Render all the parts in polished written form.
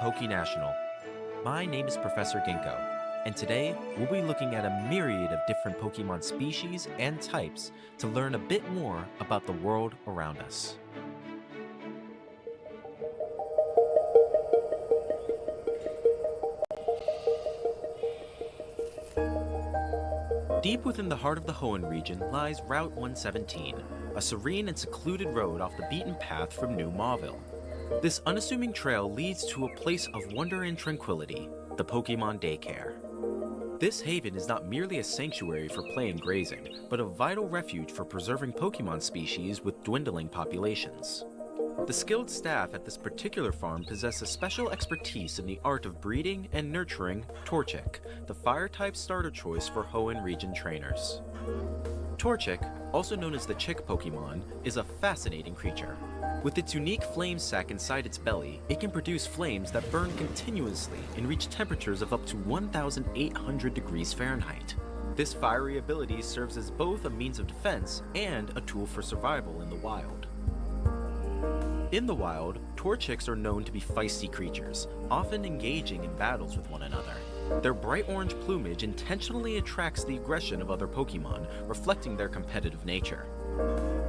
Poke National. My name is Professor Ginkgo, and today we'll be looking at a myriad of different Pokemon species and types to learn a bit more about the world around us. Deep within the heart of the Hoenn region lies Route 117, a serene and secluded road off the beaten path from New Mauville. This unassuming trail leads to a place of wonder and tranquility, the Pokemon Daycare. This haven is not merely a sanctuary for play and grazing, but a vital refuge for preserving Pokemon species with dwindling populations. The skilled staff at this particular farm possess a special expertise in the art of breeding and nurturing Torchic, the fire-type starter choice for Hoenn region trainers. Torchic, also known as the Chick Pokemon, is a fascinating creature. With its unique flame sac inside its belly, it can produce flames that burn continuously and reach temperatures of up to 1,800 degrees Fahrenheit. This fiery ability serves as both a means of defense and a tool for survival in the wild. In the wild, Torchics are known to be feisty creatures, often engaging in battles with one another. Their bright orange plumage intentionally attracts the aggression of other Pokemon, reflecting their competitive nature.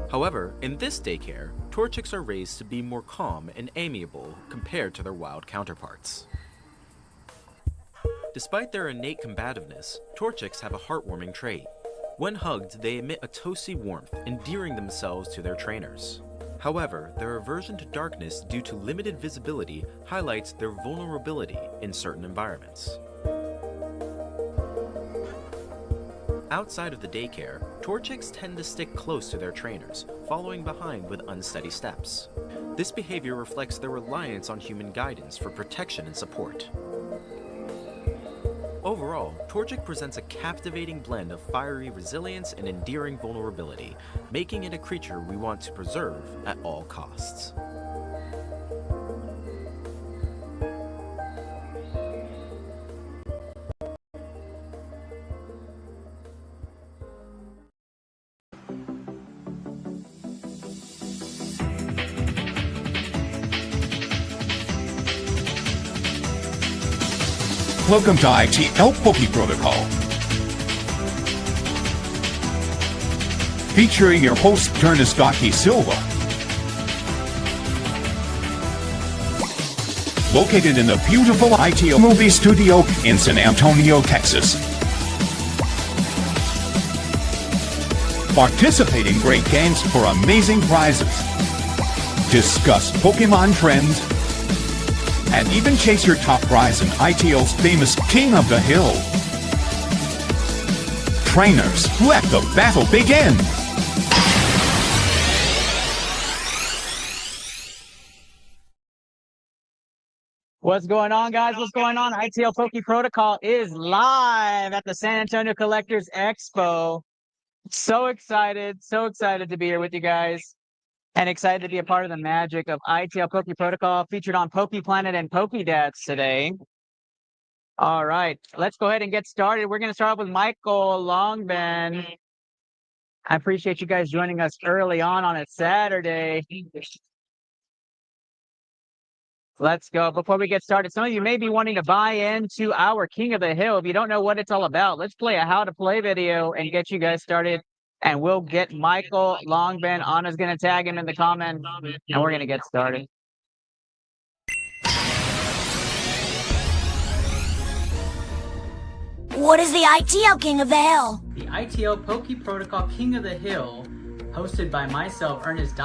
However, in this daycare, Torchics are raised to be more calm and amiable compared to their wild counterparts. Despite their innate combativeness, Torchics have a heartwarming trait. When hugged, they emit a toasty warmth, endearing themselves to their trainers. However, their aversion to darkness due to limited visibility highlights their vulnerability in certain environments. Outside of the daycare, Torchics tend to stick close to their trainers, following behind with unsteady steps. This behavior reflects their reliance on human guidance for protection and support. Overall, Torchic presents a captivating blend of fiery resilience and endearing vulnerability, making it a creature we want to preserve at all costs. Welcome to iTL Poke Protocol. Featuring your host, Ernest Silva. Located in the beautiful iTL movie studio in San Antonio, Texas. Participate in great games for amazing prizes. Discuss Pokemon trends. And even chase your top prize in iTL's famous King of the Hill. Trainers, let the battle begin! What's going on, guys? What's going on? iTL Poke Protocol is live at the San Antonio Collectors Expo. So excited to be here with you guys. And excited to be a part of the magic of iTL Poke Protocol, featured on Poke Planet and Pokédex today. All right, let's go ahead and get started. We're going to start off with Michael Longben. I appreciate you guys joining us early on a Saturday. Let's go. Before we get started, some of you may be wanting to buy into our King of the Hill. If you don't know what it's all about, let's play a how to play video and get you guys started. And we'll get Michael Longben. Anna's going to tag him in the comments, and we're going to get started. What is the iTL King of the Hill? The iTL Poke Protocol King of the Hill, hosted by myself, Ernest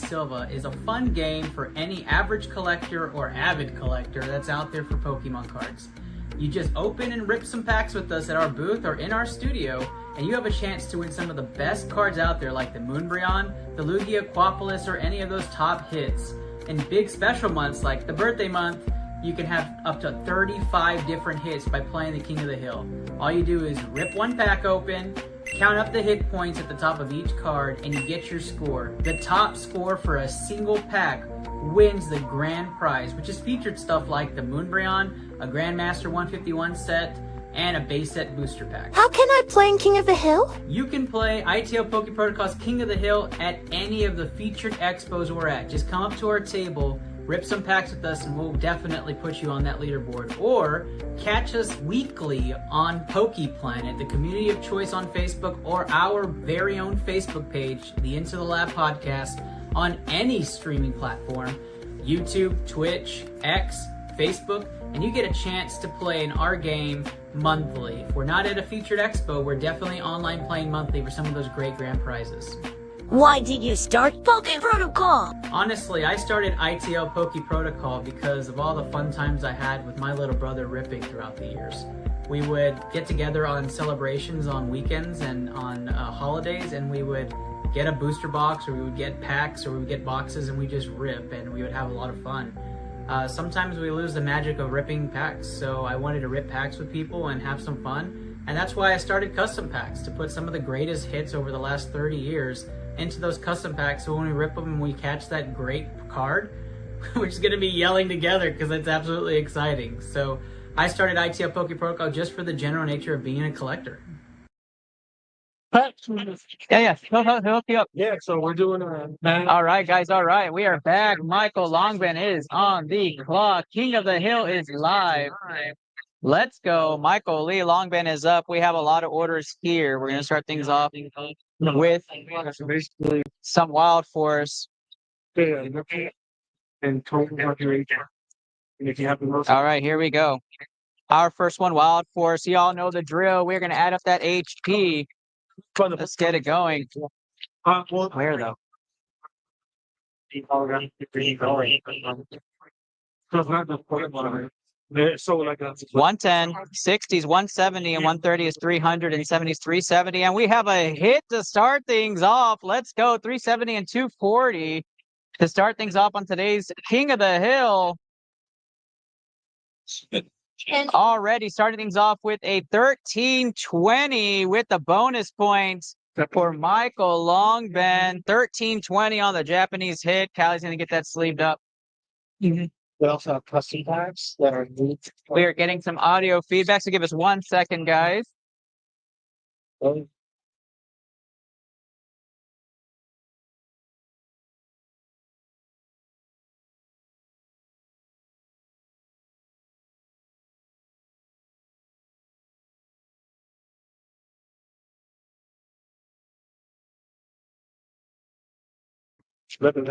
Silva, is a fun game for any average collector or avid collector that's out there for Pokemon cards. You just open and rip some packs with us at our booth or in our studio, and you have a chance to win some of the best cards out there, like the Moonbryon, the Lugia Quapolis, or any of those top hits. In big special months like the birthday month, you can have up to 35 different hits by playing the King of the Hill. All you do is rip one pack open, count up the hit points at the top of each card, and you get your score. The top score for a single pack wins the grand prize, which is featured stuff like the Moonbryon, a Grandmaster 151 set, and a base set booster pack. How can I play in King of the Hill? You can play iTL Poke Protocol's King of the Hill at any of the featured expos we're at. Just come up to our table. rip some packs with us and we'll definitely put you on that leaderboard. Or catch us weekly on PokePlanet, the community of choice on Facebook, or our very own Facebook page, the Into the Lab podcast, on any streaming platform, YouTube, Twitch, X, Facebook, and you get a chance to play in our game monthly. If we're not at a featured expo, we're definitely online playing monthly for some of those great grand prizes. Why did you start Poke Protocol? Honestly, I started ITL Poke Protocol because of all the fun times I had with my little brother Ripping throughout the years. We would get together on celebrations on weekends and on holidays, and we would get a booster box, or we would get packs, or we would get boxes, and we just rip, and we would have a lot of fun. Sometimes we lose the magic of ripping packs, so I wanted to rip packs with people and have some fun, and that's why I started custom packs, to put some of the greatest hits over the last 30 years into those custom packs, so when we rip them and we catch that great card, we're just going to be yelling together because it's absolutely exciting. So I started ITL Poke Protocol just for the general nature of being a collector. Yeah. He'll hook you up. Yeah, so we're doing All right, guys. All right. We are back. Michael Longben is on the clock. King of the Hill is live. Let's go. Michael Lee Longben is up. We have a lot of orders here. We're going to start things off with basically some Wild Force. and total population. And if you have the most All right, here we go. Our first one, Wild Force. You all know the drill. We're going to add up that HP. Let's get it going. Where though? So like 110, 60s, 170, and 130 is 300, and 70 is 370. And we have a hit to start things off. Let's go. 370 and 240 to start things off on today's King of the Hill. Already starting things off with a 1320 with the bonus points for Michael Longben. 1320 on the Japanese hit. Callie's going to get that sleeved up. we also have custom packs that are neat. We are getting some audio feedback, so give us 1 second, guys.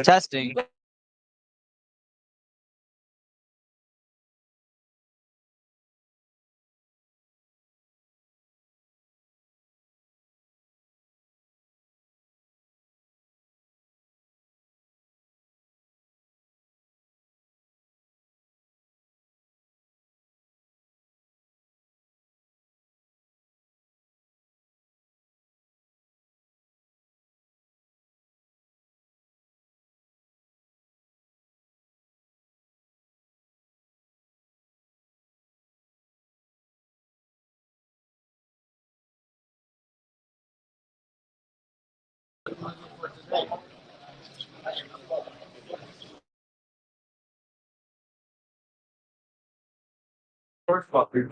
Testing.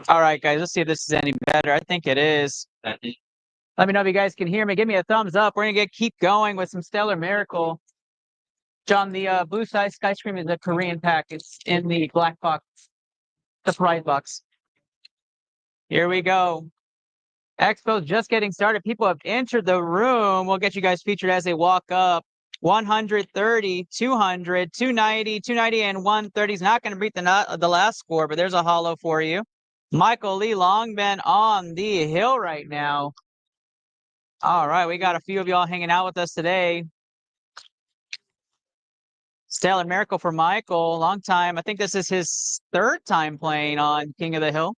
All right, guys, let's see if this is any better. I think it is. Let me know if you guys can hear me. Give me a thumbs up. We're going to keep going with some Stellar Miracle. John, the blue size Skyscream is a Korean pack. It's in the black box, the prize box. Here we go. Expo's just getting started. People have entered the room. We'll get you guys featured as they walk up. 130, 200, 290, 290, and 130 is not going to beat the last score, but there's a hollow for you. Michael Lee Longben on the hill right now. All right, we got a few of y'all hanging out with us today. Stellar Miracle for Michael, long time. I think this is his third time playing on King of the Hill.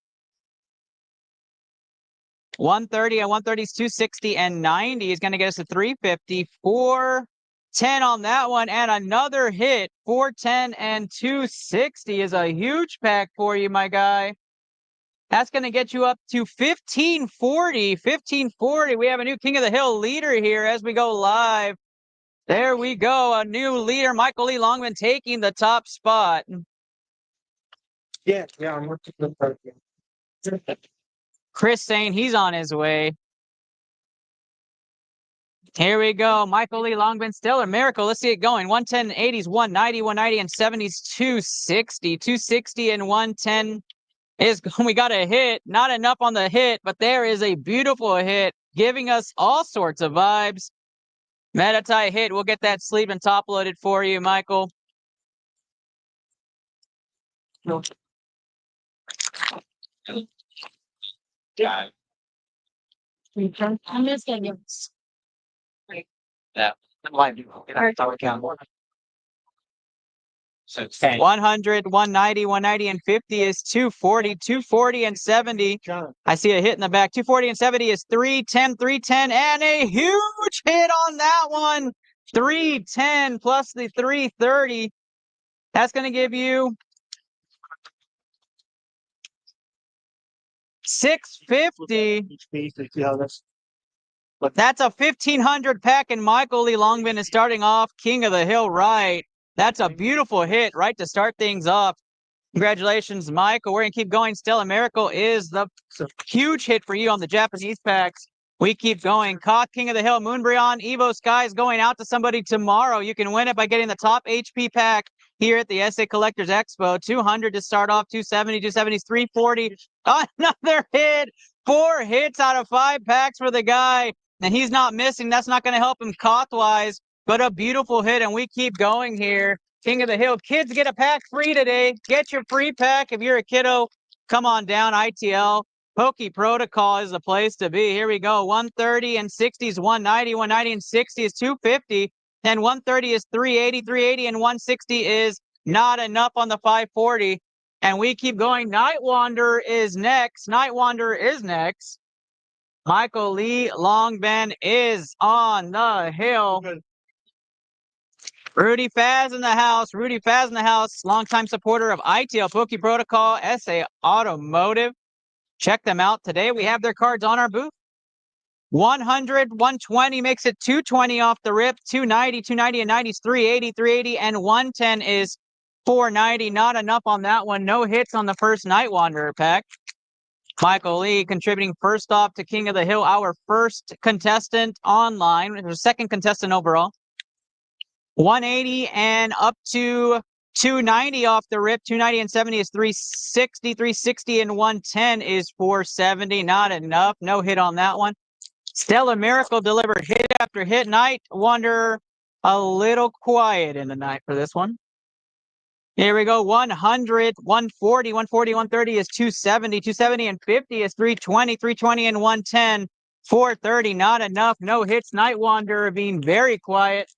130 and 130 is 260 and 90 is going to get us to 350. 410 on that one, and another hit. 410 and 260 is a huge pack for you, my guy. That's going to get you up to 1540. 1540. We have a new King of the Hill leader here as we go live. There we go. A new leader, Michael Lee Longben, taking the top spot. Yeah, I'm working with Chris saying he's on his way. Here we go. Michael Lee, Longbin, Stellar, Miracle. Let's see it going. 110, 80s, 190, 190, and 70s, 260. 260 and 110 is, we got a hit. Not enough on the hit, but there is a beautiful hit giving us all sorts of vibes. Metatai hit. We'll get that sleeve and top loaded for you, Michael. Yeah. I'm missing you. Yeah. That's how we count. So it's 10. 100, 190, 190, and 50 is 240. 240 and 70. I see a hit in the back. 240 and 70 is 310, 310, and a huge hit on that one. 310 plus the 330. That's going to give you 650. That's a 1,500 pack, and Michael Lee Longbin is starting off King of the Hill right. That's a beautiful hit right to start things off. Congratulations, Michael. We're going to keep going. Stella Miracle is the huge hit for you on the Japanese packs. We keep going. Caught King of the Hill, Moonbryon, Evo Sky is going out to somebody tomorrow. You can win it by getting the top HP pack here at the SA Collectors Expo. 200 to start off, 270, 270, 340. Another hit. 4 hits out of 5 packs for the guy. And he's not missing. That's not going to help him cost-wise, but a beautiful hit. And we keep going here. King of the Hill. Kids get a pack free today. Get your free pack if you're a kiddo. Come on down, ITL. Pokey Protocol is the place to be. Here we go. 130 and 60 is 190. 190 and 60 is 250. And 130 is 380. 380 and 160 is not enough on the 540. And we keep going. Night Wanderer is next. Night Wanderer is next. Michael Lee Longbin is on the hill. Rudy Faz in the house. Rudy Faz in the house. Longtime supporter of ITL, Pokey Protocol, SA Automotive. Check them out today. We have their cards on our booth. 100, 120 makes it 220 off the rip. 290, 290 and 90 is 380, 380 and 110 is 490. Not enough on that one. No hits on the first Night Wanderer pack. Michael Lee contributing first off to King of the Hill, our first contestant online, the second contestant overall. 180 and up to 290 off the rip. 290 and 70 is 360. 360 and 110 is 470. Not enough. No hit on that one. Stella Miracle delivered hit after hit. Night Wanderer a little quiet in the night for this one. Here we go. 100, 140, 140, 130 is 270. 270 and 50 is 320. 320 and 110. 430. Not enough. No hits. Night Wanderer being very quiet.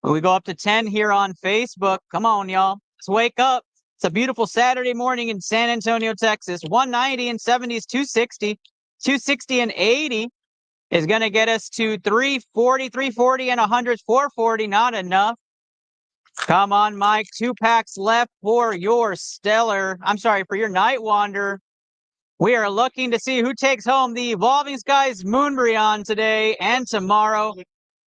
We go up to 10 here on Facebook. Come on, y'all. Let's wake up. It's a beautiful Saturday morning in San Antonio, Texas. 190 and 70 is 260. 260 and 80 is going to get us to 340. 340 and 100 is 440. Not enough. Come on, Mike. 2 packs left for your for your Night Wanderer. We are looking to see who takes home the Evolving Skies Moonbryon today and tomorrow.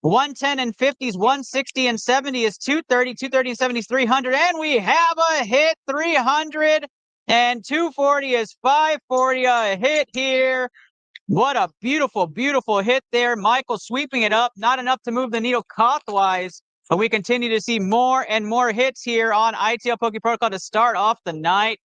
110 and 50 is 160 and 70 is 230. 230 and 70 is 300. And we have a hit, 300. And 240 is 540. A hit here. What a beautiful, beautiful hit there. Michael sweeping it up. Not enough to move the needle cost-wise. But we continue to see more and more hits here on ITL Pokey Protocol to start off the night.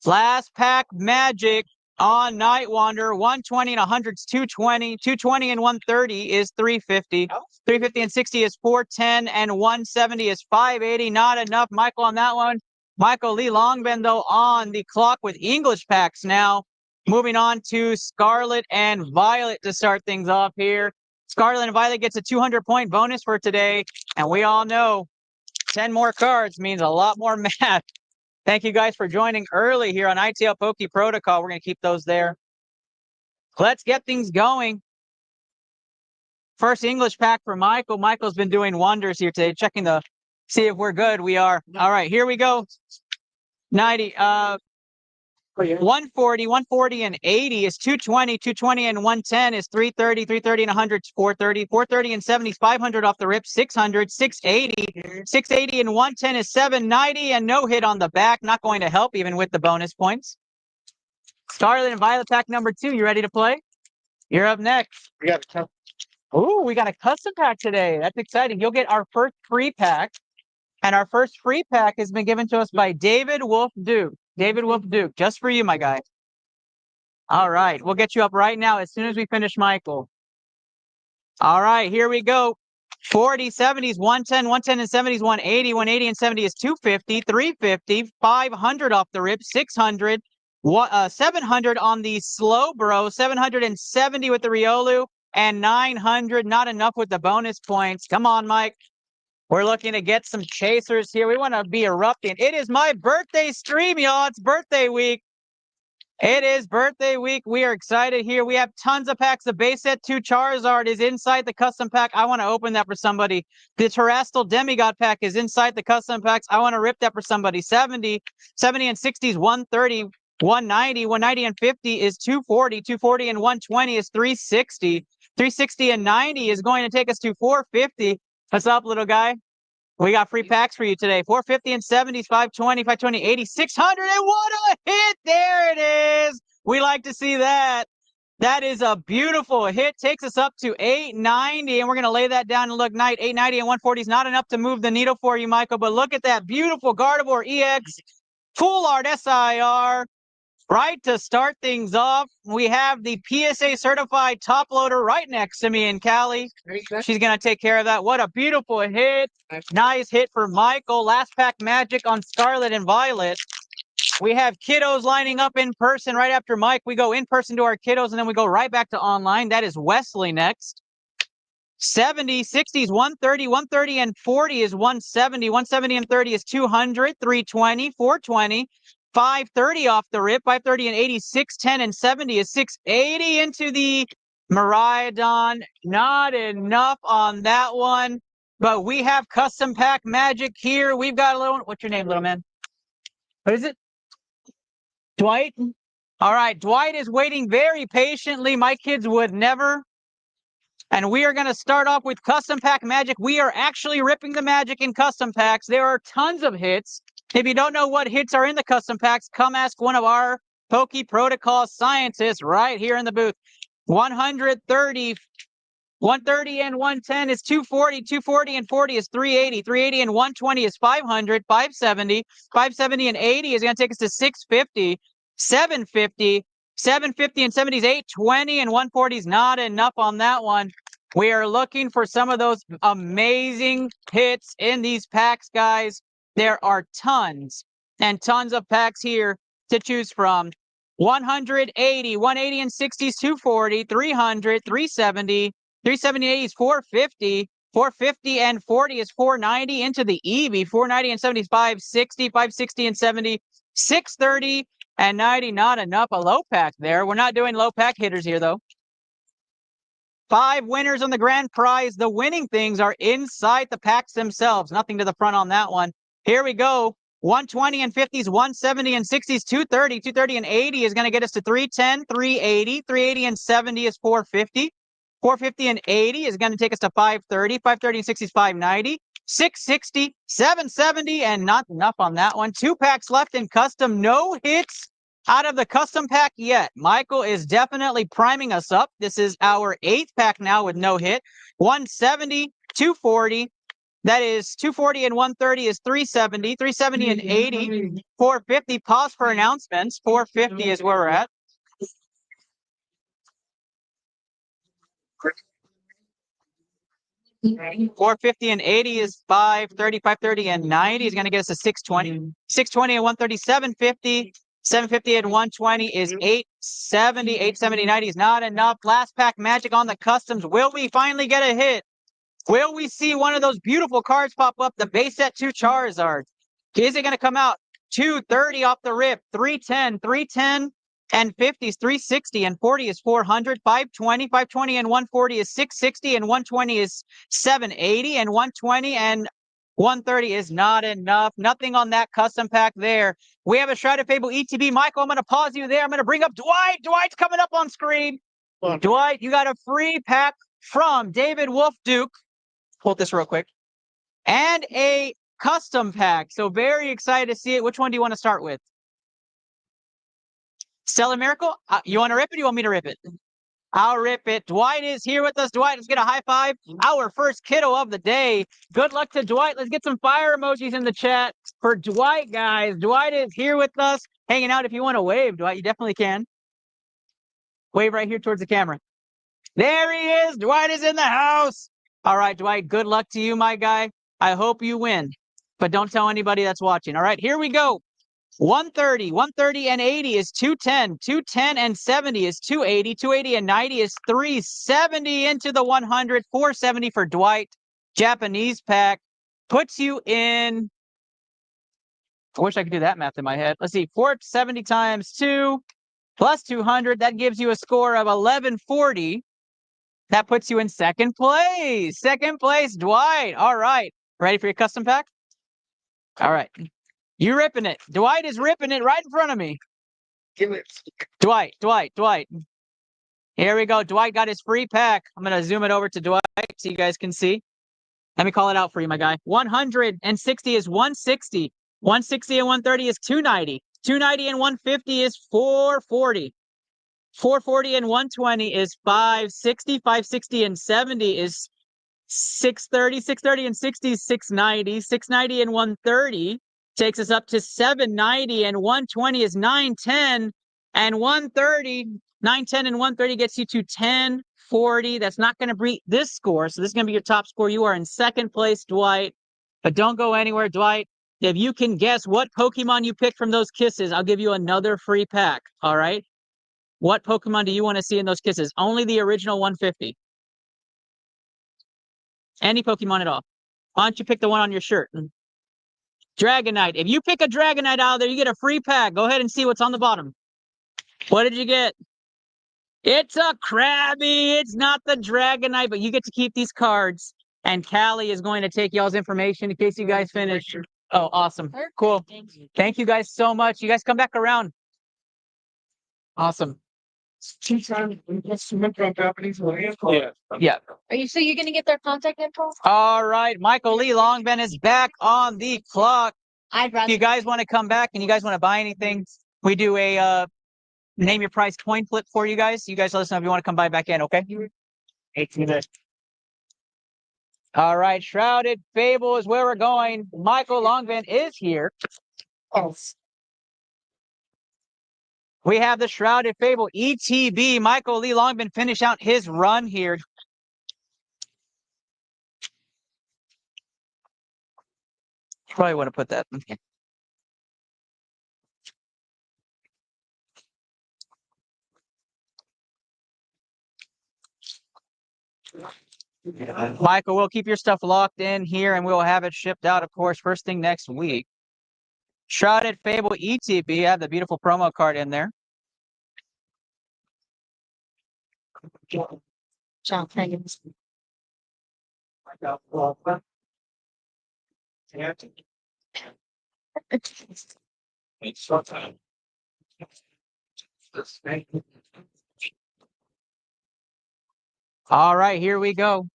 Last pack magic on Night Wanderer. 120 and 100 is 220. 220 and 130 is 350. 350 and 60 is 410. And 170 is 580. Not enough, Michael, on that one. Michael Lee Longbin, though, on the clock with English packs now. Moving on to Scarlet and Violet to start things off here. Scarlet and Violet gets a 200-point bonus for today. And we all know 10 more cards means a lot more math. Thank you guys for joining early here on ITL Pokey Protocol. We're going to keep those there. Let's get things going. First English pack for Michael. Michael's been doing wonders here today, checking see if we're good. We are. All right, here we go. 90, 140, 140 and 80 is 220. 220 and 110 is 330. 330 and 100 is 430. 430 and 70 is 500 off the rip. 600, 680. 680 and 110 is 790. And no hit on the back. Not going to help even with the bonus points. Scarlet and Violet pack number 2. You ready to play? You're up next. We got to count. Ooh, we got a custom pack today. That's exciting. You'll get our first free pack. And our first free pack has been given to us by David Wolf Duke. David Wolf Duke, just for you, my guy. All right, we'll get you up right now as soon as we finish Michael. All right, here we go. 40, 70s, 110, 110 and 70s, 180, 180 and 70 is 250, 350, 500 off the rip, 600, 700 on the slow bro, 770 with the Riolu, and 900. Not enough with the bonus points. Come on, Mike. We're looking to get some chasers here. We want to be erupting. It is my birthday stream, y'all. It's birthday week. It is birthday week. We are excited here. We have tons of packs. The base set 2 Charizard is inside the custom pack. I want to open that for somebody. The Terrestrial Demigod pack is inside the custom packs. I want to rip that for somebody. 70 and 60s, 130, 190, 190 and 50 is 240. 240 and 120 is 360. 360 and 90 is going to take us to 450. What's up, little guy? We got free packs for you today. 450 and 70s, 520, 520, 80, 600, and what a hit! There it is! We like to see that. That is a beautiful hit. Takes us up to 890, and we're going to lay that down and look night. 890 and 140 is not enough to move the needle for you, Michael, but look at that beautiful Gardevoir EX, Full Art SIR. Right to start things off, we have the PSA certified top loader right next to me in Cali. She's going to take care of that. What a beautiful hit. Nice hit for Michael. Last pack magic on Scarlet and Violet. We have kiddos lining up in person right after Mike. We go in person to our kiddos, and then we go right back to online. That is Wesley next. 70, 60s, 130, 130 and 40 is 170. 170 and 30 is 200, 320, 420. 530 off the rip, 530 and 80, 610 and 70 is 680 into the Miraidon. Not enough on that one, but we have custom pack magic here. We've got a little, what's your name, little man? What is it? Dwight? All right, Dwight is waiting very patiently. My kids would never. And we are going to start off with custom pack magic. We are actually ripping the magic in custom packs. There are tons of hits. If you don't know what hits are in the custom packs, come ask one of our Poke Protocol scientists right here in the booth. 130, 130 and 110 is 240. 240 and 40 is 380. 380 and 120 is 500. 570. 570 and 80 is going to take us to 650. 750. 750 and 70 is 820 and 140 is not enough on that one. We are looking for some of those amazing hits in these packs, guys. There are tons and tons of packs here to choose from. 180, 180 and 60s, 240, 300, 370, 370 and 80 is 450, 450 and 40 is 490 into the Eevee, 490 and 70 is 560, 560 and 70, 630 and 90, not enough. A low pack there. We're not doing low pack hitters here, though. 5 winners on the grand prize. The winning things are inside the packs themselves. Nothing to the front on that one. Here we go. 120 and 50s, 170 and 60s, 230, 230 and 80 is going to get us to 310, 380, 380 and 70 is 450. 450 and 80 is going to take us to 530, 530 and 60 is 590, 660, 770, and not enough on that one. 2 packs left in custom. No hits out of the custom pack yet. Michael is definitely priming us up. This is our 8th pack now with no hit. 170, 240. That is 240 and 130 is 370. 370 and 80, 450. Pause for announcements. 450 is where we're at. $450 and 80 is 530, 530 and 90 is going to get us to 620. 620 and 130, 750. 750 and 120 is 870. 870, 90 is not enough. Last pack magic on the customs. Will we finally get a hit? Will we see one of those beautiful cards pop up? The base set 2 Charizard. Is it going to come out? 230 off the rip. 310, 310 and 50 is 360 and 40 is 400. 520, 520 and 140 is 660 and 120 is 780 and 120 and 130 is not enough. Nothing on that custom pack there. We have a Shrouded Fable ETB. Michael, I'm going to pause you there. I'm going to bring up Dwight. Dwight's coming up on screen. Dwight, you got a free pack from David Wolf Duke. Hold this real quick. And a custom pack. So very excited to see it. Which one do you want to start with? Stellar Miracle? You want to rip it or you want me to rip it? I'll rip it. Dwight is here with us. Dwight, let's get a high five. Our first kiddo of the day. Good luck to Dwight. Let's get some fire emojis in the chat for Dwight, guys. Dwight is here with us, hanging out. If you want to wave, Dwight, you definitely can. Wave right here towards the camera. There he is. Dwight is in the house. All right, Dwight, good luck to you, my guy. I hope you win, but don't tell anybody that's watching. All right, here we go. 130 and 80 is 210. 210 and 70 is 280. 280 and 90 is 370 into the 100. 470 for Dwight. Japanese pack puts you in. I wish I could do that math in my head. Let's see. 470 times 2 plus 200. That gives you a score of 1140. That puts you in second place. Second place, Dwight. All right. Ready for your custom pack? All right. You ripping it. Dwight is ripping it right in front of me. Give it. Dwight. Here we go. Dwight got his free pack. I'm going to zoom it over to Dwight so you guys can see. Let me call it out for you, my guy. 160 is 160. 160 and 130 is 290. 290 and 150 is 440. 440 and 120 is 560. 560 and 70 is 630. 630 and 60 is 690. 690 and 130 takes us up to 790, and 120 is 910, and 130, 910 and 130 gets you to 1040. That's not going to beat this score, so this is going to be your top score. You are in second place, Dwight, but don't go anywhere, Dwight. If you can guess what Pokemon you picked from those kisses, I'll give you another free pack, all right? What Pokemon do you want to see in those kisses? Only the original 150. Any Pokemon at all. Why don't you pick the one on your shirt? Dragonite. If you pick a Dragonite out of there, you get a free pack. Go ahead and see what's on the bottom. What did you get? It's a Krabby. It's not the Dragonite, but you get to keep these cards. And Callie is going to take y'all's information in case you guys finish. Oh, awesome. Cool. Thank you guys so much. You guys come back around. Awesome. Yeah. Yeah. Are you sure you're gonna get their contact info? All right. Michael Lee Longben is back on the clock. I'd If rather. you guys want to come back and you guys want to buy anything, we do a name your price coin flip for you guys. You guys let us know if you want to come by back in, okay? All right. Shrouded Fable is where we're going. Michael Longben is here. We have the Shrouded Fable ETB. Michael Lee Longben finish out his run here. Probably want to put that. Michael, we'll keep your stuff locked in here and we'll have it shipped out, of course, first thing next week. Shrouded Fable ETB. I have the beautiful promo card in there. All right, here we go.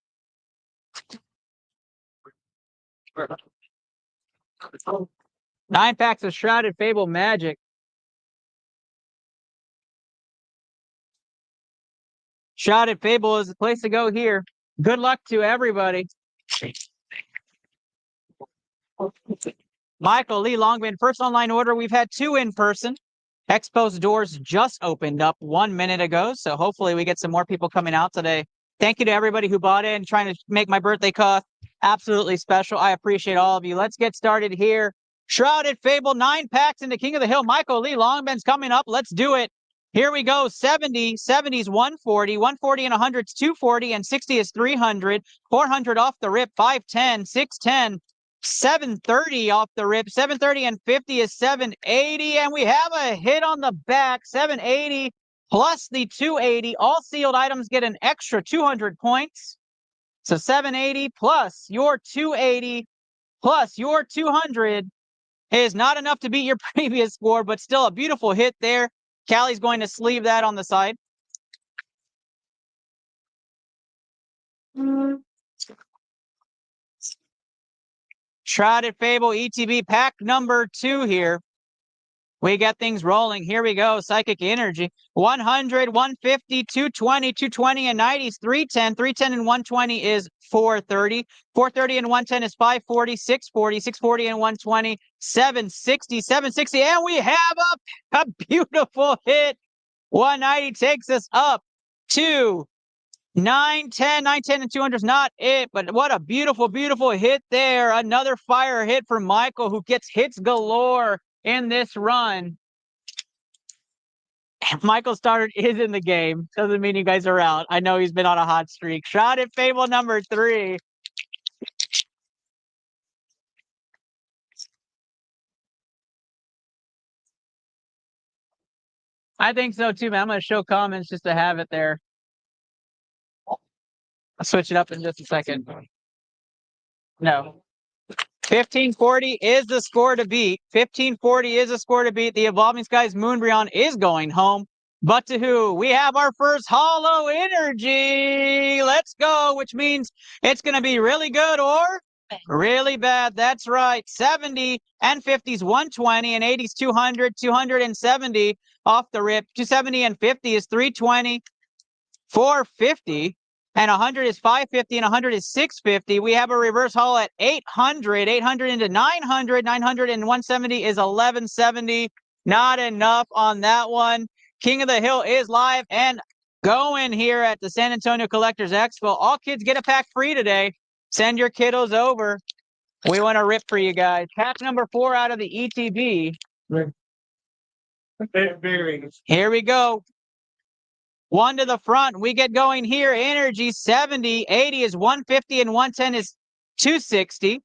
Nine packs of Shrouded Fable Magic. Shrouded Fable is the place to go here. Good luck to everybody. Michael Lee Longben, first online order. We've had 2 in person. Expo's doors just opened up 1 minute ago, so hopefully we get some more people coming out today. Thank you to everybody who bought in, trying to make my birthday cuff absolutely special. I appreciate all of you. Let's get started here. Shrouded Fable, 9 packs into King of the Hill. Michael Lee Longben's coming up. Let's do it. Here we go. 70, 70 is 140, 140 and 100 is 240, and 60 is 300, 400 off the rip, 510, 610, 730 off the rip, 730 and 50 is 780, and we have a hit on the back, 780 plus the 280. All sealed items get an extra 200 points. So 780 plus your 280 plus your 200 is not enough to beat your previous score, but still a beautiful hit there. Callie's going to sleeve that on the side. Shrouded Fable ETB pack number 2 here. We get things rolling. Here we go. Psychic Energy. 100, 150, 220, 220 and 90 is 310. 310 and 120 is 430. 430 and 110 is 540, 640, 640 and 120, 760, 760. And we have a beautiful hit. 190 takes us up to 910, 910 and 200 is not it, but what a beautiful, beautiful hit there. Another fire hit for Michael, who gets hits galore in this run. Michael Stoddard is in the game. Doesn't mean you guys are out. I know he's been on a hot streak. Shot at Fable number 3. I think so too, man. I'm going to show comments just to have it there. I'll switch it up in just a second. No. 1540 is the score to beat. 1540 is the score to beat. The Evolving Skies Moonbryon is going home. But to who? We have our first Hollow Energy. Let's go, which means it's going to be really good or really bad. That's right. 70 and 50s 120 and 80s 200, 270 off the rip. 270 and 50 is 320, 450. And 100 is 550 and 100 is 650. We have a reverse haul at 800, 800 into 900, 900 and 170 is 1170. Not enough on that one. King of the Hill is live and going here at the San Antonio Collectors Expo. All kids get a pack free today. Send your kiddos over. We want to rip for you guys. Pack number 4 out of the ETB. Here we go. 1 to the front. We get going here. Energy 70. 80 is 150 and 110 is 260.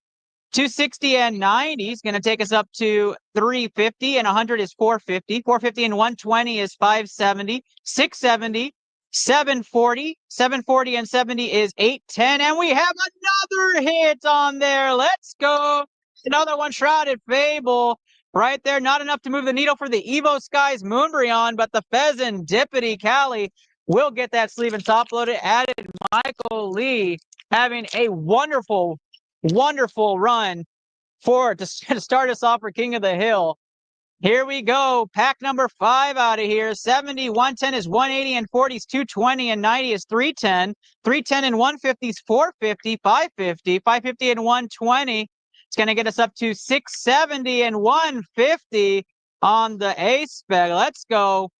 260 and 90 is going to take us up to 350 and 100 is 450. 450 and 120 is 570. 670. 740. 740 and 70 is 810. And we have another hit on there. Let's go. Another one, Shrouded Fable. Right there, not enough to move the needle for the Evo Skies Moonbryon, but the Pheasantipity Cali will get that sleeve and top loaded. Added Michael Lee having a wonderful, wonderful run to start us off for King of the Hill. Here we go. Pack number 5 out of here. 70, 110 is 180 and 40 is 220 and 90 is 310. 310 and 150 is 450, 550, 550 and 120. It's going to get us up to 670 and 150 on the A spec. Let's go.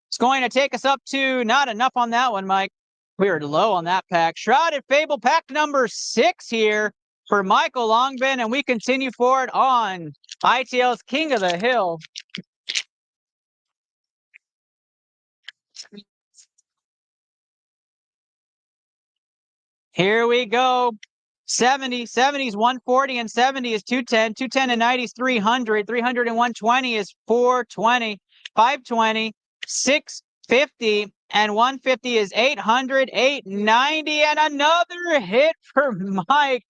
It's going to take us up to not enough on that one, Mike. We were low on that pack. Shrouded Fable pack number 6 here for Michael Longbin, and we continue forward on iTL's King of the Hill. Here we go. 70 is 140 and 70 is 210. 210 and 90 is 300. 300 and 120 is 420. 520, 650 and 150 is 800. 890 and another hit for Mike.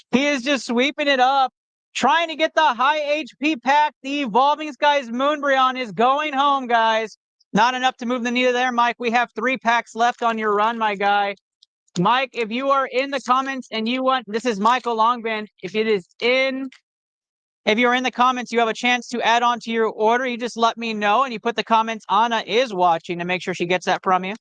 He is just sweeping it up, trying to get the high HP pack. The Evolving Skies Moonbryon is going home, guys. Not enough to move the needle there, Mike. We have 3 packs left on your run, my guy. Mike, if you are in the comments and you want, this is Michael Longband. If you're in the comments, you have a chance to add on to your order. You just let me know and you put the comments. Anna is watching to make sure she gets that from you.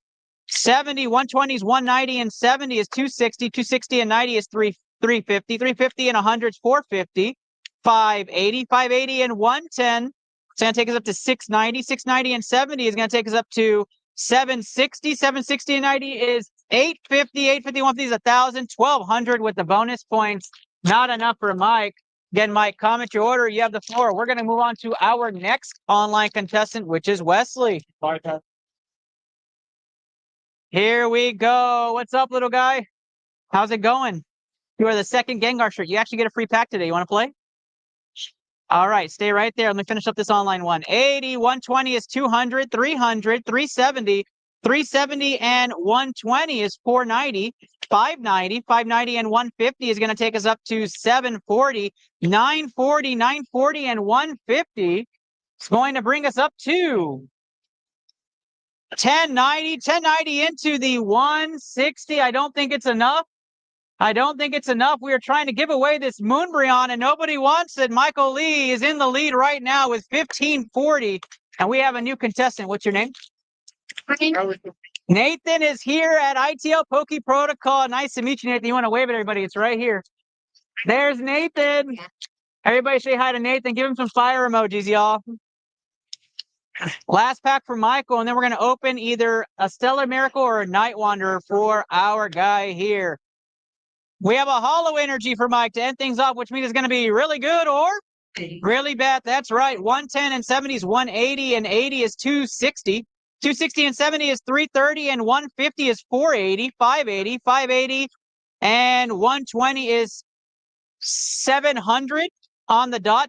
70, 120 is 190 and 70 is 260. 260 and 90 is 350. 350 and 100 is 450. 580, 580 and 110. It's going to take us up to 690. 690 and 70 is going to take us up to 760. 760 and 90 is 850. 850, 150 is 1,000. 1,200 with the bonus points. Not enough for Mike. Again, Mike, comment your order. You have the floor. We're going to move on to our next online contestant, which is Wesley. Here we go. What's up, little guy? How's it going? You are the second Gengar shirt. You actually get a free pack today. You want to play? All right, stay right there. Let me finish up this online one. 80, 120 is 200, 300, 370. 370 and 120 is 490. 590, 590 and 150 is going to take us up to 740. 940, 940 and 150 is going to bring us up to 1090. 1090 into the 160. I don't think it's enough. I don't think it's enough. We are trying to give away this Moonbryon, and nobody wants it. Michael Lee is in the lead right now with 1540, and we have a new contestant. What's your name? Nathan is here at ITL Poke Protocol. Nice to meet you, Nathan. You want to wave at everybody? It's right here. There's Nathan. Everybody say hi to Nathan. Give him some fire emojis, y'all. Last pack for Michael, and then we're going to open either a Stellar Miracle or a Night Wanderer for our guy here. We have a Hollow Energy for Mike to end things off, which means it's going to be really good or really bad. That's right. 110 and 70 is 180, and 80 is 260. 260 and 70 is 330, and 150 is 480, 580, 580, and 120 is 700 on the dot.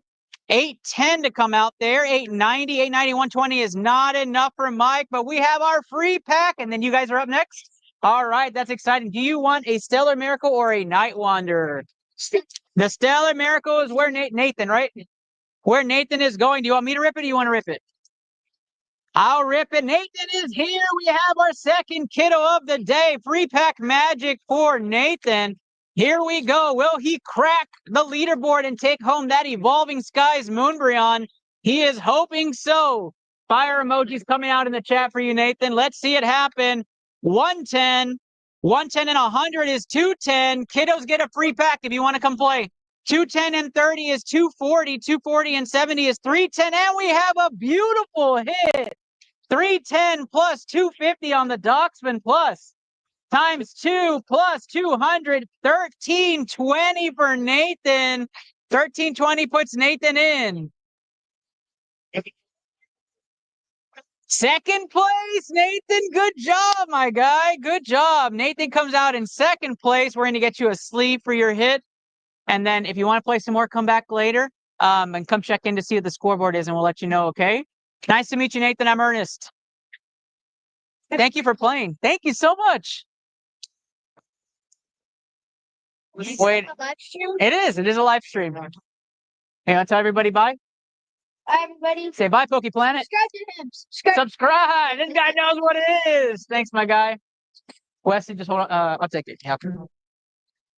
810 to come out there. 890, 890, 120 is not enough for Mike, but we have our free pack, and then you guys are up next. All right, that's exciting. Do you want a Stellar Miracle or a Night Wanderer? The Stellar Miracle is where Nathan, right? Where Nathan is going. Do you want me to rip it or do you want to rip it? I'll rip it. Nathan is here. We have our second kiddo of the day. Free pack magic for Nathan. Here we go. Will he crack the leaderboard and take home that Evolving Skies Moonbryon? He is hoping so. Fire emojis coming out in the chat for you, Nathan. Let's see it happen. 110. 110 and 100 is 210. Kiddos get a free pack if you want to come play. 210 and 30 is 240. 240 and 70 is 310. And we have a beautiful hit. 310 plus 250 on the Docksman Plus. Times 2 plus 200. 1320 for Nathan. 1320 puts Nathan in. Second place, Nathan. Good job, my guy. Good job. Nathan comes out in second place. We're going to get you a sleeve for your hit. And then if you want to play some more, come back later and come check in to see what the scoreboard is, and we'll let you know, okay? Nice to meet you, Nathan. I'm Ernest. Thank you for playing. Thank you so much. Wait, it is. It is a live stream. Hey, I'll tell everybody bye. Bye, everybody. Say bye, Poke Planet. Subscribe to him. Subscribe. This guy knows what it is. Thanks, my guy. Wesley, just hold on. I'll take it. Yeah.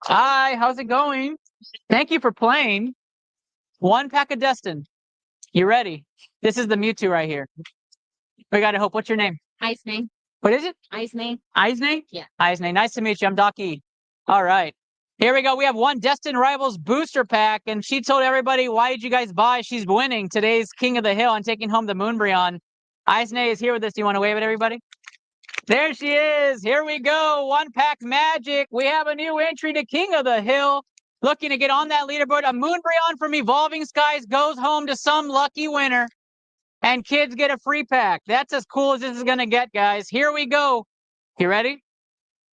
Hi, how's it going? Thank you for playing. One pack of Destin. You ready? This is the Mewtwo right here. We got to hope. What's your name? Ice-Name. What is it? Ice-Name. Eisney? Yeah. Eisney. Nice to meet you. I'm Doc E. All right. Here we go. We have one Destin Rivals booster pack, and she told everybody, why did you guys buy? She's winning today's King of the Hill and taking home the Moonbryon. Eisney is here with us. Do you want to wave at everybody? There she is. Here we go. One pack magic. We have a new entry to King of the Hill. Looking to get on that leaderboard. A Moonbryon from Evolving Skies goes home to some lucky winner. And kids get a free pack. That's as cool as this is going to get, guys. Here we go. You ready?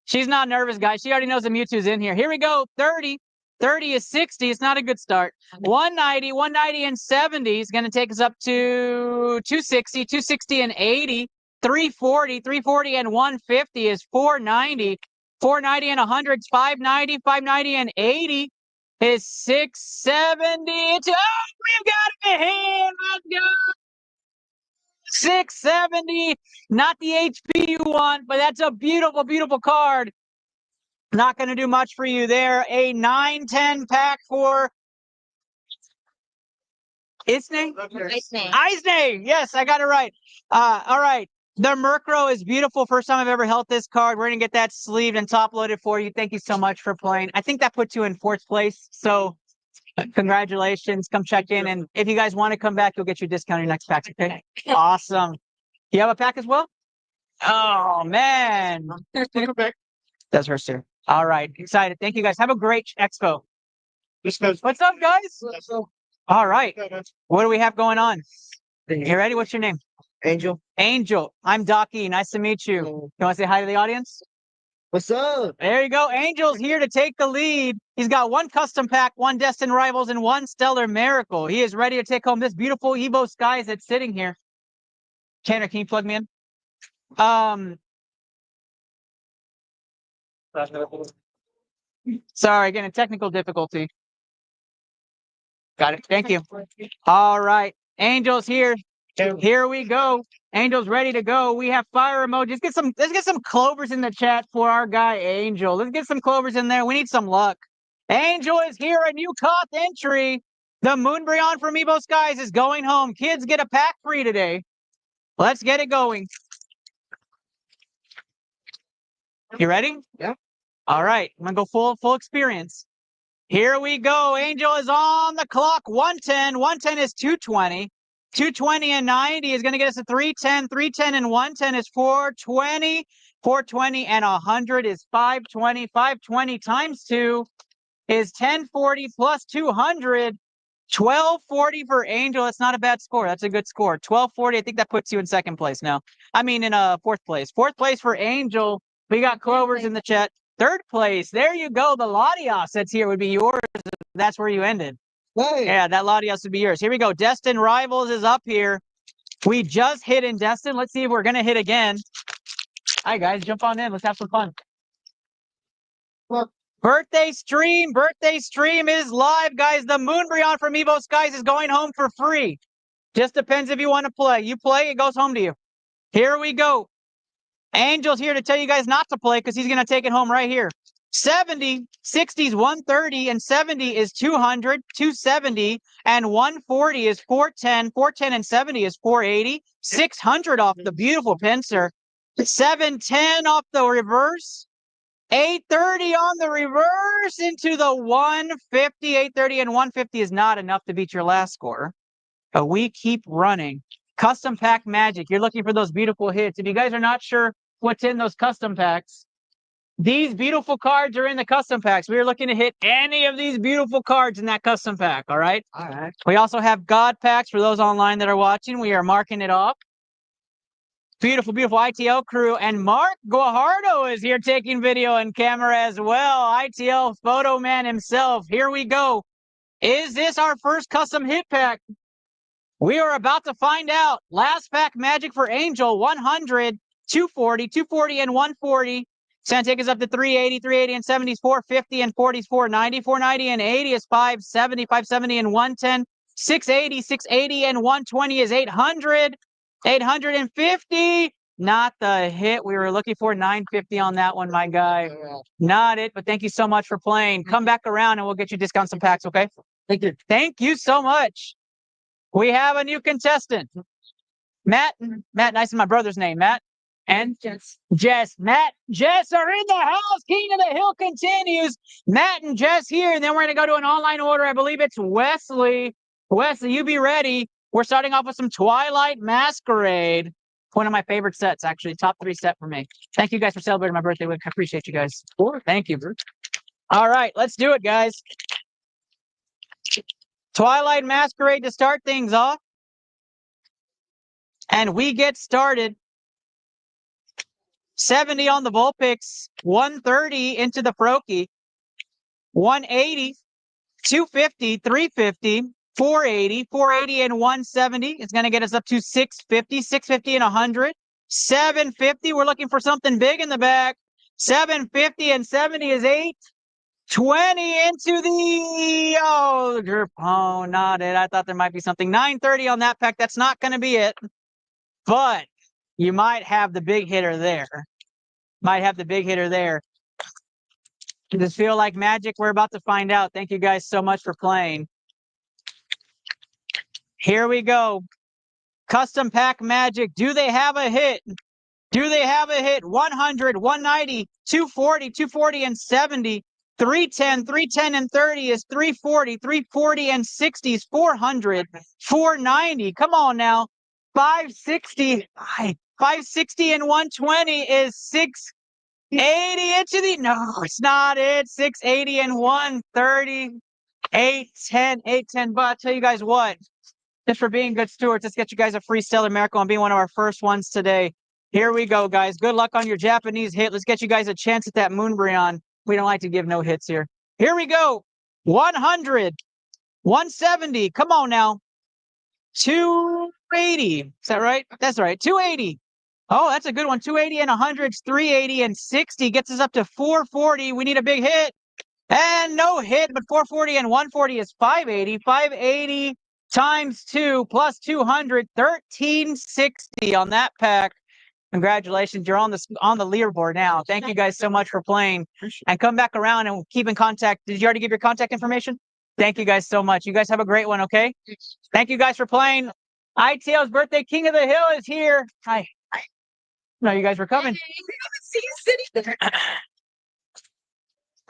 She's not nervous, guys. She already knows the Mewtwo's in here. Here we go. 30. 30 is 60. It's not a good start. 190. 190 and 70 is going to take us up to 260. 260 and 80. 340. 340 and 150 is 490. 490 and 100 is 590. 590 and 80 is 670. It's, oh, we've got a hand. Let's go. 670, not the HP you want, but that's a beautiful, beautiful card. Not going to do much for you there. A 9-10 pack for Isnay? Ice-Name. Eisney. Yes, I got it right. All right. The Murkrow is beautiful. First time I've ever held this card. We're going to get that sleeved and top loaded for you. Thank you so much for playing. I think that puts you in fourth place. So congratulations. Come check in. And if you guys want to come back, you'll get your discount on your next pack. Okay. Awesome. You have a pack as well? Oh, man. That's her, sir. All right. Excited. Thank you, guys. Have a great expo. What's up, guys? All right. What do we have going on? You ready? What's your name? Angel. Angel. I'm Doc E. Nice to meet you. You want to say hi to the audience? What's up? There you go. Angel's here to take the lead. He's got one custom pack, one Destin Rivals, and one Stellar Miracle. He is ready to take home this beautiful Evo Skies that's sitting here. Tanner, can you plug me in? Sorry, getting a technical difficulty. Got it. Thank you. All right. Angel's here. Here we go. Angel's ready to go. We have fire emojis. Let's get some clovers in the chat for our guy Angel. Let's get some clovers in there. We need some luck. Angel is here, a new Koth entry. The Moonbryon from Evo Skies is going home. Kids get a pack free today. Let's get it going. You ready? Yeah. All right. I'm gonna go full experience. Here we go. Angel is on the clock. 110. 110 is 220. 220 and 90 is going to get us a 310. 310 and 110 is 420. 420 and 100 is 520. 520 times 2 is 1040 plus 200. 1240 for Angel. That's not a bad score. That's a good score. 1240. I think that puts you in second place now. I mean, in fourth place. Fourth place for Angel. We got Clovers in the chat. Third place. There you go. The Latios that's here would be yours. That's where you ended. Hey. Yeah, that Latios would be yours. Here we go. Destin Rivals is up here. We just hit in Destin. Let's see if we're going to hit again. Hi, guys. Jump on in. Let's have some fun. Look. Birthday stream is live, guys. The Moonbryon from Evo Skies is going home for free. Just depends if you want to play. You play, it goes home to you. Here we go. Angel's here to tell you guys not to play because he's going to take it home right here. 70, 60 is 130, and 70 is 200, 270, and 140 is 410, 410 and 70 is 480, 600 off the beautiful pincer, 710 off the reverse, 830 on the reverse into the 150, 830 and 150 is not enough to beat your last score. But we keep running. Custom pack magic. You're looking for those beautiful hits. If you guys are not sure what's in those custom packs, these beautiful cards are in the custom packs. We are looking to hit any of these beautiful cards in that custom pack. All right. All right. We also have God packs for those online that are watching. We are marking it off. Beautiful, beautiful ITL crew. And Mark Guajardo is here taking video and camera as well. ITL photo man himself. Here we go. Is this our first custom hit pack? We are about to find out. Last pack magic for Angel, 100, 240, 240 and 140. It's going to take us up to 380, 380 and 70 is 450 and 40 is 490, 490 and 80 is 570, 570 and 110, 680, 680 and 120 is 800, 850. Not the hit we were looking for. 950 on that one, my guy. Not it, but thank you so much for playing. Come back around and we'll get you discounts some packs, okay? Thank you. Thank you so much. We have a new contestant. Matt, nice is my brother's name, Matt. And Jess. Matt, Jess are in the house. King of the Hill continues. Matt and Jess here, and then we're going to go to an online order. I believe it's Wesley. Wesley, you be ready. We're starting off with some Twilight Masquerade. One of my favorite sets, actually. Top 3 set for me. Thank you guys for celebrating my birthday week. I appreciate you guys. Thank you. All right, let's do it, guys. Twilight Masquerade to start things off. And we get started. 70 on the Vulpix, 130 into the Froakie, 180, 250, 350, 480, 480 and 170. It's going to get us up to 650, 650 and 100, 750. We're looking for something big in the back. 750 and 70 is 820 into the, oh, not it. I thought there might be something. 930 on that pack. That's not going to be it. But you might have the big hitter there. Does this feel like magic? We're about to find out. Thank you guys so much for playing. Here we go. Custom pack magic. Do they have a hit? 100, 190, 240, 240 and 70. 310, 310 and 30 is 340, 340 and 60 is 400, 490. Come on now. 560 and 120 is 680 into the, no, it's not it. 680 and 130, 810. But I'll tell you guys what, just for being good stewards, let's get you guys a free Stellar Miracle and being one of our first ones today. Here we go, guys. Good luck on your Japanese hit. Let's get you guys a chance at that Moonbryon. We don't like to give no hits here. Here we go. 100, 170. Come on now. 280. Is that right? That's right. 280. Oh, that's a good one. 280 and 100, 380 and 60 gets us up to 440. We need a big hit. And no hit, but 440 and 140 is 580. 580 times 2 plus 200, 1360 on that pack. Congratulations, you're on the leaderboard now. Thank you guys so much for playing, and come back around and keep in contact. Did you already give your contact information? Thank you guys so much. You guys have a great one, okay? Thank you guys for playing. iTL's birthday king of the hill is here. Hi. No, you guys were coming.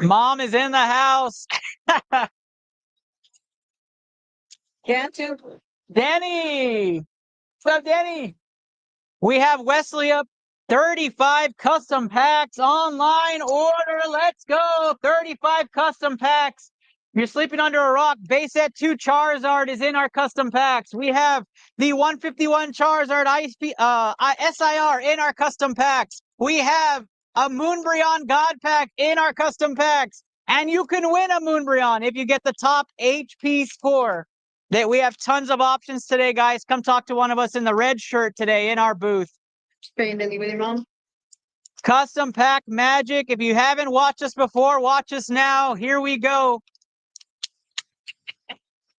Mom is in the house. Danny. What's up, Danny? We have Wesley up 35 custom packs online order. Let's go. 35 custom packs. If you're sleeping under a rock, base set 2 Charizard is in our custom packs. We have the 151 Charizard SIR in our custom packs. We have a Moonbreon God pack in our custom packs. And you can win a Moonbreon if you get the top HP score. That we have tons of options today, guys. Come talk to one of us in the red shirt today in our booth. Custom pack magic. If you haven't watched us before, watch us now. Here we go.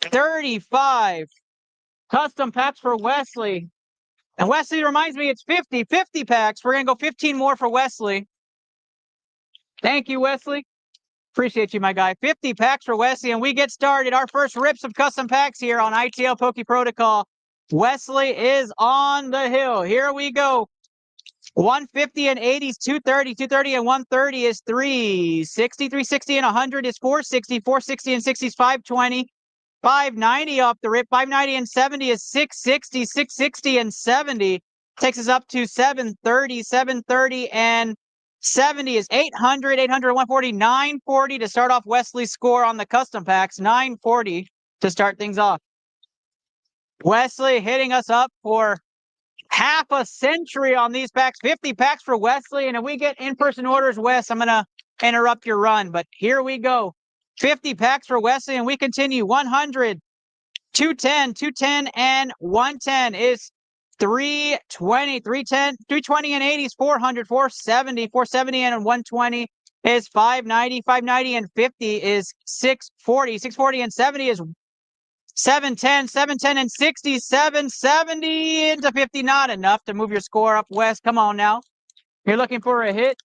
35 custom packs for Wesley. And Wesley reminds me it's 50 packs. We're going to go 15 more for Wesley. Thank you, Wesley. Appreciate you, my guy. 50 packs for Wesley, and we get started. Our first rips of custom packs here on iTL Poke Protocol. Wesley is on the hill. Here we go. 150 and 80 is 230. 230 and 130 is 360. 360 and 100 is 460. 460 and 60 is 520. 590 off the rip. 590 and 70 is 660. 660 and 70 takes us up to 730. 730 and 70 is 800, 800, 140, 940 to start off Wesley's score on the custom packs. 940 to start things off. Wesley hitting us up for half a century on these packs. 50 packs for Wesley. And if we get in-person orders, Wes, I'm going to interrupt your run. But here we go. 50 packs for Wesley, and we continue. 100, 210, 210, and 110 is 320, 310, 320 and 80 is 400, 470, 470 and 120 is 590, 590 and 50 is 640, 640 and 70 is 710, 710 and 60, 770 into 50. Not enough to move your score up, Wes. Come on now. You're looking for a hit.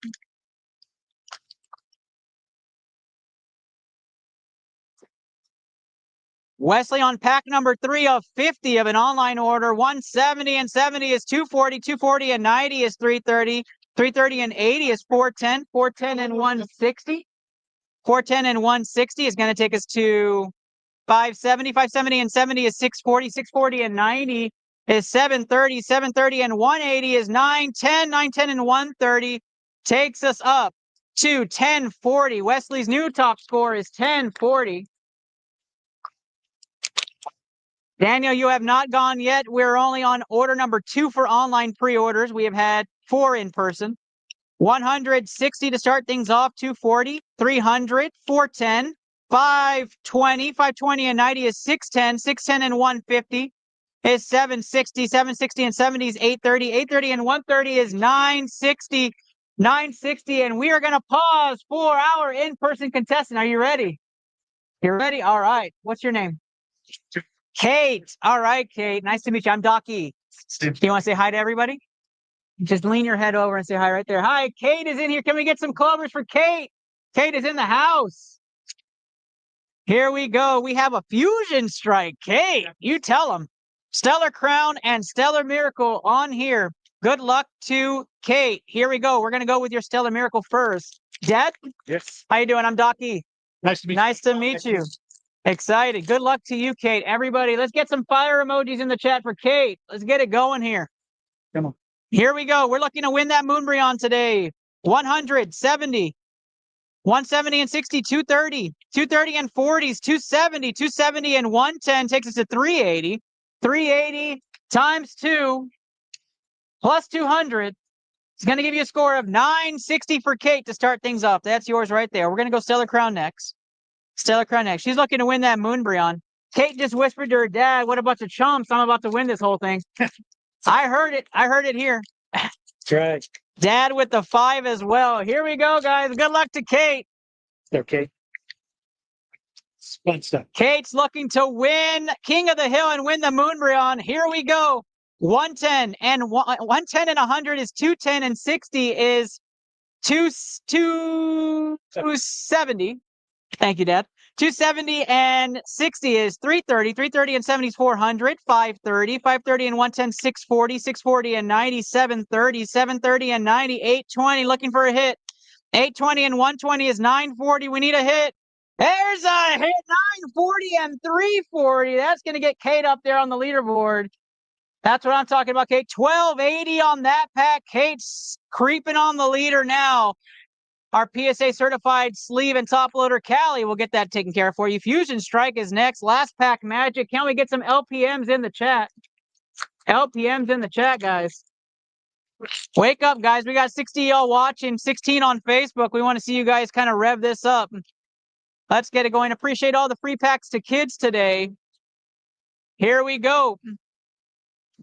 Wesley on pack number 3 of 50 of an online order. 170 and 70 is 240. 240 and 90 is 330. 330 and 80 is 410. 410 and 160. 410 and 160 is going to take us to 570. 570 and 70 is 640. 640 and 90 is 730. 730 and 180 is 910. 910 and 130 takes us up to 1040. Wesley's new top score is 1040. Daniel, you have not gone yet. We're only on order number 2 for online pre-orders. We have had 4 in person. 160 to start things off, 240, 300, 410, 520, 520 and 90 is 610, 610 and 150 is 760, 760 and 70 is 830, 830 and 130 is 960, 960, and we are going to pause for our in-person contestant. Are you ready? You're ready? All right. What's your name? Kate. All right, Kate. Nice to meet you. I'm Doc E. Do you want to say hi to everybody? Just lean your head over and say hi right there. Hi, Kate is in here. Can we get some clovers for Kate? Kate is in the house. Here we go. We have a fusion strike. Kate, you tell them. Stellar Crown and Stellar Miracle on here. Good luck to Kate. Here we go. We're going to go with your Stellar Miracle first. Dad? Yes. How you doing? I'm Doc E. Nice to meet you. Nice to meet you. Excited. Good luck to you, Kate. Everybody, let's get some fire emojis in the chat for Kate. Let's get it going here. Come on. Here we go. We're looking to win that Moonbreon today. 170, 170 and 60, 230, 230 and 40s, 270, 270 and 110 takes us to 380. 380 times 2 plus 200 is going to give you a score of 960 for Kate to start things off. That's yours right there. We're going to go Stellar Crown next. Stellar Crown next. She's looking to win that Moonbreon. Kate just whispered to her dad, what a bunch of chumps. I'm about to win this whole thing. I heard it. I heard it here. That's right. Dad with the 5 as well. Here we go, guys. Good luck to Kate. Okay. Fun stuff. Kate's looking to win King of the Hill and win the Moonbryon. Here we go. 110 and 110 and 100 is 210 and 60 is 270. Thank you, Dad. 270 and 60 is 330. 330 and 70 is 400. 530. 530 and 110, 640. 640 and 90, 730. 730 and 90, 820. Looking for a hit. 820 and 120 is 940. We need a hit. There's a hit. 940 and 340. That's going to get Kate up there on the leaderboard. That's what I'm talking about, Kate. 1280 on that pack. Kate's creeping on the leader now. Our PSA certified sleeve and top loader Cali will get that taken care of for you. Fusion Strike is next. Last pack Magic. Can we get some LPMs in the chat? LPMs in the chat, guys. Wake up, guys. We got 60 y'all watching, 16 on Facebook. We want to see you guys kind of rev this up. Let's get it going. Appreciate all the free packs to kids today. Here we go.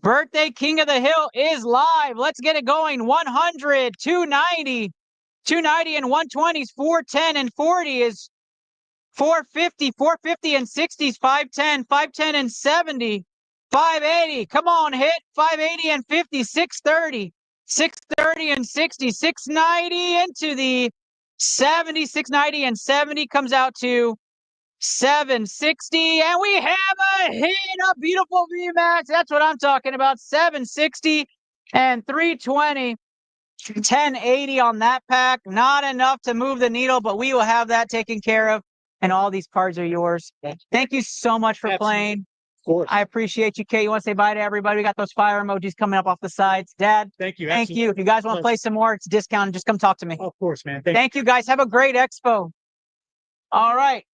Birthday King of the Hill is live. Let's get it going. 100, 290. 290 and 120 is 410 and 40 is 450. 450 and 60 is 510. 510 and 70. 580. Come on, hit. 580 and 50. 630. 630 and 60. 690 into the 70. 690 and 70 comes out to 760. And we have a hit. A beautiful VMAX. That's what I'm talking about. 760 and 320. 1080 on that pack. Not enough to move the needle, but we will have that taken care of. And all these cards are yours. Thank you so much for playing. Of course. I appreciate you, Kate. You want to say bye to everybody? We got those fire emojis coming up off the sides. Dad, Thank you. thank you. If you guys want to play some more, it's discounted. Just come talk to me. Of course, man. Thank you, guys. Have a great expo. All right.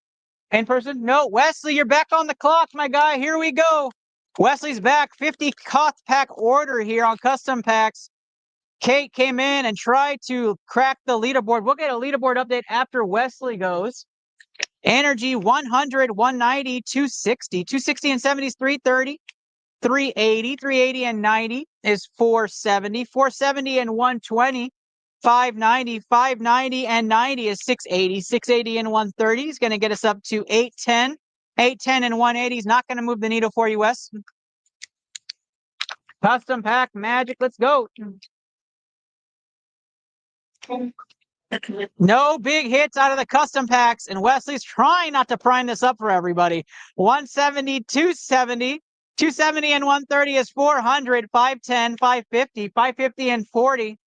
In person? No. Wesley, you're back on the clock, my guy. Here we go. Wesley's back. 50 Koth pack order here on custom packs. Kate came in and tried to crack the leaderboard. We'll get a leaderboard update after Wesley goes. Energy 100, 190, 260. 260 and 70 is 330. 380. 380 and 90 is 470. 470 and 120. 590. 590 and 90 is 680. 680 and 130 is going to get us up to 810. 810 and 180 is not going to move the needle for you, Wes. Custom pack magic. Let's go. No big hits out of the custom packs, and Wesley's trying not to prime this up for everybody. 170, 270. 270 and 130 is 400. 510, 550. 550 and 40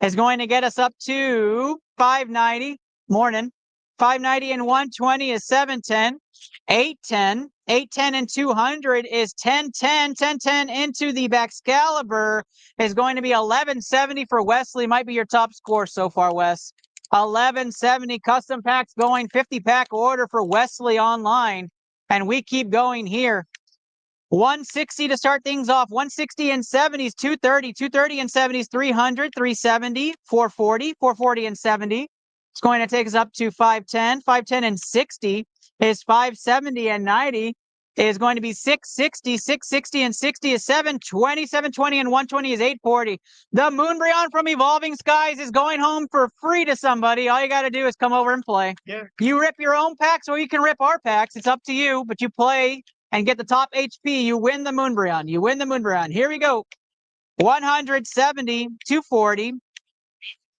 is going to get us up to 590. Morning. 590 and 120 is 710. 810. 810 and 200 is 1010. 1010 into the Baxcalibur is going to be 1170 for Wesley. Might be your top score so far, Wes. 1170 custom packs going. 50 pack order for Wesley online. And we keep going here. 160 to start things off. 160 and 70s, 230. 230 and 70s, 300. 370, 440. 440 and 70. It's going to take us up to 510. 510 and 60 is 570 and 90 is going to be 660. 660 and 60 is 720. 720 and 120 is 840. The Moonbryon from Evolving Skies is going home for free to somebody. All you got to do is come over and play. Yeah. You rip your own packs or you can rip our packs. It's up to you, but you play and get the top HP. You win the Moonbryon. You win the Moonbryon. Here we go. 170, 240.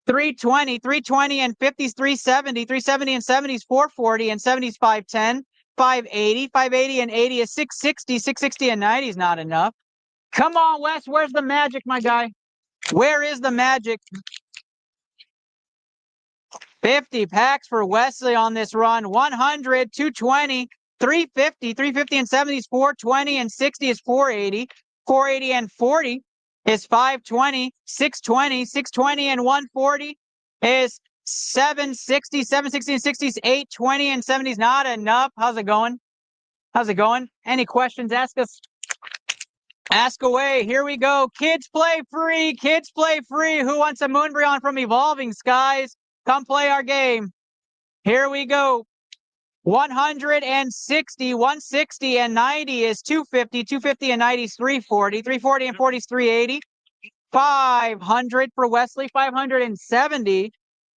320, 320 and 50s, 370, 370 and 70s, 440 and 70s, 510, 580, 580 and 80 is 660, 660 and 90 is not enough. Come on, Wes, where's the magic, my guy? Where is the magic? 50 packs for Wesley on this run. 100, 220, 350, 350 and 70s, 420 and 60 is 480, 480 and 40 is 520, 620, 620 and 140 is 760, 760 and 60 is 820 and 70 is not enough. How's it going? How's it going? Any questions? Ask us. Ask away. Here we go. Kids play free. Kids play free. Who wants a Moonbryon from Evolving Skies? Come play our game. Here we go. 160, 160 and 90 is 250, 250 and 90 is 340, 340 and 40 is 380, 500 for Wesley, 570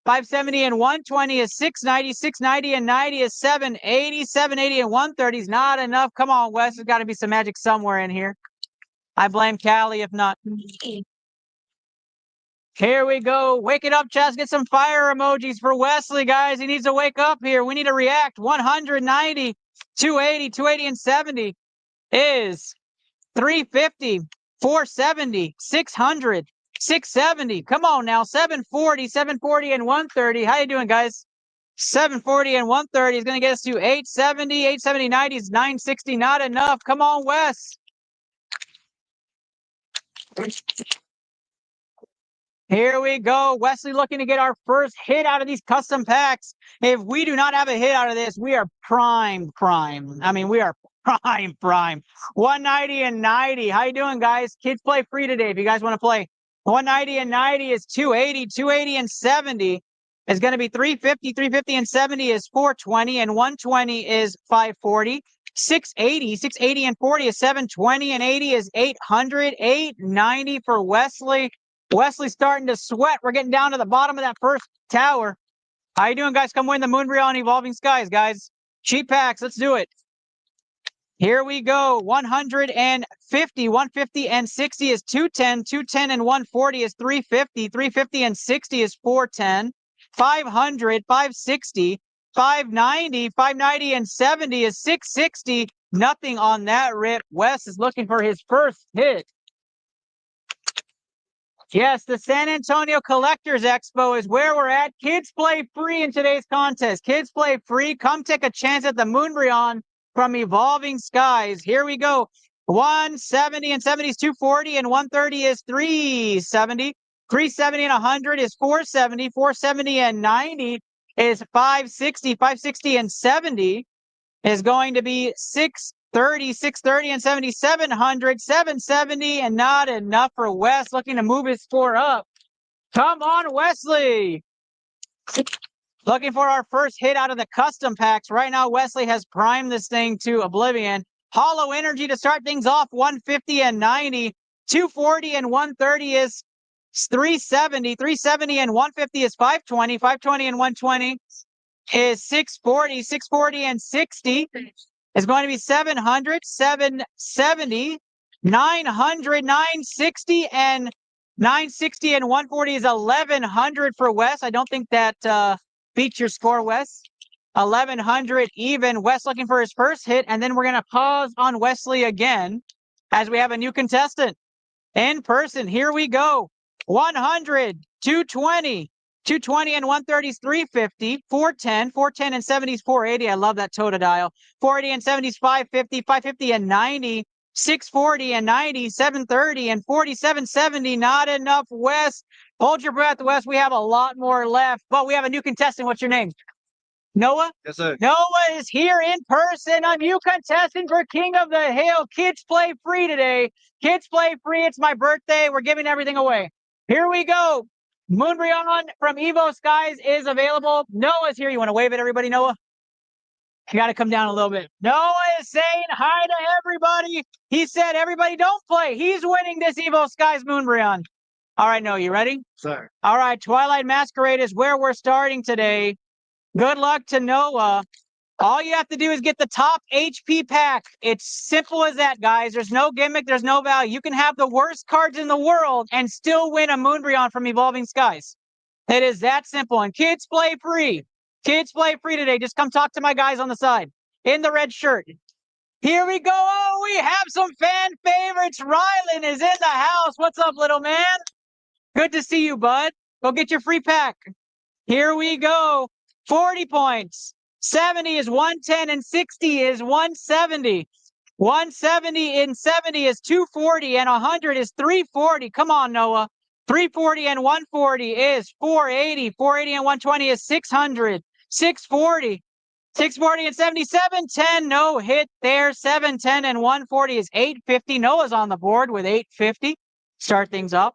570 and 120 is 690. 690 and 90 is 780. 780 and 130 is not enough. Come on, Wes. There's got to be some magic somewhere in here. I blame Callie if not. Here we go. Wake it up, Chaz. Get some fire emojis for Wesley, guys. He needs to wake up here. We need to react. 190, 280, 280 and 70 is 350, 470, 600, 670. Come on now. 740, 740 and 130. How you doing, guys? 740 and 130 is going to get us to 870, 870, 90 is 960. Not enough. Come on, Wes. Here we go. Wesley looking to get our first hit out of these custom packs. If we do not have a hit out of this, we are prime. I mean, we are prime. 190 and 90. How you doing, guys? Kids play free today if you guys want to play. 190 and 90 is 280. 280 and 70 is going to be 350. 350 and 70 is 420. And 120 is 540. 680 and 40 is 720. And 80 is 800. 890 for Wesley. Wesley's starting to sweat. We're getting down to the bottom of that first tower. How you doing, guys? Come win the Moonbrion on Evolving Skies, guys. Cheap packs. Let's do it. Here we go. 150. 150 and 60 is 210. 210 and 140 is 350. 350 and 60 is 410. 500. 560. 590. 590 and 70 is 660. Nothing on that rip. Wes is looking for his first hit. Yes, the San Antonio Collectors Expo is where we're at. Kids play free in today's contest. Kids play free. Come take a chance at the Moonbrion from Evolving Skies. Here we go. 170 and 70 is 240 and 130 is 370. 370 and 100 is 470. 470 and 90 is 560. 560 and 70 is going to be 630, 630 and 70, 700, 770, and not enough for Wes, looking to move his score up. Come on, Wesley. Looking for our first hit out of the custom packs. Right now, Wesley has primed this thing to oblivion. Hollow Energy to start things off, 150 and 90. 240 and 130 is 370. 370 and 150 is 520. 520 and 120 is 640. 640 and 60 is going to be 700, 770, 900, 960, and 960 and 140 is 1100 for Wes. I don't think that beats your score, Wes. 1100 even. Wes looking for his first hit, and then we're going to pause on Wesley again as we have a new contestant in person. Here we go. 100, 220. 220 and 130 is 350, 410, 410 and 70 is 480. I love that Totodile. 480 and 70 is 550, 550 and 90, 640 and 90, 730 and 40, 770. Not enough, Wes. Hold your breath, Wes. We have a lot more left, but we have a new contestant. What's your name? Noah? Yes, sir. Noah is here in person. A new contestant for King of the Hill. Kids play free today. Kids play free. It's my birthday. We're giving everything away. Here we go. Moonbrion from Evo Skies is available. Noah's here. You want to wave at everybody, Noah? You got to come down a little bit. Noah is saying hi to everybody. He said, everybody don't play. He's winning this Evo Skies Moonbrion. All right, Noah, you ready? Sir. All right, Twilight Masquerade is where we're starting today. Good luck to Noah. All you have to do is get the top HP pack. It's simple as that, guys. There's no gimmick. There's no value. You can have the worst cards in the world and still win a Moonbrion from Evolving Skies. It is that simple. And kids play free. Kids play free today. Just come talk to my guys on the side in the red shirt. Here we go. Oh, we have some fan favorites. Rylan is in the house. What's up, little man? Good to see you, bud. Go get your free pack. Here we go. 40 points. 70 is 110 and 60 is 170. 170 and 70 is 240 and 100 is 340. Come on, Noah. 340 and 140 is 480. 480 and 120 is 600. 640. 640 and 70, 710. No hit there. 710 and 140 is 850. Noah's on the board with 850. Start things up.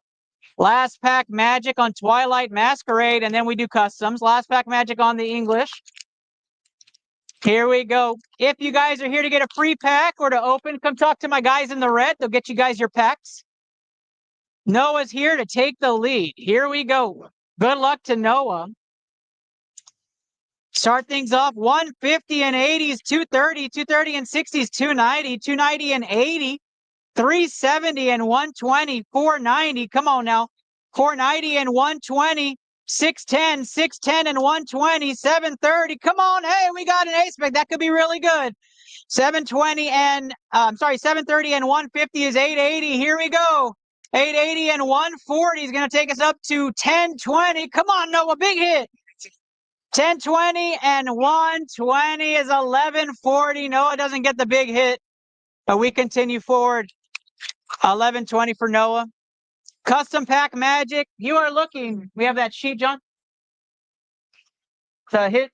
Last pack magic on Twilight Masquerade, and then we do customs. Last pack magic on the English. Here we go. If you guys are here to get a free pack or to open, come talk to my guys in the red. They'll get you guys your packs. Noah's here to take the lead. Here we go. Good luck to Noah. Start things off 150 and 80s, 230, 230 and 60s, 290, 290 and 80, 370 and 120, 490. Come on now. 490 and 120, 610, 610 and 120, 730. Come on. Hey, we got an ace pick. That could be really good. 720 and 730 and 150 is 880. Here we go. 880 and 140 is going to take us up to 1020. Come on, Noah, big hit. 1020 and 120 is 1140. Noah doesn't get the big hit, but we continue forward. 1120 for Noah. Custom pack magic. You are looking. We have that sheet, John. To hit.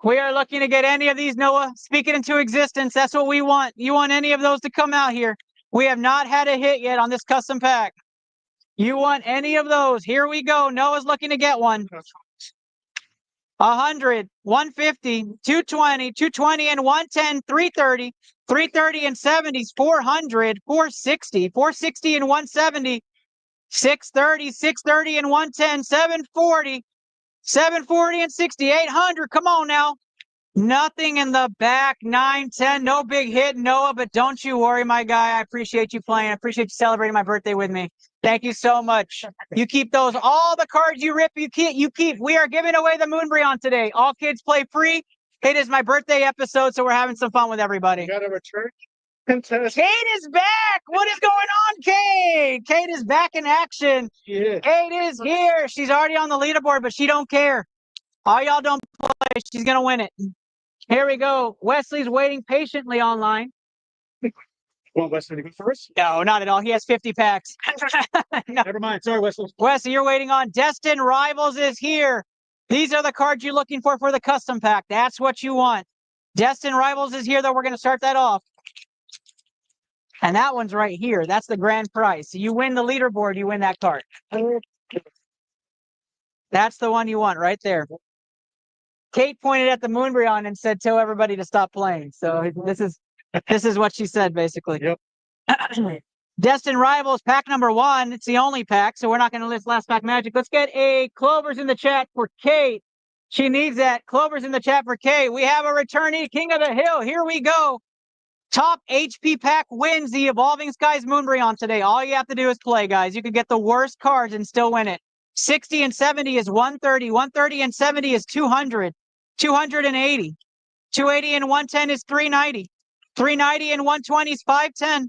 We are looking to get any of these, Noah. Speak it into existence. That's what we want. You want any of those to come out here. We have not had a hit yet on this custom pack. You want any of those. Here we go. Noah's looking to get one. 100, 150, 220, 220 and 110, 330, 330 and 70s, 400, 460, 460 and 170, 630, 630 and 110, 740, 740 and 60, 800. Come on now. Nothing in the back, 910. No big hit, Noah, but don't you worry, my guy. I appreciate you playing. I appreciate you celebrating my birthday with me. Thank you so much. You keep those. All the cards you rip, you keep. We are giving away the Moonbreon today. All kids play free. It is my birthday episode, so we're having some fun with everybody. You got a return? Kate is back. What is going on, Kate? Kate is back in action. Yeah. Kate is here. She's already on the leaderboard, but she don't care. All y'all don't play. She's going to win it. Here we go. Wesley's waiting patiently online. Want Wesley to go first? No, not at all. He has 50 packs. No. Never mind. Sorry, Wesley. Wesley, you're waiting on. Destined Rivals is here. These are the cards you're looking for the custom pack. That's what you want. Destined Rivals is here, though. We're going to start that off. And that one's right here. That's the grand prize. So you win the leaderboard, you win that card. That's the one you want right there. Kate pointed at the Moonbreon and said, tell everybody to stop playing. So this is what she said, basically. Yep. Destined Rivals, pack number 1. It's the only pack, so we're not going to list last pack magic. Let's get a Clovers in the chat for Kate. She needs that. Clovers in the chat for Kate. We have a returnee, King of the Hill. Here we go. Top HP pack wins the Evolving Skies Moonbreon today. All you have to do is play, guys. You can get the worst cards and still win it. 60 and 70 is 130. 130 and 70 is 200. 280. 280 and 110 is 390. 390 and 120 is 510.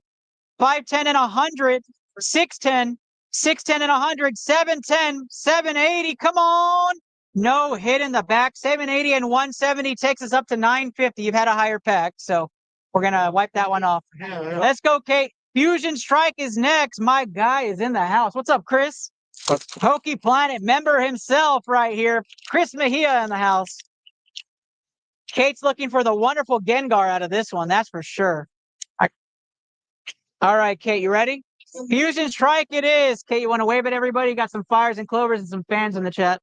510 and 100. 610. 610 and 100. 710. 780. Come on. No hit in the back. 780 and 170 takes us up to 950. You've had a higher pack, so we're going to wipe that one off. Yeah. Let's go, Kate. Fusion Strike is next. My guy is in the house. What's up, Chris? Pokey Planet member himself right here. Chris Mejia in the house. Kate's looking for the wonderful Gengar out of this one. That's for sure. All right, Kate, you ready? Fusion Strike it is. Kate, you want to wave at everybody? Got some fires and clovers and some fans in the chat.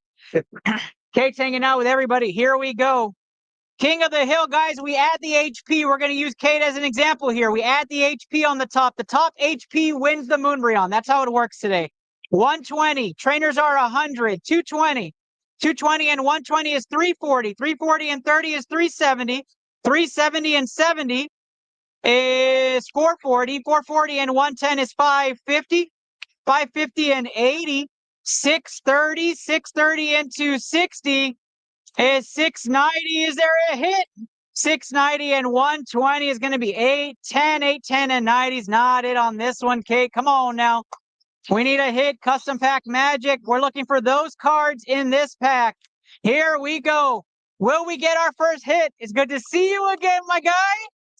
Kate's hanging out with everybody. Here we go. King of the Hill, guys, we add the HP. We're going to use Kate as an example here. We add the HP on the top. The top HP wins the Moonbreon. That's how it works today. 120. Trainers are 100. 220. 220 and 120 is 340. 340 and 30 is 370. 370 and 70 is 440. 440 and 110 is 550. 550 and 80. 630. 630 into 60 is 690. Is there a hit? 690 and 120 is going to be 810. 810 and 90 is not it on this one, Kate. Come on now. We need a hit. Custom pack magic. We're looking for those cards in this pack. Here we go. Will we get our first hit? It's good to see you again, my guy.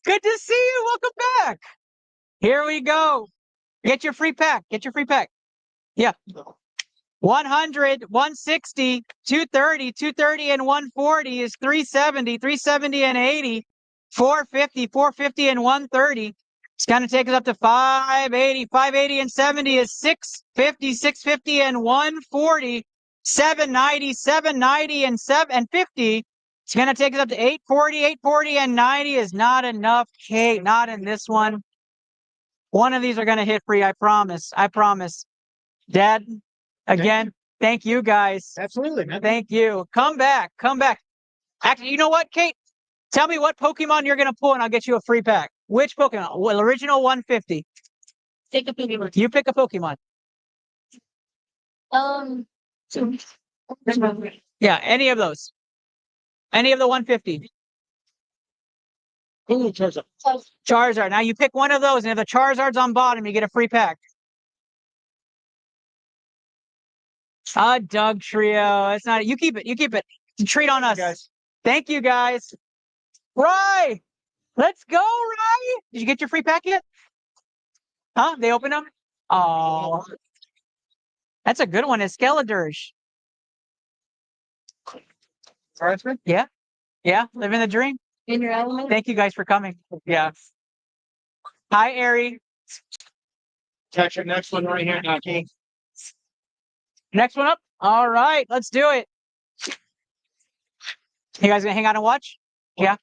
Good to see you. Welcome back. Here we go. Get your free pack. Get your free pack. Yeah. 100, 160, 230, 230 and 140 is 370, 370 and 80, 450, 450 and 130. It's going to take us up to 580, 580 and 70 is 650, 650 and 140, 790, 790 and 750. It's going to take us up to 840, 840 and 90 is not enough. Kate, not in this one. One of these are going to hit free. I promise. I promise. Dad. Again, thank you guys. Absolutely, man. Thank you. Come back. Come back. Actually, you know what, Kate? Tell me what Pokemon you're going to pull and I'll get you a free pack. Which Pokemon? Well, original 150. Take a Pokemon. You pick a Pokemon. So, Yeah, any of those. Any of the 150. Charizard. Now you pick one of those, and if the Charizard's on bottom, you get a free pack. Doug Trio. It's not. You keep it. You keep it. It's a treat on us. Thank you, guys. Rye, let's go, Rye. Did you get your free pack yet? Huh? They opened them? Oh, that's a good one. It's Skeledirge. Yeah. Yeah. Living the dream. in your element. Thank you guys for coming. Yeah. Hi, Ari. Catch your next one right here, Naki. Next one up. All right, let's do it. You guys gonna hang out and watch? Yeah.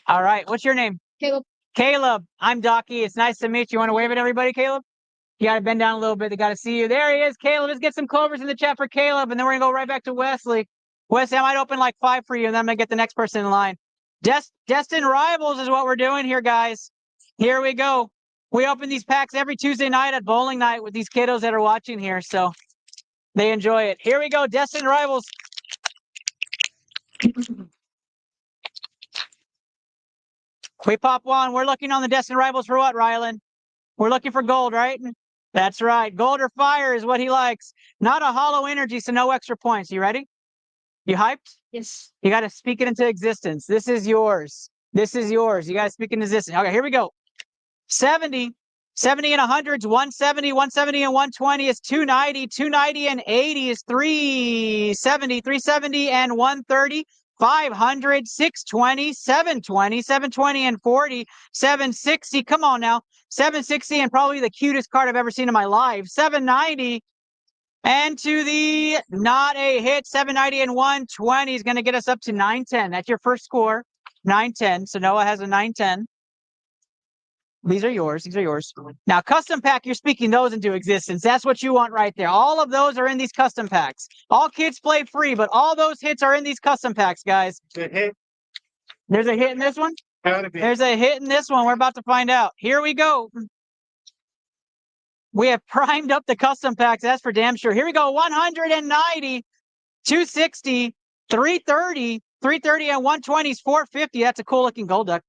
All right. What's your name? Caleb. Caleb. I'm Docky. It's nice to meet you. Want to wave at everybody, Caleb? You gotta bend down a little bit. They gotta see you. There he is, Caleb. Let's get some clovers in the chat for Caleb, and then we're gonna go right back to Wesley. Wesley, I might open like 5 for you, and then I'm gonna get the next person in line. Destined Rivals is what we're doing here, guys. Here we go. We open these packs every Tuesday night at bowling night with these kiddos that are watching here, so they enjoy it. Here we go, Destined Rivals. We pop one. We're looking on the Destined Rivals for what, Rylan? We're looking for gold, right? That's right. Gold or fire is what he likes. Not a hollow energy, so no extra points. You ready? You hyped? Yes. You got to speak it into existence. This is yours. This is yours. You got to speak into existence. Okay, here we go. 70. 70 and 100s, 170, 170 and 120 is 290, 290 and 80 is 370, 370 and 130, 500, 620, 720, 720 and 40, 760, come on now, 760 and probably the cutest card I've ever seen in my life, 790, and to the not a hit, 790 and 120 is going to get us up to 910. That's your first score, 910. So Noah has a 910. These are yours. These are yours. Now, custom pack, you're speaking those into existence. That's what you want right there. All of those are in these custom packs. All kids play free, but all those hits are in these custom packs, guys. Good hit. There's a hit in this one. Gotta be. There's a hit in this one. We're about to find out. Here we go. We have primed up the custom packs. That's for damn sure. Here we go. 190, 260, 330, 330 and 120 is 450. That's a cool looking gold duck.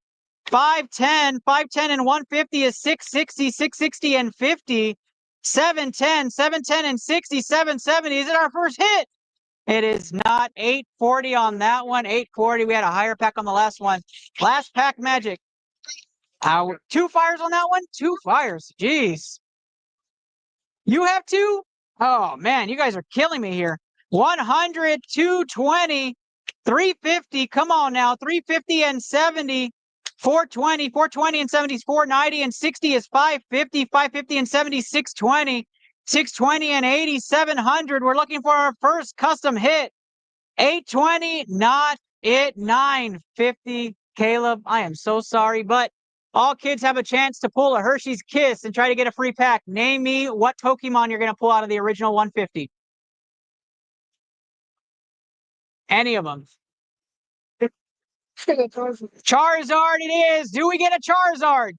510, 510 and 150 is 660, 660 and 50, 710, 710 and 60, 770. Is it our first hit? It is not. 840 on that one. 840. We had a higher pack on the last one. Last pack magic. 2 fires on that one? 2 fires. Jeez. You have 2? Oh, man, you guys are killing me here. 100, 220, 350. Come on now. 350 and 70. 420, 420 and 70 is 490 and 60 is 550, 550 and 70 is 620, 620 and 80, 700. We're looking for our first custom hit. 820, not it. 950. Caleb, I am so sorry, but all kids have a chance to pull a Hershey's Kiss and try to get a free pack. Name me what Pokemon you're going to pull out of the original 150. Any of them. Charizard it is. Do we get a Charizard?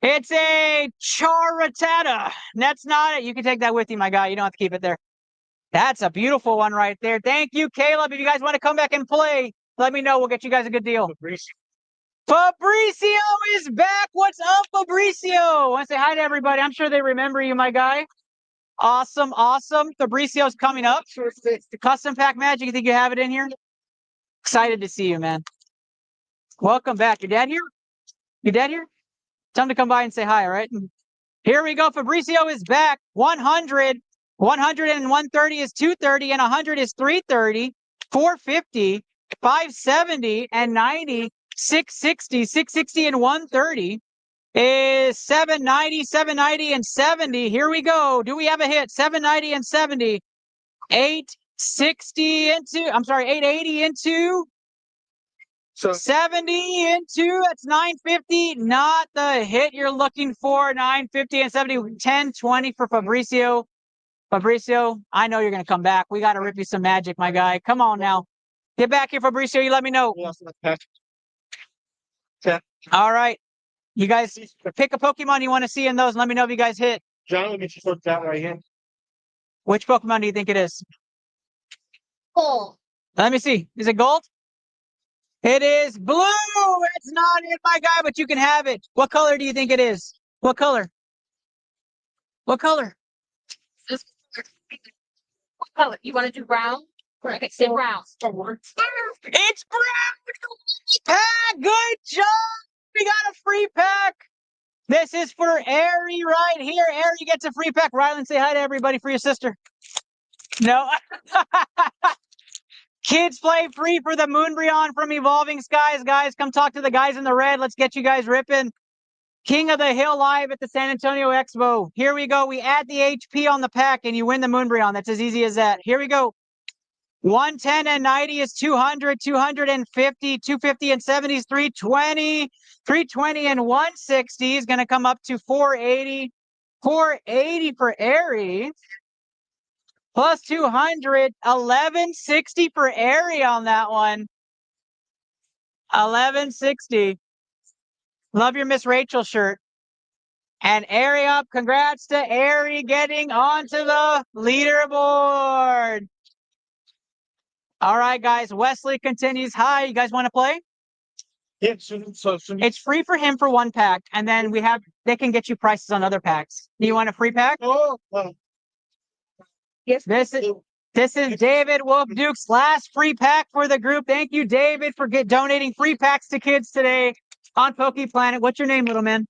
It's a Charatata. That's not it. You can take that with you, my guy. You don't have to keep it there. That's a beautiful one right there. Thank you, Caleb. If you guys want to come back and play, let me know. We'll get you guys a good deal. Fabricio is back. What's up, Fabricio? I want to say hi to everybody. I'm sure they remember you, my guy. Awesome, awesome. Fabricio's coming up. The custom pack magic. You think you have it in here? Excited to see you, man. Welcome back. Your dad here? Your dad here? Tell him to come by and say hi, all right? Here we go. Fabricio is back. 100. 100 and 130 is 230, and 100 is 330. 450, 570, and 90. 660, 660 and 130 is 790, 790 and 70. Here we go. Do we have a hit? 790 and 70. 860 into, I'm sorry, 880 into, so 70 into, that's 950. Not the hit you're looking for. 950 and 70. 1020 for Fabricio. Fabricio, I know you're going to come back. We got to rip you some magic, my guy. Come on now. Get back here, Fabrizio. You let me know. We also have pack. All right. You guys pick a Pokemon you want to see in those. Let me know if you guys hit. John, let me just put that right here. Which Pokemon do you think it is? Gold. Let me see. Is it gold? It is blue. It's not it, my guy, but you can have it. What color do you think it is? What color? What color? What color? You want to do brown? Or I could say brown. It's brown. Pack. Good job. We got a free pack. This is for Ari right here. Ari gets a free pack. Rylan, say hi to everybody for your sister. No. Kids play free for the Moonbreon from Evolving Skies. Guys, come talk to the guys in the red. Let's get you guys ripping. King of the Hill live at the San Antonio Expo. Here we go. We add the HP on the pack and you win the Moonbreon. That's as easy as that. Here we go. 110 and 90 is 200, 250, 250 and 70 is 320, 320 and 160 is going to come up to 480. 480 for Ari. Plus 200, 1160 for Ari on that one. 1160. Love your Miss Rachel shirt. And Ari up. Congrats to Ari getting onto the leaderboard. All right, guys. Wesley continues. Hi, you guys want to play? Yeah, so It's free for him for one pack, and then they can get you prices on other packs. Do you want a free pack? oh, well, Yes. This is David Wolf Duke's last free pack for the group. Thank you, David, for donating free packs to kids today on Poke Planet. What's your name, little man?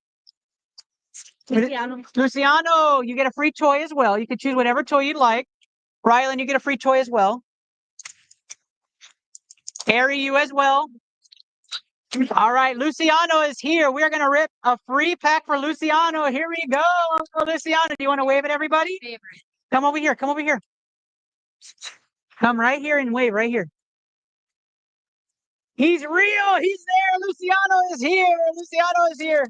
Luciano. Luciano. You get a free toy as well. You can choose whatever toy you'd like. Rylan, you get a free toy as well. Harry, you as well. All right, Luciano is here. We're going to rip a free pack for Luciano. Here we go. Luciano, do you want to wave at everybody? Come over here. Come over here. Come right here and wave right here. He's real. He's there. Luciano is here. Luciano is here.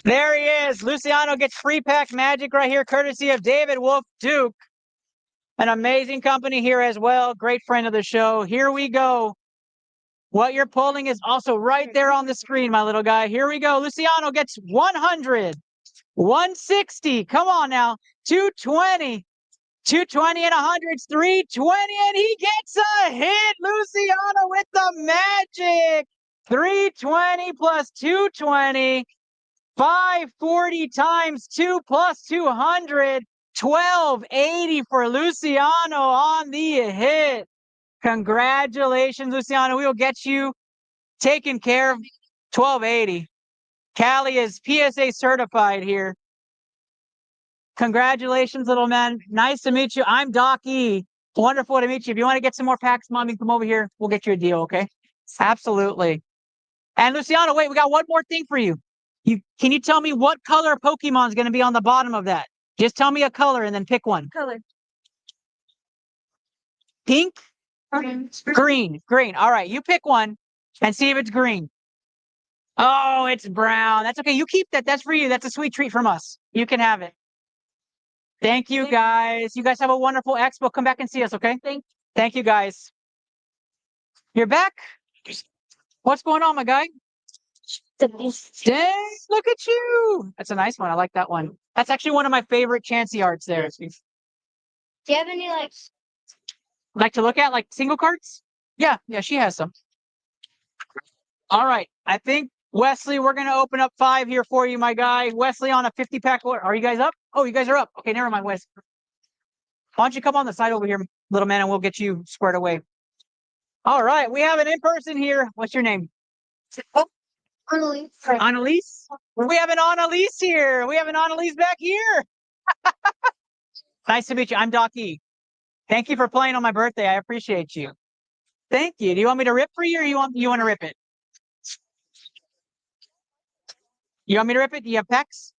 There he is. Luciano gets free pack magic right here, courtesy of David Wolf Duke. An amazing company here as well. Great friend of the show. Here we go. What you're pulling is also right there on the screen, my little guy. Here we go. Luciano gets 100, 160. Come on now. 220. 220 and 100, 320, and he gets a hit. Luciano with the magic. 320 plus 220. 540 times 2 plus 200. 1280 for Luciano on the hit. Congratulations, Luciano. We will get you taken care of. 1280. Callie is PSA certified here. Congratulations, little man. Nice to meet you. I'm Doc E. Wonderful to meet you. If you want to get some more packs, Mommy, come over here. We'll get you a deal, okay? Absolutely. And Luciano, wait, we got one more thing for you. Can you tell me what color Pokemon is going to be on the bottom of that? Just tell me a color and then pick one. Color. Pink? Orange. Green. Green. All right, you pick one and see if it's green. Oh, it's brown. That's okay. You keep that. That's for you. That's a sweet treat from us. You can have it. Thank you, guys. You guys have a wonderful expo. Come back and see us, okay? Thank you, guys. You're back? What's going on, my guy? Dang, look at you. That's a nice one. I like that one. That's actually one of my favorite Chansey arts there. Do you have any Like to look at, like single cards? Yeah, she has some. All right. I think, Wesley, we're going to open up 5 here for you, my guy. Wesley on a 50 pack. Are you guys up? Oh, you guys are up. Okay, never mind, Wes. Why don't you come on the side over here, little man, and we'll get you squared away. All right. We have an in-person here. What's your name? Annalise? Annalise? We have an Annalise here. We have an Annalise back here. Nice to meet you. I'm Doc E. Thank you for playing on my birthday. I appreciate you. Thank you. Do you want me to rip for you or you want to rip it? You want me to rip it? Do you have packs?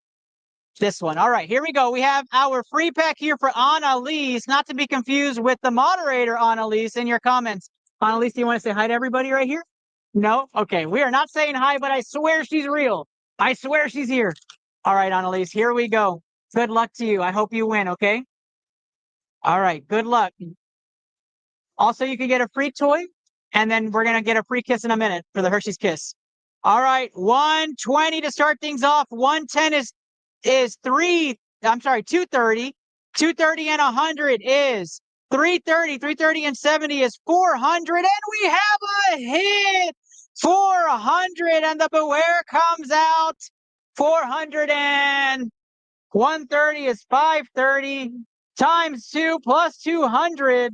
This one. All right, here we go. We have our free pack here for Annalise, not to be confused with the moderator, Annalise, in your comments. Annalise, do you want to say hi to everybody right here? No? Okay, we are not saying hi, but I swear she's real. I swear she's here. All right, Annalise, here we go. Good luck to you. I hope you win, okay? All right, good luck. Also, you can get a free toy And then we're going to get a free kiss in a minute for the Hershey's Kiss. All right, 120 to start things off. 110 is 230. 230 and 100 is 330. 330 and 70 is 400. And we have a hit! 400, and the Beware comes out. 400 and 130 is 530 times 2 plus 200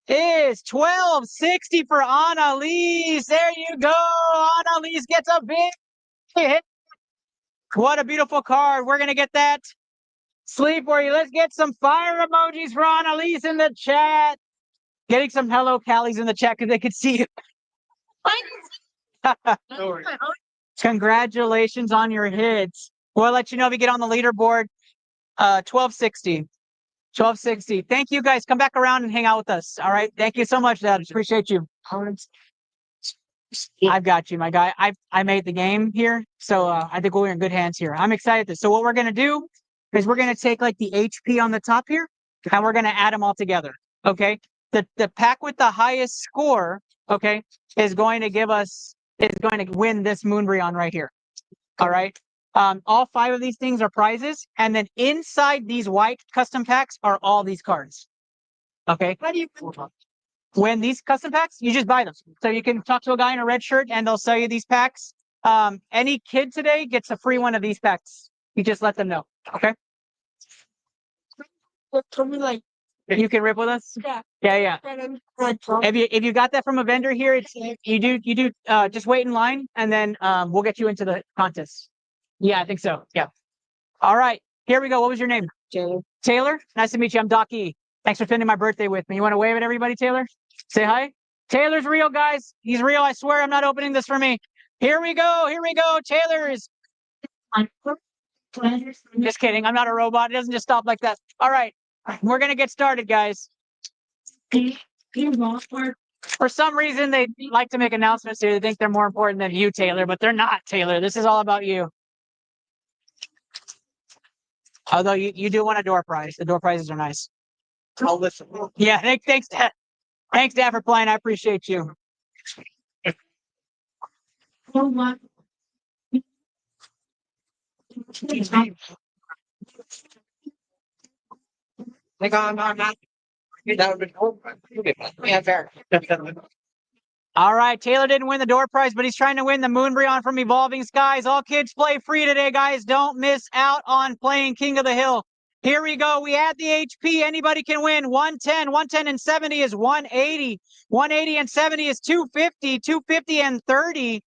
is 1260 for Annalise. There you go. Annalise gets a big hit. What a beautiful card. We're going to get that sleeve for you. Let's get some fire emojis for Annalise in the chat. Getting some hello Callies in the chat because they could see you. Congratulations on your hits. We'll let you know if you get on the leaderboard. 1260. 1260. Thank you guys. Come back around and hang out with us. All right. Thank you so much, Dad. Appreciate you. I've got you, my guy. I made the game here, so I think we're in good hands here. I'm excited. So what we're gonna do is we're gonna take like the HP on the top here, and we're gonna add them all together. Okay. The pack with the highest score, okay, is going to win this Moonbreon right here. All right. All 5 of these things are prizes, and then inside these white custom packs are all these cards. Okay. How do you win these custom packs? You just buy them. So you can talk to a guy in a red shirt, and they'll sell you these packs. Any kid today gets a free one of these packs. You just let them know. Okay. You can rip with us. Yeah. If you got that from a vendor here, it's you do just wait in line, and then we'll get you into the contest. Yeah, I think so. Yeah. All right. Here we go. What was your name? Taylor. Taylor? Nice to meet you. I'm Doc E. Thanks for spending my birthday with me. You want to wave at everybody, Taylor? Say hi. Taylor's real, guys. He's real. I swear I'm not opening this for me. Here we go. Here we go. Taylor is. Just kidding. I'm not a robot. It doesn't just stop like that. All right. We're going to get started, guys. For some reason, they like to make announcements here. They think they're more important than you, Taylor, but they're not, Taylor. This is all about you. Although you do want a door prize. The door prizes are nice. I'll listen. Yeah, thanks, Dad. Thanks, Dad, for playing. I appreciate you. Like, I'm not. That would be cool. Yeah, fair. All right, Taylor didn't win the door prize, but he's trying to win the Moonbreon from Evolving Skies. All kids play free today, guys. Don't miss out on playing King of the Hill. Here we go. We add the HP. Anybody can win. 110. 110 and 70 is 180. 180 and 70 is 250. 250 and 30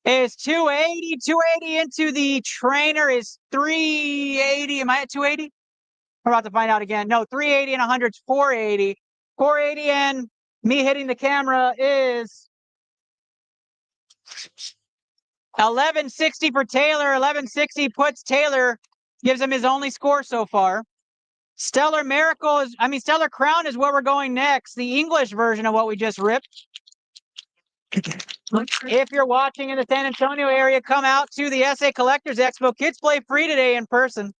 is 280. 280 into the trainer is 380. Am I at 280? We're about to find out again. No, 380 and 100 is 480. 480 and me hitting the camera is 1160 for Taylor. 1160 puts Taylor, gives him his only score so far. Stellar Crown is where we're going next. The English version of what we just ripped. If you're watching in the San Antonio area, come out to the SA Collectors Expo. Kids play free today in person.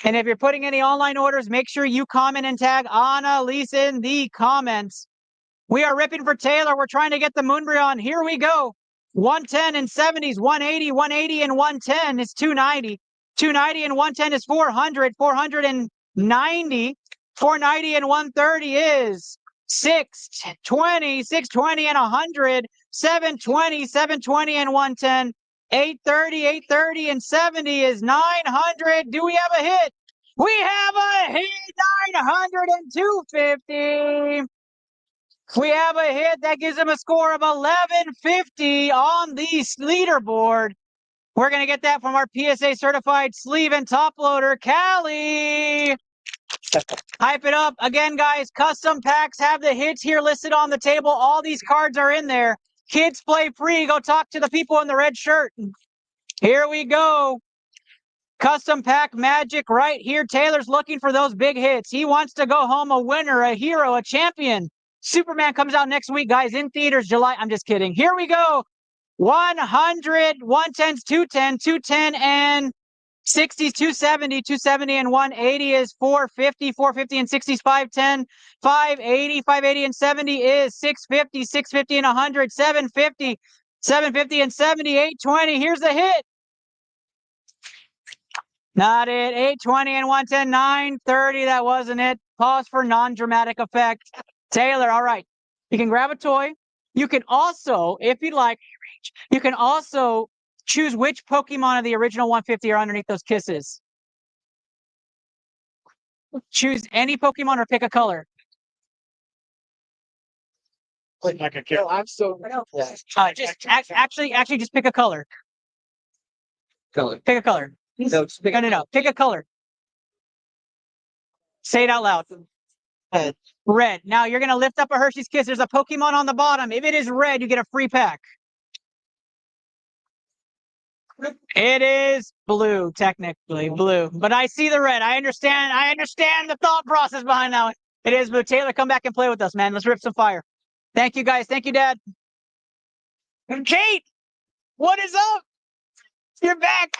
And if you're putting any online orders, make sure you comment and tag Annalise in the comments. We are ripping for Taylor. We're trying to get the Moonbreon. Here we go. 110 and 70s, 180, 180 and 110 is 290. 290 and 110 is 400. 490. 490 and 130 is 620. 620 and 100. 720. 720 and 110. 830, 830 and 70 is 900. Do we have a hit? We have a hit. 900 and 250. We have a hit. That gives him a score of 1150 on the leaderboard. We're going to get that from our PSA certified sleeve and top loader, Callie. Hype it up. Again, guys, custom packs have the hits here listed on the table. All these cards are in there. Kids play free. Go talk to the people in the red shirt. Here we go. Custom pack magic right here. Taylor's looking for those big hits. He wants to go home a winner, a hero, a champion. Superman comes out next week, guys, in theaters July. I'm just kidding. Here we go. 100, 110s, 210, 210, and 60s 270, 270 and 180 is 450, 450 and 60s 510, 580, 580 and 70 is 650, 650 and 100, 750, 750 and 70, 820. Here's the hit. Not it. 820 and 110, 930. That wasn't it. Pause for non-dramatic effect. Taylor, all right. You can grab a toy. You can also, if you'd like, you can also choose which Pokemon of the original 150 are underneath those kisses. Choose any Pokemon or pick a color. Like a kill. I'm so. Yeah. Actually, just pick a color. Color. Pick a color. No, No. Pick a color. Say it out loud. Red. Red. Now you're going to lift up a Hershey's Kiss. There's a Pokemon on the bottom. If it is red, you get a free pack. It is blue, technically blue, but I see the red. I understand the thought process behind that one. It is blue. Taylor, come back and play with us, man. Let's rip some fire. Thank you, guys. Thank you, Dad. Kate, what is up? You're back.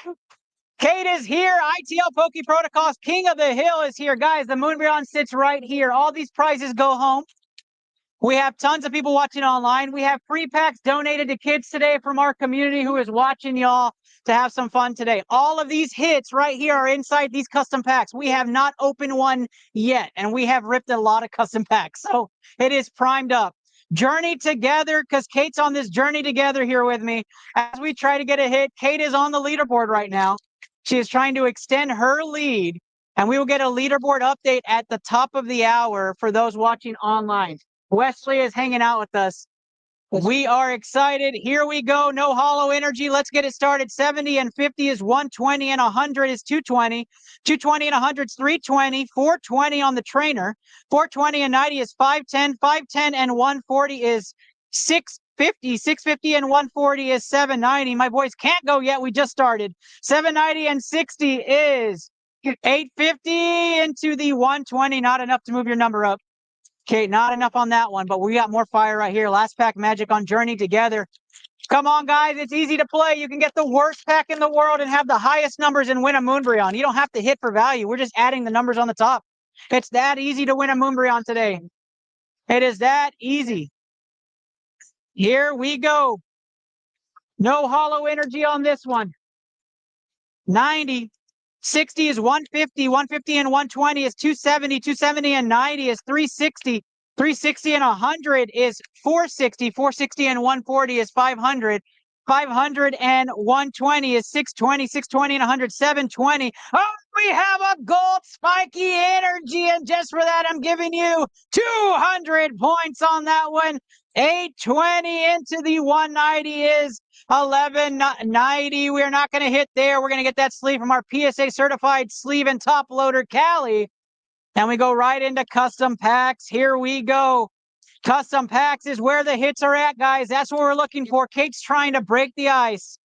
Kate is here. ITL Poke Protocols. King of the Hill is here. Guys, the Moonbreon sits right here. All these prizes go home. We have tons of people watching online. We have free packs donated to kids today from our community who is watching y'all to have some fun today. All of these hits right here are inside these custom packs. We have not opened one yet, and we have ripped a lot of custom packs. So it is primed up. Journey together, because Kate's on this journey together here with me. As we try to get a hit, Kate is on the leaderboard right now. She is trying to extend her lead, and we will get a leaderboard update at the top of the hour for those watching online. Wesley is hanging out with us. We are excited. Here we go. No hollow energy. Let's get it started. 70 and 50 is 120 and 100 is 220. 220 and 100 is 320. 420 on the trainer. 420 and 90 is 510. 510 and 140 is 650. 650 and 140 is 790. My boys can't go yet. We just started. 790 and 60 is 850 into the 120. Not enough to move your number up. Okay, not enough on that one, but we got more fire right here. Last pack magic on Journey together. Come on, guys. It's easy to play. You can get the worst pack in the world and have the highest numbers and win a Moonbreon. You don't have to hit for value. We're just adding the numbers on the top. It's that easy to win a Moonbreon today. It is that easy. Here we go. No hollow energy on this one. 90. 60 is 150. 150 and 120 is 270. 270 and 90 is 360. 360 and 100 is 460. 460 and 140 is 500. 500 and 120 is 620. 620 and 100, 720. Oh, we have a gold spiky energy, and just for that, I'm giving you 200 points on that one. 820 into the 190 is 1190. We're not going to hit there. We're going to get that sleeve from our PSA certified sleeve and top loader, Callie. And we go right into custom packs. Here we go. Custom packs is where the hits are at, guys. That's what we're looking for. Kate's trying to break the ice.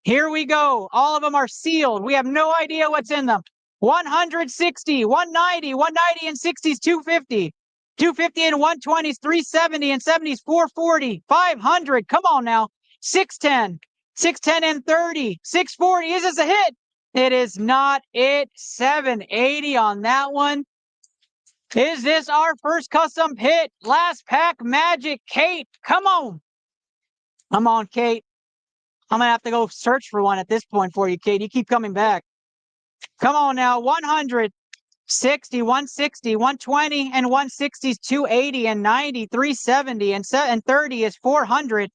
Here we go. All of them are sealed. We have no idea what's in them. 160, 190, 190 and 60s, 250. 250 and 120s, 370 and 70s, 440, 500. Come on now. 610, 610 and 30, 640. Is this a hit? It is not it. 780 on that one. Is this our first custom hit? Last pack magic. Kate, come on. Come on, Kate. I'm going to have to go search for one at this point for you, Kate. You keep coming back. Come on now. 100, 60, 160, 120, and 160 is 280 and 90, 370 and 30 is 400.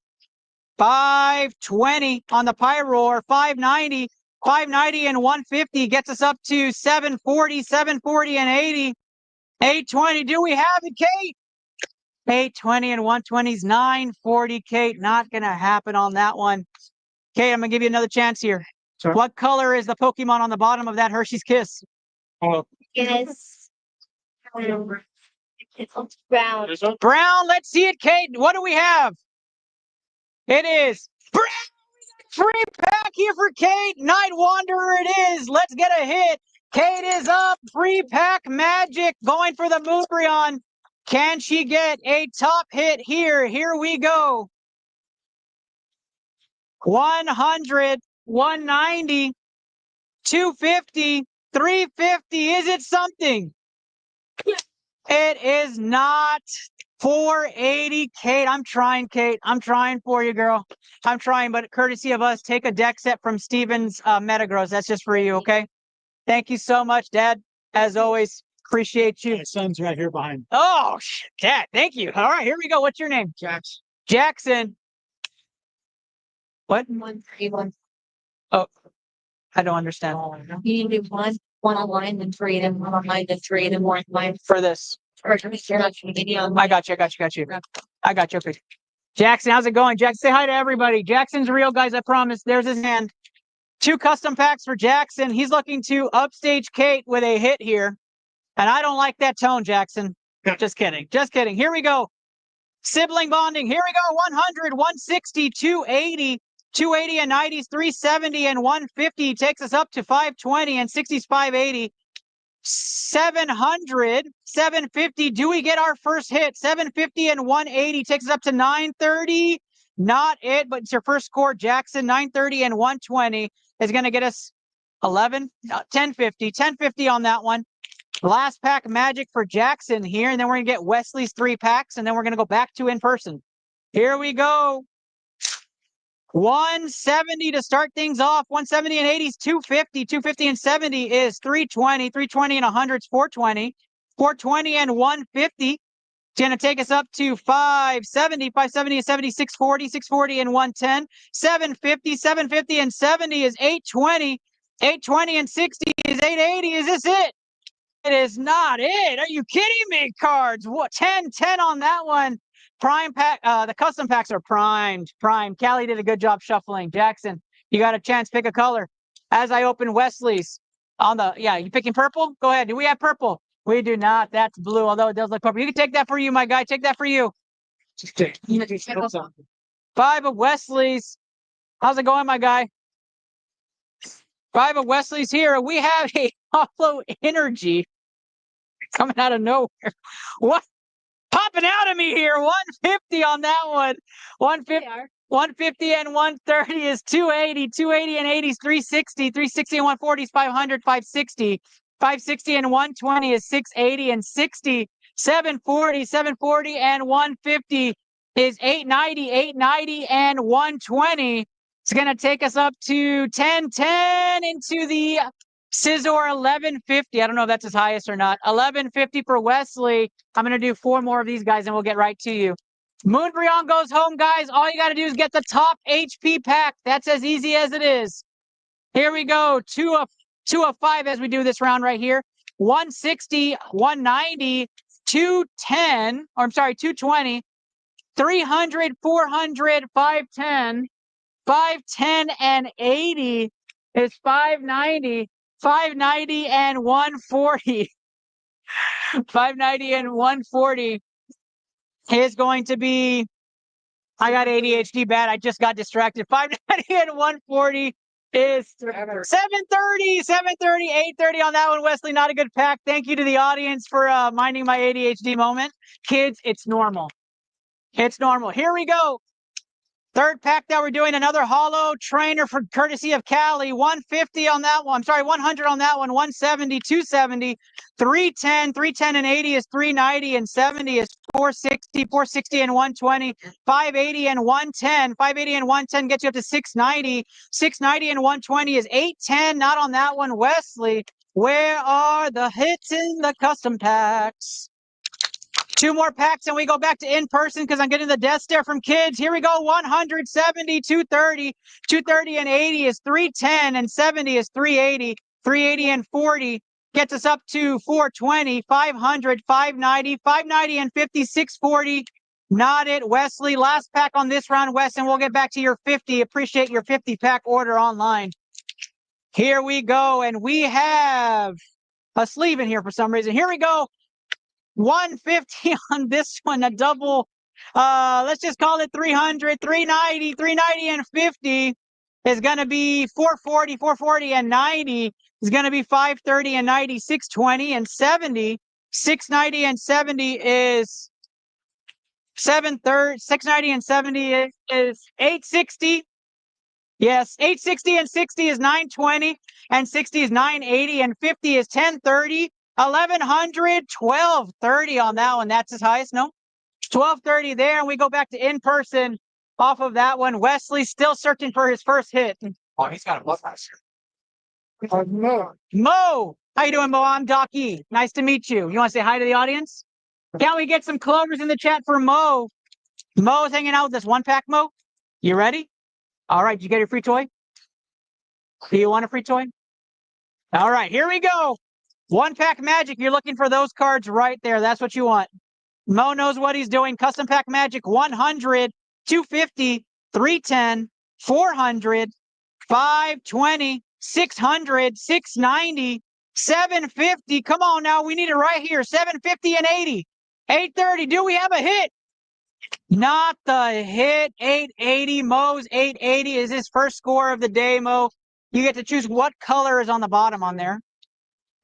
520 on the Pyroar, 590, 590 and 150 gets us up to 740, 740 and 80. 820. Do we have it, Kate? 820 and 120 is 940, Kate. Not going to happen on that one. Kate, I'm going to give you another chance here. Sure. What color is the Pokemon on the bottom of that Hershey's Kiss? Oh, It's brown. this one? Brown. Let's see it, Kate. What do we have? It is brown. Free pack here for Kate. Night Wanderer it is. Let's get a hit. Kate is up. Free pack magic going for the Moonbreon. Can she get a top hit here? Here we go. 100, 190, 250, 350. Is it something? It is not. 480, Kate. I'm trying, Kate. I'm trying for you, girl. I'm trying, but courtesy of us, take a deck set from Steven's Metagross. That's just for you, okay? Thank you so much, Dad. As always, appreciate you. My son's right here behind. Oh, Dad, thank you. All right, here we go. What's your name? Jax. Jackson. What? 131. Oh, I don't understand. You need to do one online, then three, then one online, then three, then one online. For this. Or just you're not video. I got you. I got you. Okay. Jackson, how's it going? Jackson, say hi to everybody. Jackson's real, guys. I promise. There's his hand. 2 custom packs for Jackson. He's looking to upstage Kate with a hit here. And I don't like that tone, Jackson. Just kidding. Just kidding. Here we go. Sibling bonding. Here we go. 100, 160, 280, 280 and 90s, 370 and 150 takes us up to 520 and 60s, 580. 700, 750. Do we get our first hit? 750 and 180 takes us up to 930. Not it, but it's your first score, Jackson. 930 and 120 is going to get us 1050. 1050 on that one. Last pack magic for Jackson here, and then we're going to get Wesley's 3 packs, and then we're going to go back to in person. Here we go. 170 to start things off. 170 and 80s, 250. 250 and 70 is 320. 320 and 100 is 420. 420 and 150. It's going to take us up to 570. 570 and 70, 640. 640 and 110. 750. 750 and 70 is 820. 820 and 60 is 880. Is this it? It is not it. Are you kidding me, cards? What? 10 on that one. Prime pack, the custom packs are primed. Callie did a good job shuffling. Jackson, you got a chance. Pick a color. As I open Wesley's on the, you picking purple? Go ahead. Do we have purple? We do not. That's blue, although it does look purple. You can take that for you, my guy. Take that for you. 5 of Wesley's. How's it going, my guy? 5 of Wesley's here. We have a hollow energy coming out of nowhere. What? Popping out of me here. 150 on that one. 150 and 130 is 280. 280 and 80 is 360. 360 and 140 is 500. 560. 560 and 120 is 680 and 60. 740. 740 and 150 is 890. 890 and 120. It's going to take us up to 1010 into the Scizor 1150. I don't know if that's his highest or not. 1150 for Wesley. I'm going to do 4 more of these guys and we'll get right to you. Moonbrion goes home, guys. All you got to do is get the top HP pack. That's as easy as it is. Here we go. 2 of 5 as we do this round right here. 160, 190, 210, or I'm sorry, 220, 300, 400, 510, 510 and 80 is 590. 590 and 140. 590 and 140 is going to be, I got ADHD bad. I just got distracted. 590 and 140 is 730, 730, 830 on that one. Wesley, not a good pack. Thank you to the audience for minding my ADHD moment. Kids, it's normal. It's normal. Here we go. Third pack that we're doing, another hollow trainer for courtesy of Callie. 150 on that one. I'm sorry, 100 on that one. 170, 270, 310. 310 and 80 is 390 and 70 is 460. 460 and 120. 580 and 110. 580 and 110 gets you up to 690. 690 and 120 is 810. Not on that one. Wesley, where are the hits in the custom packs? 2 more packs and we go back to in person because I'm getting the death stare from kids. Here we go. 170, 230, 230 and 80 is 310 and 70 is 380. 380 and 40 gets us up to 420, 500, 590, 590 and 50, 640. Not it, Wesley. Last pack on this round, Wes, and we'll get back to your 50. Appreciate your 50 pack order online. Here we go, and we have a sleeve in here for some reason. Here we go. 150 on this one, a double. Let's just call it 300, 390, 390 and 50 is going to be 440, 440 and 90 is going to be 530 and 90, 620 and 70. 690 and 70 is 730, 690 and 70 is 860. Yes, 860 and 60 is 920, and 60 is 980, and 50 is 1030, 1100, 1230 on that one. That's his highest, no? 1230 there, and we go back to in person off of that one. Wesley still searching for his first hit. Oh, he's got a blood pressure. No. Mo, how you doing, Mo? I'm Doc E. Nice to meet you. You want to say hi to the audience? Can we get some clovers in the chat for Mo? Mo's hanging out with us. One pack, Mo. You ready? All right. Did you get your free toy? Do you want a free toy? All right. Here we go. One pack magic. You're looking for those cards right there. That's what you want. Mo knows what he's doing. Custom pack magic 100, 250, 310, 400, 520, 600, 690, 750. Come on now. We need it right here. 750 and 80. 830. Do we have a hit? Not the hit. 880. Mo's 880 is his first score of the day, Mo. You get to choose what color is on the bottom on there.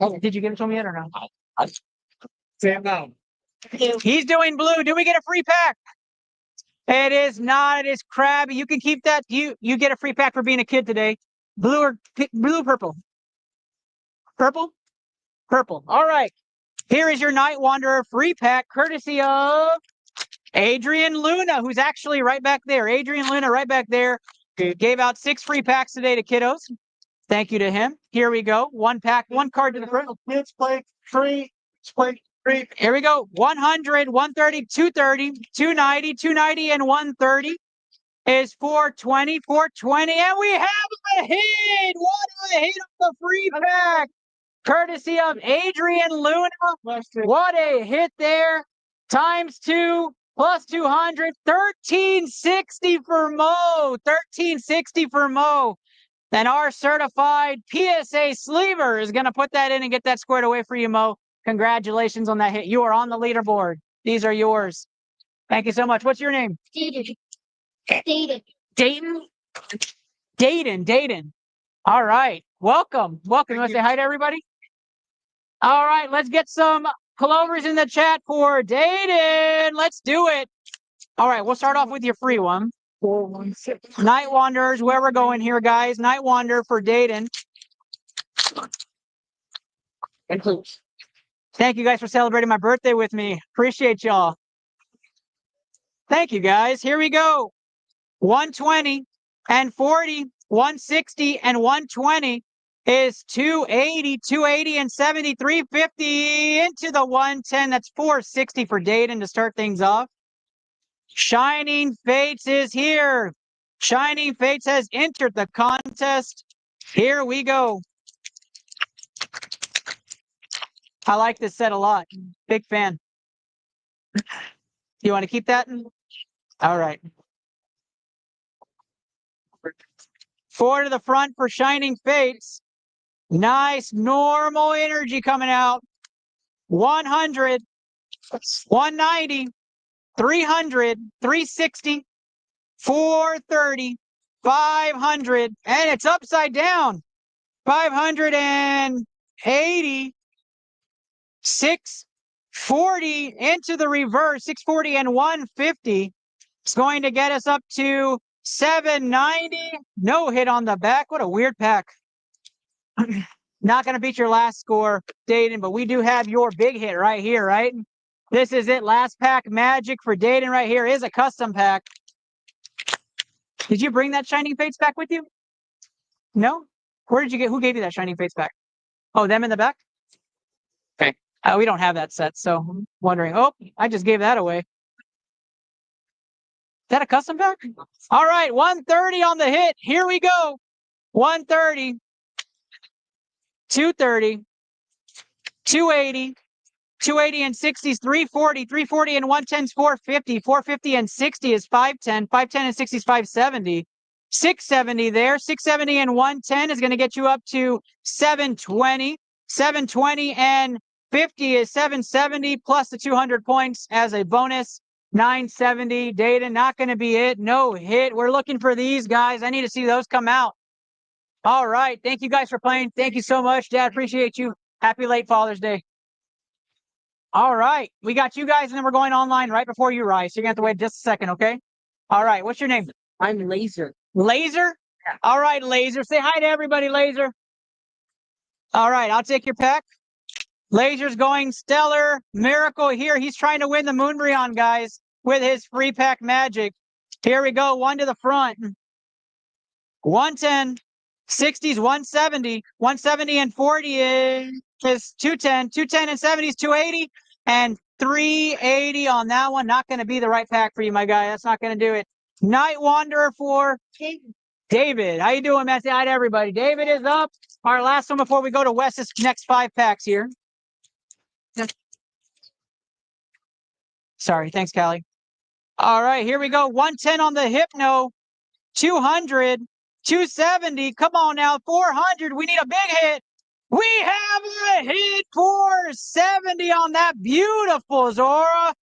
Okay. Did you give it to me yet or not? Sam now. He's doing blue. Do we get a free pack? It is not. It is crabby. You can keep that. You get a free pack for being a kid today. Blue or blue, purple? Purple? Purple. All right. Here is your Night Wanderer free pack, courtesy of Adrian Luna, who's actually right back there. Adrian Luna right back there. Gave out 6 free packs today to kiddos. Thank you to him. Here we go. One pack, one card to the front. Kids play free. Play free. Here we go. 100, 130, 230, 290, 290, and 130 is 420, 420, and we have a hit! What a hit of the free pack! Courtesy of Adrian Luna. What a hit there. Times 2 plus 200, 1360 for Mo. 1360 for Mo. And our certified PSA sleever is going to put that in and get that squared away for you, Mo. Congratulations on that hit. You are on the leaderboard. These are yours. Thank you so much. What's your name? Dayton. Dayton? Dayton. All right. Welcome. You want to say hi to everybody? All right. Let's get some clovers in the chat for Dayton. Let's do it. All right. We'll start off with your free one. 416. Night Wanderers, where we're going here, guys. Night Wanderer for Dayton. Includes. Thank you guys for celebrating my birthday with me. Appreciate y'all. Thank you, guys. Here we go. 120 and 40, 160 and 120 is 280, 280 and 70, 350 into the 110. That's 460 for Dayton to start things off. Shining Fates is here. Shining Fates has entered the contest. Here we go. I like this set a lot. Big fan. You want to keep that? All right. 4 to the front for Shining Fates. Nice normal energy coming out. 100, 190, 300, 360, 430, 500, and it's upside down. 580, 640 into the reverse, 640 and 150. It's going to get us up to 790. No hit on the back. What a weird pack. Not going to beat your last score, Dayton, but we do have your big hit right here, right? This is it. Last pack magic for Dayton right here is a custom pack. Did you bring that Shining Fates pack with you? No? Where did you get? Who gave you that Shining Fates pack? Oh, them in the back? Okay. We don't have that set, so I'm wondering. Oh, I just gave that away. Is that a custom pack? All right, 130 on the hit. Here we go. 130, 230, 280, 280 and 60 is 340, 340 and 110 is 450, 450 and 60 is 510, 510 and 60 is 570, 670 there, 670 and 110 is going to get you up to 720, 720 and 50 is 770 plus the 200 points as a bonus. 970. Data not going to be it. No hit. We're looking for these guys. I need to see those come out. All right. Thank you guys for playing. Thank you so much, Dad. Appreciate you. Happy late Father's Day. All right. We got you guys, and then we're going online right before you rise. So you're going to have to wait just a second, okay? All right. What's your name? I'm Laser. Laser? All right, Laser. Say hi to everybody, Laser. All right, I'll take your pack. Laser's going stellar. Miracle here. He's trying to win the Moonbreon, guys, with his free pack magic. Here we go. One to the front. 110. 60s 170. 170 and 40 is 210. 210 and 70 is 280. And 380 on that one. Not going to be the right pack for you, my guy. That's not going to do it. Night Wanderer for David. How you doing, man? Say hi to everybody. David is up. Our last one before we go to Wes's next 5 packs here. Sorry. Thanks, Callie. All right, here we go. 110 on the Hypno. 200. 270. Come on now. 400. We need a big hit. We have a hit. 470 on that beautiful Zora.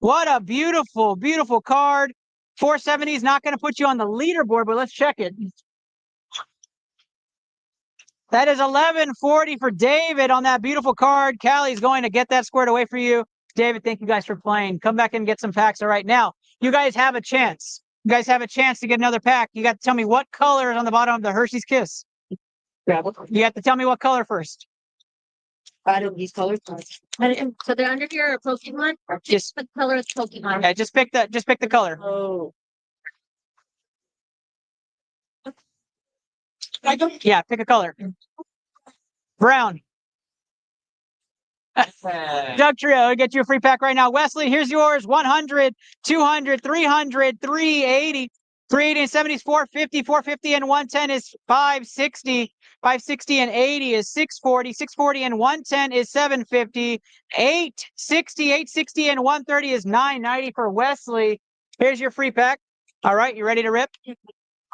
What a beautiful, beautiful card. 470 is not going to put you on the leaderboard, but let's check it. That is 1140 for David on that beautiful card. Callie's going to get that squared away for you. David, thank you guys for playing. Come back and get some packs. All right, now you guys have a chance. You guys have a chance to get another pack. You got to tell me what color is on the bottom of the Hershey's Kiss. You have to tell me what color first. Out of these colors. So they're under your Pokemon? Just the color of Pokemon. okay, just pick the color. Oh. Yeah, pick a color. Brown. Doug Trio, I get you a free pack right now. Wesley, here's yours. 100, 200, 300, 380. 380 and 70 is 450. 450 and 110 is 560. 560 and 80 is 640. 640 and 110 is 750. 860. 860 and 130 is 990 for Wesley. Here's your free pack. All right, you ready to rip?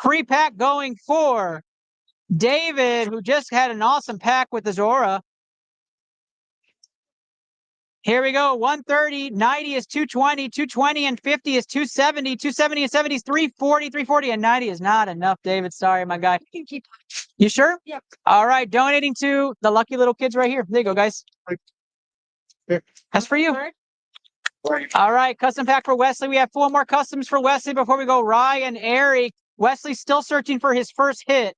Free pack going for David, who just had an awesome pack with the Zora. Here we go. 130, 90 is 220, 220 and 50 is 270, 270 and 70 is 340, 340 and 90 is not enough, David. Sorry, my guy. You sure? Yep. All right, donating to the lucky little kids right here. There you go, guys. That's for you. All right, custom pack for Wesley. We have 4 more customs for Wesley before we go. Ryan, Eric. Wesley's still searching for his first hit.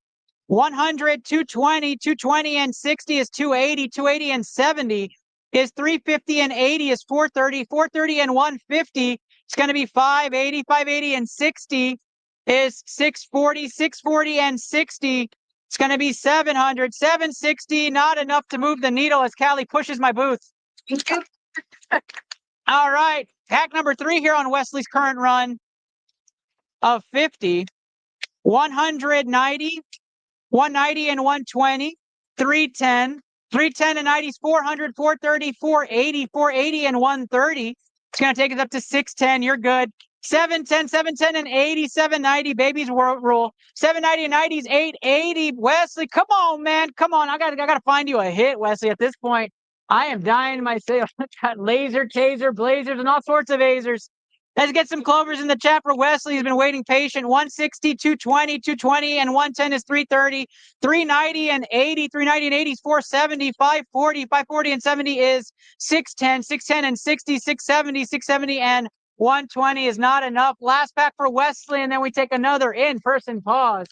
100, 220, 220 and 60 is 280, 280 and 70 is 350 and 80 is 430, 430 and 150. It's going to be 580, 580 and 60 is 640, 640 and 60. It's going to be 700, 760. Not enough to move the needle as Callie pushes my booth. All right. Pack number 3 here on Wesley's current run of 50. 190, 190 and 120, 310. 310 and 90 is 400, 430, 480, 480 and 130. It's going to take us up to 610. You're good. 710, 710 and 80, 790. Baby's world rule. 790 and 90 is 880. Wesley, come on, man. Come on. I gotta find you a hit, Wesley. At this point, I am dying myself. Got laser, taser, blazers, and all sorts of azers. Let's get some clovers in the chat for Wesley. He's been waiting patient. 160, 220, 220, and 110 is 330. 390 and 80. 390 and 80 is 470. 540. 540 and 70 is 610. 610 and 60. 670. 670 and 120 is not enough. Last pack for Wesley, and then we take another in-person pause.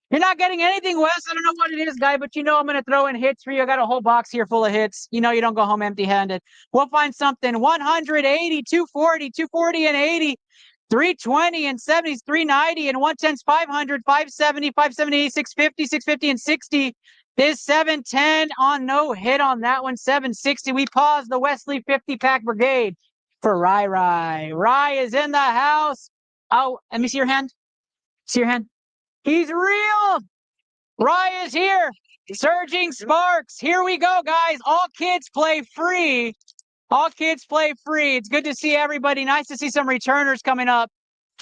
You're not getting anything, Wes. I don't know what it is, guy, but you know I'm going to throw in hits for you. I got a whole box here full of hits. You know you don't go home empty-handed. We'll find something. 180, 240, 240 and 80, 320 and 70, 390 and 110's 500, 570, 570, 650, 650 and 60 is 710 on no hit on that one. 760. We pause the Wesley 50-pack brigade for Rai. Rai is in the house. Oh, let me see your hand. See your hand. He's real. Rai is here. Surging Sparks. Here we go, guys. All kids play free. All kids play free. It's good to see everybody. Nice to see some returners coming up.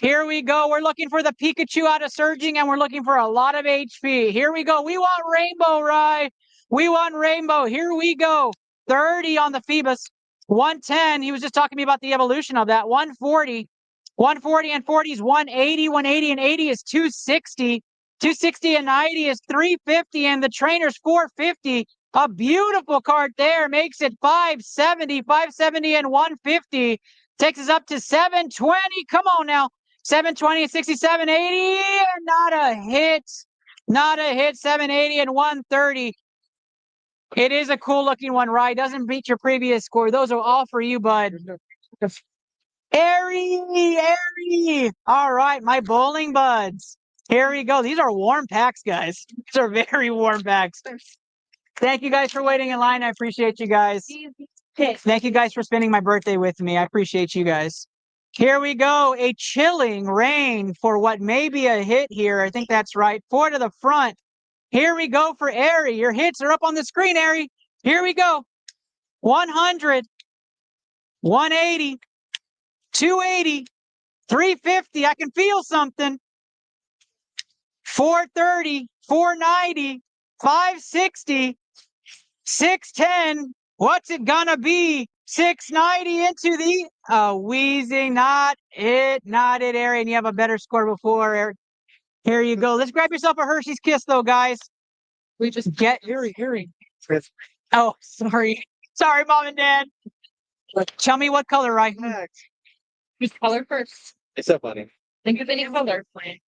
Here we go. We're looking for the Pikachu out of Surging, and we're looking for a lot of HP. Here we go. We want Rainbow, Rai. We want Rainbow. Here we go. 30 on the Phoebus. 110. He was just talking to me about the evolution of that. 140. 140 and 40 is 180, 180 and 80 is 260, 260 and 90 is 350, and the trainer's 450. A beautiful card there makes it 570, 570 and 150. Takes us up to 720. Come on now. 720 and 67, 80, and not a hit. Not a hit. 780 and 130. It is a cool looking one, right? Doesn't beat your previous score. Those are all for you, bud. Airy. All right, my bowling buds. Here we go. These are warm packs, guys. These are very warm packs. Thank you guys for waiting in line. I appreciate you guys. Thank you guys for spending my birthday with me. I appreciate you guys. Here we go. A chilling rain for what may be a hit here. I think that's right. 4 to the front. Here we go for Airy. Your hits are up on the screen, Airy. Here we go. 100, 180, 280, 350. I can feel something. 430, 490, 560, 610. What's it gonna be? 690 into the wheezing. Not it, Aaron. You have a better score before, Eric. Here you go. Let's grab yourself a Hershey's Kiss, though, guys. We just get Harry. Oh, sorry, Mom and Dad. Tell me what color, right? Whose color first? It's so funny. Think of any color. Red.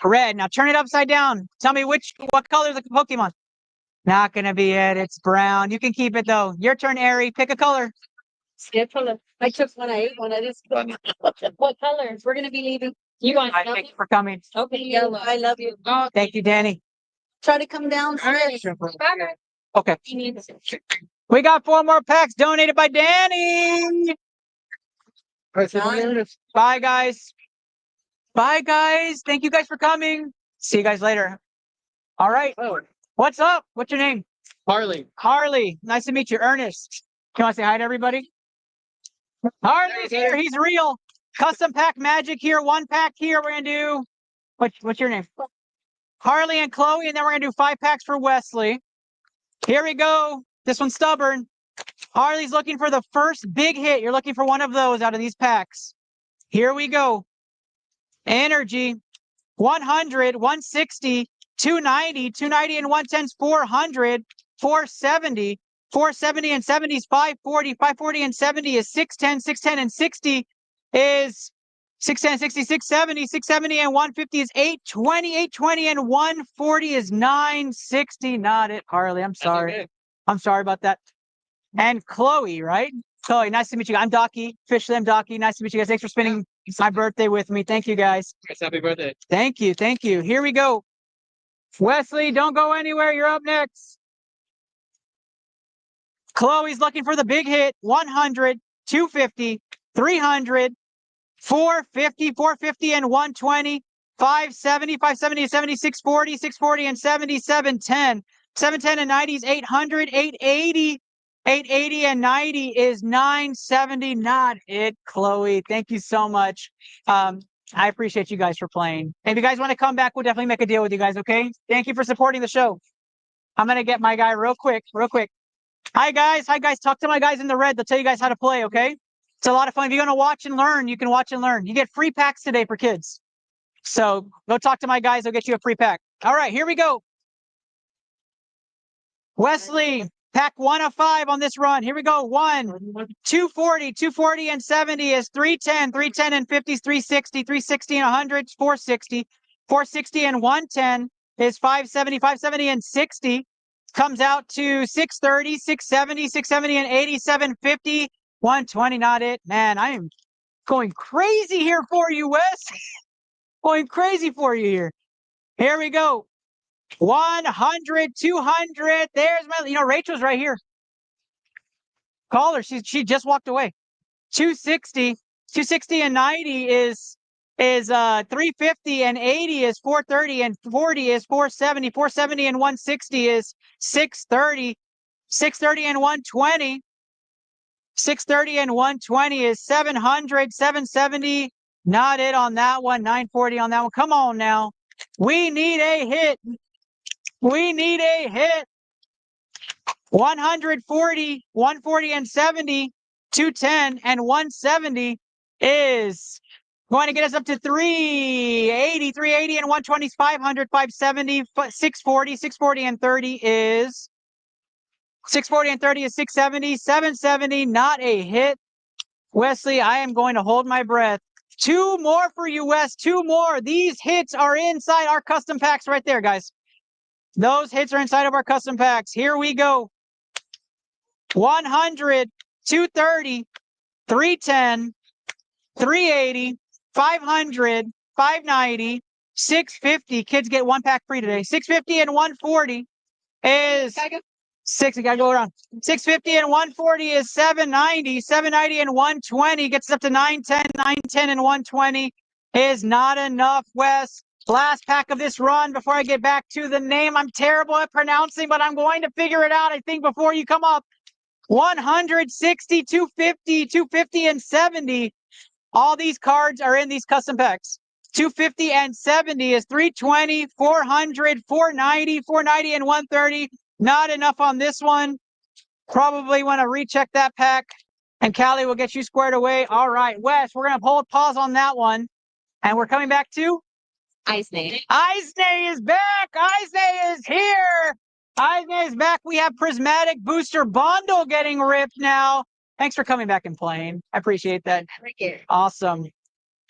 Red. Now turn it upside down. Tell me what color is the Pokemon. Not gonna be it. It's brown. You can keep it though. Your turn, Airy. Pick a color. Skip color. I took one. I ate one. I just. What colors? We're gonna be leaving. You want? Thank you for coming. Okay, yellow. I love you. Oh, Thank you, Danny. try to come down. Okay. We got 4 more packs donated by Danny. Bye, guys. Bye, guys. Thank you guys for coming. See you guys later. All right. What's up? What's your name? Harley. Harley. Nice to meet you. Ernest. You want to say hi to everybody? Harley's here. He's real. Custom pack magic here. 1 pack here. We're going to do. What's your name? Harley and Chloe. And then we're going to do 5 packs for Wesley. Here we go. This one's stubborn. Harley's looking for the first big hit. You're looking for one of those out of these packs. Here we go. Energy. 100, 160, 290, 290 and 110 is 400, 470, 470 and 70 is 540, 540 and 70 is 610, 610 and 60 is 610, 60, 670, 670 and 150 is 820, 820 and 140 is 960. Not it, Harley. I'm sorry. Okay. I'm sorry about that. And Chloe, right? Chloe, nice to meet you. I'm Docky. Officially, I'm Docky. Nice to meet you guys. Thanks for spending my birthday with me. Thank you, guys. Yes, happy birthday. Thank you. Thank you. Here we go. Wesley, don't go anywhere. You're up next. Chloe's looking for the big hit. 100, 250, 300, 450, 450 and 120, 570, 570 and 70, 640, 640 and 70, 710. 710 and 90 is 800, 880, 880 and 90 is 970. Not it, Chloe. Thank you so much. I appreciate you guys for playing. If you guys want to come back, we'll definitely make a deal with you guys, okay? Thank you for supporting the show. I'm going to get my guy real quick. Hi, guys. Talk to my guys in the red. They'll tell you guys how to play, okay? It's a lot of fun. If you're going to watch and learn, you can watch and learn. You get free packs today for kids. So go talk to my guys. They'll get you a free pack. All right, here we go. Wesley, pack 1 of 5 on this run. Here we go. 1, 240, 240 and 70 is 310, 310 and 50 is 360, 360 and 100 is 460, 460 and 110 is 570, 570 and 60 comes out to 630, 670, 670 and 80, 750, 120. Not it. Man, I am going crazy here for you, Wes. Going crazy for you here. Here we go. 100, 200. There's my, Rachel's right here. Call her. She just walked away. 260 and 90 is 350 and 80 is 430 and 40 is 470. 470 and 160 is 630. 630 and 120. 630 and 120 is 700. 770. Not it on that one. 940 on that one. Come on now. We need a hit. 140, 140 and 70, 210 and 170 is going to get us up to 380, 380 and 120 is 500, 570, 640, 640 and 30 is 640 and 30 is 670, 770, not a hit. Wesley, I am going to hold my breath Two more for you, Wes. Two more. These hits are inside our custom packs right there, guys. Those hits are inside of our custom packs. Here we go. 100, 230, 310, 380, 500, 590, 650. Kids get one pack free today. 650 and 140 is six. We gotta go around. 650 and 140 is 790. 790 and 120 gets up to 910. 910 and 120 is not enough, Wes. Last pack of this run before I get back to the name I'm terrible at pronouncing, but I'm going to figure it out, I think, before you come up. 160, 250, 250 and 70. All these cards are in these custom packs. 250 and 70 is 320, 400, 490, 490 and 130. Not enough on this one. Probably want to recheck that pack. And Callie will get you squared away. All right, Wes, we're going to hold pause on that one. And we're coming back to Ice-Nay. Ice-Nay is back. Ice-Nay is here. Ice-Nay is back. We have Prismatic Booster Bundle getting ripped now. Thanks for coming back and playing. I appreciate that. Thank you. Awesome.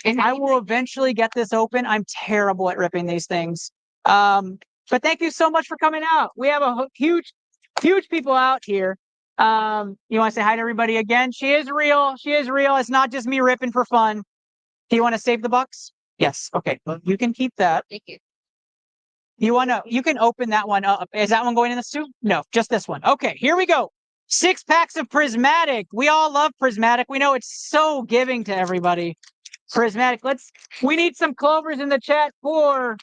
And I will eventually get this open. I'm terrible at ripping these things. But thank you so much for coming out. We have a huge people out here. You want to say hi to everybody again? She is real. She is real. It's not just me ripping for fun. Do you want to save the bucks? Yes. Okay. Well, you can keep that. Thank you. You can open that one up. Is that one going in the soup? No, just this one. Okay, here we go. 6 packs of Prismatic. We all love Prismatic. We know it's so giving to everybody. Prismatic. We need some clovers in the chat for.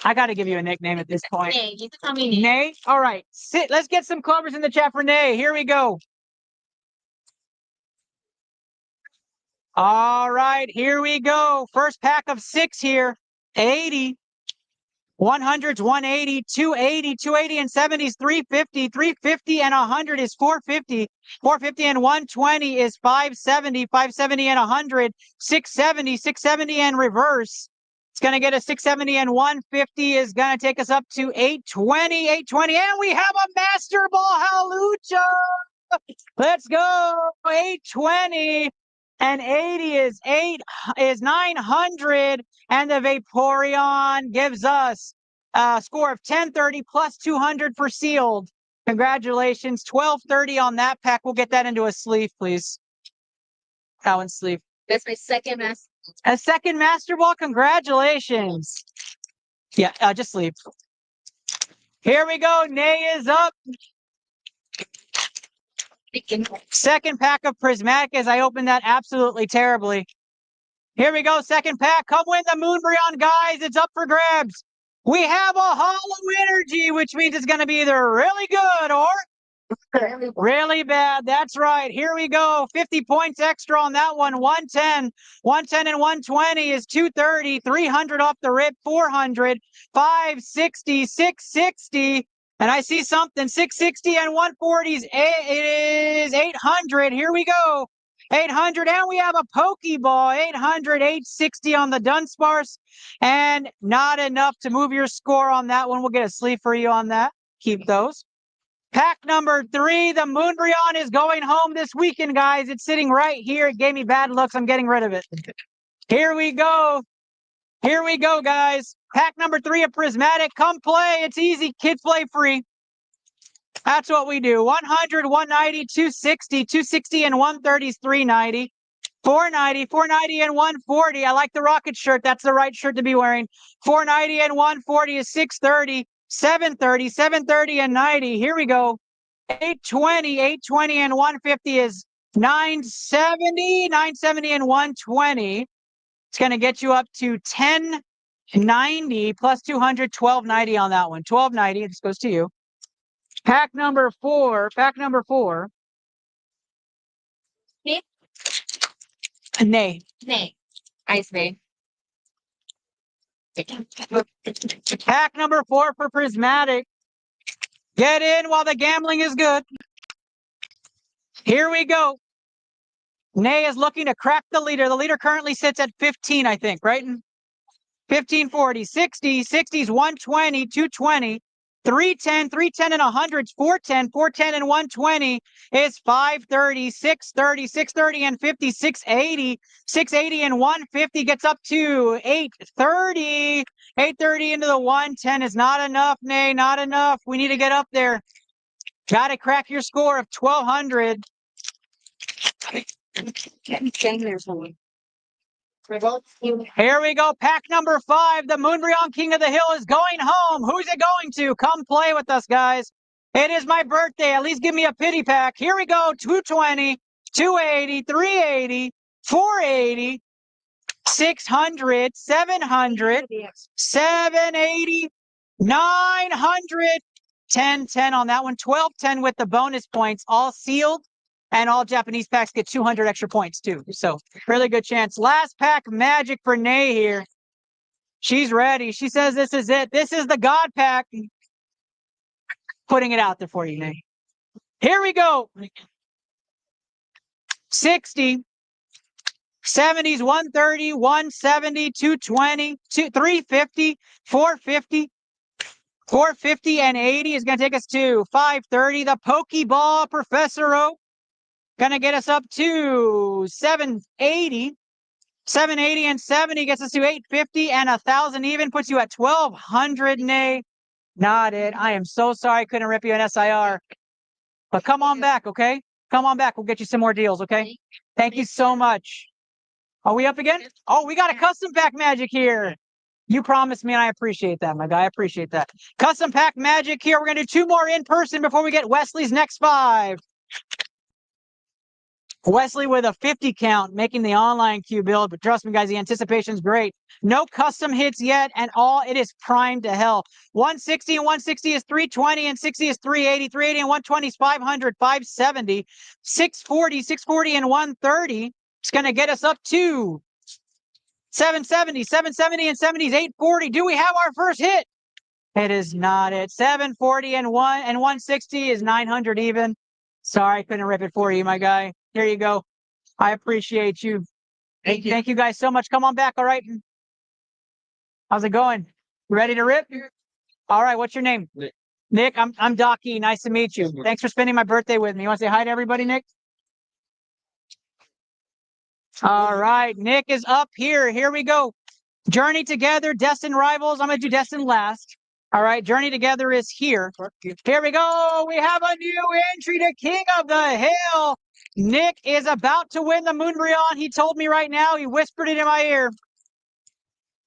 I got to give you a nickname at this point. Nay, you can call me Nay. Nay? All right. Let's get some clovers in the chat for Nay. Here we go. All right, here we go. First pack of 6 here. 80. 100's 180, 280, 280 and 70 is 350, 350 and 100 is 450, 450 and 120 is 570, 570 and 100, 670, 670 and reverse. It's going to get a 670 and 150 is going to take us up to 820, 820, and we have a Master Ball Halucha. Let's go. 820 and 80 is 900. And the Vaporeon gives us a score of 1030 plus 200 for sealed. Congratulations. 1230 on that pack. We'll get that into a sleeve, please. That one's sleeve. That's my second master. A second Master Ball. Congratulations. Yeah, just sleeve. Here we go. Nay is up. Second pack of Prismatic as I open that absolutely terribly. Here we go, second pack. Come win the Moonbreon, guys. It's up for grabs. We have a Hollow Energy, which means it's going to be either really good or really bad. That's right. Here we go. 50 points extra on that one. 110. 110 and 120 is 230. 300 off the rip. 400. 560. 660. And I see something. 660 and 140 is 800. Here we go. 800, and we have a Pokeball. 800, 860 on the Dunsparce, and not enough to move your score on that one. We'll get a sleeve for you on that. Keep those. Pack number 3, the Moonbreon is going home this weekend, guys. It's sitting right here. It gave me bad looks. I'm getting rid of it. Here we go. Here we go, guys. Pack number 3 of Prismatic. Come play. It's easy. Kids play free. That's what we do. 100, 190, 260, 260 and 130 is 390. 490, 490 and 140. I like the rocket shirt. That's the right shirt to be wearing. 490 and 140 is 630. 730, 730 and 90. Here we go. 820, 820 and 150 is 970. 970 and 120. It's going to get you up to 1090 plus 200, 1290 on that one. 1290. This goes to you. Pack number 4. Pack number 4. Nay. Nay. Nay. Ice-Nay. Pack number 4 for Prismatic. Get in while the gambling is good. Here we go. Nay is looking to crack the leader. The leader currently sits at 15, I think, right? 1540, 60, 60's 120, 220, 310, 310 and 100's 410, 410 and 120 is 530, 630, 630 and 50, 680, 680 and 150 gets up to 830. 830 into the 110 is not enough, Nay, not enough. We need to get up there. Got to crack your score of 1200. Here we go. Pack number 5. The Moonbryon King of the Hill is going home. Who's it going to? Come play with us, guys. It is my birthday. At least give me a pity pack. Here we go. 220, 280, 380, 480, 600, 700, 780, 900, 1010 on that one. 1210 with the bonus points. All sealed. And all Japanese packs get 200 extra points, too. So, really good chance. Last pack magic for Nay here. She's ready. She says this is it. This is the God pack. Putting it out there for you, Nay. Here we go. 60, 70s, 130, 170, 220, 350, 450, 450, and 80 is going to take us to 530. The Pokeball Professor O. Gonna get us up to 780. 780 and 70 gets us to 850, and 1,000 even puts you at 1,200, Nay. Not it. I am so sorry I couldn't rip you an SIR. But come on back, okay? Come on back. We'll get you some more deals, okay? Thank you so much. Are we up again? Oh, we got a custom pack magic here. You promised me, and I appreciate that, my guy. I appreciate that. Custom pack magic here. We're gonna do 2 more in person before we get Wesley's next 5. Wesley with a 50 count, making the online queue build, but trust me, guys, the anticipation's great. No custom hits yet, and all it is primed to hell. 160 and 160 is 320, and 60 is 380. 380 and 120 is 500, 570. 640, 640 and 130. It's going to get us up to 770. 770 and 70 is 840. Do we have our first hit? It is not it. 740 and 160 is 900 even. Sorry, I couldn't rip it for you, my guy. Here you go. I appreciate you. Thank you. Thank you guys so much. Come on back, all right? How's it going? You ready to rip? All right, what's your name? Nick. Nick, I'm Doc E. Nice to meet you. Thanks for spending my birthday with me. You want to say hi to everybody, Nick? All right, Nick is up here. Here we go. Journey Together, Destined Rivals. I'm going to do Destined last. All right, Journey Together is here. Here we go. We have a new entry to King of the Hill. Nick is about to win the Moonbryon. He told me right now. He whispered it in my ear.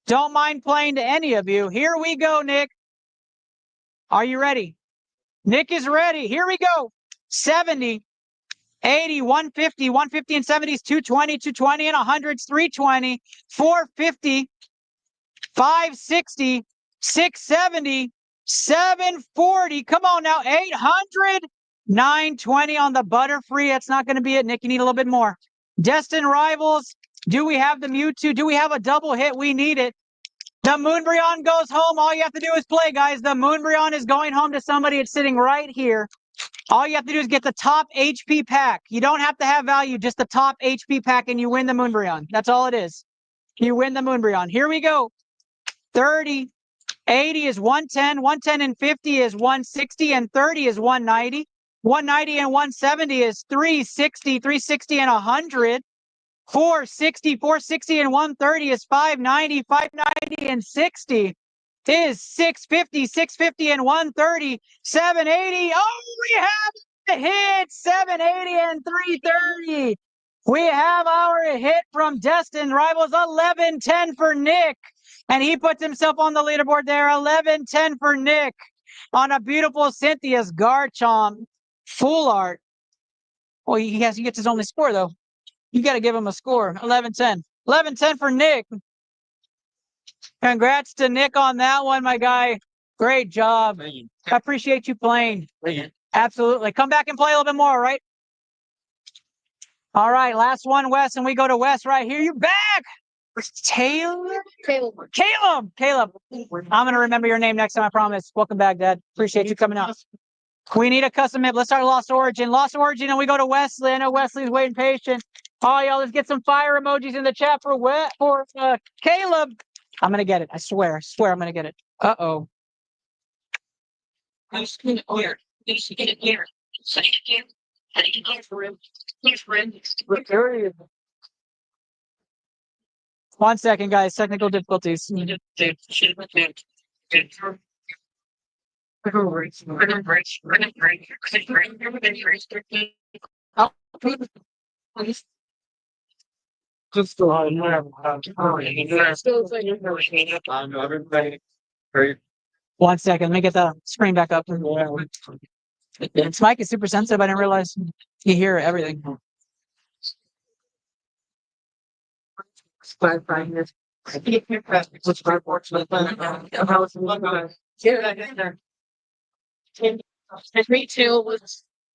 Don't mind playing to any of you. Here we go, Nick. Are you ready? Nick is ready. Here we go. 70, 80, 150, 150 and 70s, 220, 220 and 100s, 320, 450, 560, 670, 740. Come on now, 800, 920 on the Butterfree. That's not going to be it, Nick. You need a little bit more. Destined Rivals. Do we have the Mewtwo? Do we have a double hit? We need it. The Moonbryon goes home. All you have to do is play, guys. The Moonbryon is going home to somebody. It's sitting right here. All you have to do is get the top HP pack. You don't have to have value, just the top HP pack, and you win the Moonbryon. That's all it is. You win the Moonbryon. Here we go. 30, 80 is 110, 110 and 50 is 160, and 30 is 190. 190 and 170 is 360, 360 and 100. 460, 460 and 130 is 590, 590 and 60 is 650, 650 and 130, 780. Oh, we have the hit, 780 and 330. We have our hit from Destined Rivals, 1110 for Nick. And he puts himself on the leaderboard there, 1110 for Nick on a beautiful Cynthia's Garchomp full art. Well, he gets his only score, though. You got to give him a score. 11-10. 11-10 for Nick. Congrats to Nick on that one, my guy. Great job. I appreciate you playing. Absolutely. Come back and play a little bit more, all right? All right, last one, Wes, and we go to Wes right here. You back? Taylor? Caleb. Caleb. I'm going to remember your name next time, I promise. Welcome back, Dad. Appreciate you coming out. We need a custom map. Let's start Lost Origin. Lost Origin, and we go to Wesley. I know Wesley's waiting patient. Oh, y'all, let's get some fire emojis in the chat for Caleb. I'm going to get it. I swear I'm going to get it. Uh-oh. I'm just gonna order. You should get it here. So you can and you can get for him. Here's for him. 1 second, guys. Technical difficulties. Just go ahead and everybody. Great. 1 second. Let me get the screen back up. This mic is super sensitive. I didn't realize you hear everything.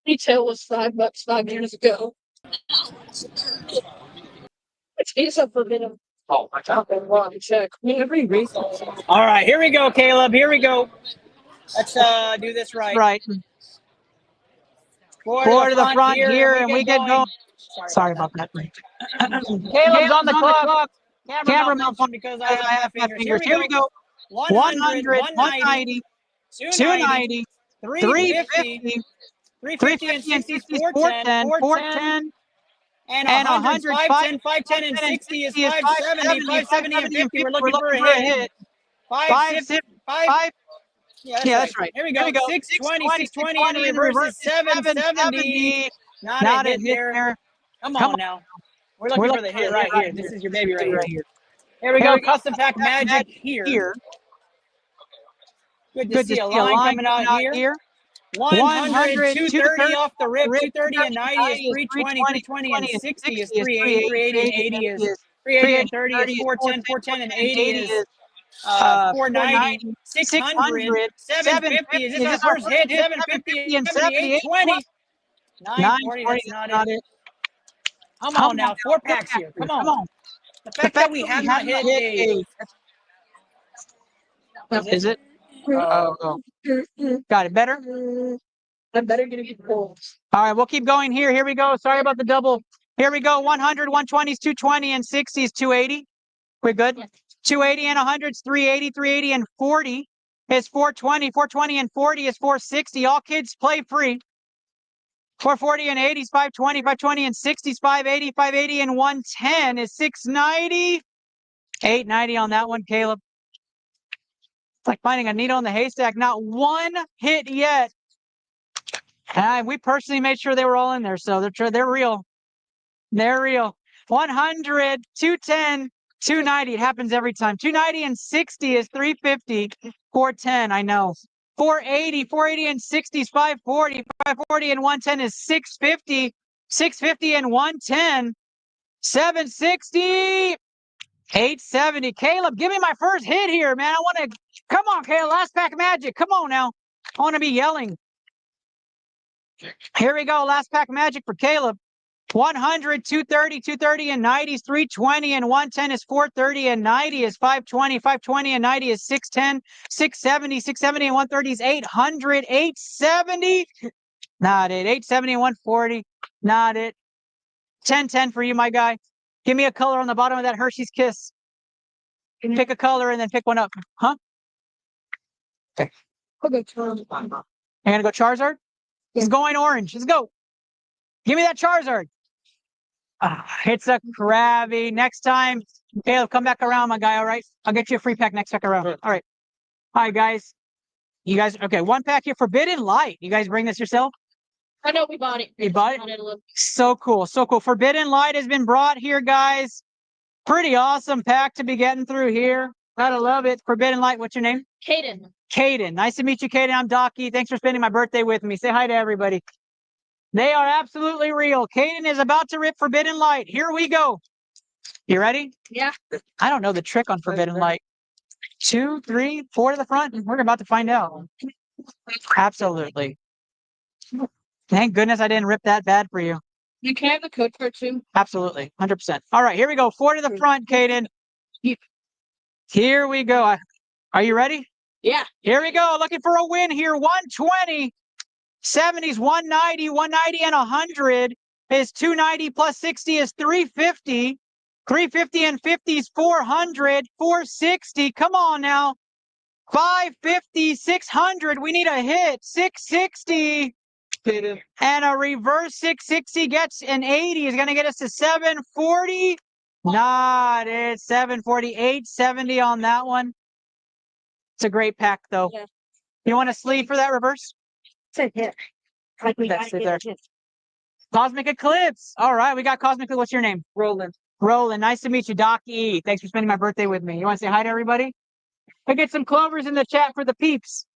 Retail was $5 5 years ago. It's up for a minute. Oh, my God. Check. Every reason. All right, here we go, Caleb. Here we go. Let's do this right. Right. Four to the front here, and we get going. Sorry Sorry about that. Caleb's on the clock. Camera Camera malfunction because I have fat fingers. Here we go. 100, 190, 290, 350, 350 and 60 is 410, 410, and and 100, 100, 510, 510 and 60 is 570, 570 and 50. We're looking for a hit. 550, 5. Yeah, that's right. Here we go. 620, 620 and the reverse is 770. Not a hit there. Come on now. We're looking for the hit right here. This is your baby right here. Here we go. Custom pack magic here. Good to see a line coming out here. 100, 230 off the rip. 230 and 90 is 320. 320 and 60 is 380. 380 and 80 is 380 and 30 is 410. 410 and 80 is 490. 600. 750. Is this our first hit? 750 and 70. 820. 940. That's not it. Come on now. 4 packs here. Come on. The fact that we have not hit a. Is it? Oh. Got it. Better? I'm better gonna get pulled. All right, we'll keep going here. Here we go. Sorry about the double. Here we go. 100, 120s, 220, and 60s, 280. We're good? Yes. 280 and 100s, 380, 380 and 40 is 420. 420 and 40 is 460. All kids play free. 440 and 80s, 520. 520 and 60s, 580. 580 and 110 is 690. 890 on that one, Caleb. It's like finding a needle in the haystack. Not one hit yet. And we personally made sure they were all in there, so they're real. They're real. 100, 210, 290. It happens every time. 290 and 60 is 350. 410, I know. 480, 480 and 60 is 540. 540 and 110 is 650. 650 and 110. 760. 870. Caleb, give me my first hit here, man. I want to. Come on, Caleb. Last pack of magic. Come on now. I want to be yelling. Here we go. Last pack of magic for Caleb. 100, 230, 230 and 90 is 320 and 110 is 430 and 90 is 520. 520 and 90 is 610. 670, 670 and 130 is 800. 870. Not it. 870 and 140. Not it. 1010 for you, my guy. Give me a color on the bottom of that Hershey's Kiss. Pick a color and then pick one up. Huh? Okay. I'll go turn. You're going to go Charizard? He's going orange. Let's go. Give me that Charizard. It's a Krabby. Next time, Caleb, come back around, my guy. All right. I'll get you a free pack next pack around. All right. All right, guys. You guys, okay. 1 pack here. Forbidden Light. You guys bring this yourself? I know we bought it. You bought it? So cool. So cool. Forbidden Light has been brought here, guys. Pretty awesome pack to be getting through here. Gotta love it. Forbidden Light. What's your name? Caden. Caden. Nice to meet you, Caden. I'm Docky. Thanks for spending my birthday with me. Say hi to everybody. They are absolutely real. Caden is about to rip Forbidden Light. Here we go. You ready? Yeah. I don't know the trick on Forbidden Light. 2, 3, 4 to the front. We're about to find out. Absolutely. Thank goodness I didn't rip that bad for you. You can have the code card too. Absolutely. 100%. All right, here we go. 4 to the front, Caden. Here we go. Are you ready? Yeah. Here we go. Looking for a win here. 120. 70s, 190, 190 and 100 is 290 plus 60 is 350. 350 and 50 is 400. 460. Come on now. 550, 600. We need a hit. 660. And a reverse 660 gets an 80. Is going to get us to 740. Not it. 740, 870 on that one. It's a great pack, though. Yeah. You want a sleeve for that reverse? It's a hit. Like we That's gotta it get there. a hit. Cosmic Eclipse. All right, we got Cosmic Eclipse. What's your name? Roland. Roland. Nice to meet you, Doc E. Thanks for spending my birthday with me. You want to say hi to everybody? I get some clovers in the chat for the peeps.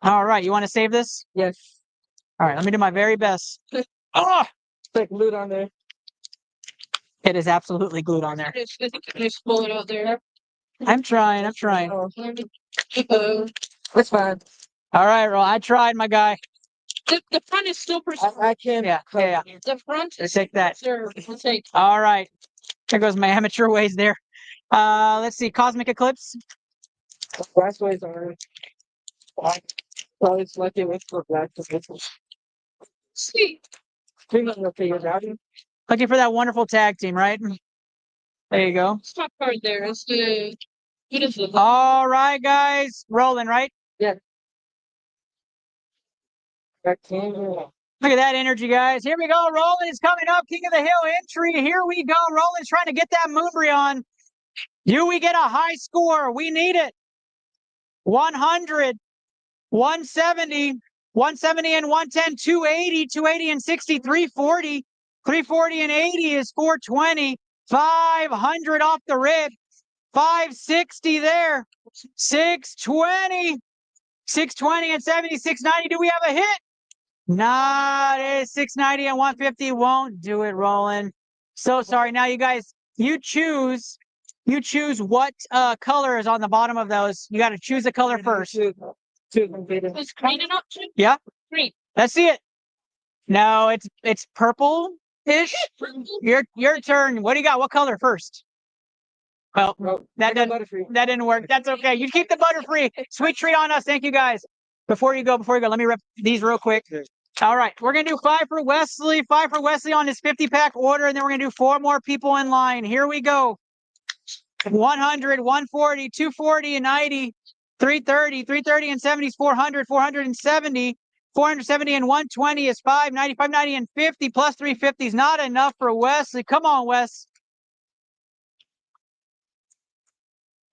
All right, you want to save this? Yes. All right, let me do my very best. Oh, It's like glued on there. it is absolutely glued on there. Just pull it out there. I'm trying. Oh, it's fine. All right, Ro. I tried, my guy. The front is still I can. Yeah. The front. Let's take that. Sure. We'll take. All right. There goes my amateur ways there. Let's see. Cosmic Eclipse. Last ways are. Probably select it with for black. Sweet. Looking Looking for that wonderful tag team, right? There you go. Stop card there. It's the. What is it? All right, guys. Rolling, right? Rectangle. Look at that energy, guys. Here we go. Roland is coming up. King of the Hill entry. Here we go. Roland's trying to get that Moonbury on. Do we get a high score? We need it. 100, 170, 170 and 110, 280, 280 and 60, 340. 340 and 80 is 420. 500 off the rip. 560 there. 620. 620 and 70, 690. Do we have a hit? Not it. 690 and 150 won't do it, Roland. So sorry. Now you guys, you choose what color is on the bottom of those. You got to choose the color first. Is green enough too? Yeah. Green. Let's see it. No, it's purple-ish. Your turn. What do you got? What color first? Well, that didn't work. That's okay. You keep the Butterfree. Sweet treat on us. Thank you, guys. Before you go, let me rep these real quick. All right, we're gonna do 5 for Wesley on his 50-pack order, and then we're gonna do 4 more people in line. Here we go. 100, 140, 240 and 90, 330, 330 and 70 is 400, 470, 470 and 120 is 590, 590 and 50 plus 350 is not enough for Wesley. Come on, Wes.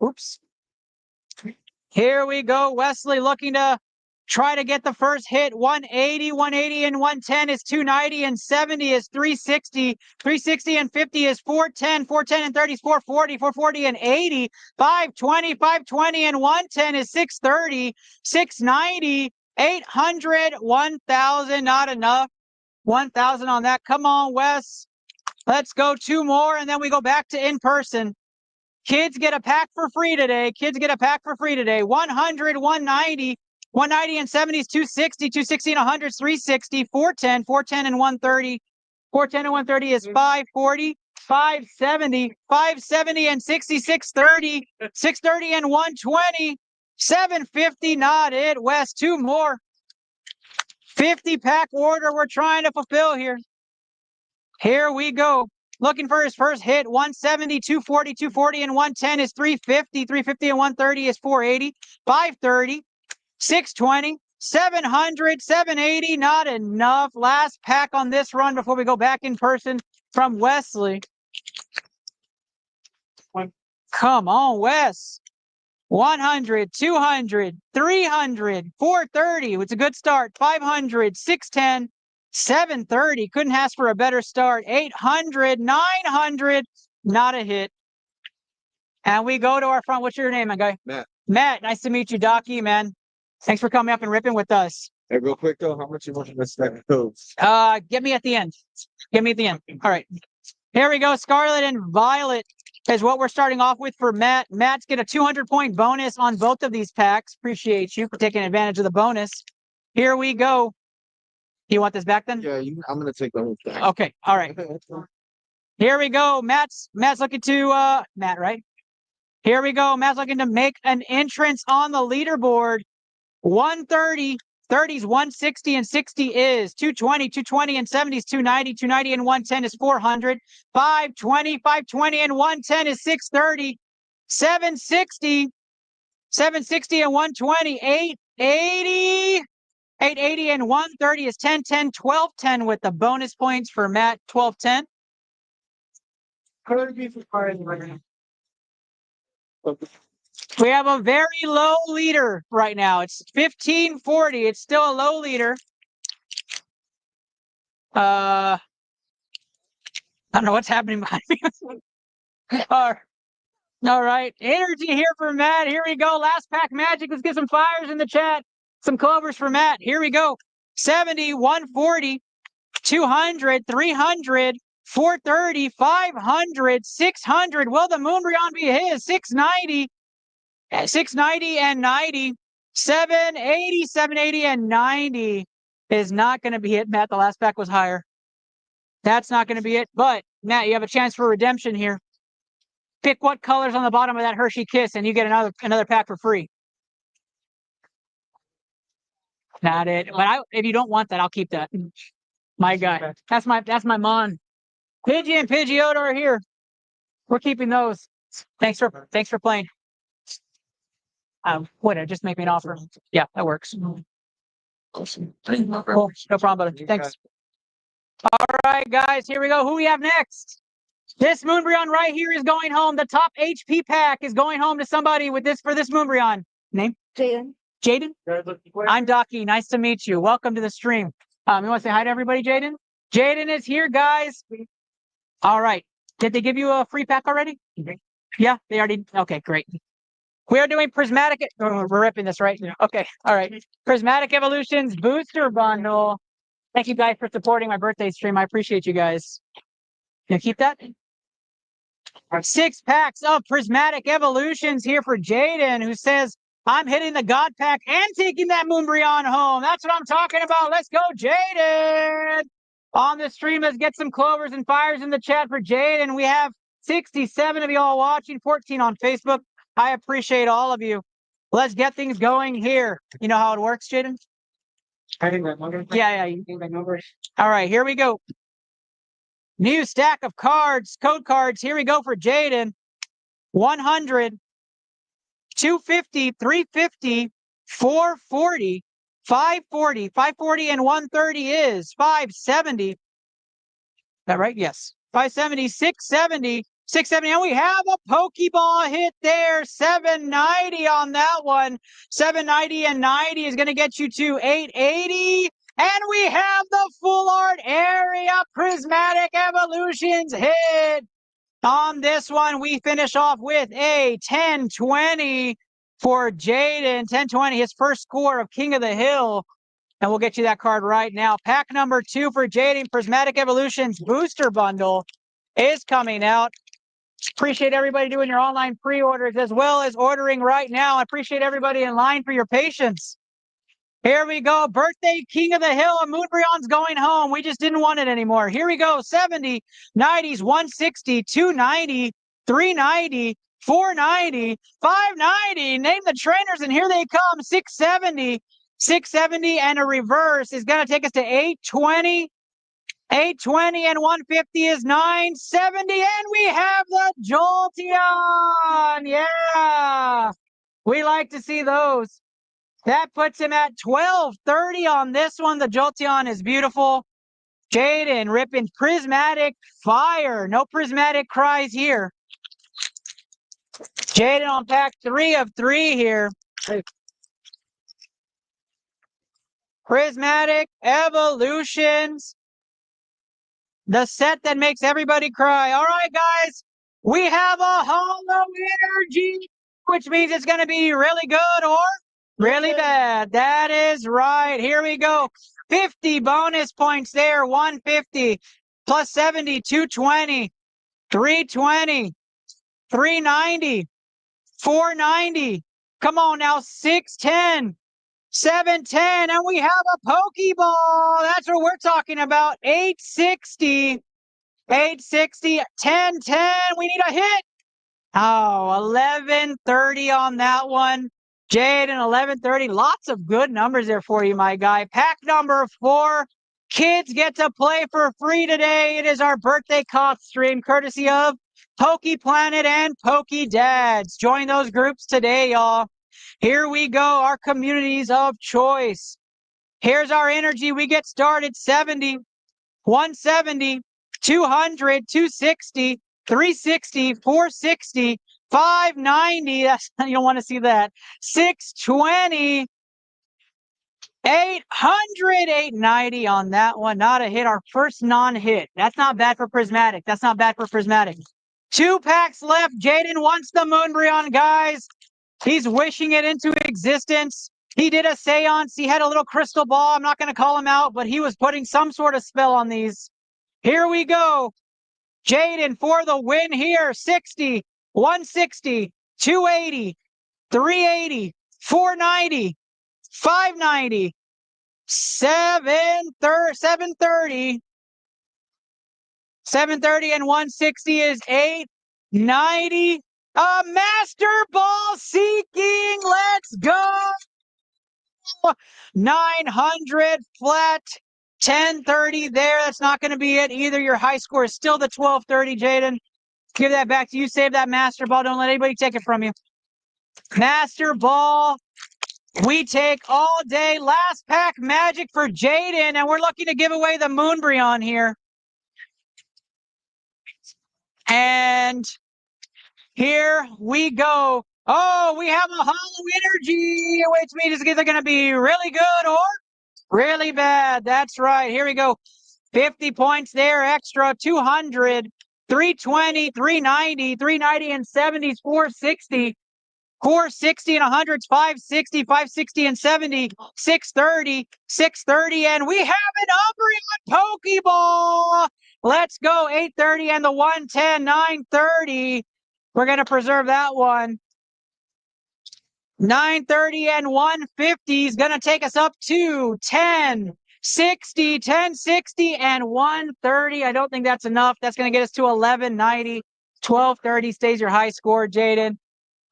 Oops. Here we go. Wesley looking to try to get the first hit. 180, 180 and 110 is 290 and 70 is 360. 360 and 50 is 410. 410 and 30 is 440. 440 and 80. 520, 520 and 110 is 630. 690, 800, 1,000. Not enough. 1,000 on that. Come on, Wes. Let's go 2 more and then we go back to in person. Kids get a pack for free today. 100, 190. 190 and 70 is 260. 260 and 100 is 360. 410. 410 and 130. 410 and 130 is 540. 570. 570 and 60. 630. 630 and 120. 750. Not it. West. 2 more. 50-pack order we're trying to fulfill here. Here we go. Looking for his first hit. 170, 240, 240, and 110 is 350. 350 and 130 is 480. 530, 620, 700, 780. Not enough. Last pack on this run before we go back in person from Wesley. Come on, Wes. 100, 200, 300, 430. It's a good start. 500, 610. 730, couldn't ask for a better start. 800, 900, not a hit. And we go to our front. What's your name, my guy? Matt. Matt, nice to meet you, Docky, man. Thanks for coming up and ripping with us. Hey, real quick though, how much you want to stack of codes? Get me at the end. All right. Here we go. Scarlet and Violet is what we're starting off with for Matt. Matt's get a 200-point bonus on both of these packs. Appreciate you for taking advantage of the bonus. Here we go. You want this back then? Yeah, I'm gonna take the whole thing. Okay, all right. Here we go. Matt's looking to Matt, right? Here we go. Matt's looking to make an entrance on the leaderboard. 130, 30's 160 and 60 is 220, 220 and 70 is 290, 290 and 110 is 400. 520, 520 and 110 is 630. 760, 760 and 120, 880. 880 and 130 is 1010, 1210 with the bonus points for Matt, 1210. We have a very low leader right now. It's 1540. It's still a low leader. I don't know what's happening behind me. All right. Energy here for Matt. Here we go. Last pack magic. Let's get some fires in the chat. Some clovers for Matt. Here we go. 70, 140, 200, 300, 430, 500, 600. Will the Moonbryon be his? 690, 690 and 90, 780, 780 and 90 is not going to be it, Matt. The last pack was higher. That's not going to be it. But, Matt, you have a chance for redemption here. Pick what color's on the bottom of that Hershey Kiss, and you get another pack for free. Not it. But if you don't want that, I'll keep that. My guy. That's my mon. Pidgey and Pidgeotto are here. We're keeping those. Thanks for playing. What? Just make me an offer. Yeah, that works. Cool. No problem, buddy. Thanks. All right, guys, here we go. Who we have next? This Moonbryon right here is going home. The top HP pack is going home to somebody with this for this Moonbryon. Name? Jaden. Jaden? I'm Docky. Nice to meet you. Welcome to the stream. You want to say hi to everybody, Jaden? Jaden is here, guys. All right. Did they give you a free pack already? Yeah, they already. Okay, great. We are doing Prismatic. Oh, we're ripping this, right? Okay. All right. Prismatic Evolutions Booster Bundle. Thank you guys for supporting my birthday stream. I appreciate you guys. Can you keep that? 6 packs of Prismatic Evolutions here for Jaden, who says, I'm hitting the God Pack and taking that Moonbryon home. That's what I'm talking about. Let's go, Jaden. On the stream, let's get some clovers and fires in the chat for Jaden. We have 67 of y'all watching, 14 on Facebook. I appreciate all of you. Let's get things going here. You know how it works, Jaden? Yeah. All right, here we go. New stack of cards, code cards. Here we go for Jaden. 100, 250, 350, 440, 540. 540 and 130 is 570. Is that right? Yes. 570, 670, 670. And we have a Pokeball hit there. 790 on that one. 790 and 90 is going to get you to 880. And we have the full art area Prismatic Evolutions hit. On this one, we finish off with a 1020 for Jaden. 1020, his first score of King of the Hill. And we'll get you that card right now. Pack number 2 for Jaden, Prismatic Evolutions Booster Bundle is coming out. Appreciate everybody doing your online pre-orders as well as ordering right now. I appreciate everybody in line for your patience. Here we go. Birthday King of the Hill. Moonbryon's going home. We just didn't want it anymore. Here we go. 70, 90s, 160, 290, 390, 490, 590. Name the trainers, and here they come. 670, 670, and a reverse is going to take us to 820. 820 and 150 is 970, and we have the Jolteon. Yeah. We like to see those. That puts him at 1230 on this one. The Jolteon is beautiful. Jaden ripping Prismatic Fire. No Prismatic cries here. Jaden on pack 3 of 3 here. Prismatic Evolutions. The set that makes everybody cry. All right, guys. We have a Hollow Energy, which means it's going to be really good or really bad. That is right. Here we go. 50 bonus points there. 150 plus 70, 220, 320, 390, 490. Come on now. 610, 710. And we have a Pokeball. That's what we're talking about. 860, 860, 1010. We need a hit. Oh, 1130 on that one. Jaden, 1130. Lots of good numbers there for you, my guy. Pack number 4. Kids get to play for free today. It is our birthday cost stream, courtesy of Poke Planet and Poke Dads. Join those groups today, y'all. Here we go, our communities of choice. Here's our energy. We get started 70, 170, 200, 260, 360, 460, 590. That's, you don't want to see that. 620, 800, 890 on that one. Not a hit. Our first non-hit. That's not bad for Prismatic. That's not bad for Prismatic. 2 packs left. Jaden wants the Moonbryon, guys. He's wishing it into existence. He did a seance. He had a little crystal ball. I'm not going to call him out, but he was putting some sort of spell on these. Here we go. Jaden for the win here. 60, 160, 280, 380, 490, 590, 730, 730 and 160 is 890. A master ball seeking. Let's go. 900 flat. 1030 there. That's not going to be it either. Your high score is still the 1230, Jaden. Give that back to you. Save that master ball. Don't let anybody take it from you. Master ball. We take all day. Last pack magic for Jaden, and we're looking to give away the Moonbryon here. And here we go. Oh, we have a hollow energy, which means it's either going to be really good or really bad. That's right. Here we go. 50 points there, extra 200, 320, 390, 390 and 70s, 460. 460 and 100s, 560, 560 and 70, 630, 630, and we have an Umbreon Pokeball. Let's go, 830 and the 110, 930. We're going to preserve that one. 930 and 150 is going to take us up to 1060, 1060 and 130. I don't think that's enough. That's going to get us to 1190. 1230 stays your high score, Jaden.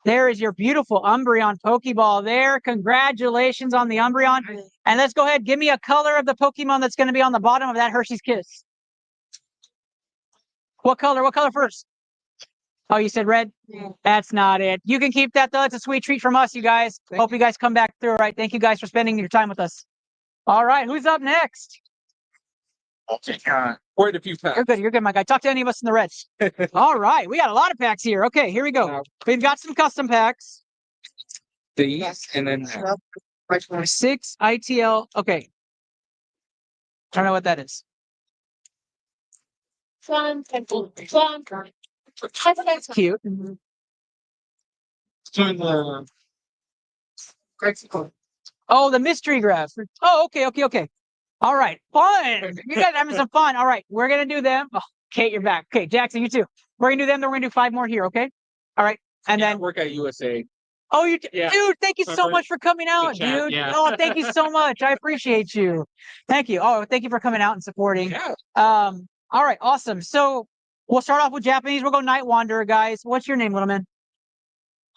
There is your beautiful Umbreon Pokeball there. Congratulations on the Umbreon. And let's go ahead. Give me a color of the Pokemon that's going to be on the bottom of that Hershey's Kiss. What color? What color first? Oh, you said red? Yeah. That's not it. You can keep that, though. It's a sweet treat from us, you guys. Hope you guys come back through. All right. Thank you guys for spending your time with us. All right. Who's up next? I'll take quite a few packs. You're good. You're good, my guy. Talk to any of us in the reds. All right. We got a lot of packs here. Okay. Here we go. We've got some custom packs. These and then 6 ITL. Okay. I don't know what that is. That's cute. Oh, the mystery graph. Oh, okay, okay, okay. All right, fun. You guys are having some fun. All right, we're gonna do them. Oh, Kate, you're back. Okay, Jackson, you too. We're gonna do them. Then we're gonna do 5 more here. Okay. All right, and then work at USA. oh, dude, thank you so much for coming out, dude. Yeah. Oh, thank you so much. I appreciate you. Thank you. Oh, thank you for coming out and supporting. Yeah. All right, awesome. So we'll start off with Japanese. We'll go Night Wanderer, guys. What's your name, little man?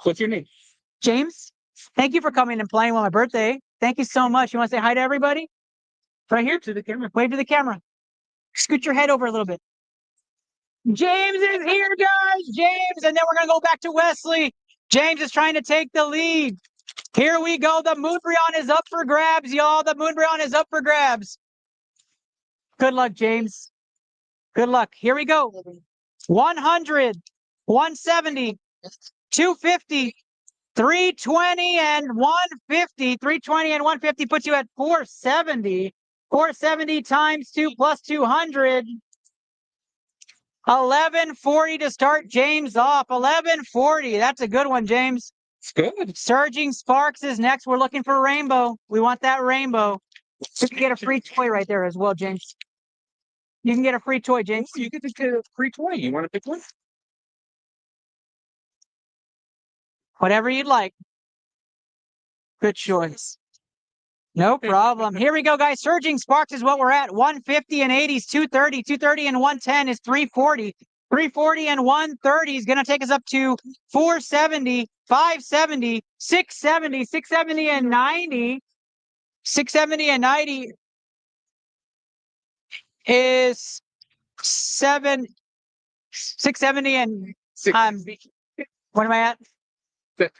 What's your name? James. Thank you for coming and playing on my birthday. Thank you so much. You want to say hi to everybody? Right here to the camera. Wave to the camera. Scoot your head over a little bit. James is here, guys. James, and then we're gonna go back to Wesley. James is trying to take the lead. Here we go. The Moonbryon is up for grabs, y'all. The Moonbryon is up for grabs. Good luck, James. Good luck. Here we go. 100, 170, 250, 320, and 150. 320 and 150 puts you at 470. 470 times 2 plus 200. 1140 to start James off. 1140. That's a good one, James. It's good. Surging Sparks is next. We're looking for rainbow. We want that rainbow. You can get a free toy right there as well, James. You can get a free toy, James. You get to get a free toy. You want to pick one? Whatever you'd like. Good choice. No problem. Here we go, guys. Surging Sparks is what we're at. 150 and 80s, 230. 230 and 110 is 340. 340 and 130 is going to take us up to 470, 570, 670, 670 and 90. 670 and 90 is 670 and what am I at?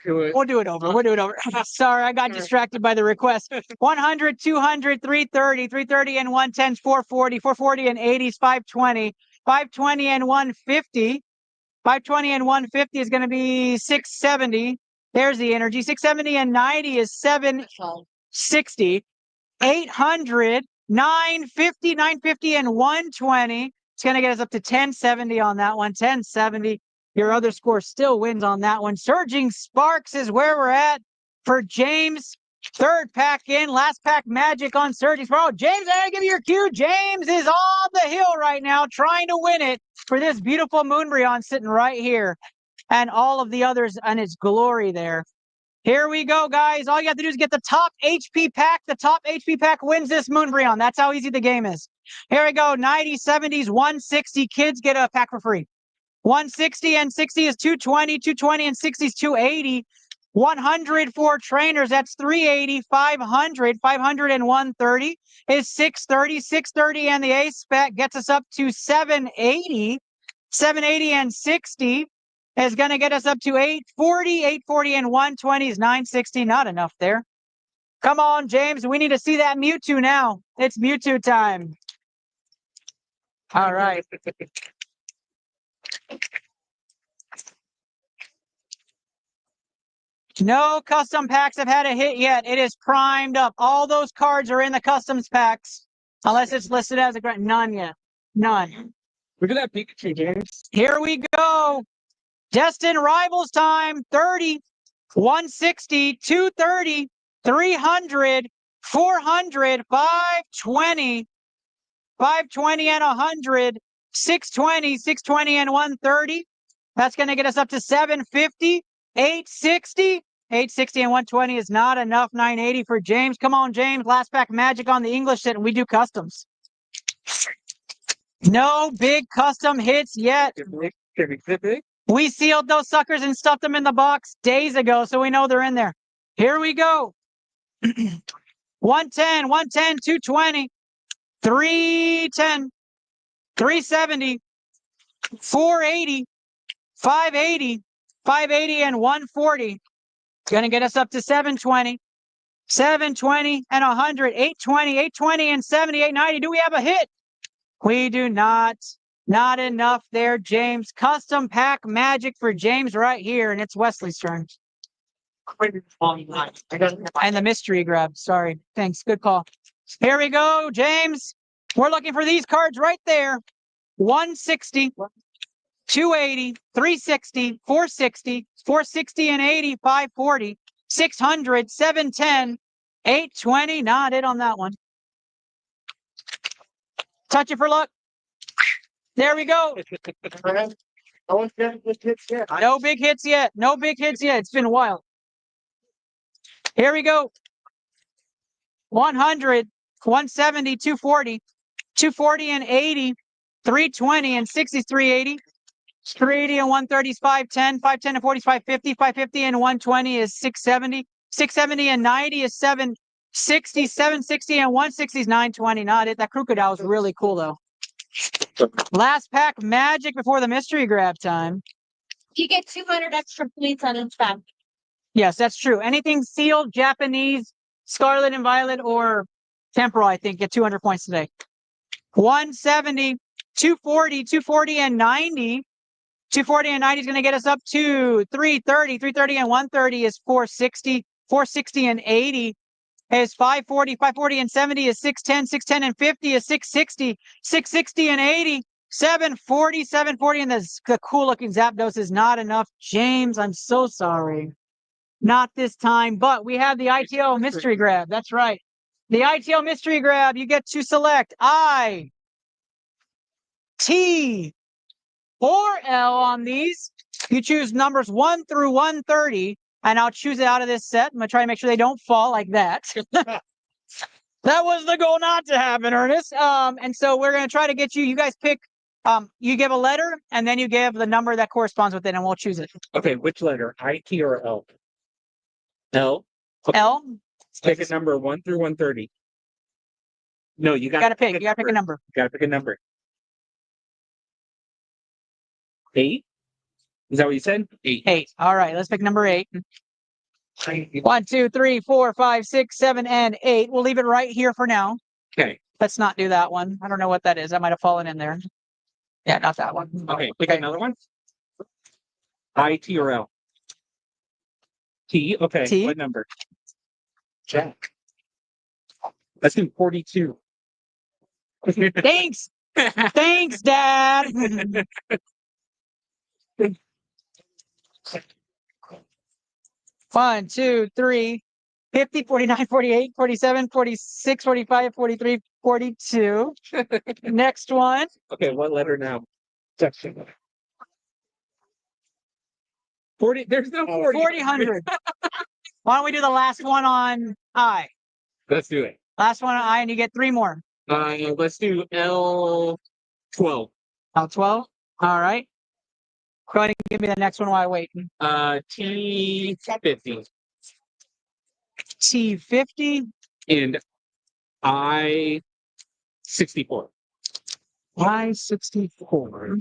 We'll do it over. We'll do it over. Sorry, I got distracted by the request. 100, 200, 330, 330 and 110s, 440, 440 and 80s, 520, 520 and 150. 520 and 150 is going to be 670. There's the energy. 670 and 90 is 760. 800, 950, 950 and 120. It's going to get us up to 1070 on that one. 1070. Your other score still wins on that one. Surging Sparks is where we're at for James. Third pack in, last pack magic on Surging Sparks. Oh, James, I gotta give you your cue. James is on the hill right now trying to win it for this beautiful Moonbreon sitting right here. And all of the others and its glory there. Here we go, guys. All you have to do is get the top HP pack. The top HP pack wins this Moonbreon. That's how easy the game is. Here we go. 90, 70s, 160. Kids get a pack for free. 160 and 60 is 220. 220 and 60 is 280. 100 for trainers. That's 380. 500. 500 and 130 is 630. 630 and the ace pack gets us up to 780. 780 and 60 is going to get us up to 840. 840 and 120 is 960. Not enough there. Come on, James. We need to see that Mewtwo now. It's Mewtwo time. All right. No custom packs have had a hit yet. It is primed up. All those cards are in the customs packs. Unless it's listed as a grant. None yet. None. Look at that Pikachu, James. Here we go. Destined Rivals time. 30, 160, 230, 300, 400, 520, 520 and 100, 620, 620 and 130. That's going to get us up to 750, 860. 860 and 120 is not enough. 980 for James. Come on, James. Last pack magic on the English set, and we do customs. No big custom hits yet. We sealed those suckers and stuffed them in the box days ago, so we know they're in there. Here we go. 110, 110, 220, 310, 370, 480, 580, 580 and 140. Gonna get us up to 720. 720 and 100, 820, 820 and 70, 890. Do we have a hit? We do not. Not enough there, James. Custom pack magic for James right here, and it's Wesley's turn. And the mystery grab. Sorry. Thanks. Good call. Here we go, James. We're looking for these cards right there. 160, 280, 360, 460, 460 and 80, 540, 600, 710, 820. Not it on that one. Touch it for luck. There we go. No big hits yet. No big hits yet. It's been a while. Here we go. 100, 170, 240, 240 and 80, 320 and 60, 380. 380 and 130 is 510. 510 and 40 is 550. 550 and 120 is 670. 670 and 90 is 760. 760 and 160 is 920. Not it. That crocodile is really cool, though. Last pack magic before the mystery grab time. You get 200 extra points on each pack. Yes, that's true. Anything sealed, Japanese, Scarlet and Violet, or Temporal, I think, get 200 points today. 170, 240, 240 and 90. 240 and 90 is going to get us up to 330. 330 and 130 is 460. 460 and 80 is 540. 540 and 70 is 610. 610 and 50 is 660. 660 and 80, 740. 740 and the cool looking Zapdos is not enough. James, I'm so sorry. Not this time, but we have the ITL mystery grab. That's right. The ITL mystery grab, you get to select I, T, or L on these. You choose numbers 1 through 130, and I'll choose it out of this set. I'm going to try to make sure they don't fall like that. That was the goal not to happen, Ernest. And so we're going to try to get you guys pick, you give a letter, and then you give the number that corresponds with it, and we'll choose it. Okay, which letter? I, T, or L? L. Okay. L? Pick a number 1 through 130. No, you got to pick. You got to pick a number. You got to pick a number. 8? Is that what you said? 8. 8. All right, let's pick number 8. 1, 2, 3, 4, 5, 6, 7, and 8. We'll leave it right here for now. Okay. Let's not do that one. I don't know what that is. That might have fallen in there. Yeah, not that one. Okay, pick another one. I, T, or L? T, okay. T. What number? Jack. Let's do 42. Thanks. Thanks, Dad. 1, 2, 3, 50, 49, 48, 47, 46, 45, 43, 42. Next one. Okay, what letter now? Section. 40. There's no 40. 4,000. Why don't we do the last one on I? Let's do it. Last one on I, and you get 3 more. Let's do L 12. L 12. All right. Go ahead and give me the next one while I wait. T 50 T 50. and I 64. Y 64.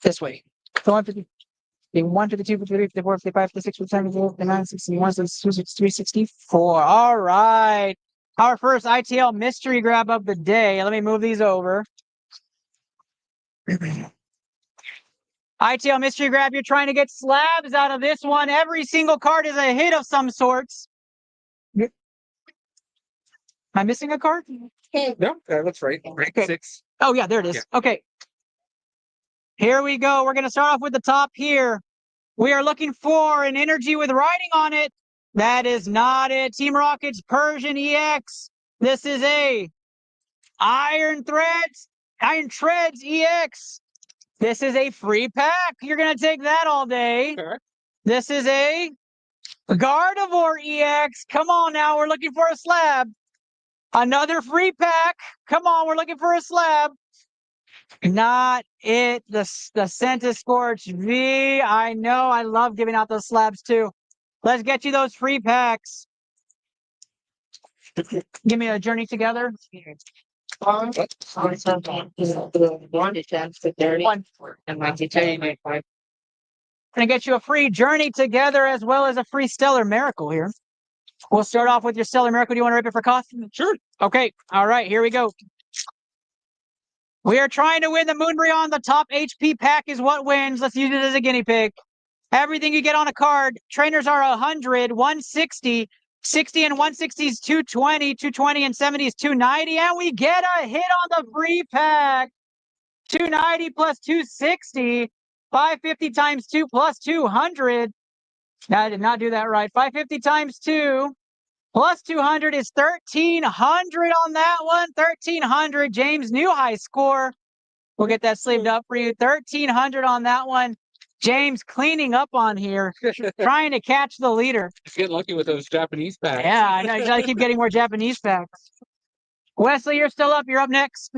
This way. So 150. 152, 53, 54, 55, 56, 57, 59, 61, 62, 63, 64. All right. Our first ITL mystery grab of the day. Let me move these over. ITL mystery grab, you're trying to get slabs out of this one. Every single card is a hit of some sorts. Am I missing a card? No, that's right. Right. Okay. 6. Oh, yeah, there it is. Yeah. Okay. Here we go. We're going to start off with the top here. We are looking for an energy with writing on it. That is not it. Team Rocket's Persian EX. This is a Iron Treads EX. This is a free pack. You're going to take that all day. Okay. This is a Gardevoir EX. Come on now. We're looking for a slab. Another free pack. Come on. We're looking for a slab. Not it. The Centiscorch V. I know. I love giving out those slabs too. Let's get you those free packs. Give me a journey together. One. Gonna get you a free journey together as well as a free Stellar Miracle here. We'll start off with your Stellar Miracle. Do you want to rip it for cost? Sure. Okay. All right. Here we go. We are trying to win the Moonbreon. The top HP pack is what wins. Let's use it as a guinea pig. Everything you get on a card. Trainers are 100, 160, 60 and 160 is 220, 220 and 70 is 290, and we get a hit on the free pack. 290 plus 260, 550 times 2 plus 200. I did not do that right. 550 times 2 plus 200 is 1,300 on that one. 1,300. James, new high score. We'll get that sleeved up for you. 1,300 on that one. James cleaning up on here, trying to catch the leader. Get lucky with those Japanese packs. Yeah, I know. You gotta keep getting more Japanese packs. Wesley, you're still up. You're up next.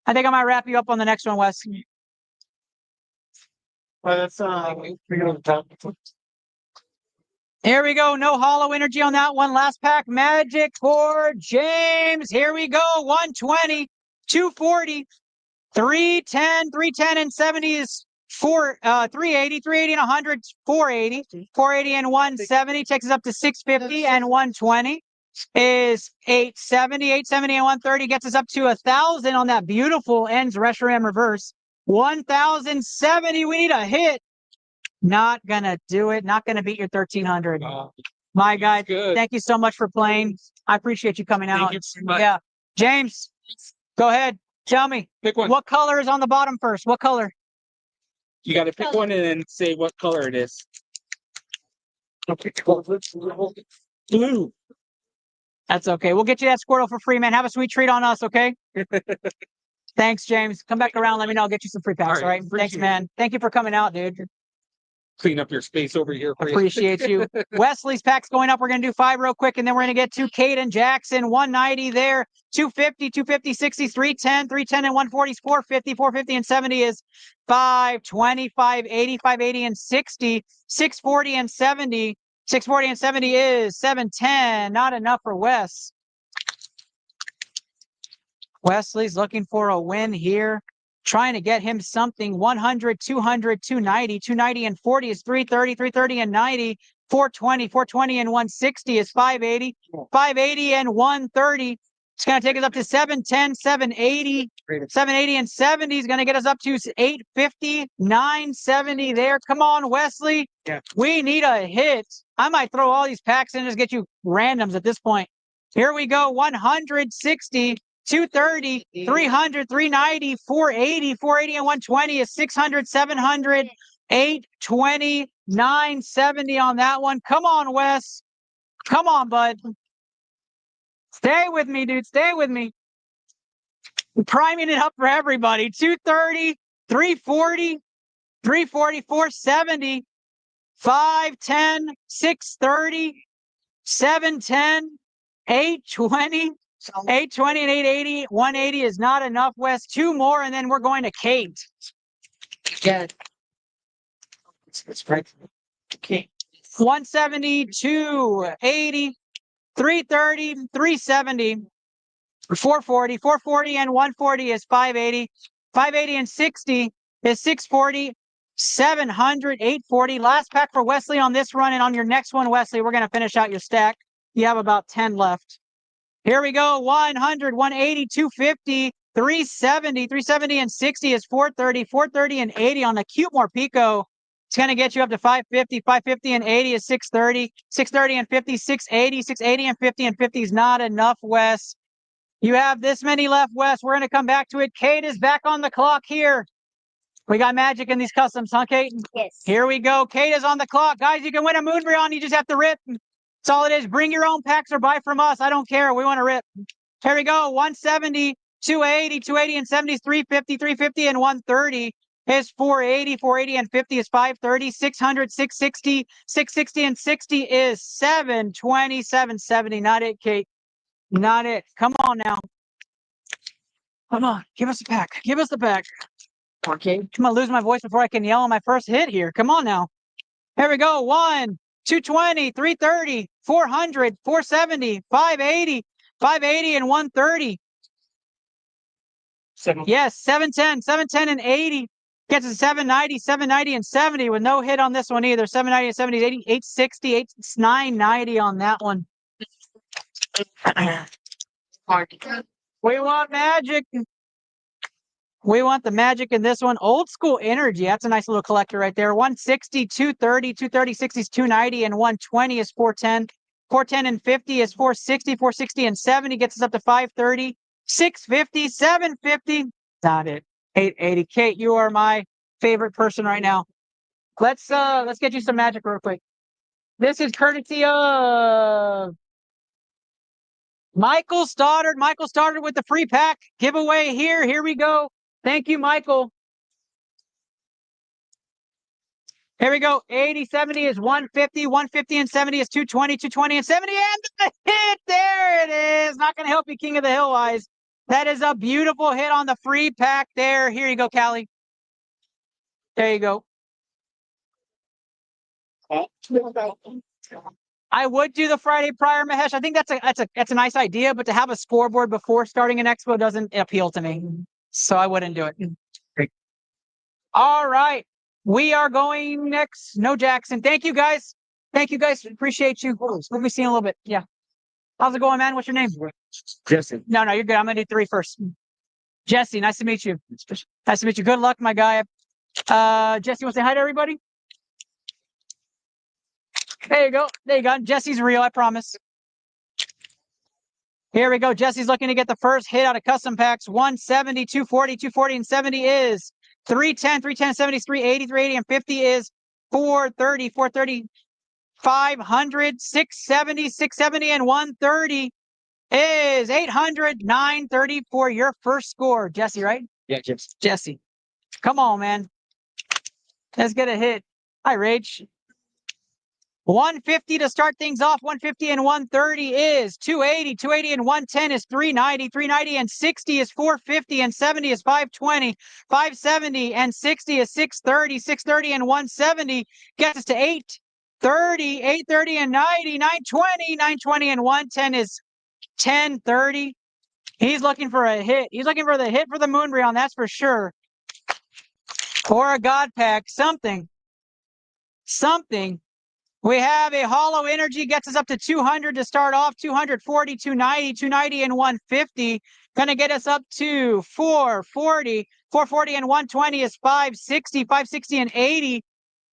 I think I might wrap you up on the next one, Wes. That's Here we go. No hollow energy on that one. Last pack magic for James. Here we go. 120, 240, 310, 310 and 70 is 380, 380 and 100, 480, 480 and 170 takes us up to 650, and 120 is 870, 870 and 130 gets us up to 1,000 on that beautiful ends Reshiram reverse. 1,070. We need a hit. Not gonna do it. Not gonna beat your 1,300. My guy, good. thank you so much for playing. I appreciate you coming out. Thank you so much. Yeah, James, go ahead. Tell me, Pick one. what color is on the bottom first? What color? You got to pick one and then say what color it is. Blue. That's okay. We'll get you that Squirtle for free, man. Have a sweet treat on us, okay? Thanks, James. Come back around. Let me know. I'll get you some free packs, all right? Thanks, appreciate man. Thank you for coming out, dude. Clean up your space over here. For Appreciate you. Wesley's pack's going up. We're going to do 5 real quick, and then we're going to get to Caden Jackson. 190 there. 250, 250, 60, 310, 310 and 140 is 450, 450 and 70 is 520, 580, 580 and 60, 640 and 70. 640 and 70 is 710. Not enough for Wes. Wesley's looking for a win here. Trying to get him something. 100, 200, 290. 290 and 40 is 330. 330 and 90. 420. 420 and 160 is 580. 580 and 130. It's going to take us up to 710, 780. 780 and 70 is going to get us up to 850, 970 there. Come on, Wesley. Yeah. We need a hit. I might throw all these packs in and just get you randoms at this point. Here we go. 160. 230, 300, 390, 480, 480 and 120 is 600, 700, 820, 970 on that one. Come on, Wes. Come on, bud. Stay with me, dude. Stay with me. Priming it up for everybody. 230, 340, 340, 470, 510, 630, 710, 820. 820 and 880. 180 is not enough, Wes. Two more, and then we're going to Kate. Yeah. It's right. Okay. 170, 280, 330, 370, 440. 440 and 140 is 580. 580 and 60 is 640. 700, 840. Last pack for Wesley on this run, and on your next one, Wesley, we're going to finish out your stack. You have about 10 left. Here we go. 100, 180, 250, 370. 370 and 60 is 430. 430 and 80 on the Cutemore Pico. It's going to get you up to 550. 550 and 80 is 630. 630 and 50, 680. 680 and 50 and 50 is not enough, Wes. You have this many left, Wes. We're going to come back to it. Kate is back on the clock here. We got magic in these customs, huh, Kate? Yes. Here we go. Kate is on the clock. Guys, you can win a Moonbrion. You just have to rip. That's all it is. Bring your own packs or buy from us. I don't care. We want to rip. Here we go. 170, 280, 280 and 70 is 350, 350 and 130 is 480, 480 and 50 is 530, 600, 660, 660 and 60 is 720, 770. Not it, Kate. Not it. Come on now. Come on. Give us a pack. Give us the pack. Okay. I'm going to lose my voice before I can yell on my first hit here. Come on now. Here we go. 220, 330, 400, 470, 580, 580 and 130. Yes, 710, 710 and 80 gets to 790, 790 and 70 with no hit on this one either. 790 and 70 is 80, 860, 990 on that one. We want magic. We want the magic in this one. Old school energy. That's a nice little collector right there. 160, 230, 230, 60 is 290, and 120 is 410. 410 and 50 is 460. 460 and 70 gets us up to 530. 650, 750. Not it. 880. Kate, you are my favorite person right now. Let's get you some magic real quick. This is courtesy of Michael Stoddard. Michael Stoddard with the free pack giveaway here. Here we go. Thank you, Michael. Here we go. 80, 70 is 150. 150 and 70 is 220. 220 and 70. And the hit. There it is. Not going to help you, King of the Hill Wise. That is a beautiful hit on the free pack there. Here you go, Callie. There you go. I would do the Friday prior, Mahesh. I think that's a nice idea, but to have a scoreboard before starting an expo doesn't appeal to me. So I wouldn't do it. Great. All right. We are going next. No Jackson. Thank you, guys. Thank you, guys. Appreciate you. We'll be seeing a little bit. Yeah. How's it going, man? What's your name? Jesse. No, you're good. I'm going to do three first. Jesse, nice to meet you. Nice to meet you. Good luck, my guy. Jesse, you want to say hi to everybody? There you go. There you go. Jesse's real, I promise. Here we go. Jesse's looking to get the first hit out of custom packs. 170, 240, 240, and 70 is 310, 310, 70 is 380, 380, and 50 is 430, 430, 500, 670, 670, and 130 is 800, 930 for your first score. Jesse, right? Yeah, Jesse. Jesse. Come on, man. Let's get a hit. Hi, Rach. 150 to start things off. 150 and 130 is 280. 280 and 110 is 390. 390 and 60 is 450. And 70 is 520. 570 and 60 is 630. 630 and 170 gets us to 830. 830 and 90. 920. 920 and 110 is 1030. He's looking for a hit. He's looking for the hit for the Moonbreon, that's for sure. Or a God Pack, something. Something. We have a Hollow Energy, gets us up to 200 to start off, 240, 290, 290, and 150. Going to get us up to 440. 440 and 120 is 560, 560 and 80.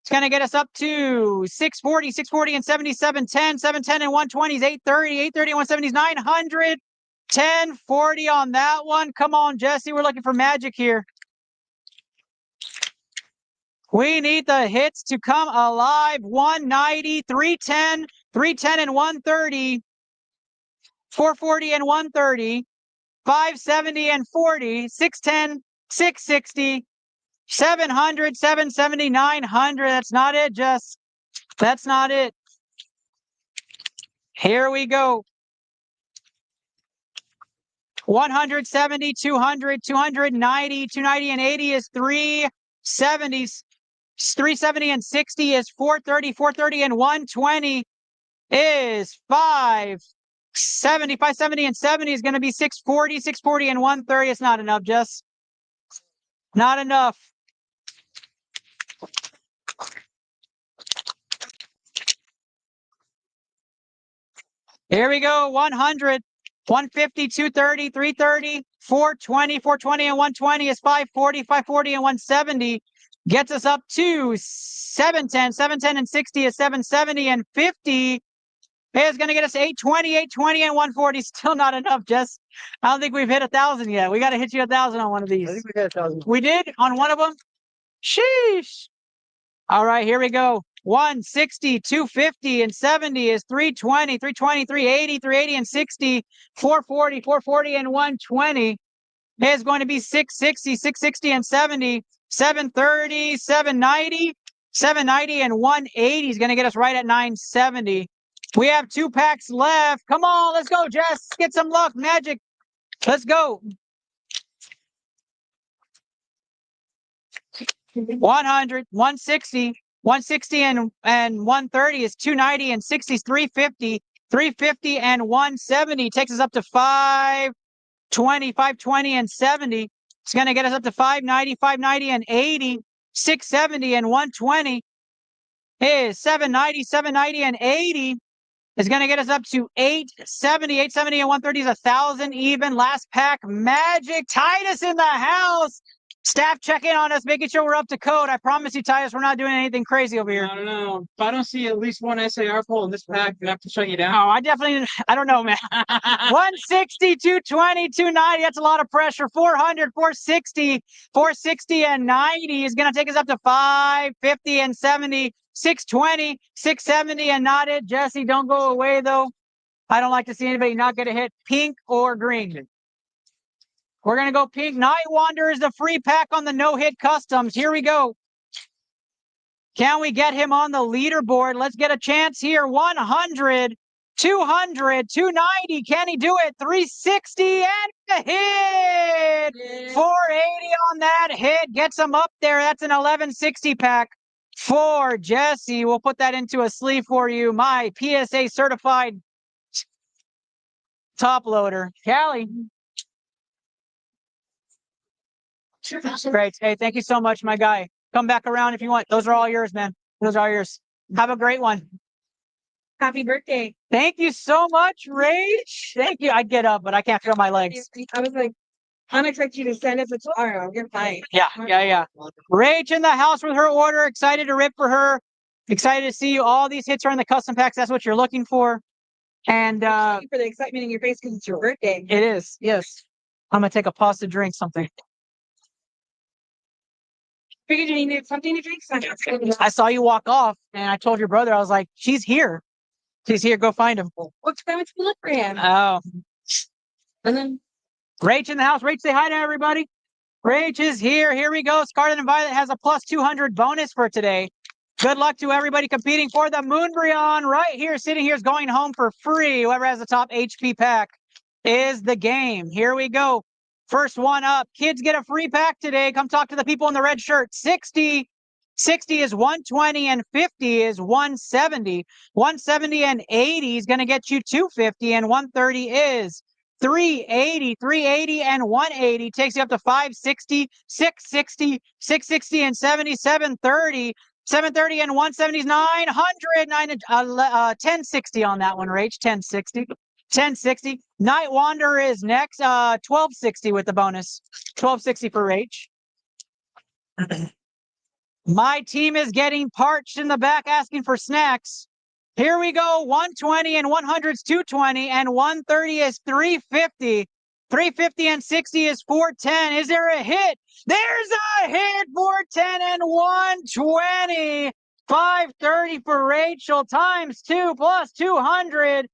It's going to get us up to 640, 640 and 70, 710, 710 and 120 is 830, 830 and 170 is 900. 1040 on that one. Come on, Jesse. We're looking for magic here. We need the hits to come alive. 190, 310, 310 and 130, 440 and 130, 570 and 40, 610, 660, 700, 770, 900. That's not it, Jess. That's not it. Here we go. 170, 200, 290, 290 and 80 is 370. 370 and 60 is 430. 430 and 120 is 570. 570 and 70 is going to be 640. 640 and 130. It's not enough, Jess. Not enough. Here we go. 100. 150, 230, 330, 420, 420 and 120 is 540, 540 and 170 gets us up to 710, 710 and 60 is 770 and 50 is going to get us 820, 820 and 140. Still not enough, Jess. I don't think we've hit 1,000 yet. We got to hit you 1,000 on one of these. I think we got 1,000. We did on one of them? Sheesh. All right, here we go. 160, 250 and 70 is 320, 320, 380, 380 and 60, 440, 440 and 120 is going to be 660, 660 and 70, 730, 790, 790 and 180 is going to get us right at 970. We have 2 packs left. Come on, let's go, Jess. Get some luck, magic. Let's go. 100, 160, 160 and 130 is 290 and 60 is 350, 350 and 170 takes us up to 520, 520 and 70. It's going to get us up to 590, 590 and 80, 670 and 120 is 790, 790 and 80 is going to get us up to 870, 870 and 130 is 1,000 even. Last pack, magic. Titus in the house. Staff check in on us, making sure we're up to code. I promise you, Titus, we're not doing anything crazy over here. I don't know. If I don't see at least one SAR pull in this pack, I have to shut you down. Oh, I don't know, man. 160, 220, 290. That's a lot of pressure. 400, 460, 460 and 90 is going to take us up to 550 and 70, 620, 670 and not it. Jesse, don't go away, though. I don't like to see anybody not get a hit, pink or green. We're going to go pink. Night Wanderer is the free pack on the no-hit customs. Here we go. Can we get him on the leaderboard? Let's get a chance here. 100, 200, 290. Can he do it? 360 and a hit. 480 on that hit. Gets him up there. That's an 1160 pack for Jesse. We'll put that into a sleeve for you. My PSA certified top loader. Callie. Great. Hey, thank you so much, my guy. Come back around if you want. Those are all yours, man. Those are all yours. Have a great one. Happy birthday. Thank you so much, Rach. Thank you. I'd get up, but I can't feel my legs. I was like, I'm expecting you to send it for tomorrow. You're fine. Yeah. Rach in the house with her order. Excited to rip for her. Excited to see you. All these hits are in the custom packs. That's what you're looking for. And Thank you for the excitement in your face because it's your birthday. it is. Yes. I'm going to take a pause to drink something. Figured you needed something to drink. So I saw you walk off and I told your brother, I was like, she's here. She's here. Go find him. what's going to look for him? Oh, And then Rach in the house. Rach, say hi to everybody. Rach is here. Here we go. Scarlet and Violet has a plus 200 bonus for today. Good luck to everybody competing for the Moonbreon right here. Sitting here is going home for free. Whoever has the top HP pack is the game. Here we go. First one up. Kids get a free pack today. Come talk to the people in the red shirt. 60 is 120 and 50 is 170. 170 and 80 is going to get you 250 and 130 is 380, and 180 takes you up to 560, 660, 660 and 70, 730, 730 and 170 is 900, 1060 on that one, Rach, 1060, 1060. Night Wanderer is next, 1260 with the bonus, 1260 for Rach. My team is getting parched in the back asking for snacks. Here we go. 120 and 100 is 220 and 130 is 350. 350 and 60 is 410. Is there a hit? There's a hit. 410 and 120. 530 for Rachel times 2 plus 200.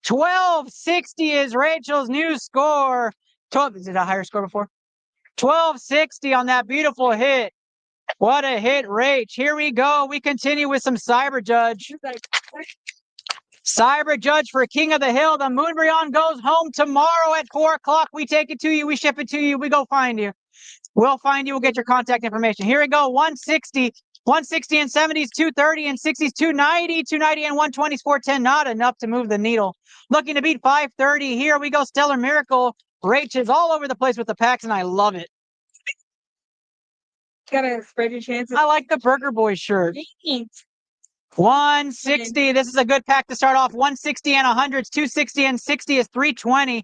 1260 is Rachel's new score. 12, is it a higher score before? 1260 on that beautiful hit. What a hit, Rach. Here we go. We continue with some Cyber Judge. Cyber Judge for King of the Hill. The Moonbryon goes home tomorrow at 4 o'clock. We take it to you. We ship it to you. We go find you. We'll find you. We'll get your contact information. Here we go. 160. 160 and 70 is 230 and 60 is 290. 290 and 120 is 410. Not enough to move the needle. Looking to beat 530. Here we go. Stellar Miracle. Rach is all over the place with the packs, and I love it. Gotta spread your chances. I like the Burger Boy shirt. 160. This is a good pack to start off. 160 and 100 is 260 and 60 is 320.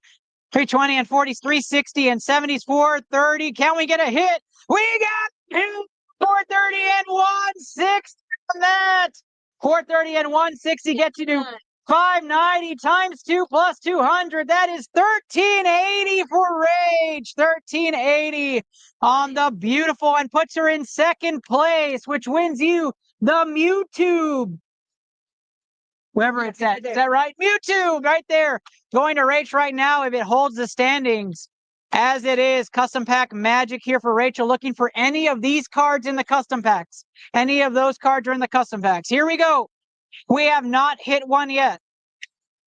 320 and 40 is 360 and 70 is 430. Can we get a hit? We got him. 430 and 160 on that. 430 and 160 gets you to 590 times 2 plus 200. That is 1380 for Rage. 1380 on the beautiful and puts her in second place, which wins you the Mewtwo. Wherever it's at. Is that right? Mewtwo right there. Going to Rach right now if it holds the standings. As it is, custom pack magic here for Rachel, looking for any of these cards in the custom packs. Any of those cards are in the custom packs. Here we go. We have not hit one yet.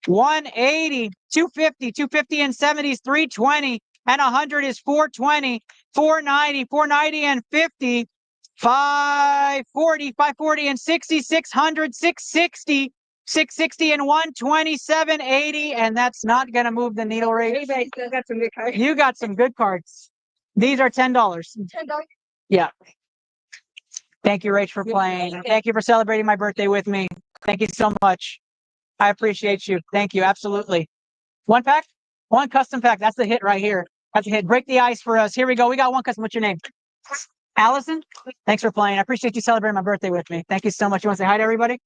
180, 250, 250 and 70 is 320, and 100 is 420, 490, 490 and 50, 540, 540 and 60, 600, 660, 660 and 120, 780, and that's not going to move the needle rate. Got some good cards. You got some good cards. These are $10. $10. Yeah. Thank you, Rach, for playing. Thank you for celebrating my birthday with me. Thank you so much. I appreciate you. Thank you. Absolutely. One pack? One custom pack. That's the hit right here. That's a hit. Break the ice for us. Here we go. We got one custom. What's your name? Allison? Thanks for playing. I appreciate you celebrating my birthday with me. Thank you so much. You want to say hi to everybody?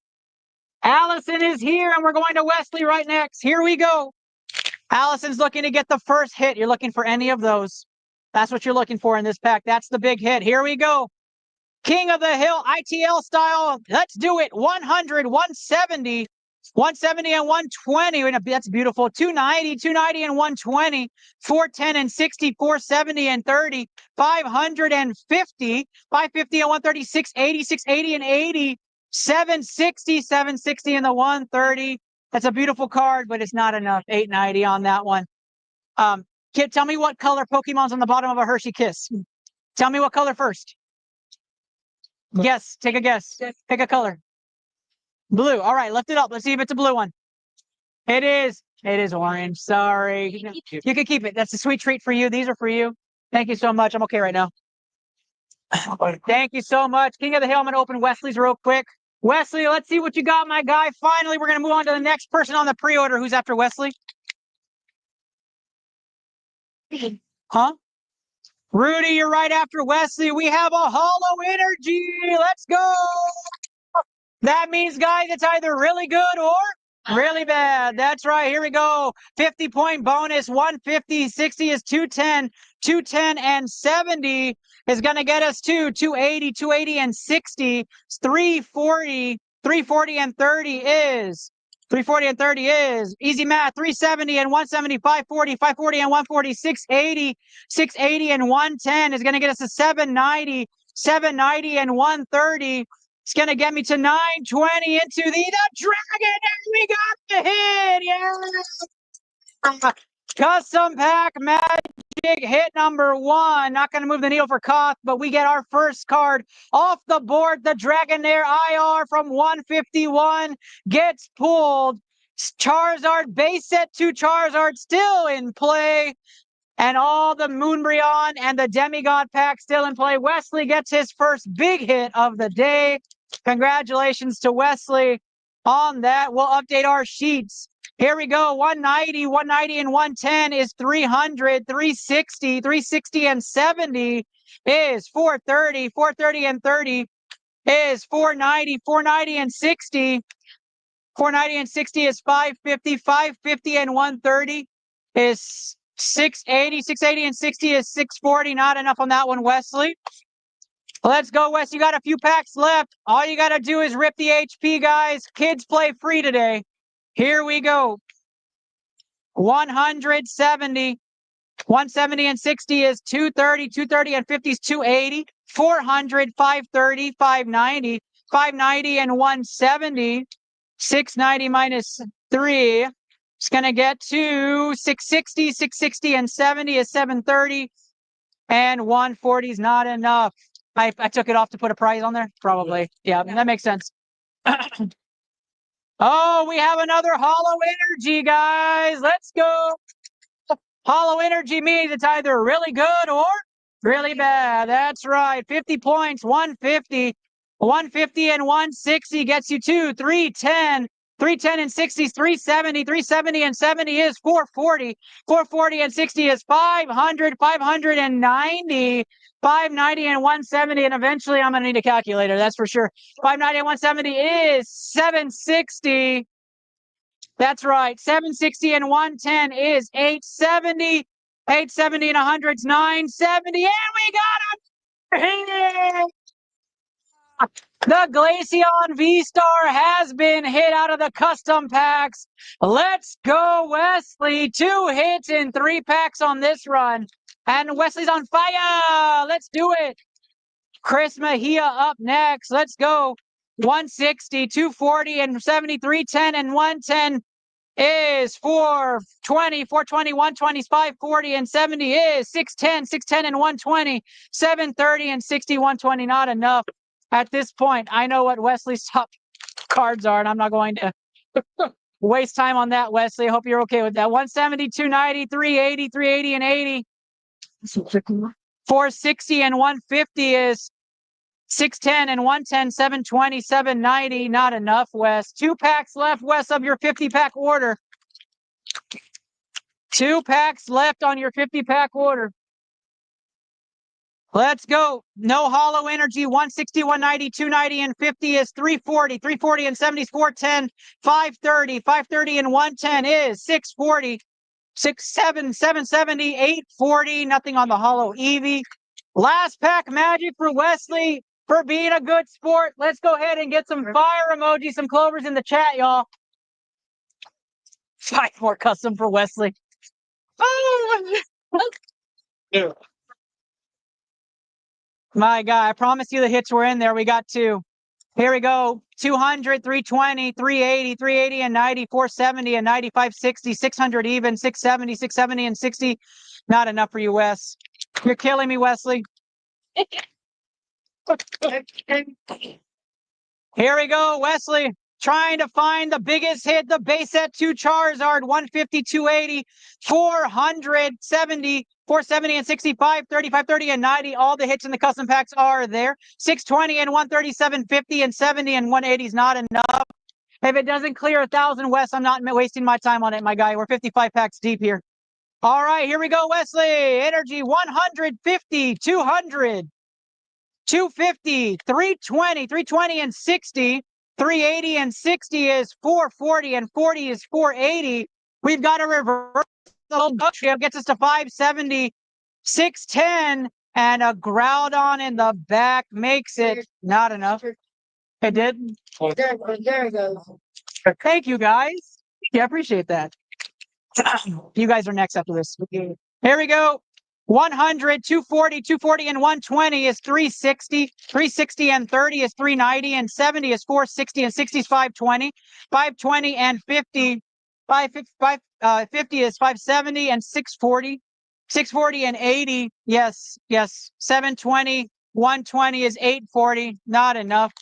Allison is here, and we're going to Wesley right next. Here we go. Allison's looking to get the first hit. You're looking for any of those. That's what you're looking for in this pack. That's the big hit. Here we go. King of the Hill, ITL style. Let's do it. 100, 170, 170 and 120. That's beautiful. 290, 290 and 120. 410 and 60, 470 and 30. 550, 550 and 130, 680, 680 and 80. 760, 760 and the 130. That's a beautiful card, but it's not enough. 890 on that one. Kid, tell me what color Pokemon's on the bottom of a Hershey Kiss. Tell me what color first. Guess. Take a guess. Pick a color. Blue. All right, lift it up. Let's see if it's a blue one. It is. It is orange. Sorry. You can keep it. That's a sweet treat for you. These are for you. Thank you so much. I'm okay right now. Thank you so much. King of the Hill, I'm going to open Wesley's real quick. Wesley, let's see what you got, my guy. Finally, we're going to move on to the next person on the pre-order. Who's after Wesley? Huh? Rudy, you're right after Wesley. We have a Hollow Energy. Let's go. That means, guys, it's either really good or really bad. That's right. Here we go. 50-point bonus. 150, 60 is 210. 210 and 70 is going to get us to 280, 280 and 60. 340, 340 and 30 is 340 and 30 is easy math. 370 and 170, 540, 540 and 140, 680, 680 and 110 is going to get us to 790, 790 and 130. It's going to get me to 920 into the Dragon, and we got the hit. Yeah. Custom pack magic hit number 1. Not going to move the needle for Koth, but we get our first card off the board. The Dragonair IR from 151 gets pulled. Charizard base set 2 Charizard still in play. And all the Moonbreon and the Demigod pack still in play. Wesley gets his first big hit of the day. Congratulations to Wesley on that. We'll update our sheets. Here we go. 190, 190 and 110 is 300, 360, 360 and 70 is 430, 430 and 30 is 490, 490 and 60. 490 and 60 is 550, 550 and 130 is 680, 680 and 60 is 640. Not enough on that one, Wesley. Let's go, Wes. You got a few packs left. All you got to do is rip the HP, guys. Kids play free today. Here we go. 170. 170 and 60 is 230. 230 and 50 is 280. 400, 530, 590. 590 and 170. 690 minus 3. It's going to get to 660. 660 and 70 is 730. And 140 is not enough. I took it off to put a price on there? Probably. Yeah, that makes sense. Oh, we have another Hollow Energy, guys. Let's go. Hollow Energy means it's either really good or really bad. That's right. 50 points, 150. 150 and 160 gets you to 310. 310 and 60 is 370. 370 and 70 is 440. 440 and 60 is 500. 590. 590 and 170. And eventually I'm going to need a calculator. That's for sure. 590 and 170 is 760. That's right. 760 and 110 is 870. 870 and 100 is 970. And we got him! The Glaceon V-Star has been hit out of the custom packs. Let's go, Wesley. 2 hits in 3 packs on this run. And Wesley's on fire. Let's do it. Chris Mejia up next. Let's go. 160, 240, and 73, 10, and 110 is 420, 420, 120 is 540, and 70 is 610, 610, and 120, 730, and 60, 120. Not enough. At this point, I know what Wesley's top cards are, and I'm not going to waste time on that, Wesley. I hope you're okay with that. 170, 290, 380, 380, and 80. 460 and 150 is 610 and 110, 720, 790. Not enough, Wes. 2 packs left, Wes, of your 50-pack order. 2 packs left on your 50-pack order. Let's go. No Hollow Energy. 160, 190, 290, and 50 is 340. 340 and 70 is 410. 530. 530 and 110 is 640. 770, 840. Nothing on the Hollow Eevee. Last pack magic for Wesley for being a good sport. Let's go ahead and get some fire emojis, some clovers in the chat, y'all. 5 more custom for Wesley. Yeah. My God, I promise you the hits were in there. We got 2. Here we go. 200, 320, 380, 380 and 90, 470 and 90, 560, 600 even, 670, 670 and 60. Not enough for you, Wes. You're killing me, Wesley. Here we go, Wesley. Trying to find the biggest hit, the base set 2 Charizard, 150, 280, 470, 470 and 65, 35, 30 and 90. All the hits in the custom packs are there. 620 and 137, 50 and 70 and 180 is not enough. If it doesn't clear 1,000, Wes, I'm not wasting my time on it, my guy. We're 55 packs deep here. All right, here we go, Wesley. Energy 150, 200, 250, 320, 320 and 60. 380 and 60 is 440 and 40 is 480. We've got a reverse. Gets us to 570, 610, and a Groudon in the back makes it not enough. It did. There it goes. Thank you, guys. Yeah, I appreciate that. You guys are next after this. Here we go. 100, 240, 240, and 120 is 360. 360 and 30 is 390, and 70 is 460, and 60 is 520. 520 and 50. 50 is 570 and 640. 640 and 80. Yes, yes. 720, 120 is 840. Not enough.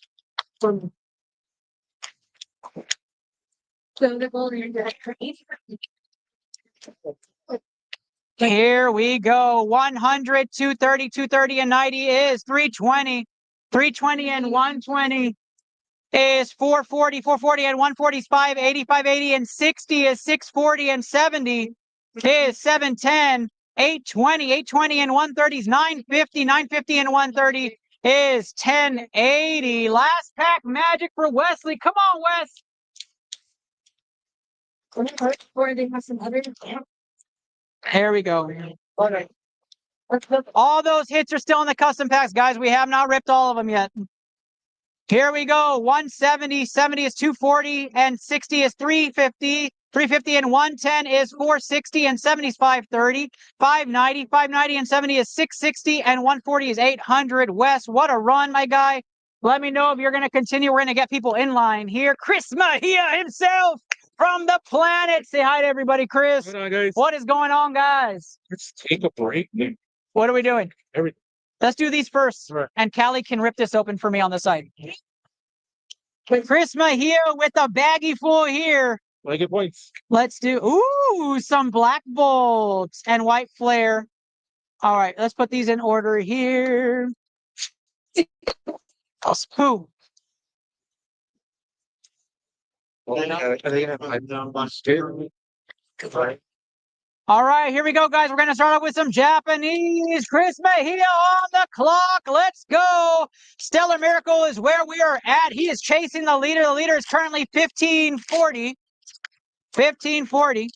Here we go. 100, 230, 230, and 90 is 320. 320 and 120 is 440. 440 and 140 is 580. 580 and 60 is 640. And 70 is 710. 820. 820 and 130 is 950. 950 and 130 is 1080. Last pack magic for Wesley. Come on, Wes. Or they have some other. Here we go. All those hits are still in the custom packs, guys. We have not ripped all of them yet. Here we go. 170, 70 is 240, and 60 is 350. 350 and 110 is 460, and 70 is 530. 590, 590 and 70 is 660, and 140 is 800. Wes, what a run, my guy. Let me know if you're going to continue. We're going to get people in line here. Chris Mahia himself from the planet. Say hi to everybody, Chris. What's going on, guys? What is going on, guys? Let's take a break. What are we doing? Everything. Let's do these first, Right. and Callie can rip this open for me on the side. Chris Mahia with a baggie full here. I get points. Let's do, some black bolts and white flare. All right, let's put these in order here. Who? All right, here we go, guys. We're going to start off with some Japanese. Chris Mahia on the clock. Let's go. Stellar Miracle is where we are at. He is chasing the leader. The leader is currently 1540. 1540.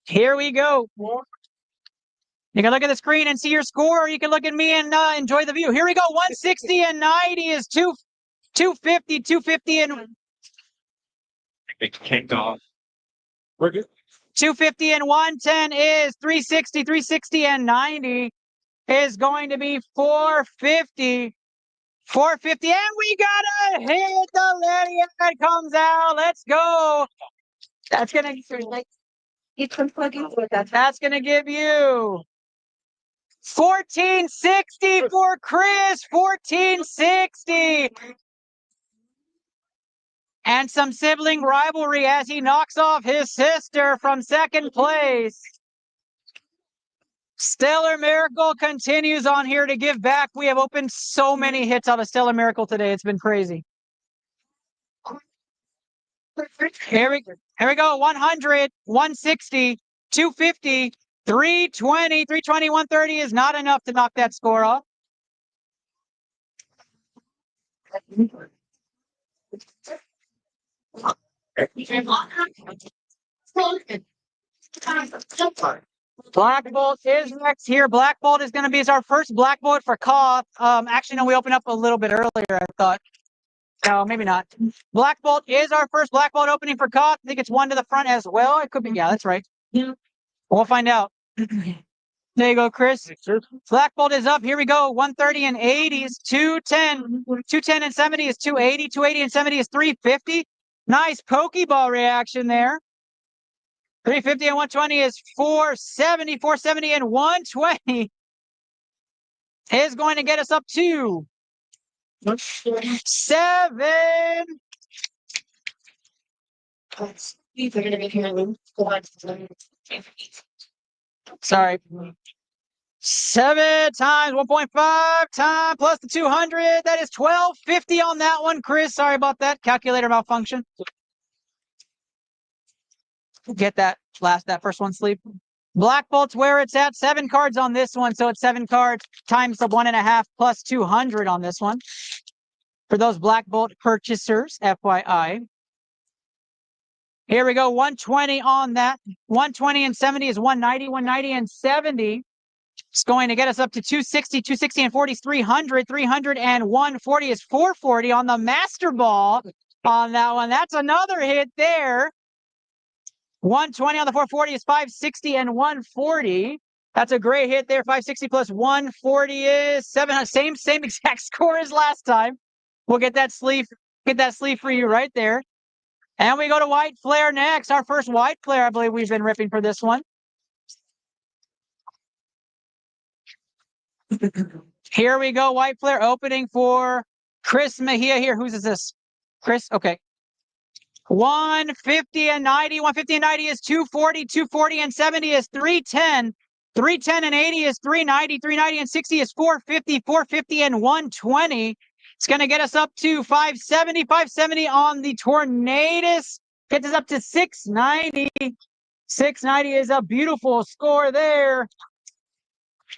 Here we go. You can look at the screen and see your score, or you can look at me and enjoy the view. Here we go. 160 and 90 is 250, 250 and It kicked off. We're good. 250 and 110 is 360. 360 and 90 is going to be 450. 450, and we got a hit. The Lariat comes out. Let's go. That's gonna give you 1460 for Chris. 1460. And some sibling rivalry as he knocks off his sister from second place. Stellar Miracle continues on here to give back. We have opened so many hits out of Stellar Miracle today. It's been crazy. Here we go. 100, 160, 250, 320. 320, 130 is not enough to knock that score off. Black Bolt is next here. Black Bolt is going to be our first Black Bolt for Koth. Actually, no, we opened up a little bit earlier, I thought. No, maybe not. Black Bolt is our first Black Bolt opening for Koth. I think it's one to the front as well. It could be. Yeah, that's right. We'll find out. There you go, Chris. Black Bolt is up. Here we go. 130 and 80 is 210. 210 and 70 is 280. 280 and 70 is 350. Nice Pokeball reaction there. 350 and 120 is 470. 470 and 120 is going to get us up to 7. Sorry. 7 times 1.5 times plus the 200. That is 1250 on that one, Chris. Sorry about that. Calculator malfunction. Get that first one sleep. Black Bolt's where it's at. 7 cards on this one. So it's 7 cards times the 1.5 plus 200 on this one. For those Black Bolt purchasers, FYI. Here we go. 120 on that. 120 and 70 is 190. 190 and 70 is going to get us up to 260. 260 and 40 is 300. 300 and 140 is 440 on the Master Ball on that one. That's another hit there. 120 on the 440 is 560 and 140. That's a great hit there. 560 plus 140 is 700. Same exact score as last time. We'll get that sleeve for you right there. And we go to White Flare next. Our first White Flare, I believe we've been ripping for this one. Here we go. White Flare opening for Chris Mahia here. Whose is this? Chris? Okay. 150 and 90. 150 and 90 is 240. 240 and 70 is 310. 310 and 80 is 390. 390 and 60 is 450. 450 and 120. It's going to get us up to 570. 570 on the Tornadus. Gets us up to 690. 690 is a beautiful score there.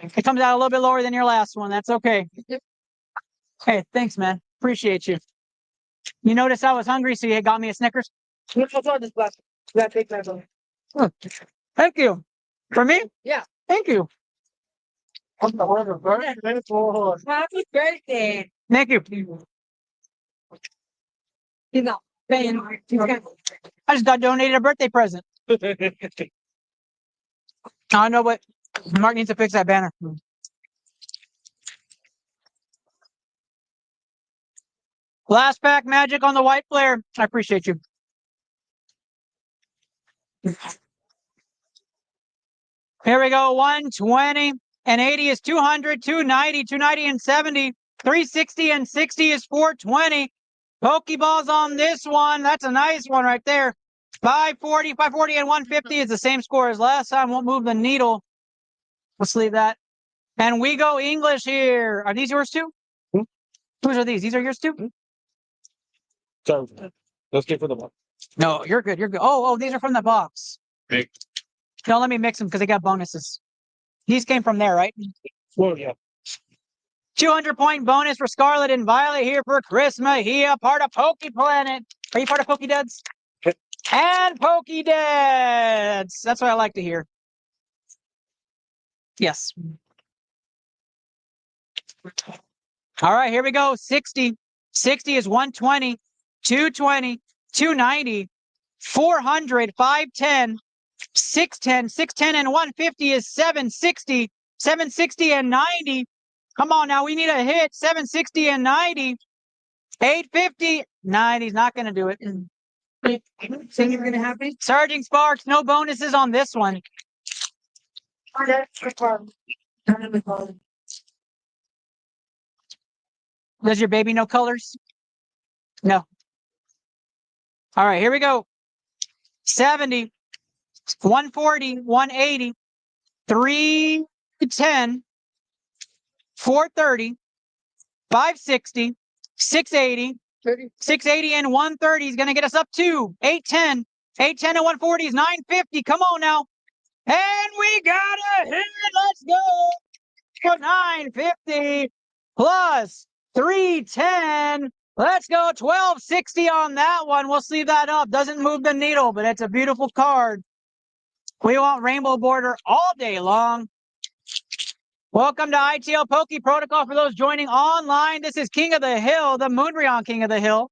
It comes out a little bit lower than your last one. That's okay. Hey, thanks, man. Appreciate you. You noticed I was hungry, so you got me a Snickers? Oh, thank you. For me? Yeah. Thank you. Happy birthday. Thank you. You know, I just got donated a birthday present. I know, but Mark needs to fix that banner. Last pack magic on the white flare. I appreciate you. Here we go. 120 and 80 is 200, 290, 290 and 70, 360 and 60 is 420. Pokeballs on this one. That's a nice one right there. 540, 540 and 150 is the same score as last time. Won't move the needle. Let's leave that. And we go English here. Are these yours too? Whose are these? These are yours too? So let's get for the one. No, you're good. You're good. Oh, these are from the box. Big. No, let me mix them because they got bonuses. These came from there, right? Well, yeah. 200-point bonus for Scarlet and Violet here for Chris Mejia, part of Poke Planet. Are you part of Poke Dads? Yep. And Poke Dads. That's what I like to hear. Yes. All right, here we go. 60. 60 is 120, 220, 290, 400, 510, 610, 610 and 150 is 760, 760 and 90. Come on now, we need a hit. 760 and 90, 850, 90. He's not going to do it. so you're gonna have me? Surging Sparks, no bonuses on this one. Does your baby know colors? No. All right, here we go. 70, 140, 180, 310, 430, 560, 680, 680 and 130 is going to get us up to 810. 810 and 140 is 950. Come on now. And we got a hit. Let's go. For 950 plus 310. Let's go. 1260 on that one. We'll sleeve that up. Doesn't move the needle, but it's a beautiful card. We want rainbow border all day long. Welcome to ITL Poke Protocol for those joining online. This is King of the Hill, the Moonryon King of the Hill.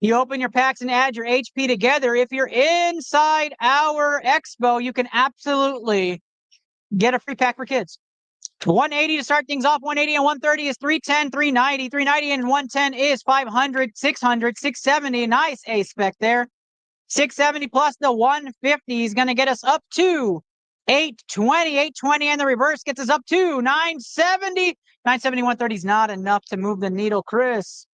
You open your packs and add your HP together. If you're inside our expo, you can absolutely get a free pack for kids. 180 to start things off. 180 and 130 is 310, 390. 390 and 110 is 500, 600, 670. Nice ace spec there. 670 plus the 150 is going to get us up to 820. 820 and the reverse gets us up to 970. 970, 130 is not enough to move the needle. Chris,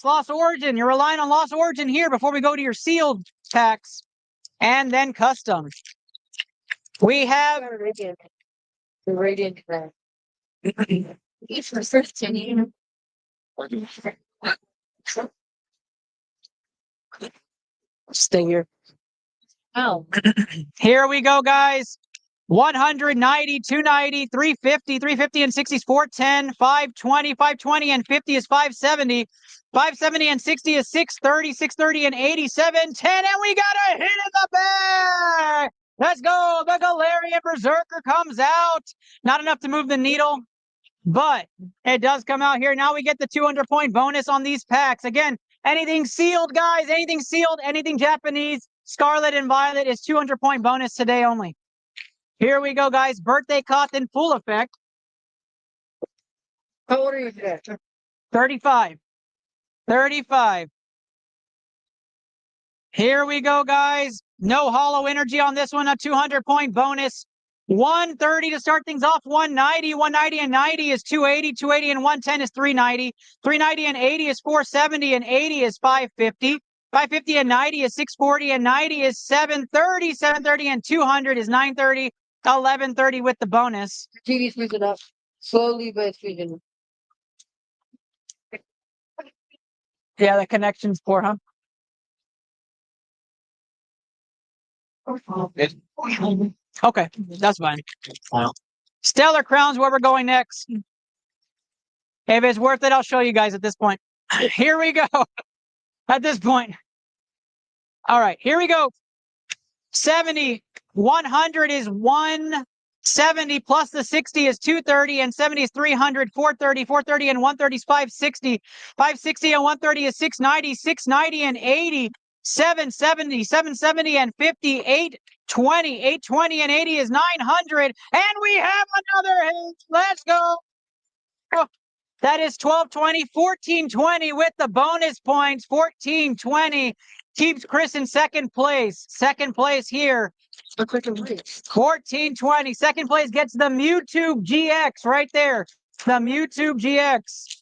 Lost Origin. You're relying on Lost Origin here before we go to your sealed packs and then custom. We have The radiant red. Each for 13. stay here. Oh. Here we go, guys. 190, 290, 350, 350 and 60 is 410, 520, 520 and 50 is 570, 570 and 60 is 630, 630 and 87, 10, and we got a hit in the bag! Let's go! The Galarian Berserker comes out. Not enough to move the needle, but it does come out here. Now we get the 200-point bonus on these packs. Again, anything sealed, guys, anything sealed, anything Japanese, Scarlet and Violet is 200-point bonus today only. Here we go, guys. Birthday Coth in full effect. How old are you today? 35. 35. Here we go, guys. No hollow energy on this one. A 200-point bonus. 130 to start things off. 190. 190 and 90 is 280. 280 and 110 is 390. 390 and 80 is 470. And 80 is 550. 550 and 90 is 640 and 90 is 730. 730 and 200 is 930. 1130 with the bonus. TV's freezing up. Slowly, but it's freezing. Yeah, the connection's poor, huh? Okay, that's fine. Stellar Crowns, where we're going next. If it's worth it, I'll show you guys at this point. Here we go. At this point. All right, here we go. 70, 100 is 170 plus the 60 is 230 and 70 is 300, 430, 430 and 130 is 560. 560 and 130 is 690, 690 and 80, 770, 770 and 50, 820, 820 and 80 is 900. And we have another hit. Let's go. Oh, that is 1220, 1420 with the bonus points. 1420 keeps Chris in second place. Second place here. 1420. Second place gets the Mewtwo GX right there. The Mewtwo GX.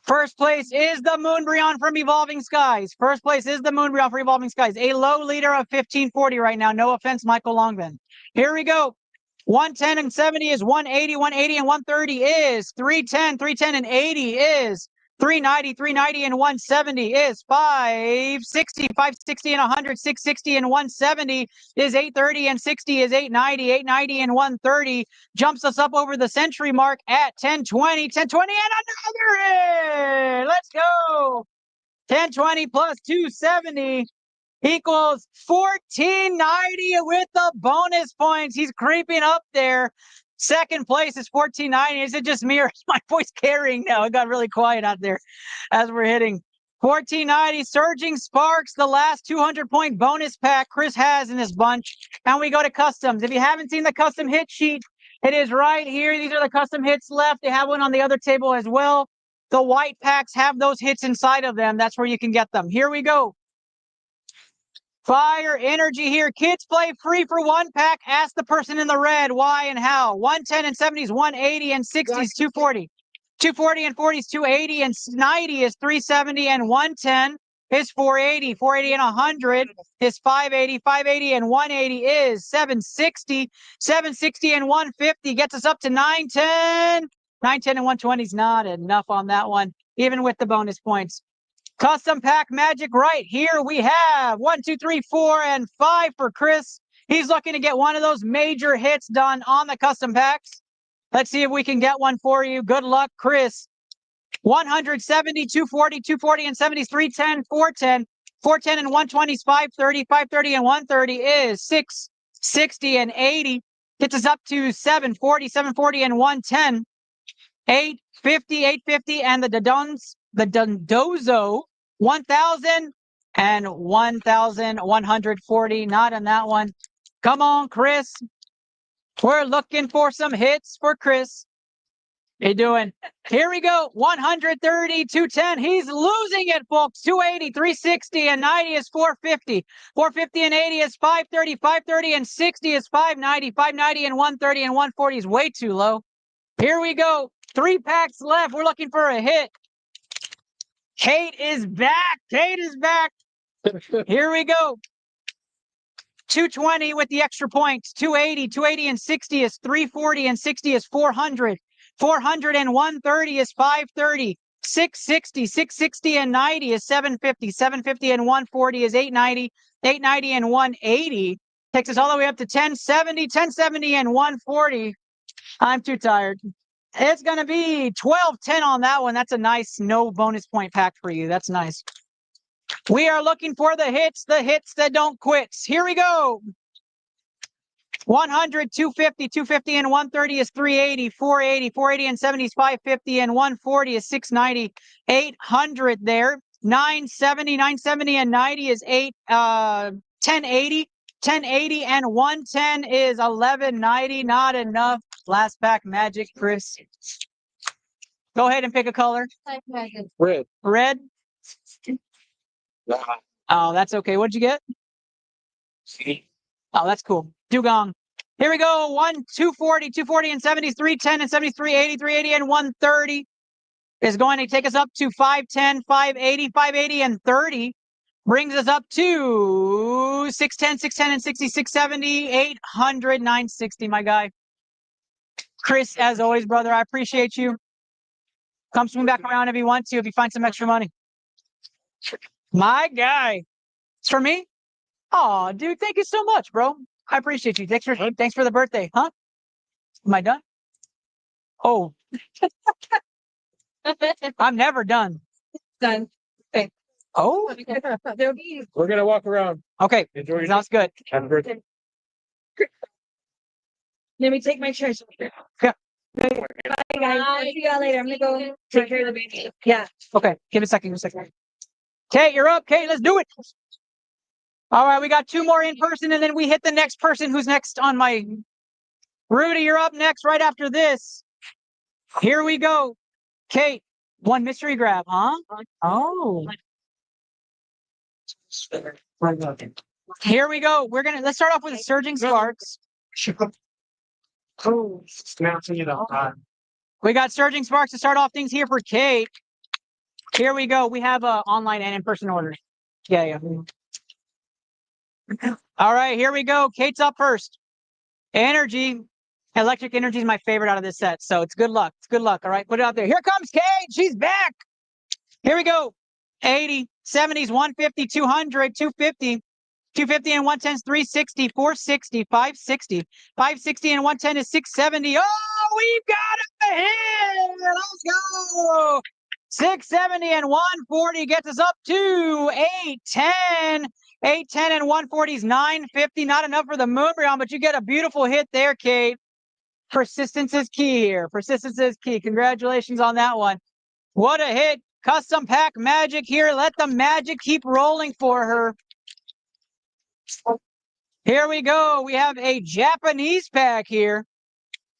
First place is the Moonbryon from Evolving Skies. First place is the Moonbryon from Evolving Skies. A low leader of 1540 right now. No offense, Michael Longman. Here we go. 110 and 70 is 180. 180 and 130 is 310. 310 and 80 is 390. 390 and 170 is 560. 560 and 100. 660 and 170 is 830 and 60 is 890. 890 and 130 jumps us up over the century mark at 1020. 1020 and another hit. Let's go. 1020 plus 270 equals 1490 with the bonus points. He's creeping up there. Second place is 1490. Is it just me or is my voice carrying now? It got really quiet out there as we're hitting. 1490, Surging Sparks, the last 200-point bonus pack Chris has in this bunch. And we go to customs. If you haven't seen the custom hit sheet, it is right here. These are the custom hits left. They have one on the other table as well. The white packs have those hits inside of them. That's where you can get them. Here we go. Fire energy here. Kids play free for one pack. Ask the person in the red why and how. 110 and 70 is 180 and 60 is 240. 240 and 40 is 280 and 90 is 370 and 110 is 480. 480 and 100 is 580. 580 and 180 is 760. 760 and 150 gets us up to 910. 910 and 120 is not enough on that one, even with the bonus points. Custom pack magic right here. We have 1, 2, 3, 4, and 5 for Chris. He's looking to get one of those major hits done on the custom packs. Let's see if we can get one for you. Good luck, Chris. 170, 240, 240, and 70 is 310, 410. 410 and 120 is 530. 530 and 130 is 660 and 80. Gets us up to 740, 740 and 110. 850, 850, and the Dondozo 1,000 and 1,140. Not on that one. Come on, Chris. We're looking for some hits for Chris. How you doing? Here we go. 130, 210. He's losing it, folks. 280, 360, and 90 is 450. 450 and 80 is 530. 530 and 60 is 590. 590 and 130 and 140 is way too low. Here we go. 3 packs left. We're looking for a hit. Kate is back. Kate is back. Here we go. 220 with the extra points. 280. 280 and 60 is 340 and 60 is 400. 400 and 130 is 530. 660. 660 and 90 is 750. 750 and 140 is 890. 890 and 180 takes us all the way up to 1070. 1070 and 140. I'm too tired. It's going to be 1210 on that one. That's a nice no bonus point pack for you. That's nice. We are looking for the hits that don't quit. Here we go. 100, 250, 250 and 130 is 380, 480, 480 and 70 is 550 and 140 is 690, 800 there. 970, 970 and 90 is 1080. 1080 and 110 is 1190. Not enough. Last pack magic, Chris. Go ahead and pick a color. Red. Red? Oh, that's okay. What'd you get? Oh, that's cool. Dugong. Here we go. 240, 240 and 70 is 310 and 70 is 380, 380 and 130. is going to take us up to 510, 580, 580, and 30. Brings us up to 610, 610, and 60, 670, 800, 960, my guy. Chris, as always, brother, I appreciate you. Come swing back around if you want to, if you find some extra money. My guy. It's for me? Oh, dude, thank you so much, bro. I appreciate you. Thanks for the birthday, huh? Am I done? Oh, I'm never done. Done. Okay. Oh, We're gonna walk around. okay. Enjoy your Sounds good. Happy birthday. Let me take my trash. Yeah. Bye, guys. I'll see y'all later. I'm gonna go take care of the baby. Yeah. Okay, give it a second. Give it a second. Kate, you're up. Kate, let's do it. All right, we got 2 more in person, and then we hit the next person who's next on my. Rudy, you're up next right after this. Here we go. Kate, 1 mystery grab, huh? Oh. Here we go. Let's start off with Surging Sparks. Oh, snouting it up. We got Surging Sparks to start off things here for Kate. Here we go. We have online and in-person orders. Yeah. All right, here we go. Kate's up first. Energy. Electric Energy is my favorite out of this set, so it's good luck. It's good luck. All right, put it out there. Here comes Kate. She's back. Here we go. 80, 70s, 150, 200, 250. 250 and 110 is 360, 460, 560. 560 and 110 is 670. Oh, we've got a hit. Let's go. 670 and 140 gets us up to 810. 810 and 140 is 950. Not enough for the Moonbreon, but you get a beautiful hit there, Kate. Persistence is key here. Persistence is key. Congratulations on that one. What a hit. Custom pack magic here. Let the magic keep rolling for her. Here we go. We have a Japanese pack here.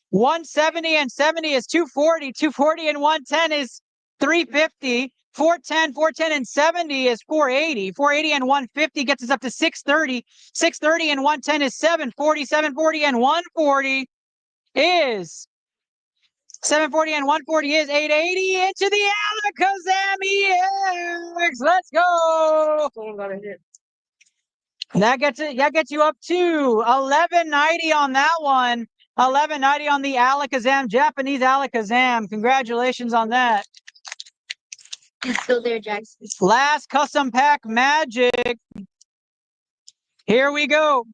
170 and 70 is 240. 240 and 110 is 350. 410, 410 and 70 is 480. 480 and 150 gets us up to 630. 630 and 110 is 740. 740 and 140 is 740 and 140 is 880 into the Alakazam EX. Let's go. That gets you up to 1190 on that one. 1190 on the Alakazam, Japanese Alakazam. Congratulations on that. It's still there, Jackson. Last custom pack magic. Here we go.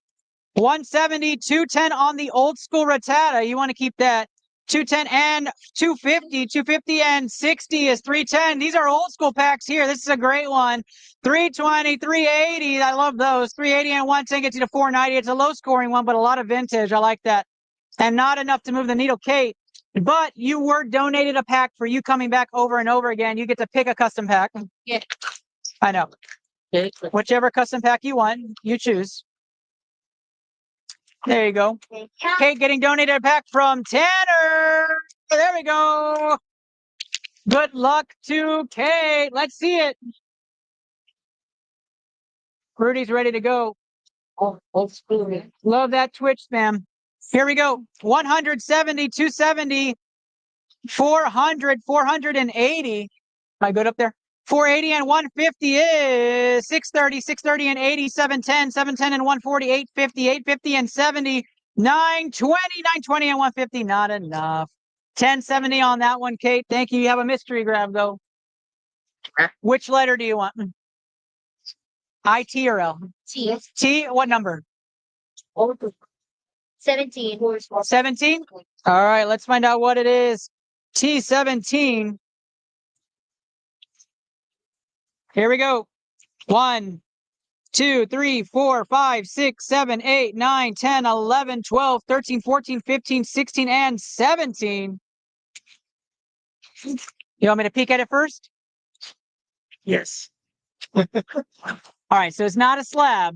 170, 210 on the old school Rattata. You want to keep that. 210 and 250. 250 and 60 is 310. These are old school packs here. This is a great one. 320, 380. I love those. 380 and 110 gets you to 490. It's a low scoring one, but a lot of vintage. I like that. And not enough to move the needle, Kate. But you were donated a pack for you coming back over and over again. You get to pick a custom pack. Yeah. I know. Whichever custom pack you want, you choose. There you go. Kate getting donated a pack from Tanner. There we go. Good luck to Kate. Let's see it. Rudy's ready to go. Love that Twitch spam. Here we go. 170, 270, 400, 480. Am I good up there? 480 and 150 is 630, 630 and 80, 710, 710 and 140, 850, 850 and 70, 920, 920 and 150. Not enough. 1070 on that one, Kate. Thank you. You have a mystery grab, though. Which letter do you want? IT or L? T. T, what number? 17. 17? All right, let's find out what it is. T17. Here we go. 1, 2, 3, 4, 5, 6, 7, 8, 9, 10, 11, 12, 13, 14, 15, 16, and 17. You want me to peek at it first? Yes. All right, so it's not a slab,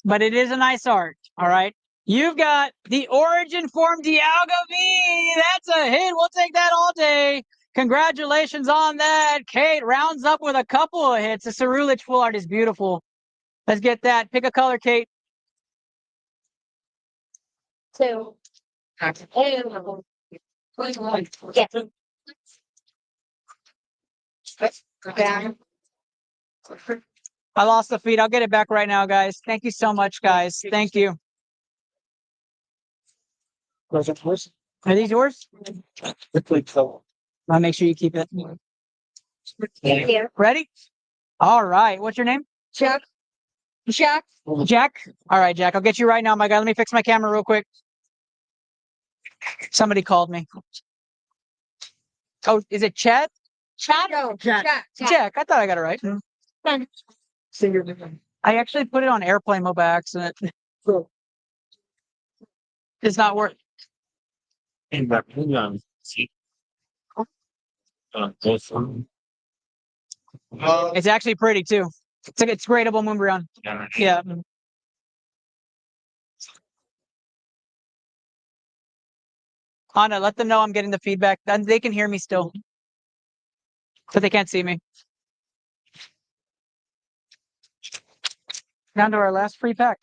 but it is a nice art. All right. You've got the Origin Form Dialga V. That's a hit. We'll take that all day. Congratulations on that. Kate rounds up with a couple of hits. The Cerulich full art is beautiful. Let's get that. Pick a color, Kate. 2. Yeah. Down. I lost the feed. I'll get it back right now, guys. Thank you so much, guys. Thank you. Those are yours? Are these yours? So, I'll make sure you keep it. Here. Ready? All right. What's your name? Chuck. Chuck. Jack? All right, Jack. I'll get you right now, my guy. Let me fix my camera real quick. Somebody called me. Oh, is it Chet? Shadow. Jack. Jack. Jack. I thought I got it right. see your I actually put it on airplane mode by accident. It's not working. in the see. This one. It's actually pretty too. It's gradable Moonbryon. Yeah. Anna, let them know I'm getting the feedback. Then they can hear me still, but they can't see me. Down to our last free pack.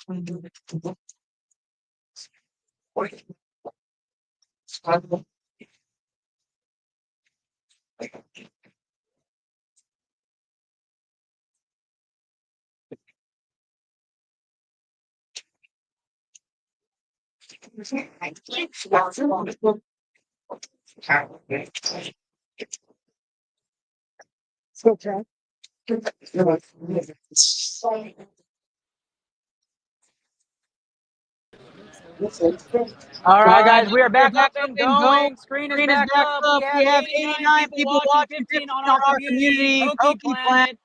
All right, guys, we are back up and going. Screen is back up. We have 89 people watching, 15 on our community, Pokey Planet.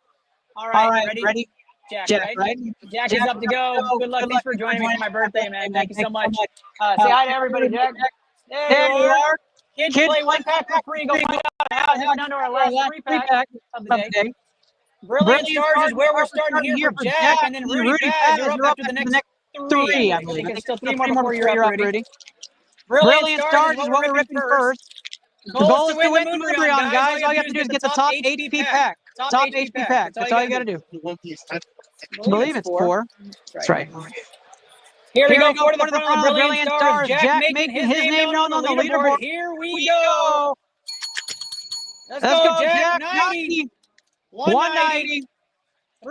All All right, right, ready? Jack, Jack, right? Jack is up to go. Good luck. Thanks for joining me for my birthday, man. Thank you so much. Say hi to everybody, Jack. There you are. Kids Kids play one pack for free. Go find out how. We're down to our last free pack of the day. Brilliant Stars is where we're starting here for Jack, and then Rudy Paz, you're up after the next three. I think it's still three more before you're up, Rudy. Brilliant Stars is what we're ripping first. The goal is to win the Moonbryon, guys. All you have to do is get the top HP pack. Top HP pack. That's all you got to do. I believe it's 4. That's right. Here we go for the front of the Brilliant Stars. Jack making his name known on the leaderboard. Here we go. Let's go, Jack. 90, 190,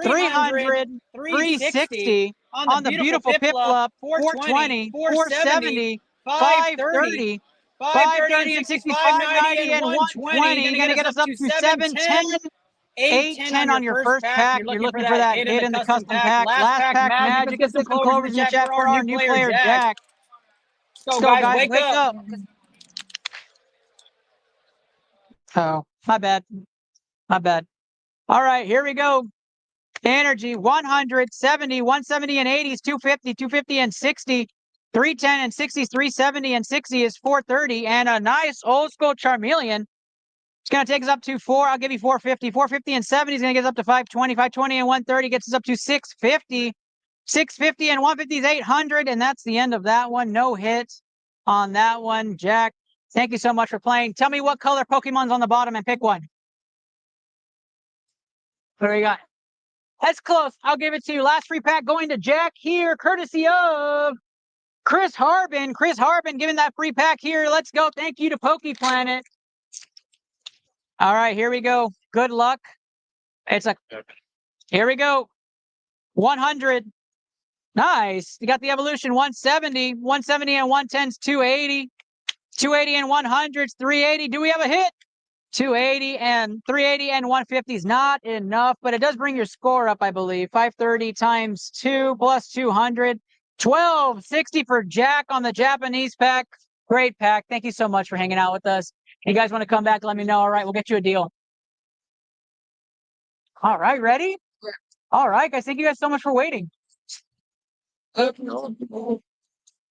300, 360 on the beautiful Piplup, 420, 470, 530, 530 and 65, 90 and 120. Going to get us up to 710, 810 on your first pack. You're looking for that hit in the custom pack. Last pack magic. Get some clovers in the chat for our new player, Jack. Let's go, guys. Wake up. Oh, my bad. My bad. All right, here we go. Energy 100, 70, 170 and 80 is 250, 250 and 60, 310 and 60 is 370 and 60 is 430, and a nice old school Charmeleon. It's going to take us up to 4. I'll give you 450. 450 and 70 is going to get us up to 520. 520 and 130 gets us up to 650. 650 and 150 is 800, and that's the end of that one. No hits on that one. Jack, thank you so much for playing. Tell me what color Pokemon's on the bottom and pick one. What do we got? That's close. I'll give it to you. Last free pack going to Jack here, courtesy of Chris Harbin. Chris Harbin giving that free pack here. Let's go. Thank you to Pokey Planet. All right, here we go. Good luck. Here we go. 100. Nice. You got the evolution. 170. 170 and 110 is 280. 280 and 100 is 380. Do we have a hit? 280 and 380 and 150 is not enough, but it does bring your score up, I believe. 530 times 2 plus 200. 1260 for Jack on the Japanese pack. Great pack. Thank you so much for hanging out with us. If you guys want to come back, let me know. All right, we'll get you a deal. All right, ready? Yeah. All right, guys. Thank you guys so much for waiting. And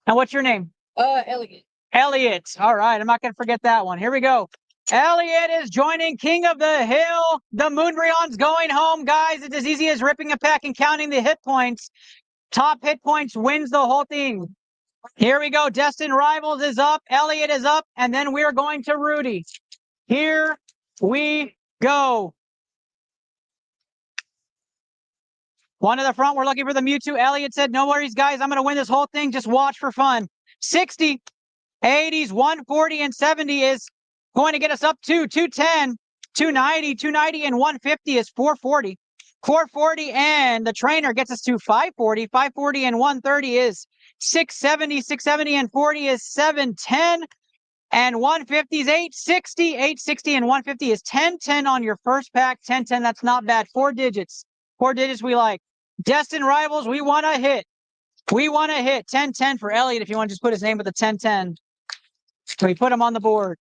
what's your name? Elliot. Elliot. All right, I'm not going to forget that one. Here we go. Elliot is joining King of the Hill. The Moonbryon's going home, guys. It's as easy as ripping a pack and counting the hit points. Top hit points wins the whole thing. Here we go. Destined Rivals is up. Elliot is up. And then we're going to Rudy. Here we go. One to the front. We're looking for the Mewtwo. Elliot said, no worries, guys. I'm going to win this whole thing. Just watch for fun. 60, 80s, 140, and 70 is going to get us up to 210, 290 and 150 is 440. 440 and the trainer gets us to 540. 540 and 130 is 670. 670 and 40 is 710. And 150 is 860. 860 and 150 is 1010 on your first pack. 1010, that's not bad. 4 digits. 4 digits we like. Destined Rivals, we want to hit. We want to hit 1010 for Elliot if you want to just put his name with the 1010. So we put him on the board.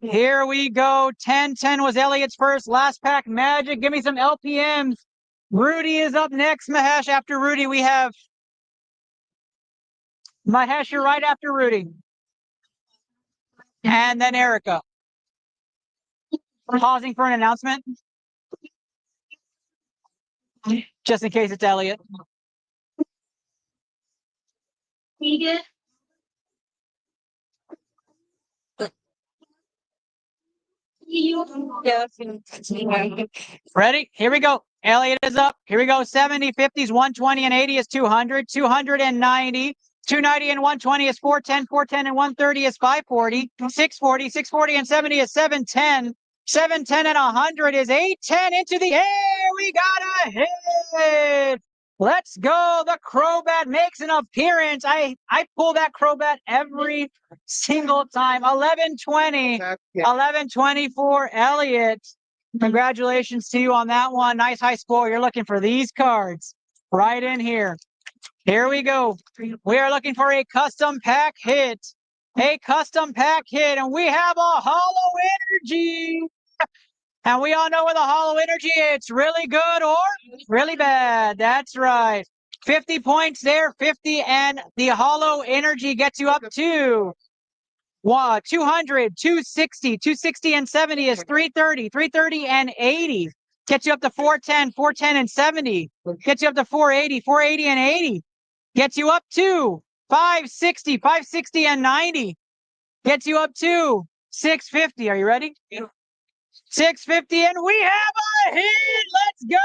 Here we go. 1010 was Elliot's first. Last pack magic. Give me some LPMs. Rudy is up next, Mahesh. After Rudy, we have Mahesh, you're right after Rudy. And then Erica. Pausing for an announcement. Just in case it's Elliot. Ready? Here we go. Elliot is up. Here we go. 70, 50s, 120, and 80 is 200. 290. 290 and 120 is 410. 410 and 130 is 540. 640. 640 and 70 is 710. 710 and 100 is 810 into the air. We got a hit. Let's go. The Crobat makes an appearance. I pull that Crobat every single time. 1120. 1120 for Elliot. Congratulations to you on that one. Nice high score. You're looking for these cards right in here. Here we go. We are looking for a custom pack hit. A custom pack hit. And we have a Hollow Energy. And we all know with a Hollow Energy, it's really good or really bad. That's right. 50 points there, 50, and the Hollow Energy gets you up to 200, 260, 260 and 70 is 330, 330 and 80. Gets you up to 410, 410 and 70. Gets you up to 480, 480 and 80. Gets you up to 560, 560 and 90. Gets you up to 650. Are you ready? 650 and we have a hit. Let's go.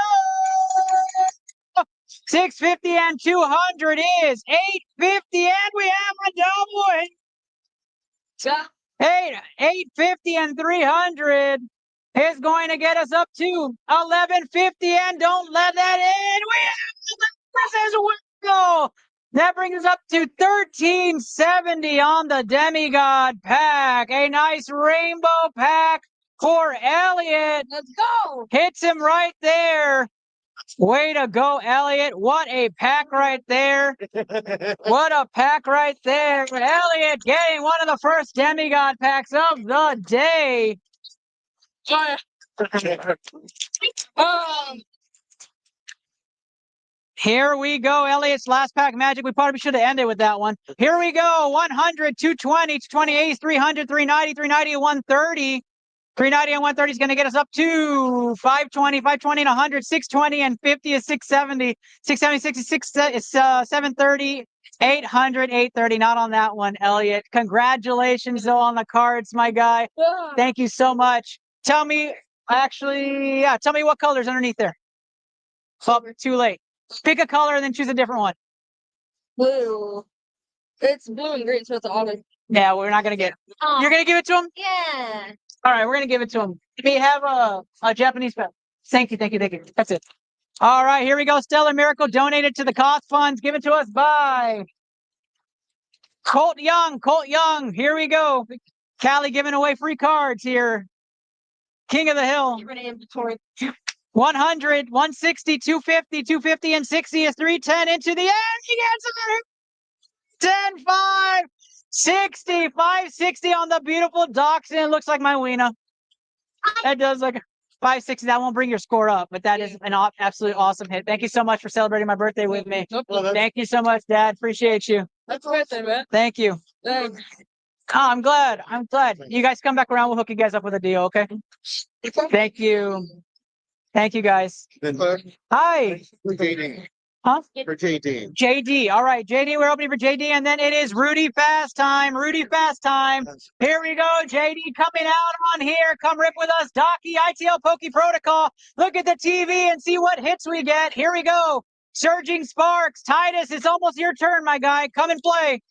650 and 200 is 850 and we have a double hit. 850 and 300 is going to get us up to 1150 and don't let that in. We have this as well. That brings us up to 1370 on the Demigod pack. A nice rainbow pack for Elliot. Let's go. Hits him right there. Way to go, Elliot. What a pack right there. What a pack right there. Elliot getting one of the first Demigod packs of the day. Here we go. Elliot's last pack magic. We probably should have ended with that one. Here we go. 100, 220, 228, 300, 390, 390, 130. 390 and 130 is going to get us up to 520, 520 and 100, 620 and 50 is 670, 670, 66 is 730, 800, 830. Not on that one, Elliot. Congratulations, though, on the cards, my guy. Thank you so much. Tell me, tell me what color's underneath there. Oh, too late. Pick a color and then choose a different one. Blue. It's blue and green, so it's orange. Yeah, we're not going to get it. You're going to give it to him? Yeah. All right, we're going to give it to him. We have a Japanese pen. Thank you, thank you, thank you. That's it. All right, here we go. Stellar Miracle donated to the cost funds. Given to us by Colt Young. Colt Young. Here we go. Callie giving away free cards here. King of the Hill. 100, 160, 250, 250, and 60 is 310 into the air. He gets it. 10, 5, 60, 560 on the beautiful Dachshund. It looks like my Weena. That does look 560. That won't bring your score up, but that is an absolutely awesome hit. Thank you so much for celebrating my birthday with me. Thank you so much, Dad. Appreciate you. That's birthday, man. Thank you. Thanks. Oh, I'm glad. I'm glad. You guys come back around. We'll hook you guys up with a deal, okay? Thank you. Thank you, guys. Hi. Huh? For JD. JD. All right, JD, we're opening for JD, and then it is Rudy Fast time. Rudy Fast time. Here we go. JD coming out on here. Come rip with us. Docky, ITL Pokey Protocol. Look at the TV and see what hits we get. Here we go. Surging Sparks. Titus, it's almost your turn, my guy. Come and play.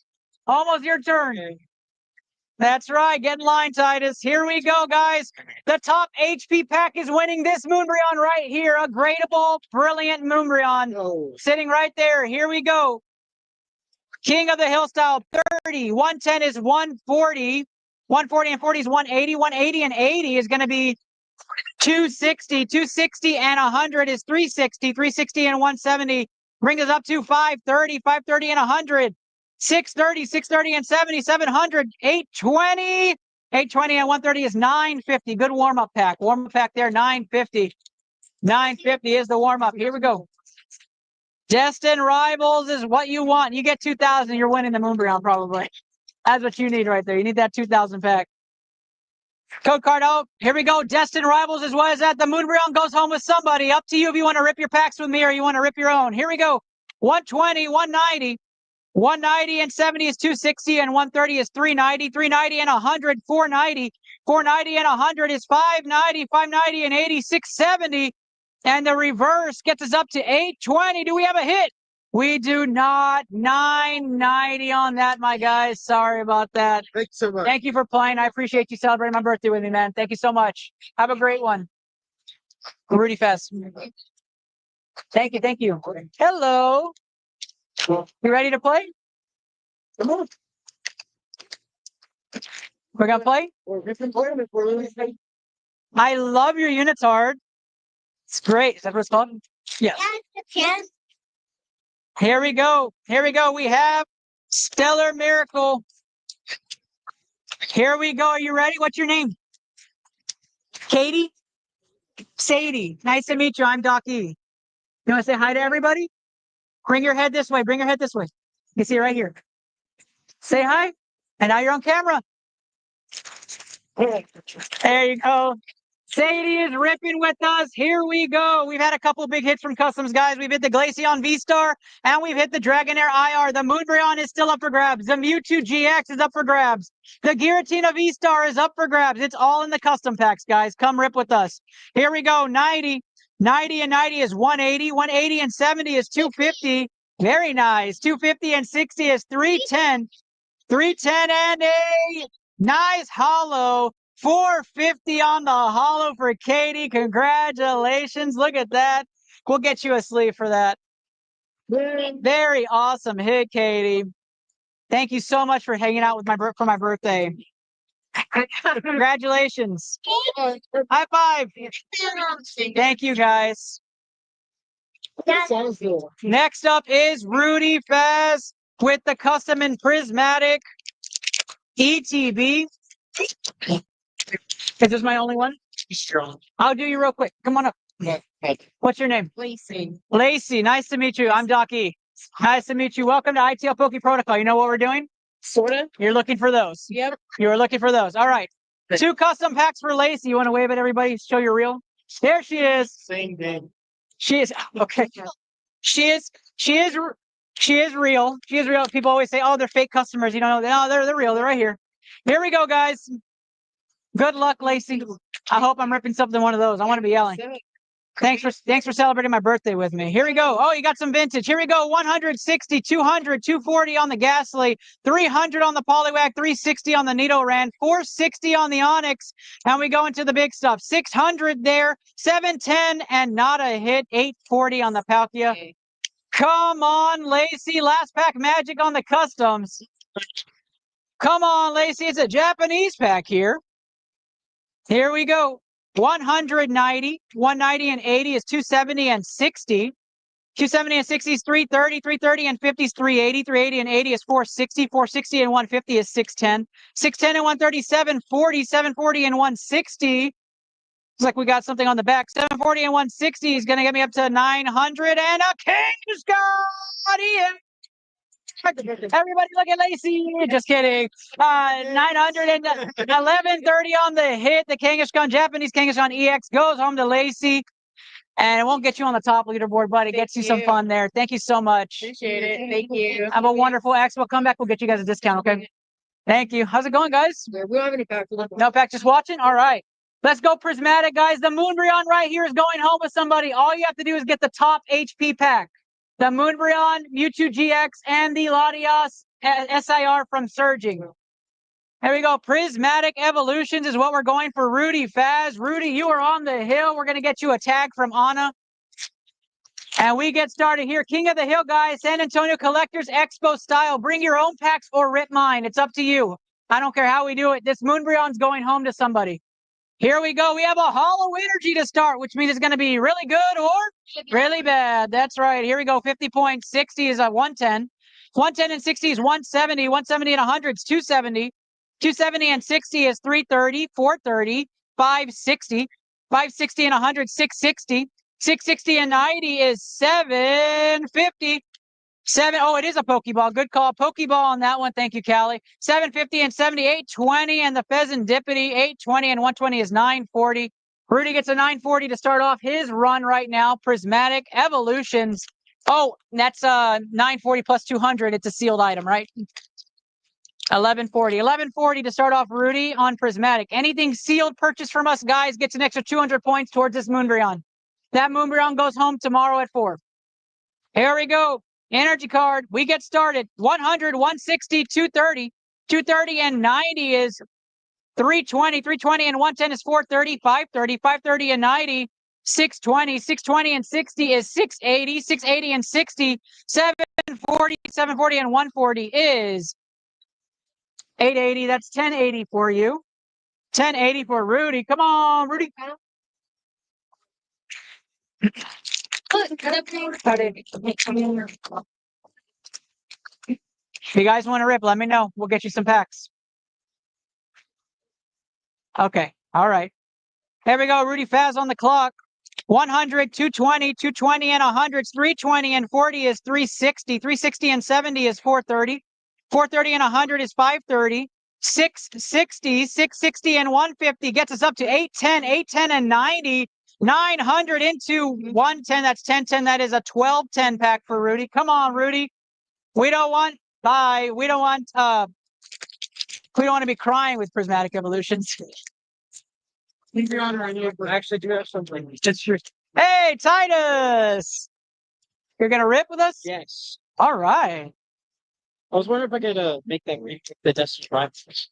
Almost your turn. That's right. Get in line, Titus. Here we go, guys. The top HP pack is winning this Moonbryon right here. A gradable, brilliant Moonbryon. Sitting right there. Here we go. King of the Hill style, 30. 110 is 140. 140 and 40 is 180. 180 and 80 is going to be 260. 260 and 100 is 360. 360 and 170 brings us up to 530. 530 and 100. 630, 630 and 70, 700, 820. 820 and 130 is 950. Good warm-up pack. Warm-up pack there, 950. 950 is the warm-up. Here we go. Destin Rivals is what you want. You get 2,000, you're winning the Moonbryon probably. That's what you need right there. You need that 2,000 pack. Code card out. Here we go. Destin Rivals is what is that? The Moonbryon goes home with somebody. Up to you if you want to rip your packs with me or you want to rip your own. Here we go. 120, 190. 190 and 70 is 260 and 130 is 390. 390 and 100, 490. 490 and 100 is 590. 590 and 80, 670. And the reverse gets us up to 820. Do we have a hit? We do not. 990 on that, my guys. Sorry about that. Thanks so much. Thank you for playing. I appreciate you celebrating my birthday with me, man. Thank you so much. Have a great one. Rudy Fest. Thank you. Thank you. Hello. You ready to play? Come on. We're going to play? I love your units hard. It's great. Is that what it's called? Yes. Yes. Here we go. Here we go. We have Stellar Miracle. Here we go. Are you ready? What's your name? Katie? Sadie. Nice to meet you. I'm Doc E. You want to say hi to everybody? Bring your head this way. Bring your head this way. You see it right here. Say hi. And now you're on camera. There you go. Sadie is ripping with us. Here we go. We've had a couple big hits from Customs, guys. We've hit the Glaceon V-Star, and we've hit the Dragonair IR. The Moonbryon is still up for grabs. The Mewtwo GX is up for grabs. The Giratina V-Star is up for grabs. It's all in the custom packs, guys. Come rip with us. Here we go. 90. 90 and 90 is 180. 180 and 70 is 250. Very nice. 250 and 60 is 310. 310 and a nice hollow. 450 on the hollow for Katie. Congratulations. Look at that. We'll get you a sleeve for that. Very awesome hit, Katie. Thank you so much for hanging out with for my birthday. Congratulations. High five. Thank you, guys. Next up is Rudy Fez with the custom and prismatic ETB. Is this my only one? I'll do you real quick. Come on up. What's your name? Lacey. Lacey. Nice to meet you. I'm Doc E. Nice to meet you. Welcome to iTL Poke Protocol. You know what we're doing? Sorta. You're looking for those. Yep. You were looking for those. All right. 2 custom packs for Lacey. You want to wave at everybody? Show your reel. There she is. Same day. She is okay. She is real. She is real. People always say, "Oh, they're fake customers." You don't know. No, they're real. They're right here. Here we go, guys. Good luck, Lacey. I hope I'm ripping something one of those. I want to be yelling. Thanks for celebrating my birthday with me. Here we go. Oh, you got some vintage. Here we go. 160, 200, 240 on the Ghastly, 300 on the Poliwag, 360 on the Nidoran, 460 on the Onyx, and we go into the big stuff. 600 there, 710, and not a hit. 840 on the Palkia. Come on, Lacey. Last pack magic on the customs. Come on, Lacey. It's a Japanese pack here. Here we go. 190, 190 and 80 is 270 and 60. 270 and 60 is 330, 330 and 50 is 380, 380 and 80 is 460, 460 and 150 is 610. 610 and 130, 740, 740 and 160. Looks like we got something on the back. 740 and 160 is going to get me up to 900 and a King's Guardian. Everybody look at Lacey. Just kidding. 900 and 1130 on the hit. The Kangaskhan, Japanese Kangaskhan EX goes home to Lacey. And it won't get you on the top leaderboard, but it gets you some fun there. Thank you so much. Appreciate it. Thank you. Have a wonderful expo. Come back. We'll get you guys a discount, okay? Thank you. How's it going, guys? We don't have any pack. No pack, just watching? All right. Let's go Prismatic, guys. The Moonbryon right here is going home with somebody. All you have to do is get the top HP pack. The Moonbryon, Mewtwo GX, and the Latias SIR from Surging. Here we go. Prismatic Evolutions is what we're going for Rudy Faz. Rudy, you are on the hill. We're going to get you a tag from Anna. And we get started here. King of the Hill, guys. San Antonio Collectors Expo style. Bring your own packs or rip mine. It's up to you. I don't care how we do it. This Moonbreon's going home to somebody. Here we go. We have a Hollow Energy to start, which means it's going to be really good or really bad. That's right. Here we go. 50 points. 60 is a 110. 110 and 60 is 170. 170 and 100 is 270. 270 and 60 is 330. 430. 560. 560 and 100, 660. 660 and 90 is 750. Oh, it is a Pokeball. Good call. Pokeball on that one. Thank you, Callie. 750 and 70, 820, and the Pheasant Dippity, 820 and 120 is 940. Rudy gets a 940 to start off his run right now. Prismatic Evolutions. Oh, that's 940 plus 200. It's a sealed item, right? 1140. 1140 to start off Rudy on Prismatic. Anything sealed purchased from us, guys, gets an extra 200 points towards this Moonbreon. That Moonbreon goes home tomorrow at 4. Here we go. Energy card. We get started. 100, 160, 230. 230 and 90 is 320. 320 and 110 is 430. 530. 530 and 90. 620. 620 and 60 is 680. 680 and 60. 740. 740 and 140 is 880. That's 1080 for you. 1080 for Rudy. Come on, Rudy. If you guys want to rip, let me know. We'll get you some packs. Okay. All right. Here we go. Rudy Faz on the clock. 100, 220, 220 and 100, 320 and 40 is 360. 360 and 70 is 430. 430 and 100 is 530. 660, 660 and 150 gets us up to 810, 810 and 90. 900 into 110. That's 1010. That is a 1210 pack for Rudy. Come on, Rudy. We don't want we don't want to be crying with Prismatic Evolutions. I actually do have something. Hey, Titus! You're gonna rip with us? Yes. All right. I was wondering if I could make that read the Destiny Rivals.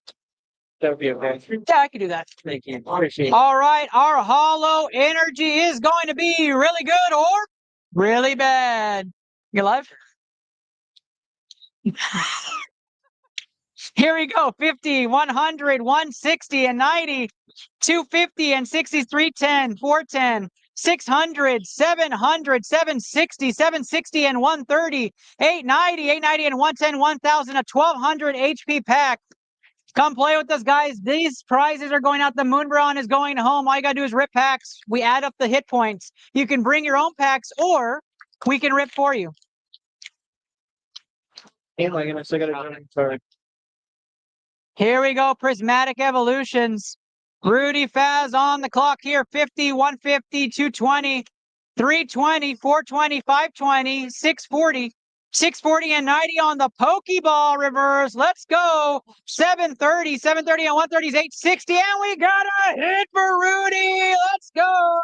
That would be okay. Yeah, I can do that. Thank you. Appreciate it. All right, our Hollow Energy is going to be really good or really bad. You live? Here we go. 50, 100, 160, and 90. 250 and 60, 310, 410. 600, 700, 760, 760 and 130, 890, 890 and 110, 1000, a 1200 HP pack. Come play with us, guys. These prizes are going out. The Moonbreon is going home. All you got to do is rip packs. We add up the hit points. You can bring your own packs or we can rip for you. Hey, Megan, I still got a card. Here we go. Prismatic Evolutions. Rudy Faz on the clock here. 50, 150, 220, 320, 420, 520, 640, 640 and 90 on the Pokeball reverse. Let's go. 730, 730 and 130 is 860. And we got a hit for Rudy. Let's go.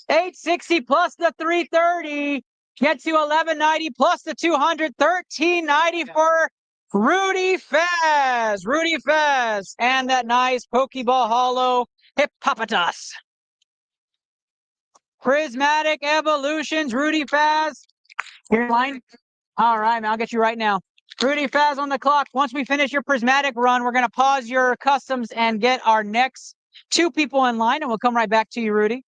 860 plus the 330 gets you 1190 plus the 200, 1390 for Rudy Faz. Rudy Faz. And that nice Pokeball Hollow Hippopotas. Prismatic Evolutions. Rudy Faz. Here, line. All right, man, I'll get you right now. Rudy Faz on the clock. Once we finish your Prismatic run, we're going to pause your customs and get our next 2 people in line, and we'll come right back to you, Rudy.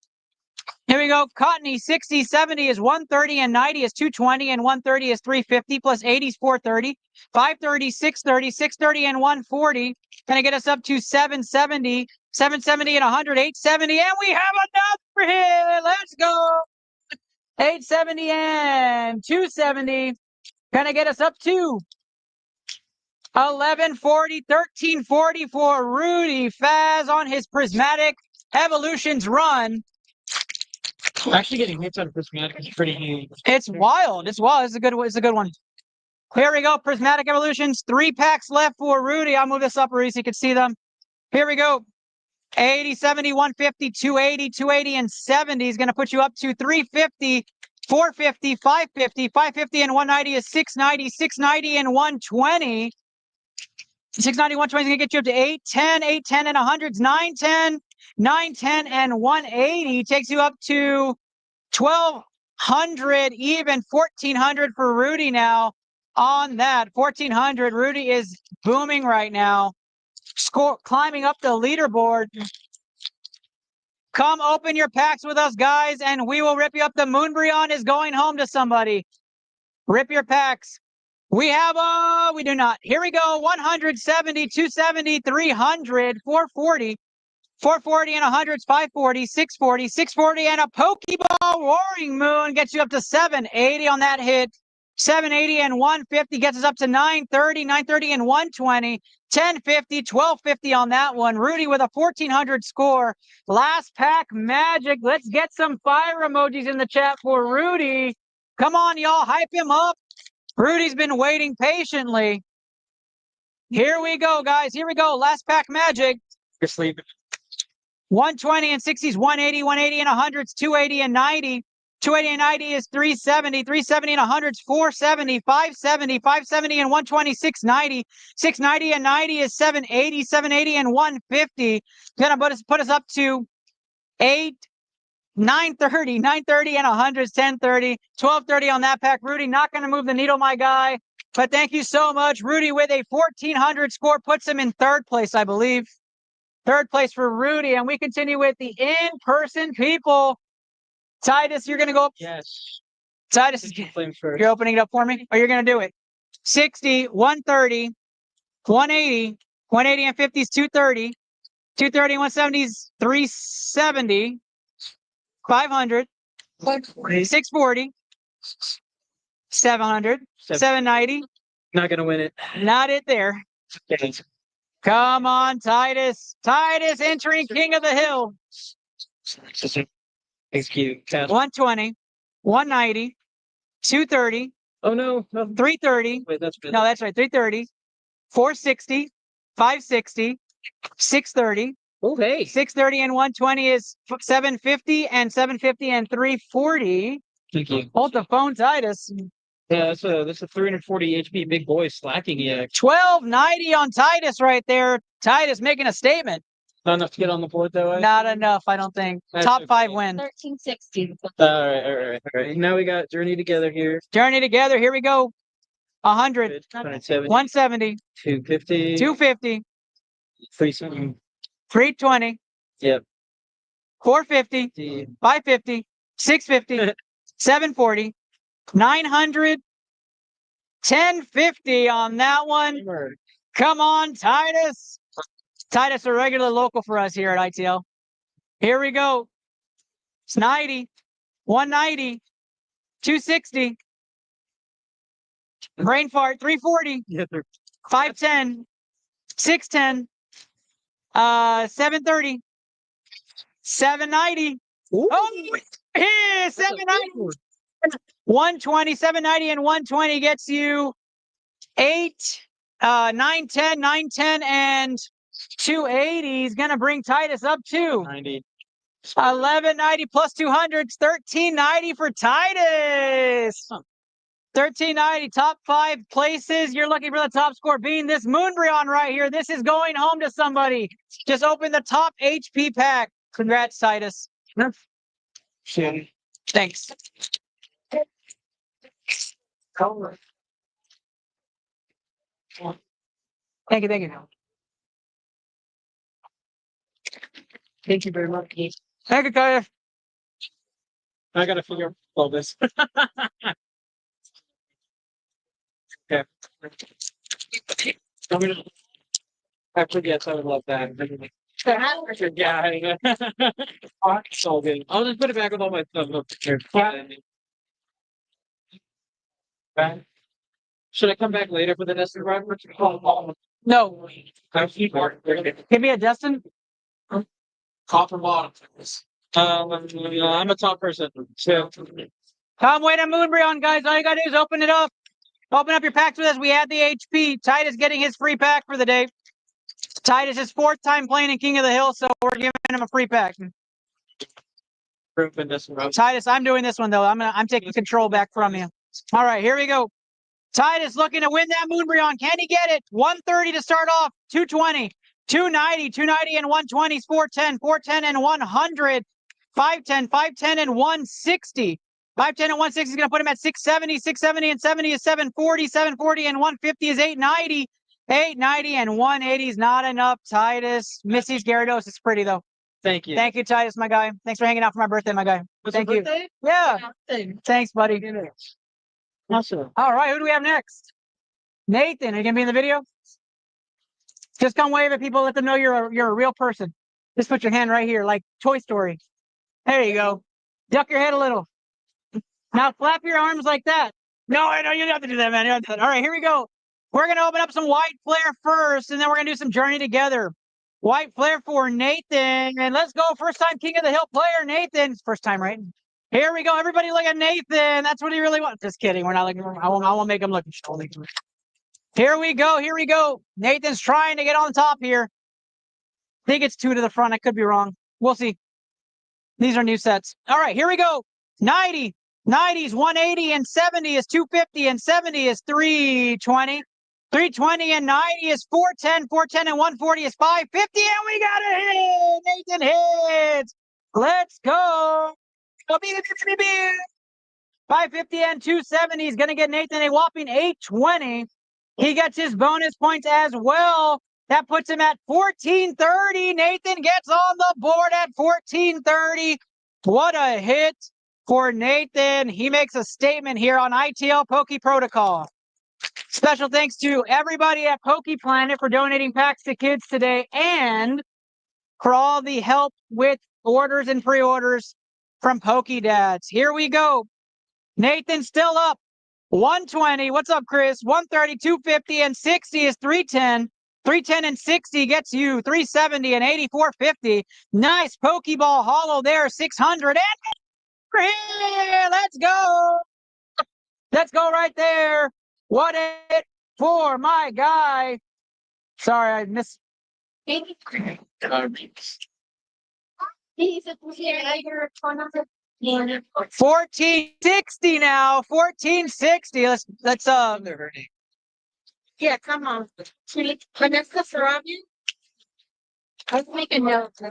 Here we go. Cottony, 60, 70 is 130 and 90 is 220 and 130 is 350 plus 80 is 430. 530, 630, 630 and 140. Going to get us up to 770, 770 and 100, 870. And we have another hit. Let's go. 870 and 270. Gonna get us up to 1140, 1340 for Rudy Faz on his Prismatic Evolutions run. Actually, getting hits on Prismatic is pretty huge. It's wild. It's wild. It's a good one. Here we go. Prismatic Evolutions. 3 packs left for Rudy. I'll move this up, Rudy, so you can see them. Here we go. 80, 70, 150, 280, 280, and 70 is going to put you up to 350. 450, 550, 550 and 190 is 690, 690 and 120. 690, 120 is going to get you up to 810, 810 and 100s, 910, 910 and 180 takes you up to 1200, even 1400 for Rudy now on that. 1400. Rudy is booming right now. Score climbing up the leaderboard. Come open your packs with us, guys, and we will rip you up. The Moonbryon is going home to somebody. Rip your packs. We have, we do not. Here we go. 170, 270, 300, 440, 440 and 100s, 540, 640, 640, and a Pokeball Roaring Moon gets you up to 780 on that hit. 780 and 150 gets us up to 930, 930 and 120, 1050, 1250 on that one. Rudy with a 1400 score. Last pack magic. Let's get some fire emojis in the chat for Rudy. Come on, y'all. Hype him up. Rudy's been waiting patiently. Here we go, guys. Here we go. Last pack magic. You're sleeping. 120 and 60s, 180, 180 and 100s, 280 and 90. 280 and 90 is 370, 370 and 100s, 470, 570, 570 and 120, 690. 690 and 90 is 780, 780 and 150. Gonna put us up to 930, 930 and 100s, 1030, 1230 on that pack. Rudy not gonna move the needle, my guy. But thank you so much. Rudy with a 1400 score puts him in third place, I believe. Third place for Rudy, and we continue with the in-person people. Titus, you're going to go up. Yes. Titus, Flame first. you're opening it up for me, or you're going to do it. 60, 130, 180, 180 and 50s, 230, 230, 170s, 370, 500, 640, 700, 790. Not gonna win it. Not it there. Come on, Titus. Titus entering King of the Hill. Execute. 120, 190, 230, Oh no. 330. Wait, that's good. No, that's right. 330, 460, 560, 630. Oh hey. 630 and 120 is 750 and 750 and 340. Thank you. Hold the phone, Titus. Yeah, that's a 340 HP big boy slacking you. 1290 on Titus right there. Titus making a statement. Not enough to get on the board though. Not enough, I don't think. That's Top okay. 5 win. 1360. All right. Now we got Journey Together here. Journey together. Here we go. 100, 170, 170, 250, 250, 370. 320. Yep. 450, 550, 650, 740, 900, 1050 on that one. Come on, Titus. Titus, a regular local for us here at ITL. Here we go. It's 90, 190, 260. Brain fart, 340, Yeah, 510, 610, 730, 790. Oh, yeah, 790. 120, 790 and 120 gets you 910, 910 and 280 is going to bring Titus up to 90. 1190 plus 200s, 1390 for Titus. 1390, top 5 places. You're looking for the top score being this Moonbryon right here. This is going home to somebody. Just open the top HP pack. Congrats, Titus. Thanks. Thank you, thank you. Thank you very much. Thank you, Titus. I gotta figure out all this. Okay. Actually, yes, I would love that. Yeah, it's all good. I'll just put it back with all my stuff up here. Should I come back later for the nesting run? No. Give me a Justin. Copper bottom. I'm a top person. So, Come wait a Moonbryon, guys. All you gotta do is open it up. Open up your packs with us. We add the HP. Titus getting his free pack for the day. Titus is 4th time playing in King of the Hill, so we're giving him a free pack. Titus, I'm doing this one though. I'm taking control back from you. All right, here we go. Titus looking to win that Moonbreon. Can he get it? 130 to start off. 220, 290, 290 and 120 is 410, 410 and 100, 510, 510 and 160. 510 and 160 is going to put him at 670, 670 and 70 is 740, 740 and 150 is 890, 890 and 180 is not enough. Titus, Missy's Gyarados is pretty though. Thank you. Thank you, Titus, my guy. Thanks for hanging out for my birthday, my guy. Was Thank it you. birthday? Yeah. Thanks, buddy. Awesome. All right, who do we have next? Nathan, are you gonna be in the video? Just come wave at people, let them know you're a real person. Just put your hand right here, like Toy Story. There you go. Duck your head a little. Now flap your arms like that. No, I know you don't have to do that, man. You don't have to do that. All right, here we go. We're gonna open up some white flare first, and then we're gonna do some journey together. White flare for Nathan, and let's go. First time King of the Hill player, Nathan. First time, right? Here we go. Everybody look at Nathan. That's what he really wants. Just kidding. We're not looking. I won't make him look. Here we go. Here we go. Nathan's trying to get on top here. I think it's 2 to the front. I could be wrong. We'll see. These are new sets. All right, here we go. 90. 90s, 180 and 70 is 250 and 70 is 320. 320 and 90 is 410. 410 and 140 is 550. And we got a hit. Nathan hits. Let's go. 550 and 270 is going to get Nathan a whopping 820. He gets his bonus points as well. That puts him at 1430. Nathan gets on the board at 1430. What a hit for Nathan. He makes a statement here on ITL Poke Protocol. Special thanks to everybody at Poke Planet for donating packs to kids today and for all the help with orders and pre-orders from Poke Dads. Here we go. Nathan's still up. 120. What's up, Chris? 130, 250, and 60 is 310. 310 and 60 gets you 370 and 84.50. Nice Pokeball hollow there. 600 and here. Let's go. Let's go right there. What it for my guy. Sorry, I missed. 1460 now. 1460. Let's Yeah, come on. Vanessa Sarabi? I was making notes.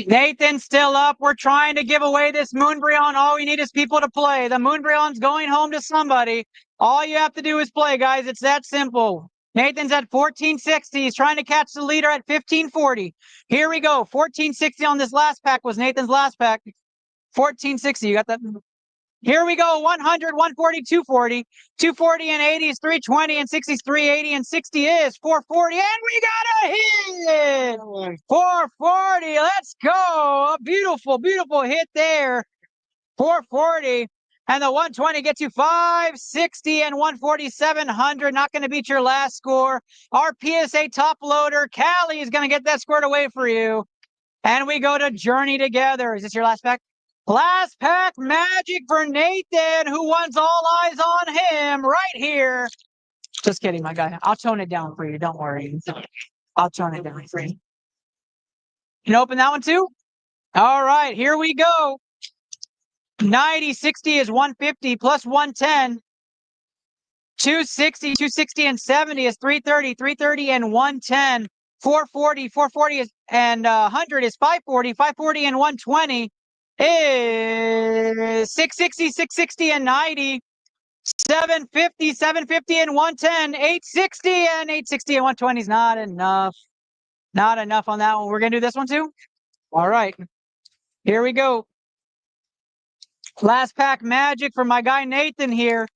Nathan's still up. We're trying to give away this Moonbreon. All we need is people to play. The Moonbreon's going home to somebody. All you have to do is play, guys. It's that simple. Nathan's at 1460. He's trying to catch the leader at 1540. Here we go. 1460 on this last pack was Nathan's last pack. 1460. You got that? Here we go. 100, 140, 240. 240 and 80 is 320 and 60 is 380 and 60 is 440. And we got a hit. 440. Let's go. A beautiful, beautiful hit there. 440. And the 120 gets you 560 and 140, 700. Not going to beat your last score. Our PSA top loader, Callie, is going to get that squared away for you. And we go to Journey together. Is this your last pack? Last pack magic for Nathan, who wants all eyes on him right here. Just kidding, my guy. I'll tone it down for you. Don't worry. I'll tone it down for you. Can you open that one too? All right, here we go. 90, 60 is 150 plus 110. 260, 260 and 70 is 330, 330 and 110. 440, 440 is and 100 is 540, 540 and 120 is 660, 660 and 90. 750, 750 and 110. 860 and 860 and 120 is not enough. Not enough on that one. We're gonna do this one too. All right, here we go. Last pack magic for my guy Nathan here.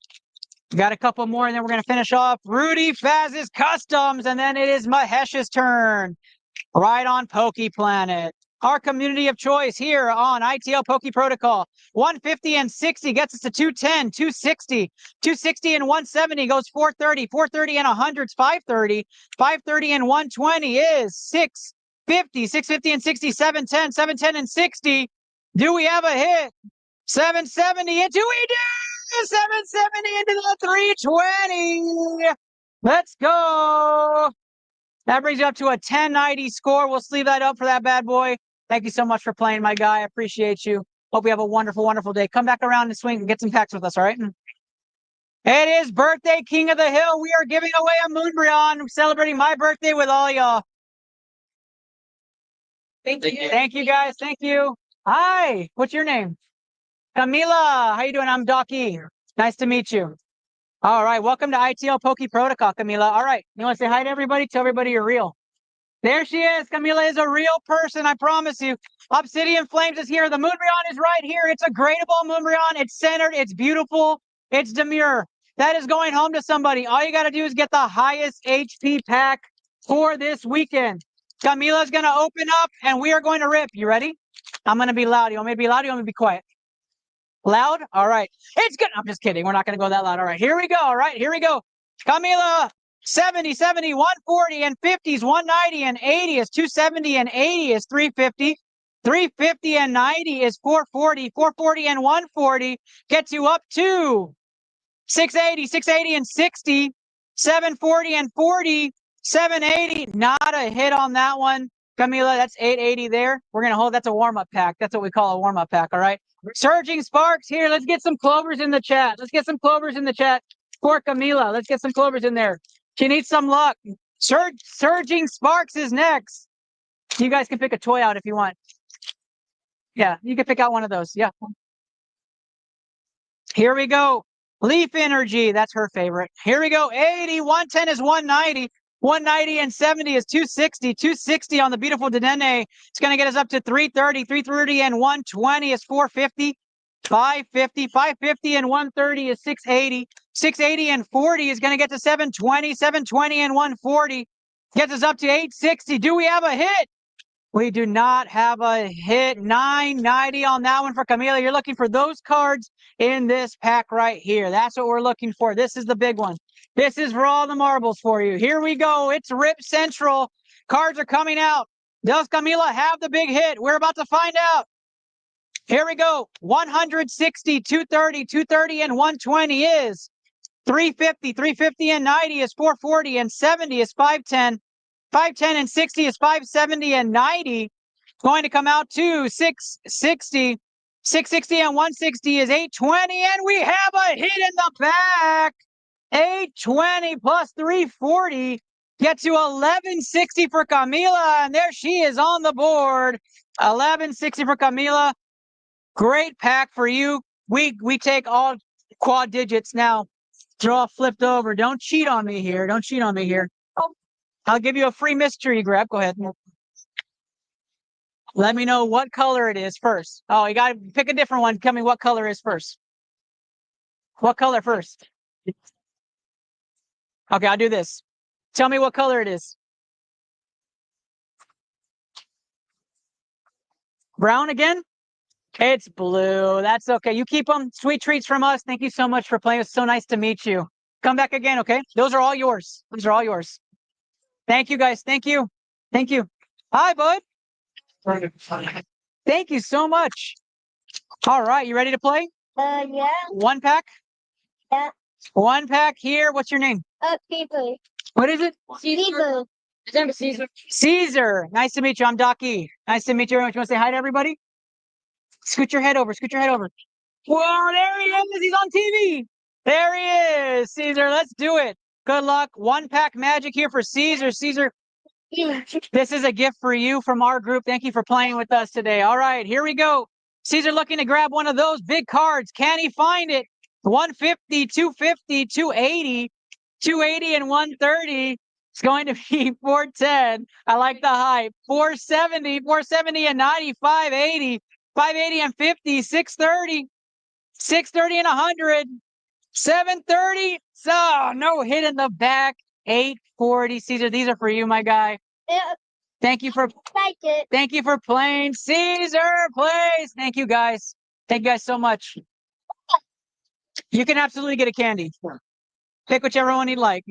Got a couple more, and then we're going to finish off Rudy Faz's Customs, and then it is Mahesh's turn. Right on Poke Planet. Our community of choice here on ITL Poke Protocol. 150 and 60 gets us to 210, 260. 260 and 170 goes 430. 430 and 100 is 530. 530 and 120 is 650. 650 and 60, 710. 710 and 60. Do we have a hit? 770 into we do! 770 into the 320. Let's go. That brings you up to a 1090 score. We'll sleeve that up for that bad boy. Thank you so much for playing, my guy. I appreciate you. Hope you have a wonderful, wonderful day. Come back around and swing and get some packs with us, all right? It is birthday King of the Hill. We are giving away a Moonbryon, celebrating my birthday with all y'all. Thank you. Thank you guys. Thank you. Hi. What's your name? Camila. How you doing? I'm Doc E. Nice to meet you. All right. Welcome to ITL Poke Protocol, Camila. All right. You want to say hi to everybody? Tell everybody you're real. There she is. Camila is a real person. I promise you. Obsidian Flames is here. The Moonbryon is right here. It's a gradable Moonbryon. It's centered. It's beautiful. It's demure. That is going home to somebody. All you got to do is get the highest HP pack for this weekend. Camila's going to open up and we are going to rip. You ready? I'm going to be loud. You want me to be loud? You want me to be quiet? Loud? All right. It's good. I'm just kidding. We're not going to go that loud. All right. Here we go. All right. Here we go. Camila, 70, 70, 140 and 50s, 190 and 80 is 270 and 80 is 350. 350 and 90 is 440. 440 and 140 gets you up to 680, 680 and 60, 740 and 40, 780. Not a hit on that one. Camila, that's 880 there. We're going to hold. That's a warm-up pack. That's what we call a warm-up pack. All right. Surging Sparks here. Let's get some clovers in the chat. Let's get some clovers in the chat for Camila. Let's get some clovers in there. She needs some luck. Surging Sparks is next. You guys can pick a toy out if you want. Yeah, you can pick out one of those. Yeah. Here we go. Leaf Energy. That's her favorite. Here we go. 80. 110 is 190. 190 and 70 is 260. 260 on the beautiful Denene. It's going to get us up to 330. 330 and 120 is 450. 550. 550 and 130 is 680. 680 and 40 is going to get to 720. 720 and 140 gets us up to 860. Do we have a hit? We do not have a hit. 990 on that one for Camila. You're looking for those cards in this pack right here. That's what we're looking for. This is the big one. This is for all the marbles for you. Here we go. It's Rip Central. Cards are coming out. Does Camila have the big hit? We're about to find out. Here we go. 160, 230, 230, and 120 is 350. 350 and 90 is 440, and 70 is 510. 510 and 60 is 570, and 90 going to come out to 660. 660 and 160 is 820, and we have a hit in the back. 820 plus 340 gets you 1160 for Camila, and there she is on the board. 1160 for Camila. Great pack for you. We take all quad digits now. Draw flipped over. Don't cheat on me here. Don't cheat on me here. I'll give you a free mystery grab. Go ahead. Let me know what color it is first. Oh, you got to pick a different one. Tell me what color is first. What color first? Okay, I'll do this. Tell me what color it is. Brown again? It's blue. That's okay. You keep them. Sweet treats from us. Thank you so much for playing. It's so nice to meet you. Come back again, okay? Those are all yours. Those are all yours. Thank you, guys. Thank you. Thank you. Hi, bud. Thank you so much. All right, you ready to play? Yeah. One pack? Yeah. One pack here. What's your name? People. What is it? People. His name is Caesar. Caesar. Nice to meet you. I'm Doc E. Nice to meet you. You want to say hi to everybody? Scoot your head over. Scoot your head over. Whoa, there he is. He's on TV. There he is. Caesar, let's do it. Good luck. One pack magic here for Caesar. Caesar, this is a gift for you from our group. Thank you for playing with us today. All right, here we go. Caesar looking to grab one of those big cards. Can he find it? 150, 250, 280, 280, and 130. It's going to be 410. I like the hype. 470, 470 and 90, 580, 580 and 50, 630, 630 and 100, 730. So no hit in the back. 840. Caesar, these are for you, my guy. Yeah. Thank you for Like it. Thank you for playing. Caesar plays. Thank you guys. Thank you guys so much. You can absolutely get a candy. Pick whichever one you'd like.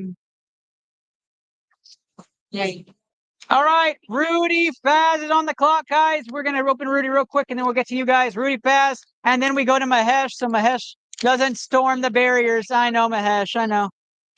All right, Rudy Faz is on the clock, guys. We're gonna open Rudy real quick, and then we'll get to you guys. Rudy Faz, and then we go to Mahesh, so Mahesh doesn't storm the barriers. I know, Mahesh. I know.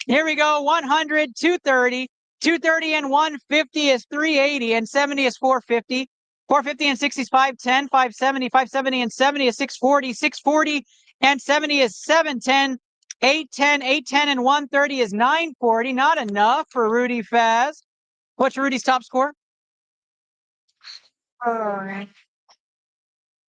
Here we go. 100, 230. 230 and 150 is 380, and 70 is 450. 450 and 60 is 510. 570. 570 and 70 is 640. 640 and 70 is 710. 810, 810, and 130 is 940. Not enough for Rudy Faz. What's Rudy's top score?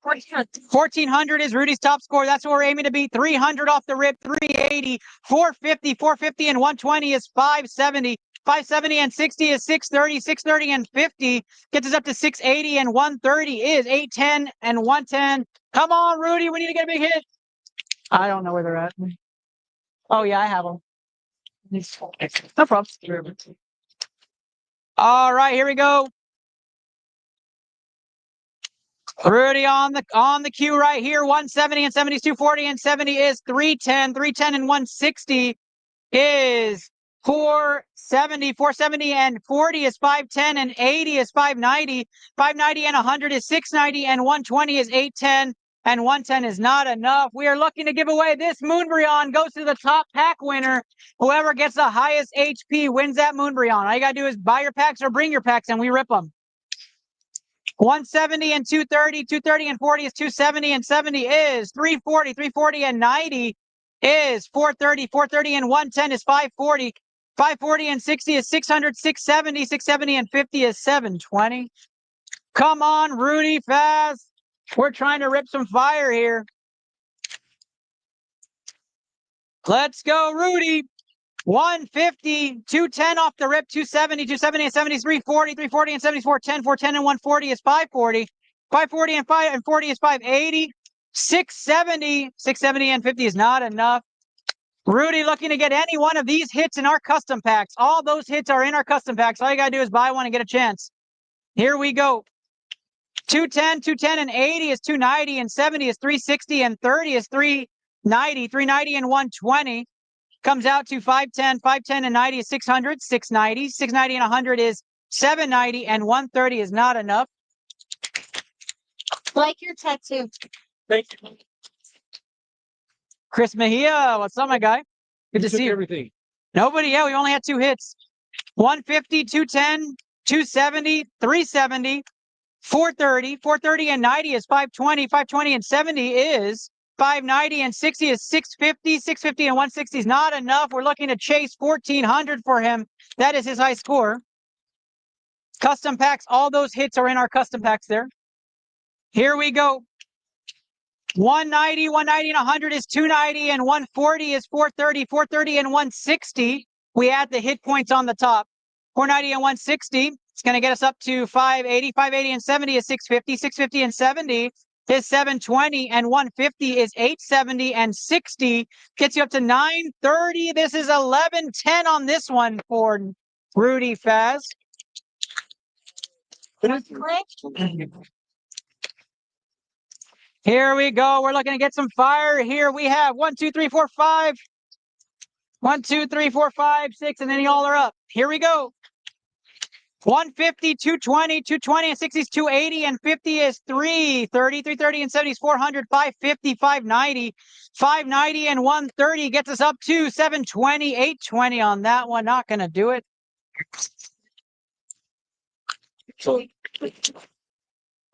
1400 is Rudy's top score. That's what we're aiming to beat. 300 off the rip, 380, 450, 450, and 120 is 570. 570 and 60 is 630. 630 and 50 gets us up to 680, and 130 is 810 and 110. Come on, Rudy. We need to get a big hit. I don't know where they're at. Oh, yeah, I have them. No problem. All right, here we go. Rudy on the cue right here. 170 and 70 is 240 and 70 is 310. 310 and 160 is 470. 470 and 40 is 510 and 80 is 590. 590 and 100 is 690 and 120 is 810 and 110 is not enough. We are looking to give away this Moonbryon. Goes to the top pack winner. Whoever gets the highest HP wins that Moonbryon. All you gotta do is buy your packs or bring your packs and we rip them. 170 and 230, 230 and 40 is 270 and 70 is 340, 340 and 90 is 430, 430 and 110 is 540, 540 and 60 is 600, 670, 670 and 50 is 720. Come on, Rudy Faz. We're trying to rip some fire here. Let's go, Rudy. 150, 210 off the rip, 270, 270 and 70 is 340, 340 and 70 is 410, 410 and 140 is 540, 540 and 40 is 580, 670, 670 and 50 is not enough. Rudy looking to get any one of these hits in our custom packs. All those hits are in our custom packs. All you gotta do is buy one and get a chance. Here we go. 210, 210 and 80 is 290 and 70 is 360 and 30 is 390, 390 and 120. Comes out to 510, 510 and 90 is 600, 690, 690 and 100 is 790, and 130 is not enough. Like your tattoo. Thank you. Chris Mejia, what's up, my guy? Good to see you. Everything. Nobody, yeah, we only had 2 hits. 150, 210, 270, 370, 430, 430 and 90 is 520, 520 and 70 is 590 and 60 is 650, 650 and 160 is not enough. We're looking to chase 1400 for him. That is his high score. Custom packs, all those hits are in our custom packs there. Here we go. 190, 190 and 100 is 290 and 140 is 430, 430 and 160. We add the hit points on the top. 490 and 160. It's going to get us up to 580, 580 and 70 is 650, 650 and 70 is 720 and 150 is 870 and 60 gets you up to 930. This is 1110 on this one for Rudy Faz. Here we go. We're looking to get some fire here. We have 1, 2, 3, 4, 5. 1, 2, 3, 4, 5, 6, and then y'all are up. Here we go. 150, 220, 220 and 60 is 280 and 50 is 330, 330 and 70 is 400, 550, 590, 590 and 130 gets us up to 720, 820 on that one. Not going to do it.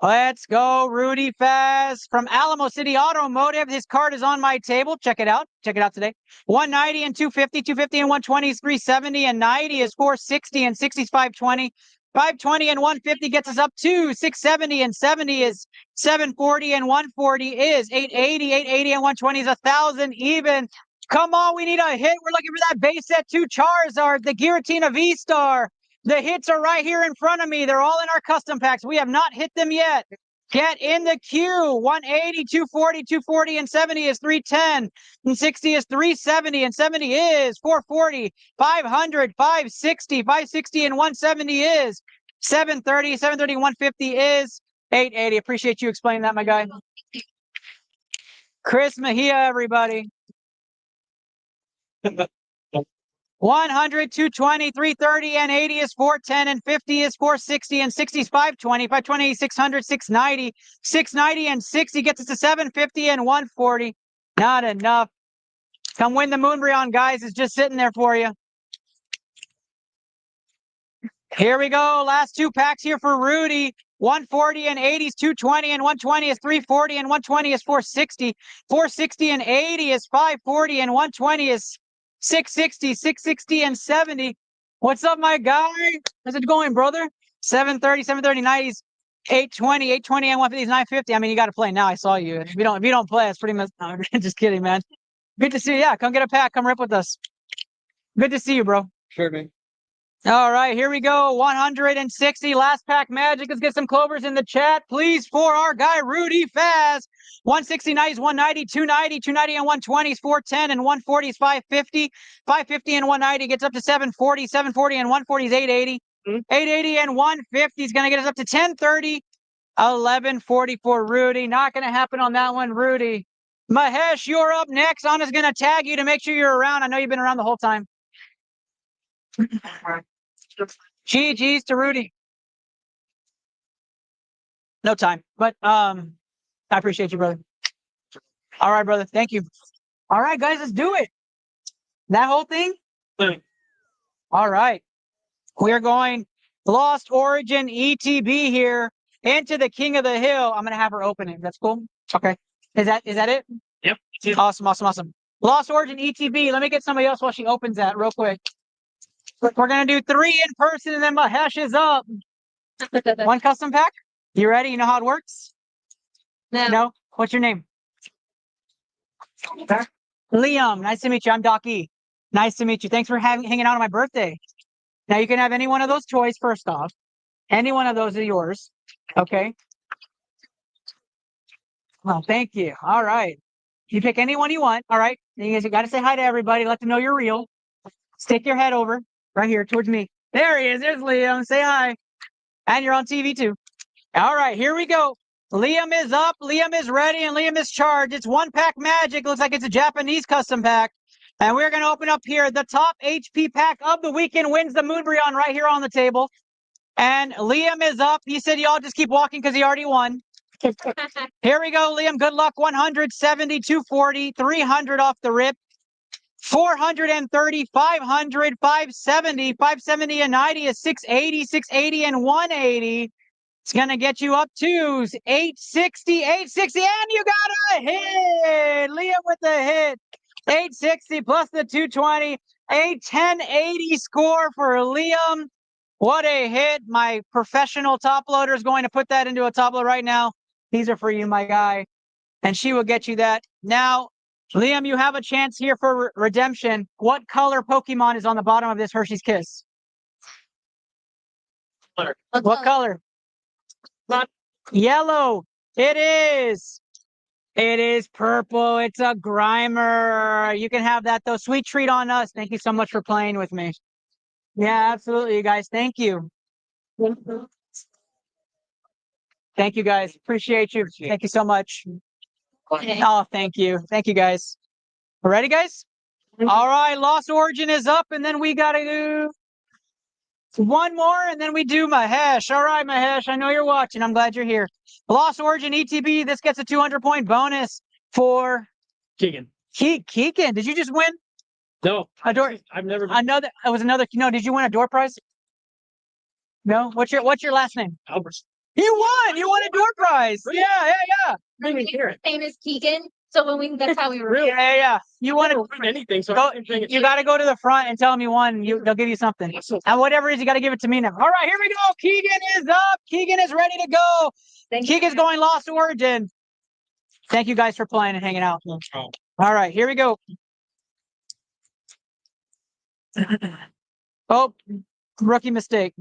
Let's go, Rudy Faz from Alamo City Automotive. His card is on my table. Check it out. Check it out today. 190 and 250, 250 and 120 is 370 and 90 is 460 and 60 is 520. 520 and 150 gets us up to 670 and 70 is 740 and 140 is 880. 880 and 120 is 1,000 even. Come on, we need a hit. We're looking for that base set 2 Charizard, the Giratina V-Star. The hits are right here in front of me. They're all in our custom packs. We have not hit them yet. Get in the queue. 180, 240, 240, and 70 is 310. And 60 is 370, and 70 is 440. 500, 560, 560, and 170 is 730. 730, 150 is 880. Appreciate you explaining that, my guy. Chris Mejia, everybody. 100, 220, 330, and 80 is 410, and 50 is 460, and 60 is 520, 520, 600, 690, 690, and 60 gets us to 750 and 140. Not enough. Come win the Moonbryon, guys. It's just sitting there for you. Here we go. Last two packs here for Rudy. 140 and 80 is 220, and 120 is 340, and 120 is 460. 460 and 80 is 540, and 120 is 660, 660 and 70. What's up, my guy? How's it going, brother? 730, 730, 90s, 820, 820, and 150 is 950. I mean, you got to play now. I saw you. If you don't play, it's pretty much. No, just kidding, man. Good to see you. Yeah, come get a pack. Come rip with us. Good to see you, bro. Sure, man. All right, here we go. 160 last pack magic. Let's get some clovers in the chat, please, for our guy Rudy Faz. 160 90s, 190, 290, 290 and 120 is 410, and 140 is 550. 550 and 190 gets up to 740. 740 and 140 is 880. 880 and 150 is going to get us up to 1030. 1140 for Rudy. Not going to happen on that one, Rudy. Mahesh, you're up next. Anna's going to tag you to make sure you're around. I know you've been around the whole time. GG's to Rudy. No time, but I appreciate you, brother. All right, brother. Thank you. All right, guys, let's do it. That whole thing? All right. We're going Lost Origin ETB here into the King of the Hill. I'm gonna have her open it. That's cool. Okay. Is that it? Yep. Awesome, awesome, awesome. Lost Origin ETB. Let me get somebody else while she opens that real quick. We're going to do 3 in person, and then Mahesh is up. 1 custom pack? You ready? You know how it works? No? What's your name? Liam. Nice to meet you. I'm Doc E. Nice to meet you. Thanks for hanging out on my birthday. Now, you can have any one of those toys first off. Any one of those are yours. Okay? Well, thank you. All right. You pick any one you want. All right. You got to say hi to everybody. Let them know you're real. Stick your head over. Right here towards me. There he is. There's Liam. Say hi. And you're on TV too. All right, here we go. Liam is up. Liam is ready. And Liam is charged. It's 1 pack magic. Looks like it's a Japanese custom pack. And we're going to open up here. The top HP pack of the weekend wins the Moonbrion right here on the table. And Liam is up. He said y'all just keep walking because he already won. Here we go, Liam. Good luck. 170, 240, 300 off the rip. 430, 500, 570, 570 and 90 is 680, 680 and 180. It's going to get you up to 860, 860, and you got a hit. Liam with the hit. 860 plus the 220, a 1080 score for Liam. What a hit. My professional top loader is going to put that into a top loader right now. These are for you, my guy. And she will get you that. Now, Liam, you have a chance here for redemption. What color Pokemon is on the bottom of this Hershey's Kiss? What color? Yellow. It is. It is purple. It's a Grimer. You can have that, though. Sweet treat on us. Thank you so much for playing with me. Yeah, absolutely, you guys. Thank you. Thank you, guys. Appreciate you. Thank you so much. Oh, thank you. Thank you, guys. Ready, guys? All right, Lost Origin is up, and then we got to do one more, and then we do Mahesh. All right, Mahesh, I know you're watching. I'm glad you're here. Lost Origin ETB, this gets a 200-point bonus for Keegan. Keegan. Did you just win? No. A door. I've never been. Another. It was another. No, did you win a door prize? No. What's your last name? Albert. You won. You won a door prize. Yeah. His name is Keegan. So that's how we were. Really? Yeah. You I won don't win anything, so Go, I don't think you got to go to the front and tell them you won. They'll give you something. And whatever it is, you got to give it to me now. All right, here we go. Keegan is up. Keegan is ready to go. Keegan's going Lost Origin. Thank you guys for playing and hanging out. All right, here we go. Oh, rookie mistake.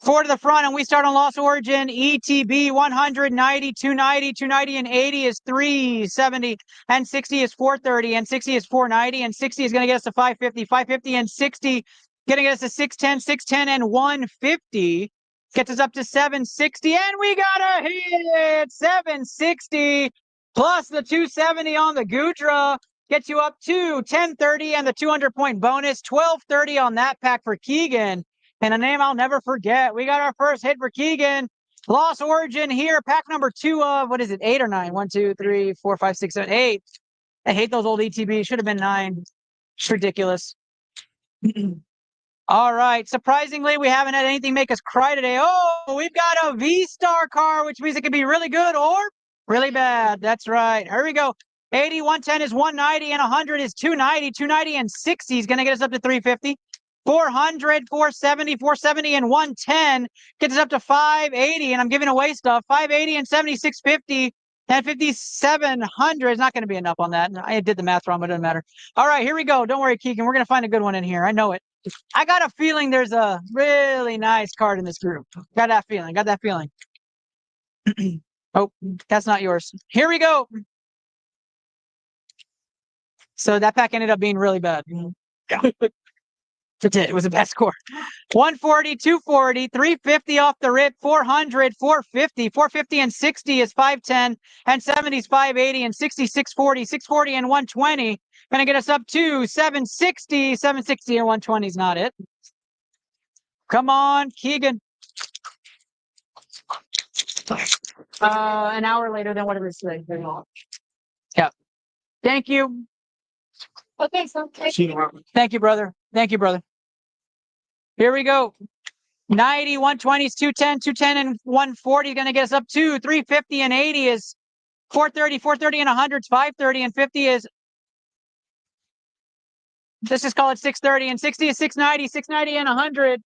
4 to the front, and we start on Lost Origin. ETB 190, 290, 290, and 80 is 370, and 60 is 430, and 60 is 490, and 60 is going to get us to 550, 550, and 60 going to get us to 610, 610, and 150 gets us up to 760, and we got a hit. 760 plus the 270 on the Gudra gets you up to 1030, and the 200-point bonus, 1230 on that pack for Keegan. And a name I'll never forget. We got our first hit for Keegan. Lost Origin here. Pack number 2 of, what is it, 8 or 9? 1, 2, 3, 4, 5, 6, 7, 8. I hate those old ETBs. Should have been 9. It's ridiculous. All right. Surprisingly, we haven't had anything make us cry today. Oh, we've got a V-Star car, which means it could be really good or really bad. That's right. Here we go. 80, 110 is 190, and 100 is 290. 290 and 60 is going to get us up to 350. 400, 470, 470 and 110 gets us up to 580, and I'm giving away stuff. 580 and 7650 and 5700 is not going to be enough on that. I did the math wrong, but it doesn't matter. All right, here we go. Don't worry, Keegan. We're going to find a good one in here. I know it. I got a feeling there's a really nice card in this group. Got that feeling. Got that feeling. Oh, that's not yours. Here we go. So that pack ended up being really bad. It was a bad score. 140, 240, 350 off the rip, 400, 450, 450 and 60 is 510, and 70 is 580, and 60, 640, 640 and 120. Gonna get us up to 760, 760 and 120 is not it. Come on, Keegan. An hour later than what it is today. Yeah. Thank you. Okay, so Thank you, brother. Thank you, brother. Here we go. 90, 120 is 210, 210 and 140 is going to get us up to 350 and 80 is 430, 430 and 100 is 530 and 50 is, let's just call it 630 and 60 is 690, 690 and 100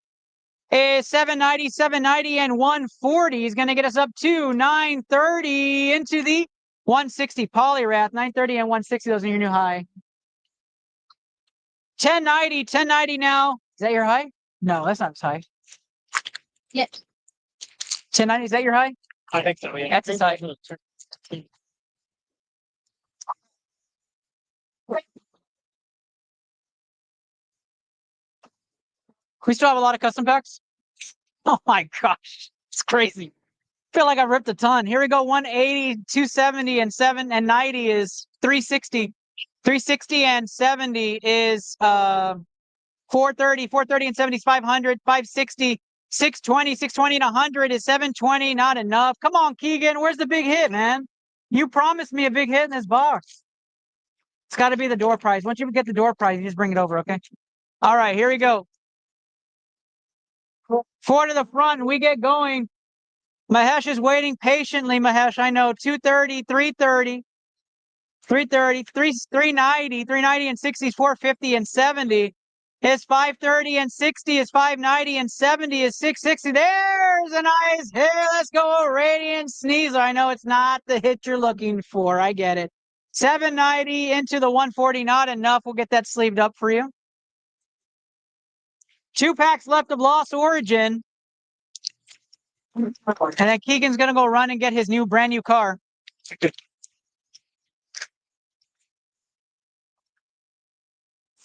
is 790, 790 and 140 is going to get us up to 930 into the 160 Polyrath, 930 and 160, those are your new high. 1090, 1090 now. Is that your high? No, that's not his high. yes. 1090, is that your high? I think so, yeah. That's his high. We still have a lot of custom packs. Oh my gosh, it's crazy. Feel like I ripped a ton. Here we go. 180, 270 and 90 is 360. 360 and 70 is 430. 430 and 70 is 500. 560. 620. 620 and 100 is 720. Not enough. Come on, Keegan. Where's the big hit, man? You promised me a big hit in this box. It's got to be the door prize. Once you get the door prize, you just bring it over, okay? All right, here we go. 4 to the front. We get going. Mahesh is waiting patiently, Mahesh. I know. 230, 330, 330, 390, 390 and 60 is 450 and 70 is 530 and 60 is 590 and 70 is 660. There's a nice hit. Let's go. Radiant Sneezer. I know it's not the hit you're looking for. I get it. 790 into the 140. Not enough. We'll get that sleeved up for you. 2 packs left of Lost Origin. And then Keegan's going to go run and get his brand new car.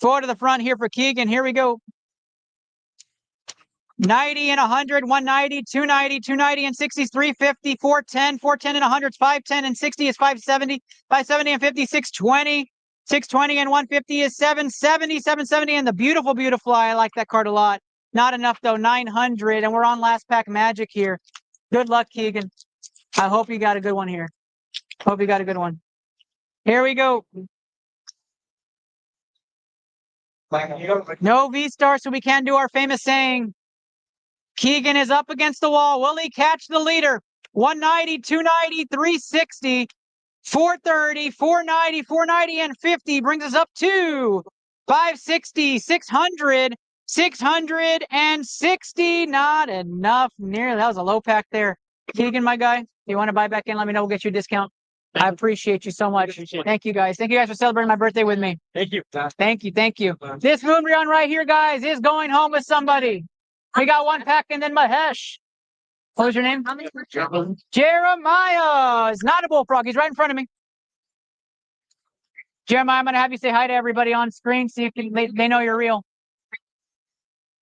Four to the front here for Keegan. Here we go. 90 and 100, 190, 290, 290 and 60 is 350, 410, 410 and 100 is 510 and 60 is 570, 570 and 50, 620, 620 and 150 is 770, 770 and the beautiful, beautiful. I like that card a lot. Not enough though, 900, and we're on last pack magic here. Good luck, Keegan. I hope you got a good one here. Hope you got a good one. Here we go. No V-Star, so we can't do our famous saying. Keegan is up against the wall. Will he catch the leader? 190, 290, 360, 430, 490, 490, and 50 brings us up to 560, 600, 660. Not enough. Nearly. That was a low pack there. Keegan, my guy, if you want to buy back in, let me know. We'll get you a discount. I appreciate you so much. Thank you, guys. Thank you guys for celebrating my birthday with me. Thank you. Thank you. Thank you. This moon run right here, guys, is going home with somebody. We got 1 pack and then Mahesh. What was your name? Jeremiah is not a bullfrog. He's right in front of me. Jeremiah, I'm going to have you say hi to everybody on screen. See if they know you're real.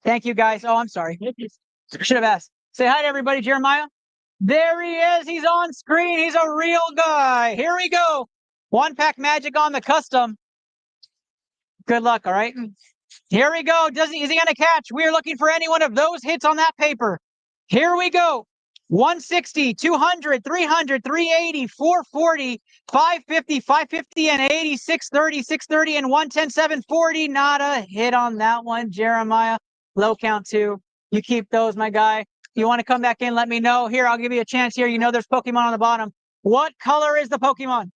Thank you, guys. Oh, I'm sorry. Should have asked. Say hi to everybody, Jeremiah. There he is. He's on screen. He's a real guy. Here we go. 1 pack magic on the custom. Good luck, all right? Here we go. Is he going to catch? We are looking for any one of those hits on that paper. Here we go. 160, 200, 300, 380, 440, 550, 550 and 80, 630, 630 and 110, 740. Not a hit on that one, Jeremiah. Low count 2. You keep those, my guy. You want to come back in, let me know. Here, I'll give you a chance here. You know there's Pokemon on the bottom. What color is the Pokemon?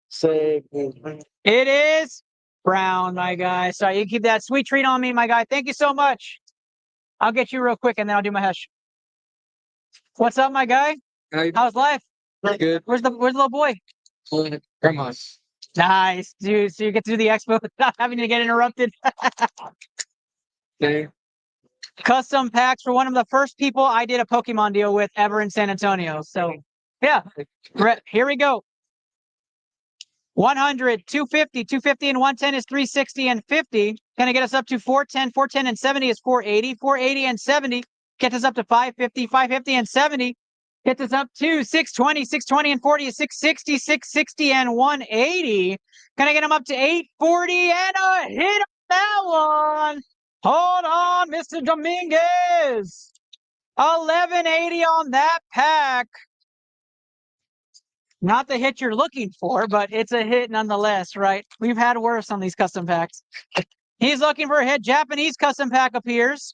Say, It is brown, my guy. So you keep that sweet treat on me, my guy. Thank you so much. I'll get you real quick and then I'll do my hush. What's up, my guy? How's life? good. Where's the little boy? Grandma's. Nice, dude. So you get to do the expo without having to get interrupted. Okay. Custom packs for one of the first people I did a Pokemon deal with ever in San Antonio. So yeah, here we go. 100, 250, 250 and 110 is 360 and 50. Gonna get us up to 410, 410 and 70 is 480, 480 and 70 gets us up to 550, 550 and 70 gets us up to 620, 620 and 40 is 660, 660 and 180. Gonna get them up to 840 and a hit on that one. Hold on, Mr. Dominguez. 1180 on that pack. Not the hit you're looking for, but it's a hit nonetheless, right? We've had worse on these custom packs. He's looking for a hit. Japanese custom pack appears.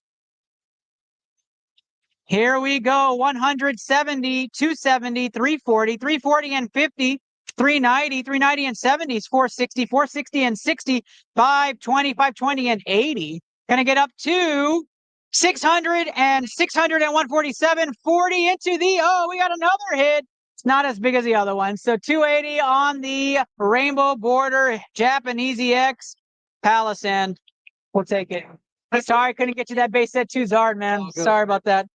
Here we go. 170, 270, 340, 340 and 50, 390, 390 and 70 is 460, 460 and 60, 520, 520 and 80. Gonna get up to 600 and 600 and 147, 40 into the, oh, we got another hit. It's not as big as the other one. So 280 on the rainbow border Japanese EX Palisand. We'll take it. Sorry, couldn't get you that base set 2 Zard, man. Sorry about that.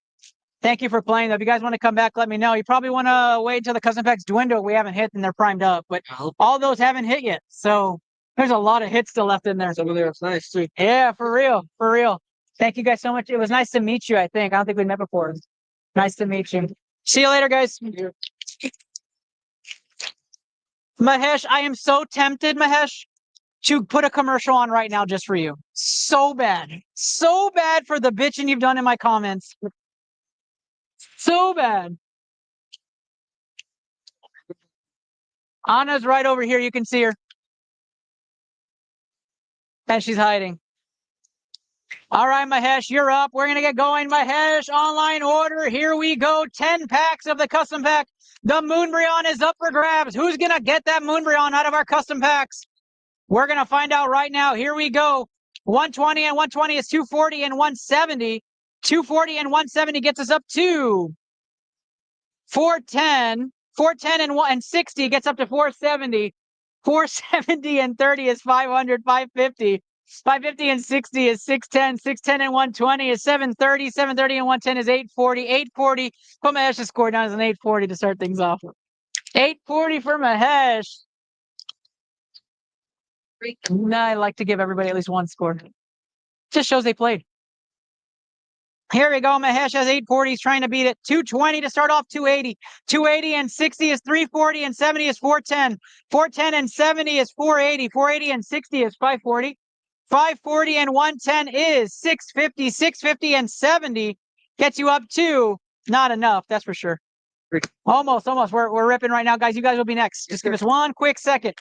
Thank you for playing, though. If you guys want to come back, let me know. You probably want to wait until the custom packs dwindle. We haven't hit and they're primed up, but all those haven't hit yet. So there's a lot of hits still left in there. Some of that's nice too. Yeah, for real. For real. Thank you guys so much. It was nice to meet you, I think. I don't think we met before. Nice to meet you. See you later, guys. Mahesh, I am so tempted, Mahesh, to put a commercial on right now just for you. So bad. So bad for the bitching you've done in my comments. So bad. Anna's right over here. You can see her. And she's hiding. All right, Mahesh, you're up. We're going to get going. Mahesh, online order. Here we go. 10 packs of the custom pack. The Moonbryon is up for grabs. Who's going to get that Moonbryon out of our custom packs? We're going to find out right now. Here we go. 120 and 120 is 240 and 170. 240 and 170 gets us up to 410. 410 and 60 gets up to 470. 470 and 30 is 500, 550. 550 and 60 is 610. 610 and 120 is 730. 730 and 110 is 840. 840. Put Mahesh's score down as an 840 to start things off. 840 for Mahesh. I like to give everybody at least one score. Just shows they played. Here we go. Mahesh has 840. He's trying to beat it. 220 to start off 280. 280 and 60 is 340 and 70 is 410. 410 and 70 is 480. 480 and 60 is 540. 540 and 110 is 650. 650 and 70 gets you up to not enough. That's for sure. Almost. We're ripping right now, guys. You guys will be next. Just give us one quick second.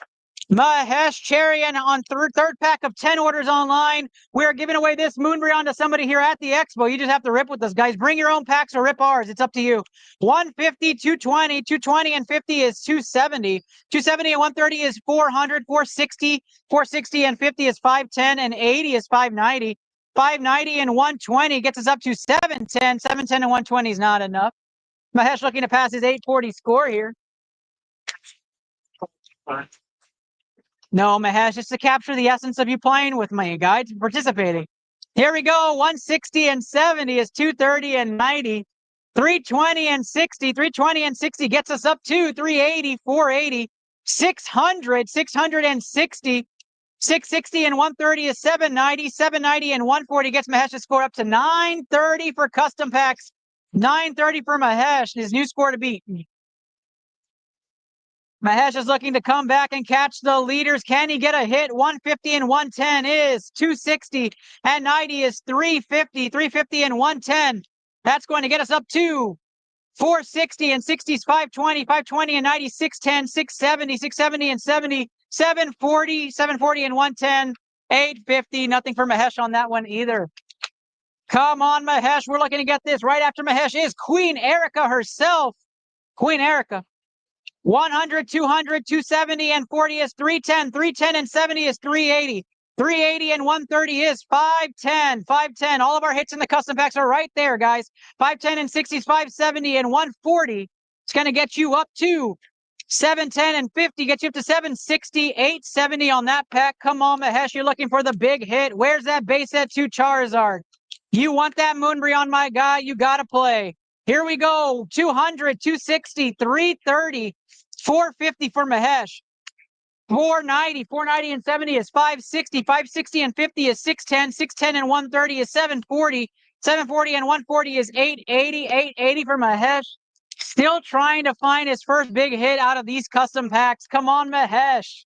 Mahesh Cherry, and on third pack of 10 orders online, we are giving away this Moonbryon to somebody here at the expo. You just have to rip with us, guys. Bring your own packs or rip ours. It's up to you. 150, 220, 220 and 50 is 270. 270 and 130 is 400. 460, 460 and 50 is 510, and 80 is 590. 590 and 120 gets us up to 710. 710 and 120 is not enough. Mahesh looking to pass his 840 score here. No, Mahesh, just to capture the essence of you playing with me, guys, participating. Here we go. 160 and 70 is 230 and 90. 320 and 60. 320 and 60 gets us up to 380, 480, 600, 660. 660 and 130 is 790. 790 and 140 gets Mahesh's score up to 930 for custom packs. 930 for Mahesh, his new score to beat. Mahesh is looking to come back and catch the leaders. Can he get a hit? 150 and 110 is 260, and 90 is 350. 350 and 110. That's going to get us up to 460, and 60 is 520. 520 and 90, 610, 670, 670 and 70, 740, 740 and 110, 850. Nothing for Mahesh on that one either. Come on, Mahesh. We're looking to get this. Right after Mahesh is Queen Erica herself. Queen Erica. 100, 200, 270, and 40 is 310. 310 and 70 is 380. 380 and 130 is 510. 510. All of our hits in the custom packs are right there, guys. 510 and 60 is 570 and 140. It's going to get you up to 710 and 50. Gets you up to 760, 870 on that pack. Come on, Mahesh. You're looking for the big hit. Where's that base set 2 Charizard? You want that Moonbury on my guy? You got to play. Here we go. 200, 260, 330, 450 for Mahesh. 490 and 70 is 560. 560 and 50 is 610. 610 and 130 is 740. 740 and 140 is 880. 880 for Mahesh. Still trying to find his first big hit out of these custom packs. Come on, Mahesh.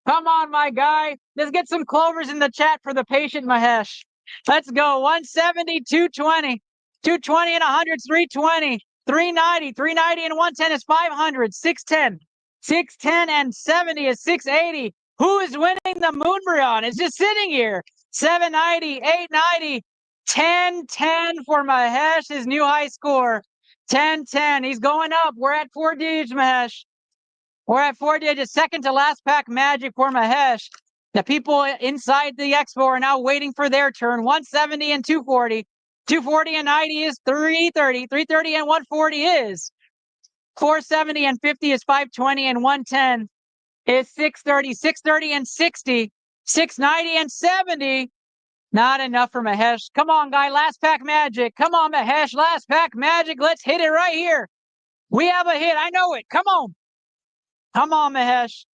Come on, my guy. Let's get some clovers in the chat for the patient Mahesh. Let's go. 170, 220. 220 and 100 320. 390. 390 and 110 is 500. 610. 610 and 70 is 680. Who is winning the Moonbryon? It's just sitting here. 790, 890, 1010 for Mahesh, his new high score. 1010. He's going up. We're at 4 digits, Mahesh. We're at 4 digits. Second to last pack magic for Mahesh. The people inside the expo are now waiting for their turn. 170 and 240. 240 and 90 is 330. 330 and 140 is 470 and 50 is 520 and 110 is 630. 630 and 60. 690 and 70. Not enough for Mahesh. Come on, guy. Last pack magic. Come on, Mahesh. Last pack magic. Let's hit it right here. We have a hit. I know it. Come on. Come on, Mahesh.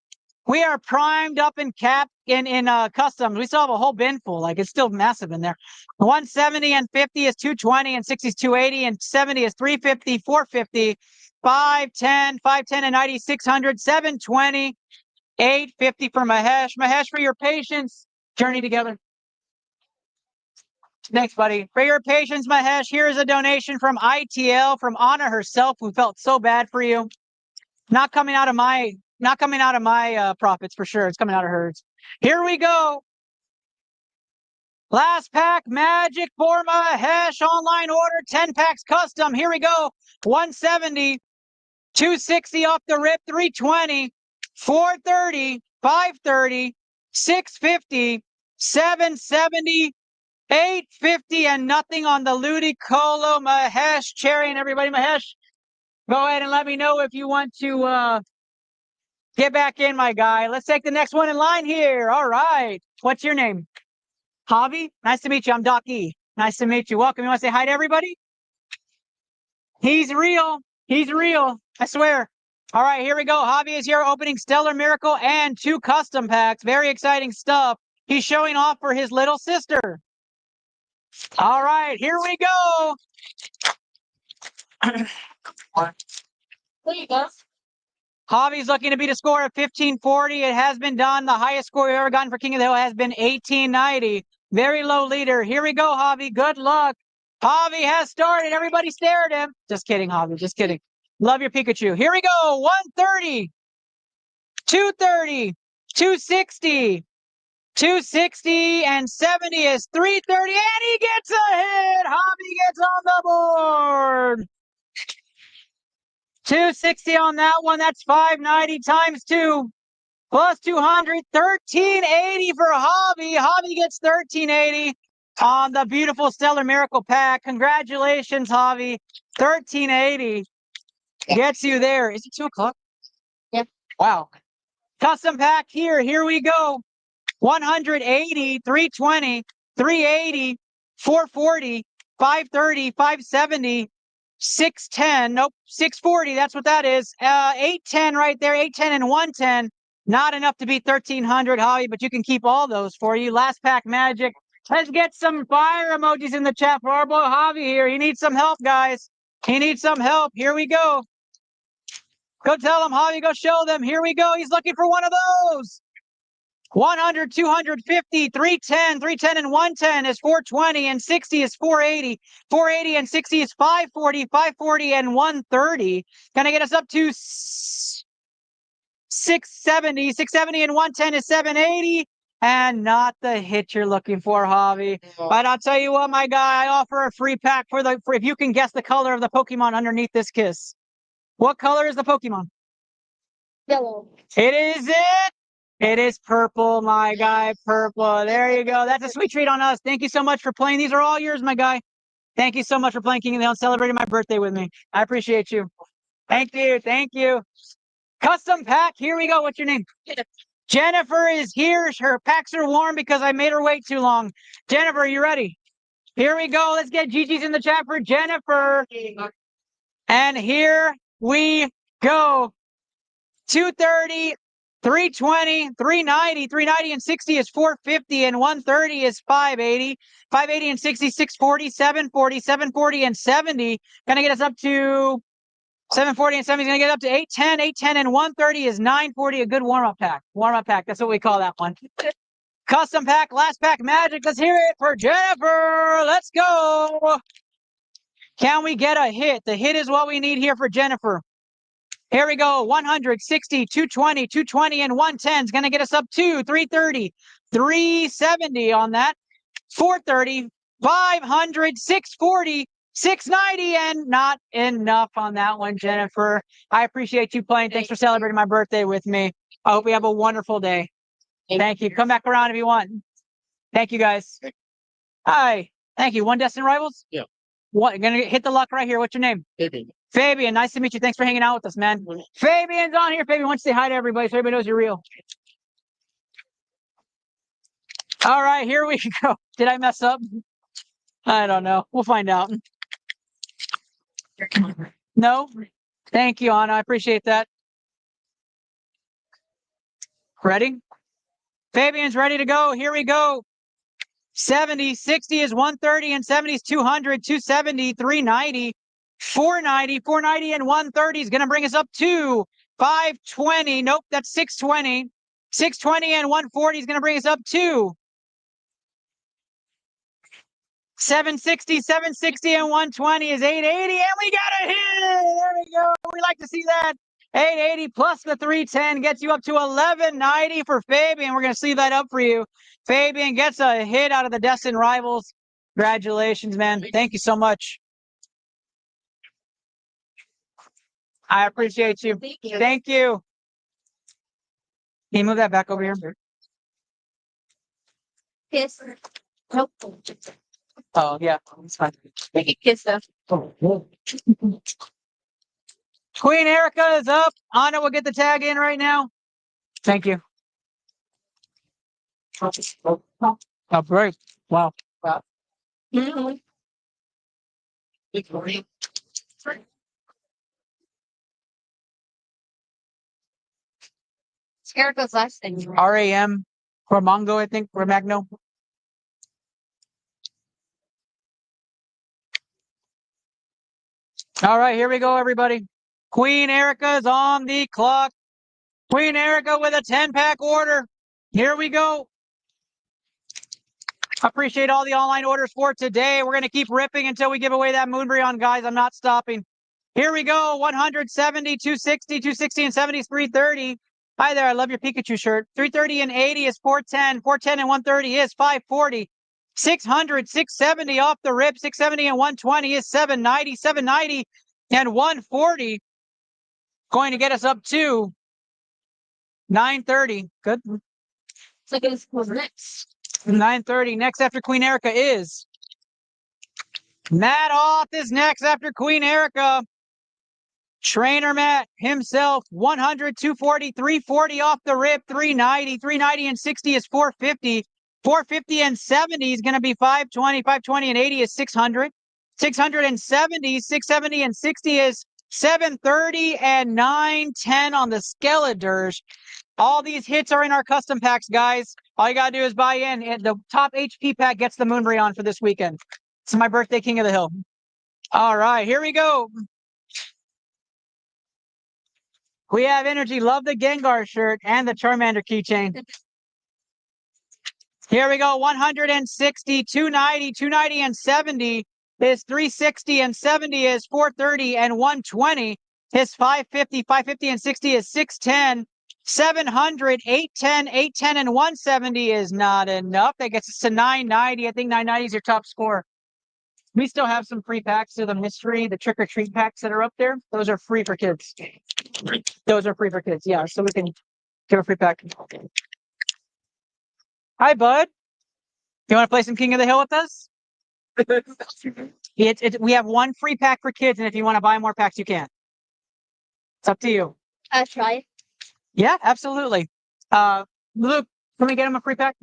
We are primed up in cap in customs. We still have a whole bin full. Like, it's still massive in there. 170 and 50 is 220 and 60 is 280 and 70 is 350, 450, 510, 510 and 90, 600, 720, 850 for Mahesh. Mahesh, for your patience. Journey together. Thanks, buddy. For your patience, Mahesh, here is a donation from iTL, from Anna herself, who felt so bad for you. Not coming out of my profits for sure. It's coming out of hers. Here we go. Last pack magic for Mahesh. Online order, 10 packs custom. Here we go. 170, 260 off the rip, 320, 430, 530, 650, 770, 850, and nothing on the Ludicolo. Mahesh, Cherry, and everybody. Mahesh, go ahead and let me know if you want to get back in, my guy. Let's take the next one in line here. All right. What's your name? Javi? Nice to meet you. I'm Doc E. Nice to meet you. Welcome. You want to say hi to everybody? He's real. He's real. I swear. All right, here we go. Javi is here opening Stellar Miracle and 2 custom packs. Very exciting stuff. He's showing off for his little sister. All right, here we go. There you go. Javi's looking to beat a score of 1540. It has been done. The highest score we've ever gotten for King of the Hill has been 1890. Very low leader. Here we go, Javi. Good luck. Javi has started. Everybody stare at him. Just kidding, Javi. Just kidding. Love your Pikachu. Here we go. 130, 230, 260, 260, and 70 is 330. And he gets a hit. Javi gets on the board. 260 on that one. That's 590 times 2 plus 200. 1380 for Javi. Javi gets 1380 on the beautiful Stellar Miracle pack. Congratulations, Javi. 1380 gets you there. Is it 2 o'clock? Yep. Wow. Custom pack here. Here we go. 180, 320, 380, 440, 530, 570, 610. Nope, 640. That's what that is. 810 right there. 810 and 110. Not enough to beat 1300, Javi, but you can keep all those for you. Last pack magic. Let's get some fire emojis in the chat for our boy Javi here. He needs some help, guys. He needs some help. Here we go. Go tell him, Javi. Go show them. Here we go. He's looking for one of those. 100, 250, 310, 310 and 110 is 420 and 60 is 480. 480 and 60 is 540, 540 and 130. Gonna get us up to 670. 670 and 110 is 780. and not the hit you're looking for, Javi. But I'll tell you what, my guy, I offer a free pack for if you can guess the color of the Pokemon underneath this kiss. What color is the Pokemon? Yellow. It is it. It is purple, my guy. Purple. There you go. That's a sweet treat on us. Thank you so much for playing. These are all yours, my guy. Thank you so much for playing King of the Hill and celebrating my birthday with me. I appreciate you. Thank you. Thank you. Custom pack. Here we go. What's your name? Jennifer is here. Her packs are warm because I made her wait too long. Jennifer, are you ready? Here we go. Let's get Gigi's in the chat for Jennifer. And here we go. 230, 320, 390, 390 and 60 is 450, and 130 is 580. 580 and 60, 640, 740, 740 and 70. Gonna get us up to 740 and 70 is gonna get up to 810. 810 and 130 is 940. A good warm-up pack. Warm-up pack. That's what we call that one. Custom pack, last pack magic. Let's hear it for Jennifer. Let's go. Can we get a hit? The hit is what we need here for Jennifer. Here we go. 160, 220, 220, and 110 is going to get us up to 330, 370 on that. 430, 500, 640, 690, and not enough on that one, Jennifer. I appreciate you playing. Thanks for celebrating my birthday with me. I hope you have a wonderful day. Thank you. Come back around if you want. Thank you, guys. Hi. Thank you. One Destined Rivals? Yeah. What? Gonna hit the luck right here. What's your name? Fabian, nice to meet you. Thanks for hanging out with us, man. Fabian's on here. Fabian, why don't you say hi to everybody so everybody knows you're real? All right, here we go. Did I mess up? I don't know. We'll find out. No? Thank you, Anna. I appreciate that. Ready? Fabian's ready to go. Here we go. 70, 60 is 130, and 70 is 200, 270, 390. 490, 490 and 130 is going to bring us up to 520. Nope, that's 620. 620 and 140 is going to bring us up to 760, 760 and 120 is 880, and we got a hit. There we go. We like to see that. 880 plus the 310 gets you up to 1190 for Fabian. We're going to sleeve that up for you. Fabian gets a hit out of the Destined Rivals. Congratulations, man. Thank you so much. I appreciate you. Thank you. Can you move that back over here? Kiss. Nope. Oh, yeah. It's fine. Make it kiss stuff. Queen Erica is up. Anna will get the tag in right now. Thank you. Oh, great. Wow. Mm-hmm. Erica's last thing. RAM or Mongo, I think, or Magno. All right, here we go, everybody. Queen Erica is on the clock. Queen Erica with a 10-pack order. Here we go. Appreciate all the online orders for today. We're going to keep ripping until we give away that Moonbreon, guys. I'm not stopping. Here we go. 170, 260, 260 and 70 is 330. Hi there. I love your Pikachu shirt. 330 and 80 is 410. 410 and 130 is 540. 600, 670 off the rip. 670 and 120 is 790. 790 and 140 going to get us up to 930. Good. So guess who's next? 930. Next after Queen Erica is Matt Off is next after Queen Erica. Trainer Matt himself, 100, 240, 340 off the rip, 390. 390 and 60 is 450. 450 and 70 is going to be 520. 520 and 80 is 600. 670, 670 and 60 is 730 and 910 on the Skeletors. All these hits are in our custom packs, guys. All you got to do is buy in. And the top HP pack gets the Moonbreon for this weekend. It's my birthday, King of the Hill. All right, here we go. We have energy. Love the Gengar shirt and the Charmander keychain. Here we go. 160, 290, 290 and 70 is 360 and 70 is 430 and 120 is 550. 550 and 60 is 610. 700, 810, 810, and 170 is not enough. That gets us to 990. I think 990 is your top score. We still have some free packs of the mystery, the trick or treat packs that are up there. Those are free for kids. Those are free for kids. Yeah, so we can give a free pack. Hi, bud. You want to play some King of the Hill with us? We have one free pack for kids, and if you want to buy more packs, you can. It's up to you. I'll try it. Yeah, absolutely. Luke, can we get him a free pack?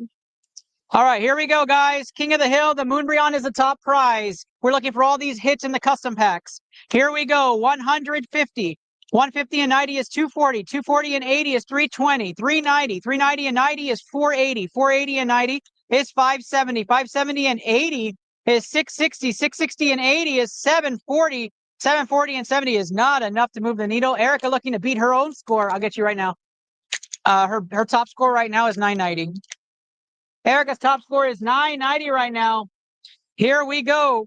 All right, here we go, guys. King of the Hill, the Moonbryon is the top prize. We're looking for all these hits in the custom packs. Here we go, 150. 150 and 90 is 240. 240 and 80 is 320. 390. 390 and 90 is 480. 480 and 90 is 570. 570 and 80 is 660. 660 and 80 is 740. 740 and 70 is not enough to move the needle. Erica looking to beat her own score. I'll get you right now. Her top score right now is 990. Erica's top score is 990 right now. Here we go.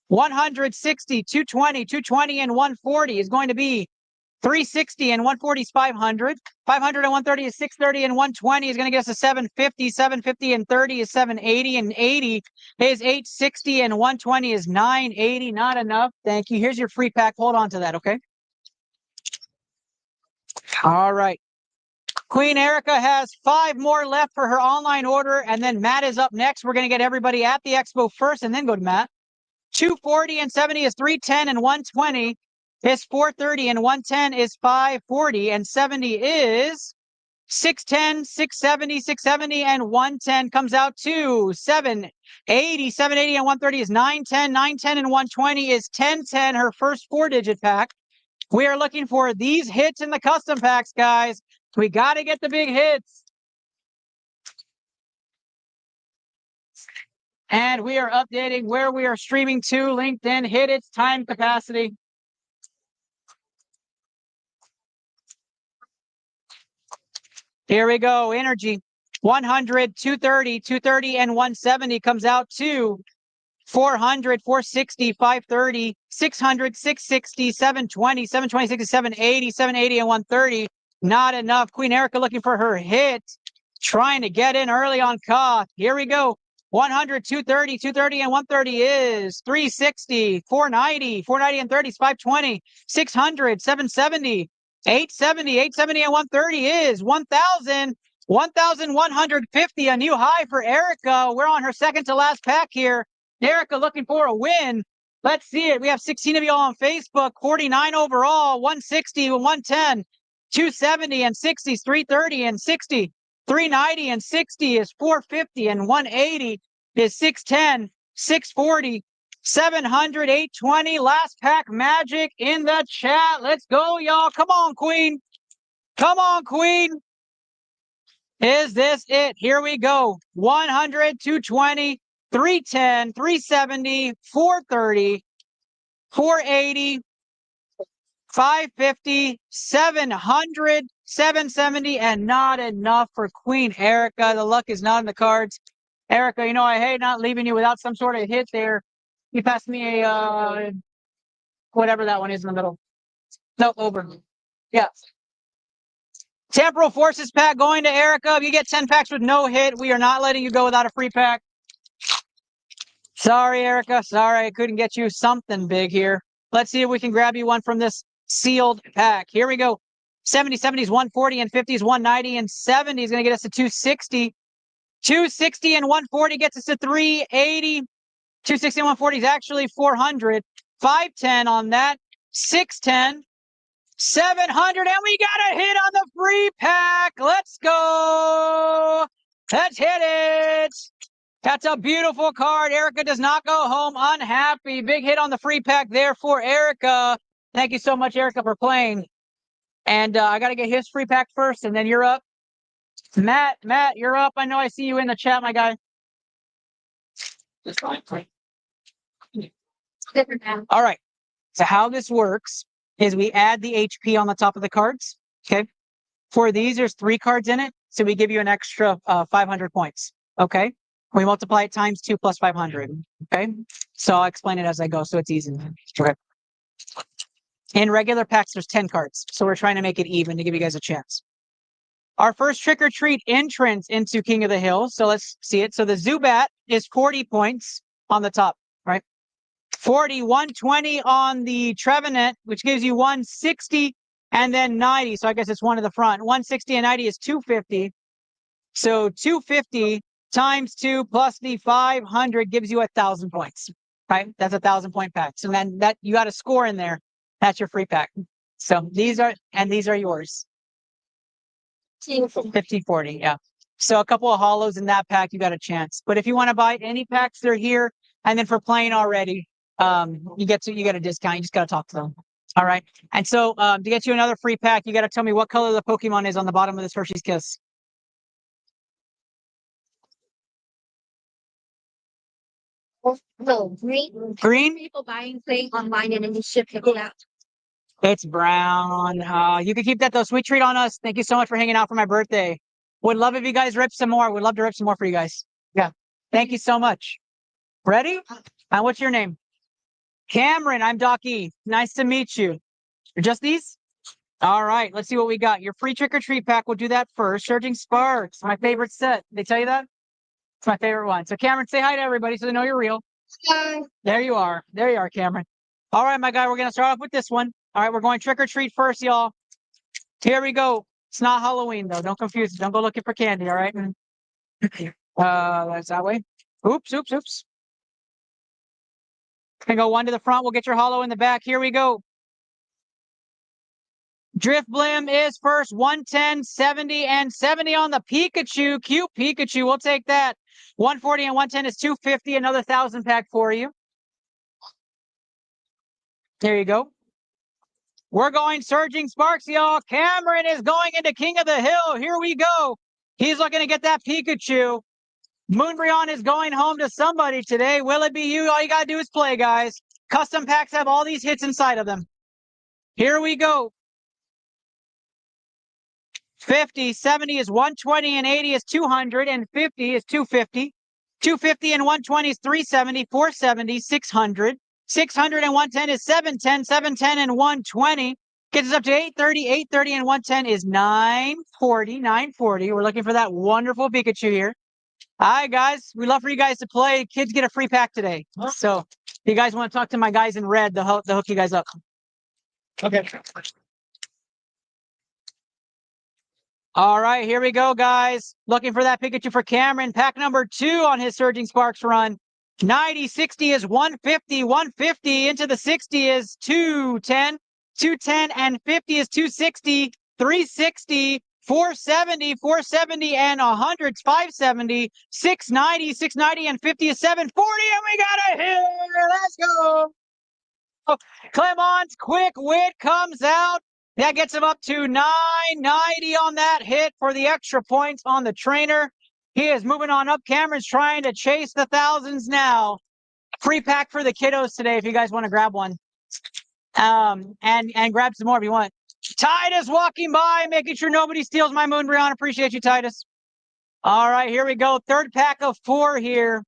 160, 220, 220, and 140 is going to be 360, and 140 is 500. 500 and 130 is 630, and 120 is going to get us to 750. 750 and 30 is 780, and 80 is 860, and 120 is 980. Not enough. Thank you. Here's your free pack. Hold on to that, okay? All right. Queen Erica has 5 more left for her online order, and then Matt is up next. We're going to get everybody at the expo first, and then go to Matt. 240 and 70 is 310, and 120 is 430, and 110 is 540, and 70 is 610, 670, 670, and 110 comes out to 780. 780 and 130 is 910. 910 and 120 is 1010, her first 4-digit pack. We are looking for these hits in the custom packs, guys. We got to get the big hits. And we are updating where we are streaming to. LinkedIn hit its time capacity. Here we go. Energy. 100, 230, 230, and 170 comes out to 400, 460, 530, 600, 660, 720, 720, 60, 780, 780, and 130. Not enough. Queen Erica looking for her hit. Trying to get in early on Koth. Here we go. 100, 230, 230, and 130 is 360, 490, 490 and 30 is 520, 600, 770, 870, 870 and 130 is 1,000, 1,150, a new high for Erica. We're on her second to last pack here. Erica looking for a win. Let's see it. We have 16 of you all on Facebook, 49 overall, 160, 110, 270 and 60 is 330 and 60. 390 and 60 is 450, and 180 is 610, 640, 700, 820. Last pack magic in the chat. Let's go, y'all. Come on, Queen. Come on, Queen. Is this it? Here we go. 100, 220, 310, 370, 430, 480, 550, 700, 770, and not enough for Queen Erica. The luck is not in the cards. Erica, you know, I hate not leaving you without some sort of hit there. You passed me a, whatever that one is in the middle. No, over. Yeah. Temporal Forces pack going to Erica. If you get 10 packs with no hit, we are not letting you go without a free pack. Sorry, Erica. Sorry, I couldn't get you something big here. Let's see if we can grab you one from this sealed pack. Here we go. 70, 70s, 140, and 50s, 190, and 70 is going to get us to 260. 260 and 140 gets us to 380. 260 and 140 is actually 400. 510 on that. 610. 700, and we got a hit on the free pack. Let's go. Let's hit it. That's a beautiful card. Erica does not go home unhappy. Big hit on the free pack there for Erica. Thank you so much, Erica, for playing. And I got to get his free pack first, and then you're up. Matt, you're up. I know I see you in the chat, my guy. All right. So how this works is we add the HP on the top of the cards. Okay. For these, there's 3 cards in it. So we give you an extra 500 points. Okay. We multiply it times 2 plus 500. Okay. So I'll explain it as I go so it's easy. Okay. In regular packs, there's 10 cards. So we're trying to make it even to give you guys a chance. Our first trick or treat entrance into King of the Hill. So let's see it. So the Zubat is 40 points on the top, right? 40, 120 on the Trevenant, which gives you 160 and then 90. So I guess it's one at the front. 160 and 90 is 250. So 250 times 2 plus the 500 gives you 1,000 points, right? That's 1,000 point pack. So then that you got a score in there. That's your free pack. So these are yours. 50, 40, yeah. So a couple of hollows in that pack, you got a chance. But if you want to buy any packs, they're here. And then for playing already, you get a discount. You just got to talk to them. All right. And so to get you another free pack, you got to tell me what color the Pokemon is on the bottom of this Hershey's Kiss. No, green. Green? People buying things online and then you ship it out. It's brown. You can keep that though. Sweet treat on us. Thank you so much for hanging out for my birthday. Would love if you guys rip some more. Would love to rip some more for you guys. Yeah. Thank you so much. Ready? And what's your name? Cameron. I'm Doc E. Nice to meet you. Just these? All right. Let's see what we got. Your free trick or treat pack. We'll do that first. Surging Sparks. My favorite set. They tell you that? It's my favorite one. So Cameron, say hi to everybody so they know you're real. Hi. There you are. There you are, Cameron. All right, my guy. We're going to start off with this one. All right. We're going trick or treat first, y'all. Here we go. It's not Halloween, though. Don't confuse it. Don't go looking for candy, all right? That's that way. Oops, oops, oops. Gonna go one to the front. We'll get your hollow in the back. Here we go. Drift Blim is first. 110, 70, and 70 on the Pikachu. Cute Pikachu. We'll take that. 140 and 110 is 250. Another 1,000 pack for you. There you go. We're going Surging Sparks, y'all. Cameron is going into King of the Hill. Here we go. He's looking to get that Pikachu. Moonbreon is going home to somebody today. Will it be you? All you got to do is play, guys. Custom packs have all these hits inside of them. Here we go. 50, 70 is 120, and 80 is 200, and 50 is 250. 250 and 120 is 370, 470, 600. 600 and 110 is 710, 710 and 120. Gets us up to 830, 830 and 110 is 940, 940. We're looking for that wonderful Pikachu here. All right, guys. We'd love for you guys to play. Kids get a free pack today. So if you guys want to talk to my guys in red, they'll hook you guys up. Okay. All right, here we go, guys. Looking for that Pikachu for Cameron. Pack number 2 on his Surging Sparks run. 90, 60 is 150. 150 into the 60 is 210. 210 and 50 is 260. 360. 470, 470 and 100 is 570, 690, 690 and 50 is 740, and we got a hit. Let's go. Clemont's quick wit comes out. That gets him up to 990 on that hit for the extra points on the trainer. He is moving on up. Cameron's trying to chase the thousands now. Free pack for the kiddos today if you guys want to grab one. And grab some more if you want. Titus walking by, making sure nobody steals my Moonbreon. Appreciate you, Titus. All right, here we go. Third pack of 4 here.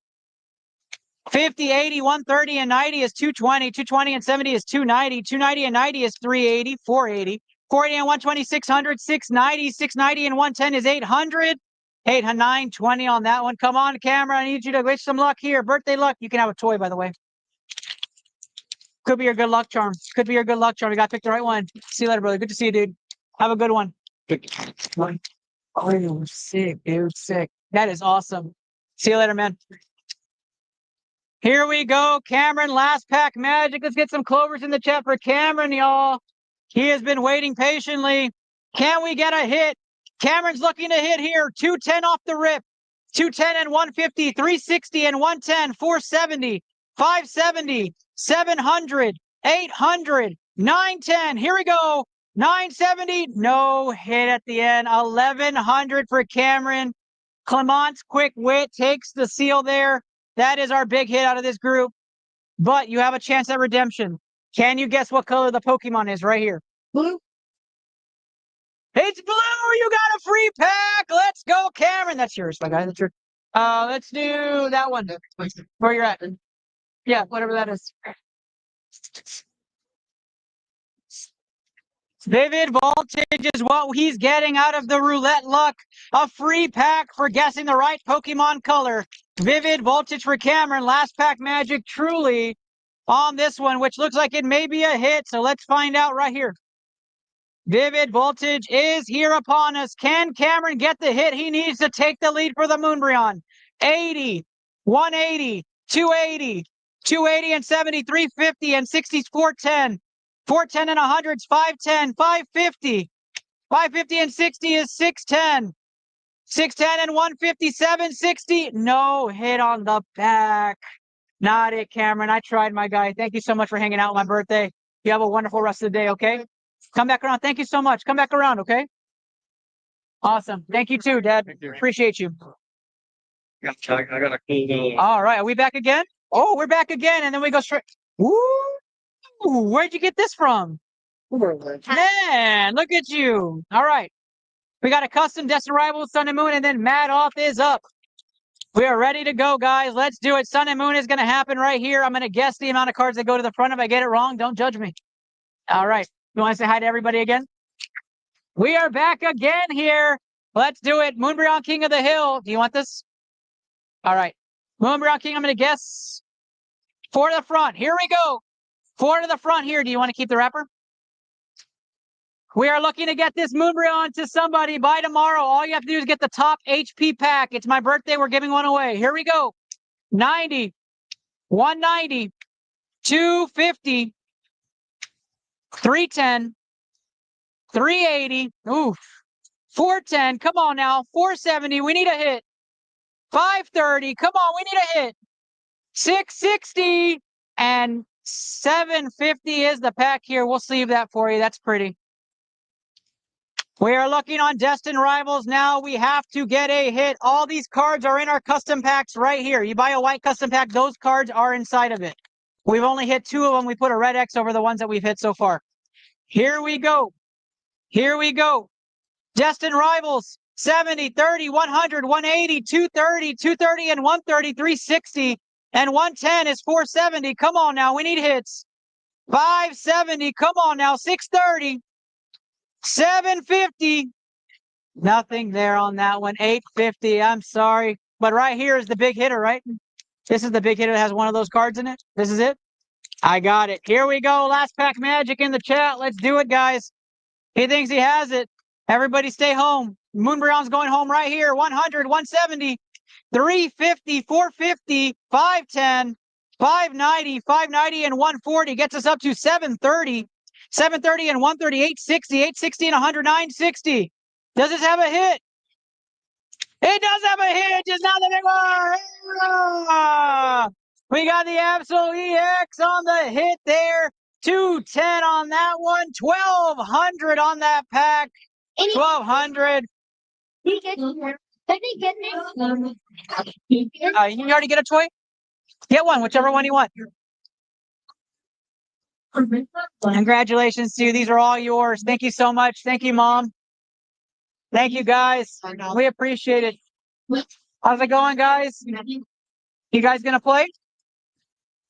50, 80, 130, and 90 is 220. 220 and 70 is 290. 290 and 90 is 380, 480. 480 and 120, 600. 690, 690 and 110 is 800. 920 on that one. Come on, camera. I need you to wish some luck here. Birthday luck. You can have a toy, by the way. Could be your good luck charm. Could be your good luck charm. You got to pick the right one. See you later, brother. Good to see you, dude. Have a good one. Oh, sick, dude. Sick. That is awesome. See you later, man. Here we go. Cameron, last pack magic. Let's get some clovers in the chat for Cameron, y'all. He has been waiting patiently. Can we get a hit? Cameron's looking to hit here. 210 off the rip. 210 and 150, 360 and 110, 470, 570, 700, 800, 910. Here we go. 970. No hit at the end. 1100 for Cameron. Clemont's quick wit takes the seal there. That is our big hit out of this group. But you have a chance at redemption. Can you guess what color the Pokemon is right here? Blue. It's blue. You got a free pack. Let's go, Cameron. That's yours, my guy. That's yours. Let's do that one. Where you're at. Yeah, whatever that is. Vivid Voltage is what he's getting out of the roulette luck. A free pack for guessing the right Pokemon color. Vivid Voltage for Cameron. Last pack magic truly on this one, which looks like it may be a hit. So let's find out right here. Vivid Voltage is here upon us. Can Cameron get the hit he needs to take the lead for the Moonbryon? 80, 180, 280, 280 and 70, 350 and 60, 410. 410 and 100's 510, 550. 550 and 60 is 610. 610 and 150, 760. No hit on the back. Not it, Cameron. I tried, my guy. Thank you so much for hanging out on my birthday. You have a wonderful rest of the day, okay? Come back around. Thank you so much. Come back around, okay? Awesome. Thank you too, Dad. Appreciate you. I got a cool. All right. Are we back again? Oh, we're back again. And then we go straight. Woo! Where'd you get this from? Man, look at you. All right. We got a custom Destined Rivals, Sun and Moon, and then Mad Off is up. We are ready to go, guys. Let's do it. Sun and Moon is going to happen right here. I'm going to guess the amount of cards that go to the front. If I get it wrong, don't judge me. All right. You want to say hi to everybody again? We are back again here. Let's do it. Moonbryon King of the Hill. Do you want this? All right. Moonbryon King, I'm going to guess 4 to the front. Here we go. 4 to the front here. Do you want to keep the wrapper? We are looking to get this Moonbryon to somebody by tomorrow. All you have to do is get the top HP pack. It's my birthday. We're giving one away. Here we go. 90, 190, 250, 310, 380. Oof. 410. Come on now. 470. We need a hit. 530. Come on. We need a hit. 660. And 750 is the pack here. We'll sleeve that for you. That's pretty. We are looking on Destined Rivals now. We have to get a hit. All these cards are in our custom packs right here. You buy a white custom pack, those cards are inside of it. We've only hit 2 of them. We put a red X over the ones that we've hit so far. Here we go. Here we go. Destined Rivals, 70, 30, 100, 180, 230, 230 and 130, 360, and 110 is 470. Come on now. We need hits. 570. Come on now. 630. 750. Nothing there on that one. 850. I'm sorry. But right here is the big hitter, right? This is the big hitter that has one of those cards in it. This is it. I got it. Here we go. Last pack magic in the chat. Let's do it, guys. He thinks he has it. Everybody stay home. Moonbryon's going home right here. 100, 170, 350, 450, 510, 590, 590 and 140 gets us up to 730. 730 and 130, 860, 860 and 100, 960. Does this have a hit? It does have a hit, just not the big one. We got the Absol EX on the hit there. 210 on that one. 1200 on that pack. 1200. You already get a toy? Get one, whichever one you want. Congratulations to you. These are all yours. Thank you so much. Thank you, Mom. Thank you, guys. We appreciate it. How's it going, guys? You guys gonna play?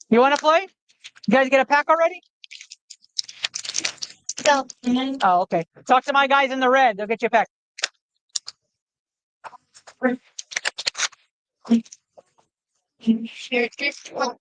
You want to play? You guys get a pack already? go. Oh, okay. Talk to my guys in the red. They'll get you a pack. Here's this one.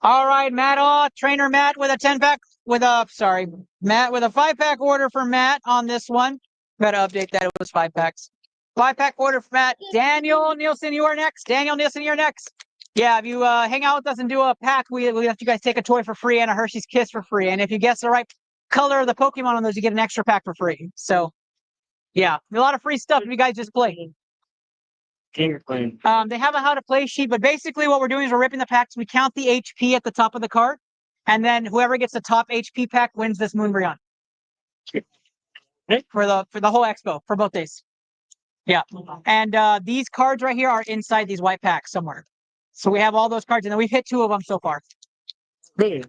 All right, Matt. Trainer Matt with a 10-pack Matt with a 5-pack order for Matt on this one. Better update that. It was 5 packs. 5-pack order for Matt. Daniel Nielsen, you are next. Daniel Nielsen, you're next. Yeah, if you hang out with us and do a pack, we let you guys take a toy for free and a Hershey's Kiss for free. And if you guess the right color of the Pokemon on those, you get an extra pack for free. So, yeah, a lot of free stuff if you guys just play. They have a how to play sheet, but basically what we're doing is we're ripping the packs. We count the HP at the top of the card, and then whoever gets the top HP pack wins this Moonbryon. For the whole expo, for both days. Yeah. And these cards right here are inside these white packs somewhere. So we have all those cards, and then we've hit 2 of them so far.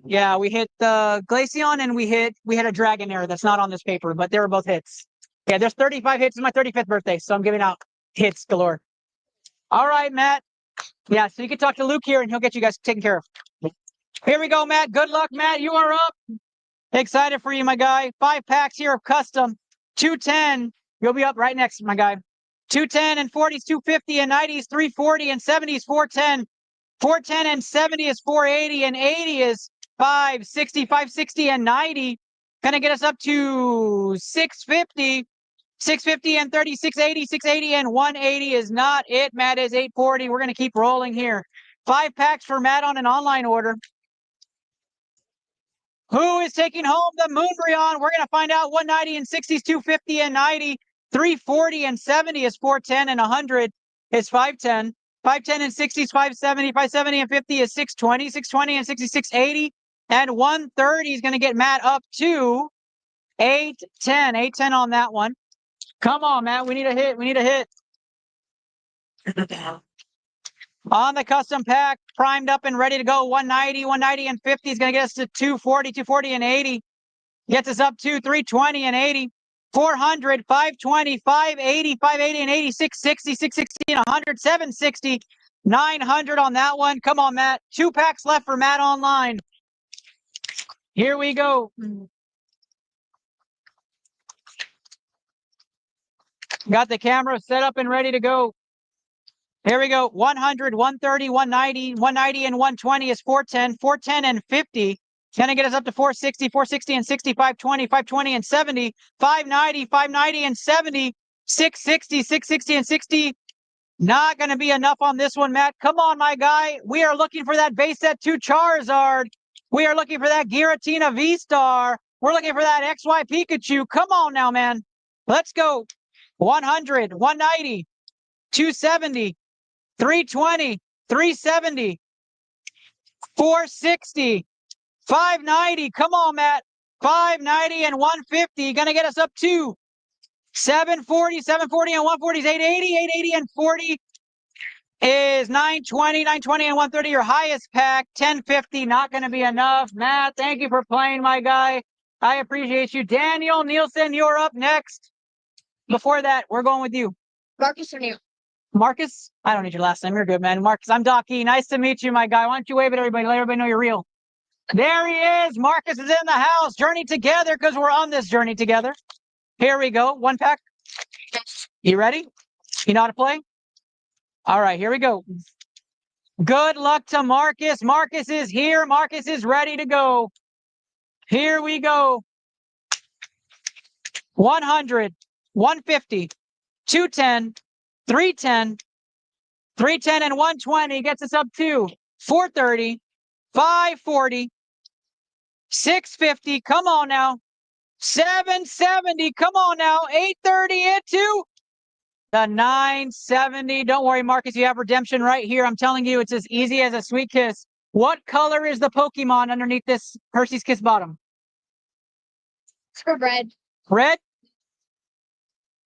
Yeah, we hit the Glaceon, and we hit a Dragonair that's not on this paper, but they were both hits. Yeah, there's 35 hits. It's my 35th birthday, so I'm giving out hits galore. All right, Matt. Yeah, so you can talk to Luke here, and he'll get you guys taken care of. Here we go, Matt. Good luck, Matt. You are up. Excited for you, my guy. 5 packs here of custom. 210. You'll be up right next, my guy. 210 and 40s, 250 and 90s, 340 and 70s, 410. 410 and 70 is 480 and 80 is 560, 560 and 90. Gonna get us up to 650. 650 and 30, 680, 680 and 180 is not it. Matt is 840. We're gonna keep rolling here. 5 packs for Matt on an online order. Who is taking home the Moonbryon? We're going to find out. 190 and 60s, 250 and 90, 340 and 70 is 410 and 100 is 510. 510 and 60s, 570, 570 and 50 is 620, 620 and 66, 80 and 130 is going to get Matt up to 810. 810 on that one. Come on, Matt. We need a hit. We need a hit. On the custom pack, primed up and ready to go. 190, 190 and 50 is going to get us to 240, 240 and 80. Gets us up to 320 and 80. 400, 520, 580, 580 and 80, 660, 660 and 100, 760, 900 on that one. Come on, Matt. 2 packs left for Matt online. Here we go. Got the camera set up and ready to go. Here we go. 100, 130, 190, 190 and 120 is 410. 410 and 50. Going to get us up to 460, 460 and 60, 520, 520 and 70, 590, 590 and 70, 660, 660 and 60. Not going to be enough on this one, Matt. Come on, my guy. We are looking for that base set 2 Charizard. We are looking for that Giratina V-Star. We're looking for that XY Pikachu. Come on now, man. Let's go. 100, 190, 270, 320, 370, 460, 590. Come on, Matt. 590 and 150. Going to get us up to 740, 740 and 140 is 880. 880 and 40 is 920. 920 and 130, your highest pack. 1050, not going to be enough. Matt, thank you for playing, my guy. I appreciate you. Daniel Nielsen, you're up next. Before that, we're going with you. Marcus or Neil? Marcus? I don't need your last name. You're good, man. Marcus, I'm Doc E. Nice to meet you, my guy. Why don't you wave at everybody? Let everybody know you're real. There he is. Marcus is in the house. Journey together because we're on this journey together. Here we go. 1 pack. You ready? You know how to play? All right, here we go. Good luck to Marcus. Marcus is here. Marcus is ready to go. Here we go. 100, 150, 210, 310, 310 and 120 gets us up to 430, 540, 650. Come on now. 770. Come on now. 830 into the 970. Don't worry, Marcus. You have redemption right here. I'm telling you, it's as easy as a sweet kiss. What color is the Pokemon underneath this Hershey's Kiss bottom? It's red. Red?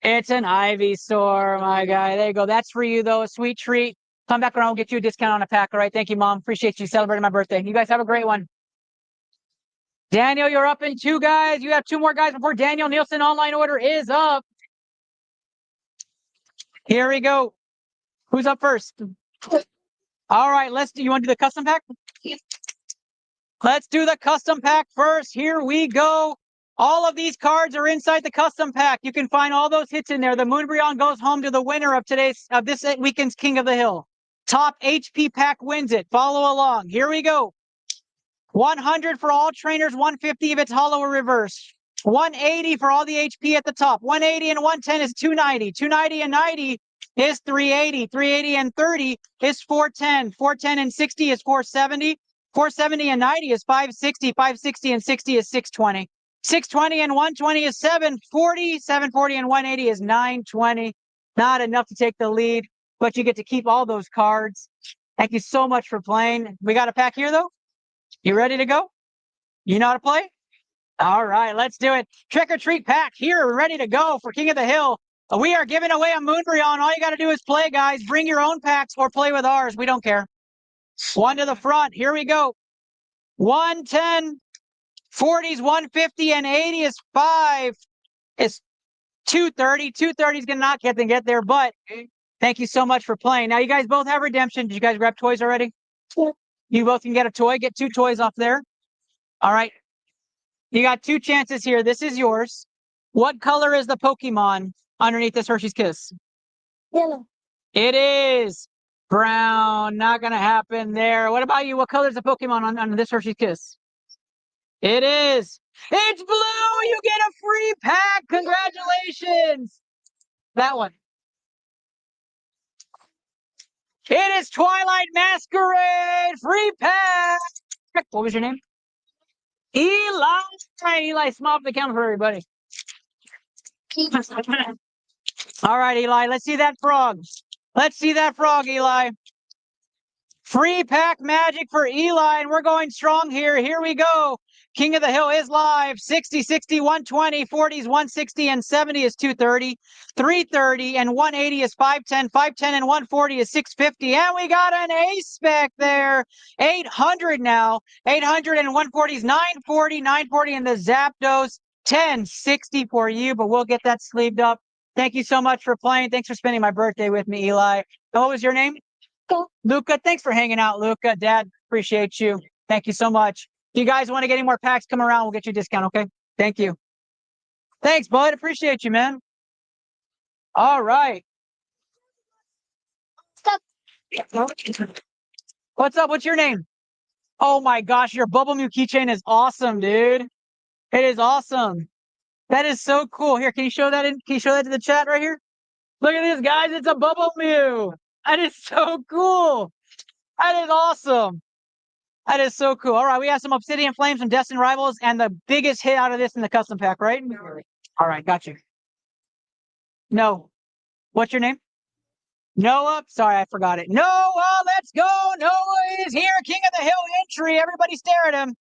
It's an Ivysaur, my guy. There you go. That's for you, though. A sweet treat. Come back around. We'll get you a discount on a pack. All right. Thank you, Mom. Appreciate you celebrating my birthday. You guys have a great one. Daniel, you're up in 2 guys. You have 2 more guys before Daniel Nielsen online order is up. Here we go. Who's up first? All right. You want to do the custom pack? Yeah. Let's do the custom pack first. Here we go. All of these cards are inside the custom pack. You can find all those hits in there. The Moonbryon goes home to the winner of this weekend's King of the Hill. Top HP pack wins it. Follow along. Here we go. 100 for all trainers, 150 if it's hollow or reverse. 180 for all the HP at the top. 180 and 110 is 290. 290 and 90 is 380. 380 and 30 is 410. 410 and 60 is 470. 470 and 90 is 560. 560 and 60 is 620. 620 and 120 is 740. 740 and 180 is 920. Not enough to take the lead, but you get to keep all those cards. Thank you so much for playing. We got a pack here, though. You ready to go? You know how to play? All right, let's do it. Trick or treat pack here, ready to go for King of the Hill. We are giving away a Moonbryon. All you got to do is play, guys. Bring your own packs or play with ours. We don't care. 1 to the front. Here we go. 110, 40s, 150, and 80 is 5. It's 230. 230 is going to not get there, but thank you so much for playing. Now, you guys both have redemption. Did you guys grab toys already? Yeah. You both can get a toy. Get 2 toys off there. All right. You got 2 chances here. This is yours. What color is the Pokemon underneath this Hershey's Kiss? Yellow. It is brown. Not going to happen there. What about you? What color is the Pokemon under this Hershey's Kiss? It is. It's blue. You get a free pack. Congratulations. That one. It is Twilight Masquerade. Free pack. What was your name? Eli. Eli, smile up the camera for everybody. All right, Eli. Let's see that frog. Let's see that frog, Eli. Free pack magic for Eli, and we're going strong here. Here we go. King of the Hill is live. 60, 60, 120, 40 is 160, and 70 is 230. 330 and 180 is 510. 510 and 140 is 650. And we got an ace spec there. 800 now. 800 and 140 is 940. 940 in the Zapdos. 1060 for you, but we'll get that sleeved up. Thank you so much for playing. Thanks for spending my birthday with me, Eli. What was your name? Luca, thanks for hanging out, Luca. Dad, appreciate you. Thank you so much. If you guys want to get any more packs, come around. We'll get you a discount, okay? Thank you. Thanks, bud. Appreciate you, man. All right. Stop. What's up? What's your name? Oh my gosh, your Bubble Mew keychain is awesome, dude. It is awesome. That is so cool. Here, can you show that to the chat right here? Look at this, guys. It's a Bubble Mew. That is so cool. That is awesome. That is so cool. All right, we have some Obsidian Flames, some Destined Rivals, and the biggest hit out of this in the custom pack, right? All right, got you. No. What's your name? Noah. Sorry, I forgot it. Noah, let's go. Noah is here. King of the Hill entry. Everybody stare at him.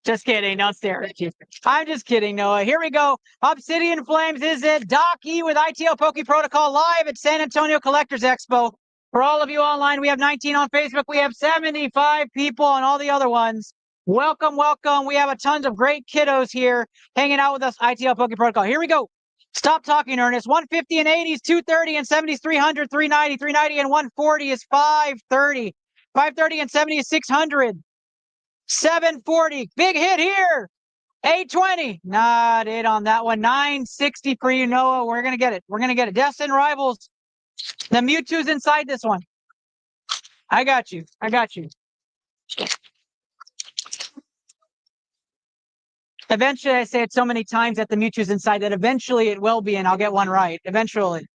Just kidding. Don't stare at you. I'm just kidding, Noah. Here we go. Obsidian Flames is it. Doc E with ITL Poke Protocol live at San Antonio Collectors Expo. For all of you online, we have 19 on Facebook. We have 75 people on all the other ones. Welcome, welcome. We have a tons of great kiddos here hanging out with us. ITL Poke Protocol. Here we go. Stop talking, Ernest. 150 and 80s, 230 and 70s, 300, 390, 390 and 140 is 530. 530 and 70 is 600. 740. Big hit here. 820. Not it on that one. 960 for you, Noah. We're going to get it. We're going to get it. Destined Rivals. The Mewtwo's inside this one. I got you. I got you. Eventually, I say it so many times that the Mewtwo's inside that eventually it will be, and I'll get one right. Eventually.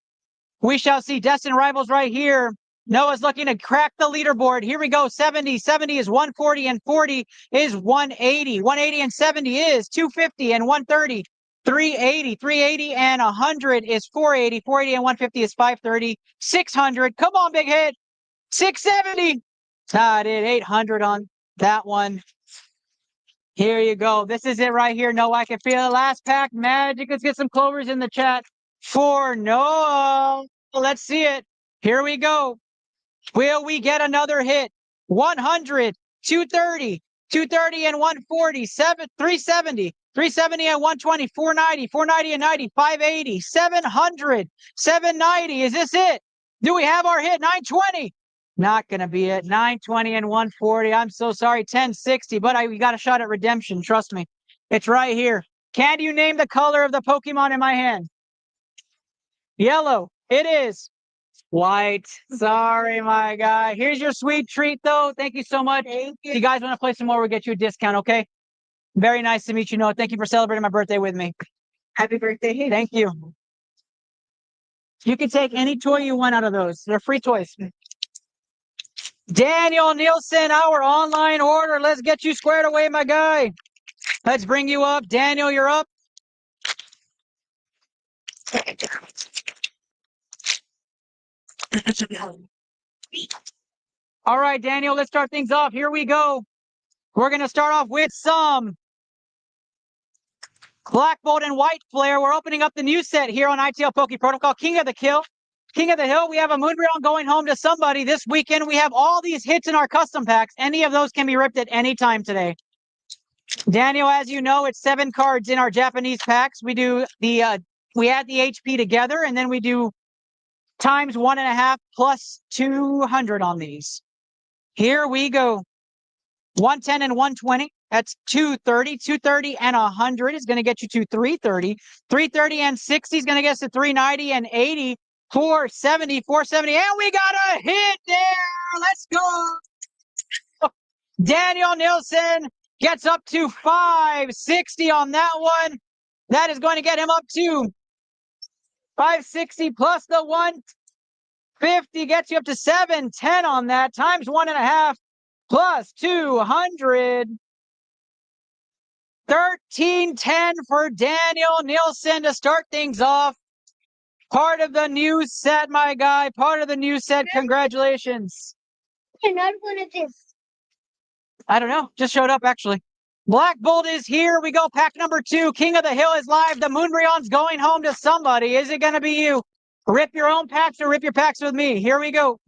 We shall see. Destined Rivals right here. Noah's looking to crack the leaderboard. Here we go. 70. 70 is 140 and 40 is 180. 180 and 70 is 250 and 130. 380. 380 and 100 is 480. 480 and 150 is 530. 600. Come on, big hit. 670. Not it. 800 on that one. Here you go. This is it right here. Noah, I can feel it. Last pack magic. Let's get some clovers in the chat for Noah. Let's see it. Here we go. Will we get another hit? 100, 230, 230 and 140, 370, 370 and 120, 490, 490 and 90, 580, 700, 790. Is this it? Do we have our hit? 920. Not going to be it. 920 and 140. I'm so sorry. 1060, but we got a shot at redemption. Trust me. It's right here. Can you name the color of the Pokemon in my hand? Yellow. It is. White. Sorry, my guy. Here's your sweet treat, though. Thank you so much. If you guys want to play some more, we'll get you a discount, okay? Very nice to meet you, Noah. Thank you for celebrating my birthday with me. Happy birthday. Thank you. You can take any toy you want out of those. They're free toys. Daniel Nielsen, our online order. Let's get you squared away, my guy. Let's bring you up. Daniel, you're up. All right, Daniel, let's start things off. Here we go. We're going to start off with some Black Bolt and White Flare. We're opening up the new set here on ITL Poke Protocol. King of the Hill. We have a Moonbreon going home to somebody this weekend. We have all these hits in our custom packs. Any of those can be ripped at any time today. Daniel, as you know, it's 7 cards in our Japanese packs. We do we add the HP together, and then we do times 1.5 plus 200 on these. Here we go. 110 and 120. That's 230. 230 and 100 is going to get you to 330. 330 and 60 is going to get us to 390 and 80. 470, 470. And we got a hit there. Let's go. Daniel Nielsen gets up to 560 on that one. That is going to get him up to 560 plus the 150 gets you up to 710 on that, times 1.5 plus 200. 1310 for Daniel Nielsen to start things off. Part of the new set, my guy. Part of the new set. Congratulations. Another one of this. I don't know. Just showed up, actually. Black Bolt is here. We go. Pack number 2. King of the Hill is live. The Moonbrion's going home to somebody. Is it going to be you? Rip your own packs or rip your packs with me. Here we go.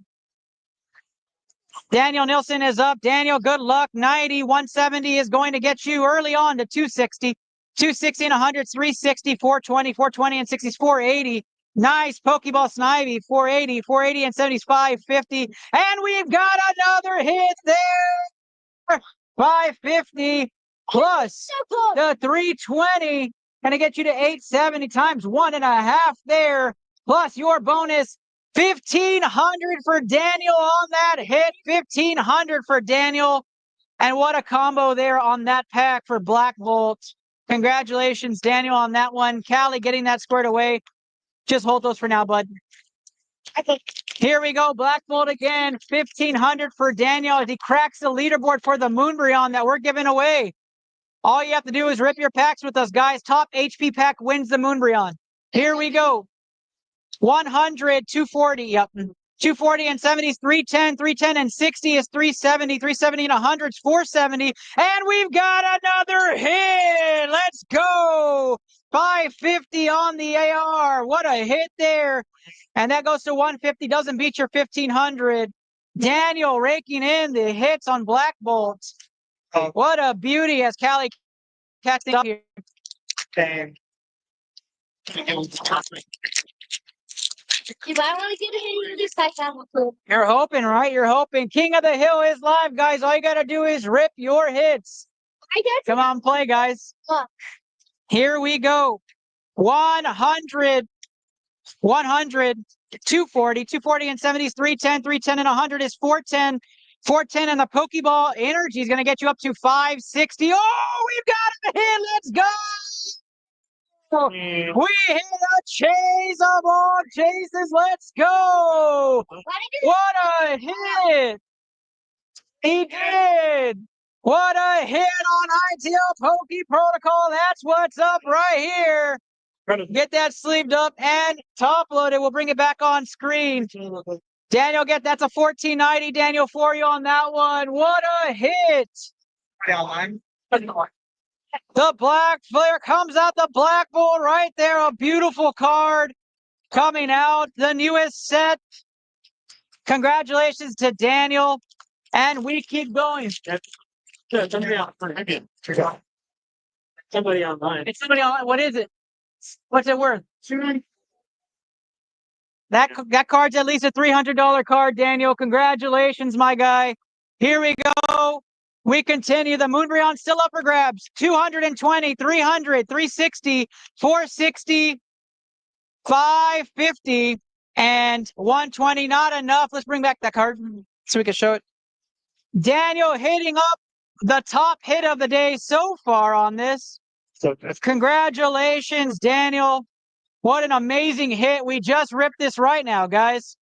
Daniel Nielsen is up. Daniel, good luck. 90, 170 is going to get you early on to 260. 260 and 100, 360, 420, 420 and 60, 480. Nice Pokeball Snivy, 480, 480 and 75, 50. And we've got another hit there. 550 plus the 320. Gonna get you to 870 times 1.5 there. Plus your bonus 1,500 for Daniel on that hit. 1,500 for Daniel. And what a combo there on that pack for Black Bolt. Congratulations, Daniel, on that one. Callie getting that squared away. Just hold those for now, bud. Okay. Here we go. Black Bolt again. 1,500 for Daniel as he cracks the leaderboard for the Moonbryon that we're giving away. All you have to do is rip your packs with us, guys. Top HP pack wins the Moonbryon. Here we go. 100, 240. Yep. 240 and 70 is 310. 310 and 60 is 370. 370 and 100 is 470. And we've got another hit. Let's go. 550 on the AR. What a hit there. And that goes to 150. Doesn't beat your 1,500. Daniel raking in the hits on Black Bolt. What a beauty as Callie catches up here. If I want to get a hit, you just type that one. Cool. You're hoping, right? You're hoping. King of the Hill is live, guys. All you got to do is rip your hits. I got Come on, play, guys. Look. Here we go. 100, 100, 240, 240 and 70 is 310, 310 and 100 is 410. 410 and the Pokeball energy is going to get you up to 560. Oh, we've got a hit. Let's go. We hit a chase of all chases. Let's go. What a hit. He did. What a hit on ITL Poke Protocol. That's what's up right here. Get that sleeved up and top loaded. We'll bring it back on screen. Daniel, that's a 1490. Daniel, for you on that one. What a hit. The Black Flare comes out, the Black Bolt right there. A beautiful card coming out. The newest set. Congratulations to Daniel. And we keep going. Somebody online. It's somebody online. What is it? What's it worth? That card's at least a $300 card, Daniel. Congratulations, my guy. Here we go. We continue. The Moonbryon still up for grabs. 220, 300, 360, 460, 550, and 120. Not enough. Let's bring back that card so we can show it. Daniel hitting up the top hit of the day so far on this. Congratulations, Daniel. What an amazing hit. We just ripped this right now, guys.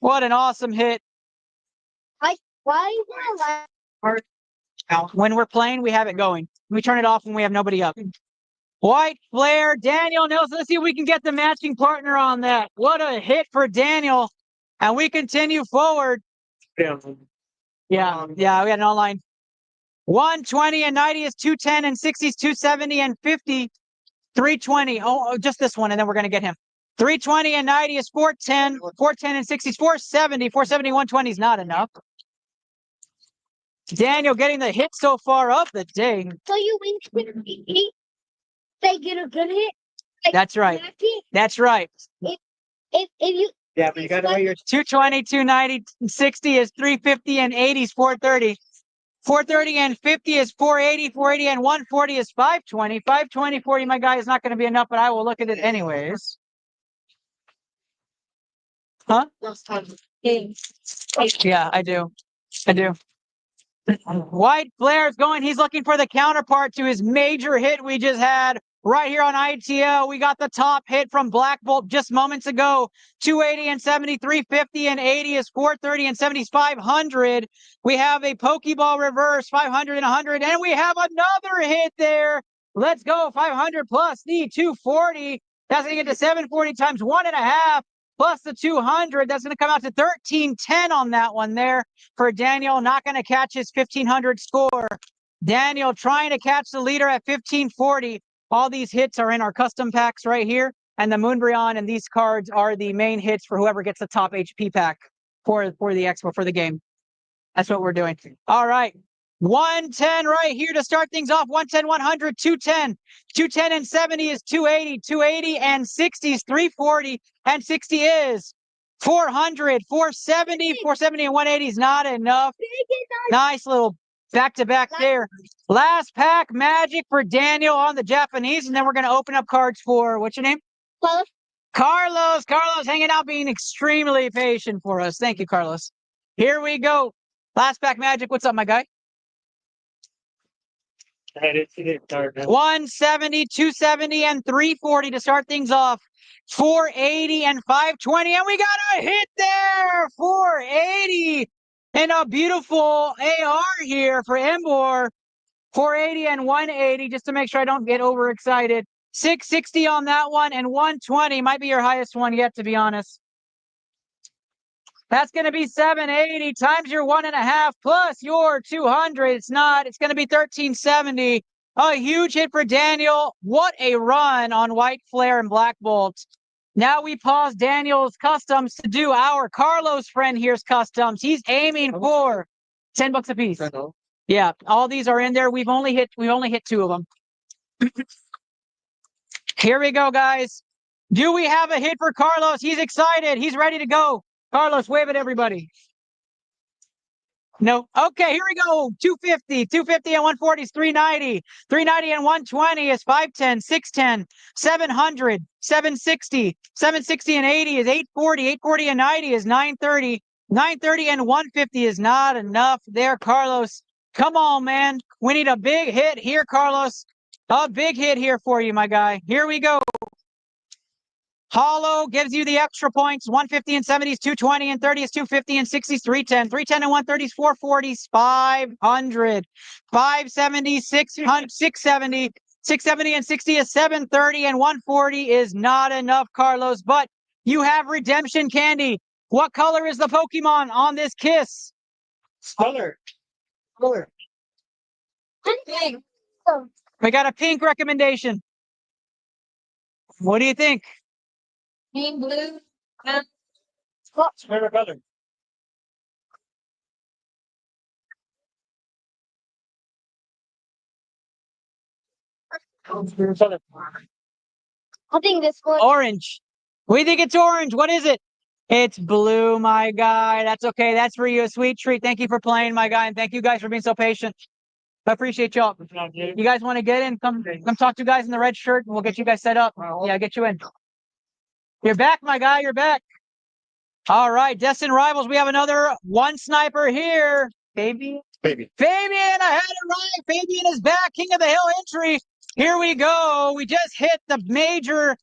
What an awesome hit. Why When we're playing, we have it going. We turn it off when we have nobody up. White Flare, Daniel Nielsen. Let's see if we can get the matching partner on that. What a hit for Daniel. And we continue forward. Yeah, we got an online. 120 and 90 is 210 and 60 is 270 and 50. 320. Oh, just this one, and then we're going to get him. 320 and 90 is 410. 410 and 60 is 470. 470, 120 is not enough. Daniel getting the hit so far of the day. So you win 50. They get a good hit. That's right. That's right. If you Yeah, but you got to weigh your 220, 290, 60 is 350 and 80 is 430. 430 and 50 is 480. 480 and 140 is 520. 520 for you, my guy, is not going to be enough, but I will look at it anyways. Huh? Yeah, I do. I do. White Flair's going. He's looking for the counterpart to his major hit we just had right here on ITL. We got the top hit from Black Bolt just moments ago. 280 and 70, 350 and 80 is 430 and 70 is 500. We have a Pokeball reverse, 500 and 100, and we have another hit there. Let's go, 500 plus the 240. That's going to get to 740 times 1.5 plus the 200. That's going to come out to 1310 on that one there for Daniel. Not going to catch his 1500 score. Daniel trying to catch the leader at 1540. All these hits are in our custom packs right here. And the Moonbryon and these cards are the main hits for whoever gets the top HP pack for the expo, for the game. That's what we're doing. All right. 110 right here to start things off. 110, 100, 210. 210 and 70 is 280. 280 and 60 is 340. And 60 is 400. 470. 470 and 180 is not enough. Nice little back-to-back there. Last pack, Magic for Daniel on the Japanese. And then we're going to open up cards for, what's your name? Carlos. Carlos hanging out, being extremely patient for us. Thank you, Carlos. Here we go. Last pack, Magic. What's up, my guy? 170, 270, and 340 to start things off. 480 and 520, and we got a hit there. 480 and a beautiful AR here for Embor. 480 and 180, just to make sure I don't get overexcited. 660 on that one, and 120 might be your highest one yet, to be honest. That's going to be 780 times your 1.5 plus your 200. It's going to be 1370. A huge hit for Daniel. What a run on White Flare and Black Bolt. Now we pause Daniel's customs to do our Carlos friend here's customs. He's aiming for $10 a piece. Yeah, all these are in there. We've only hit 2 of them. Here we go, guys. Do we have a hit for Carlos? He's excited. He's ready to go. Carlos, wave at everybody. No. Okay, here we go. 250. 250 and 140 is 390. 390 and 120 is 510. 610. 700. 760. 760 and 80 is 840. 840 and 90 is 930. 930 and 150 is not enough there, Carlos. Come on, man. We need a big hit here, Carlos. A big hit here for you, my guy. Here we go. Hollow gives you the extra points. 150 and 70 is 220 and 30 is 250 and 60 is 310. 310 and 130 is 440 is 500. 570, 600, 670. 670 and 60 is 730 and 140 is not enough, Carlos. But you have redemption candy. What color is the Pokemon on this kiss? Color. We got a pink recommendation. What do you think? Green, blue, Favorite color. I think this one. Orange. We think it's orange. What is it? It's blue, my guy. That's okay. That's for you. A sweet treat. Thank you for playing, my guy. And thank you guys for being so patient. I appreciate y'all. You guys want to get in? Come talk to guys in the red shirt and we'll get you guys set up. Yeah, get you in. You're back, my guy. You're back. All right. Destined Rivals. We have another one sniper here. Fabian. Fabian, I had it right. Fabian is back. King of the Hill entry. Here we go. We just hit the major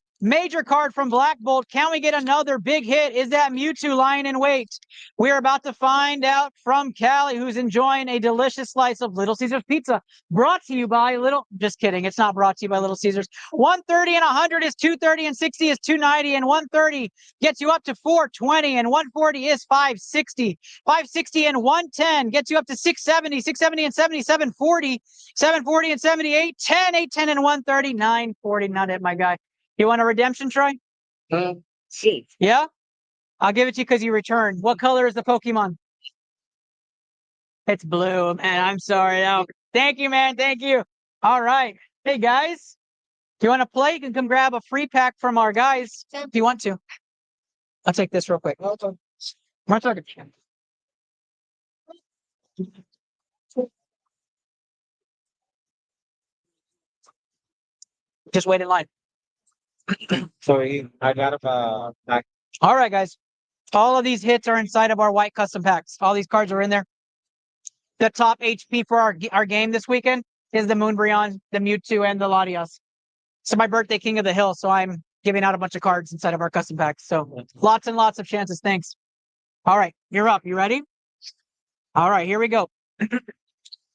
card from Black Bolt. Can we get another big hit? Is that Mewtwo lying in wait? We're about to find out from Callie, who's enjoying a delicious slice of Little Caesars pizza. Brought to you by just kidding. It's not brought to you by Little Caesars. 130 and 100 is 230 and 60 is 290 and 130 gets you up to 420 and 140 is 560. 560 and 110 gets you up to 670. 670 and 70, 740. 740 and 78, 10, 810 and 130, 940. Not it, my guy. You want a redemption try? See. Yeah? I'll give it to you because you returned. What color is the Pokemon? It's blue, man. I'm sorry. No. Thank you, man. Thank you. All right. Hey, guys. Do you want to play? You can come grab a free pack from our guys if you want to. I'll take this real quick. Just wait in line. So I got back. All right, guys. All of these hits are inside of our white custom packs. All these cards are in there. The top HP for our game this weekend is the Moonbryon, the Mewtwo, and the Latios. So my birthday King of the Hill, so I'm giving out a bunch of cards inside of our custom packs. So lots and lots of chances. Thanks. All right, you're up. You ready? All right, here we go.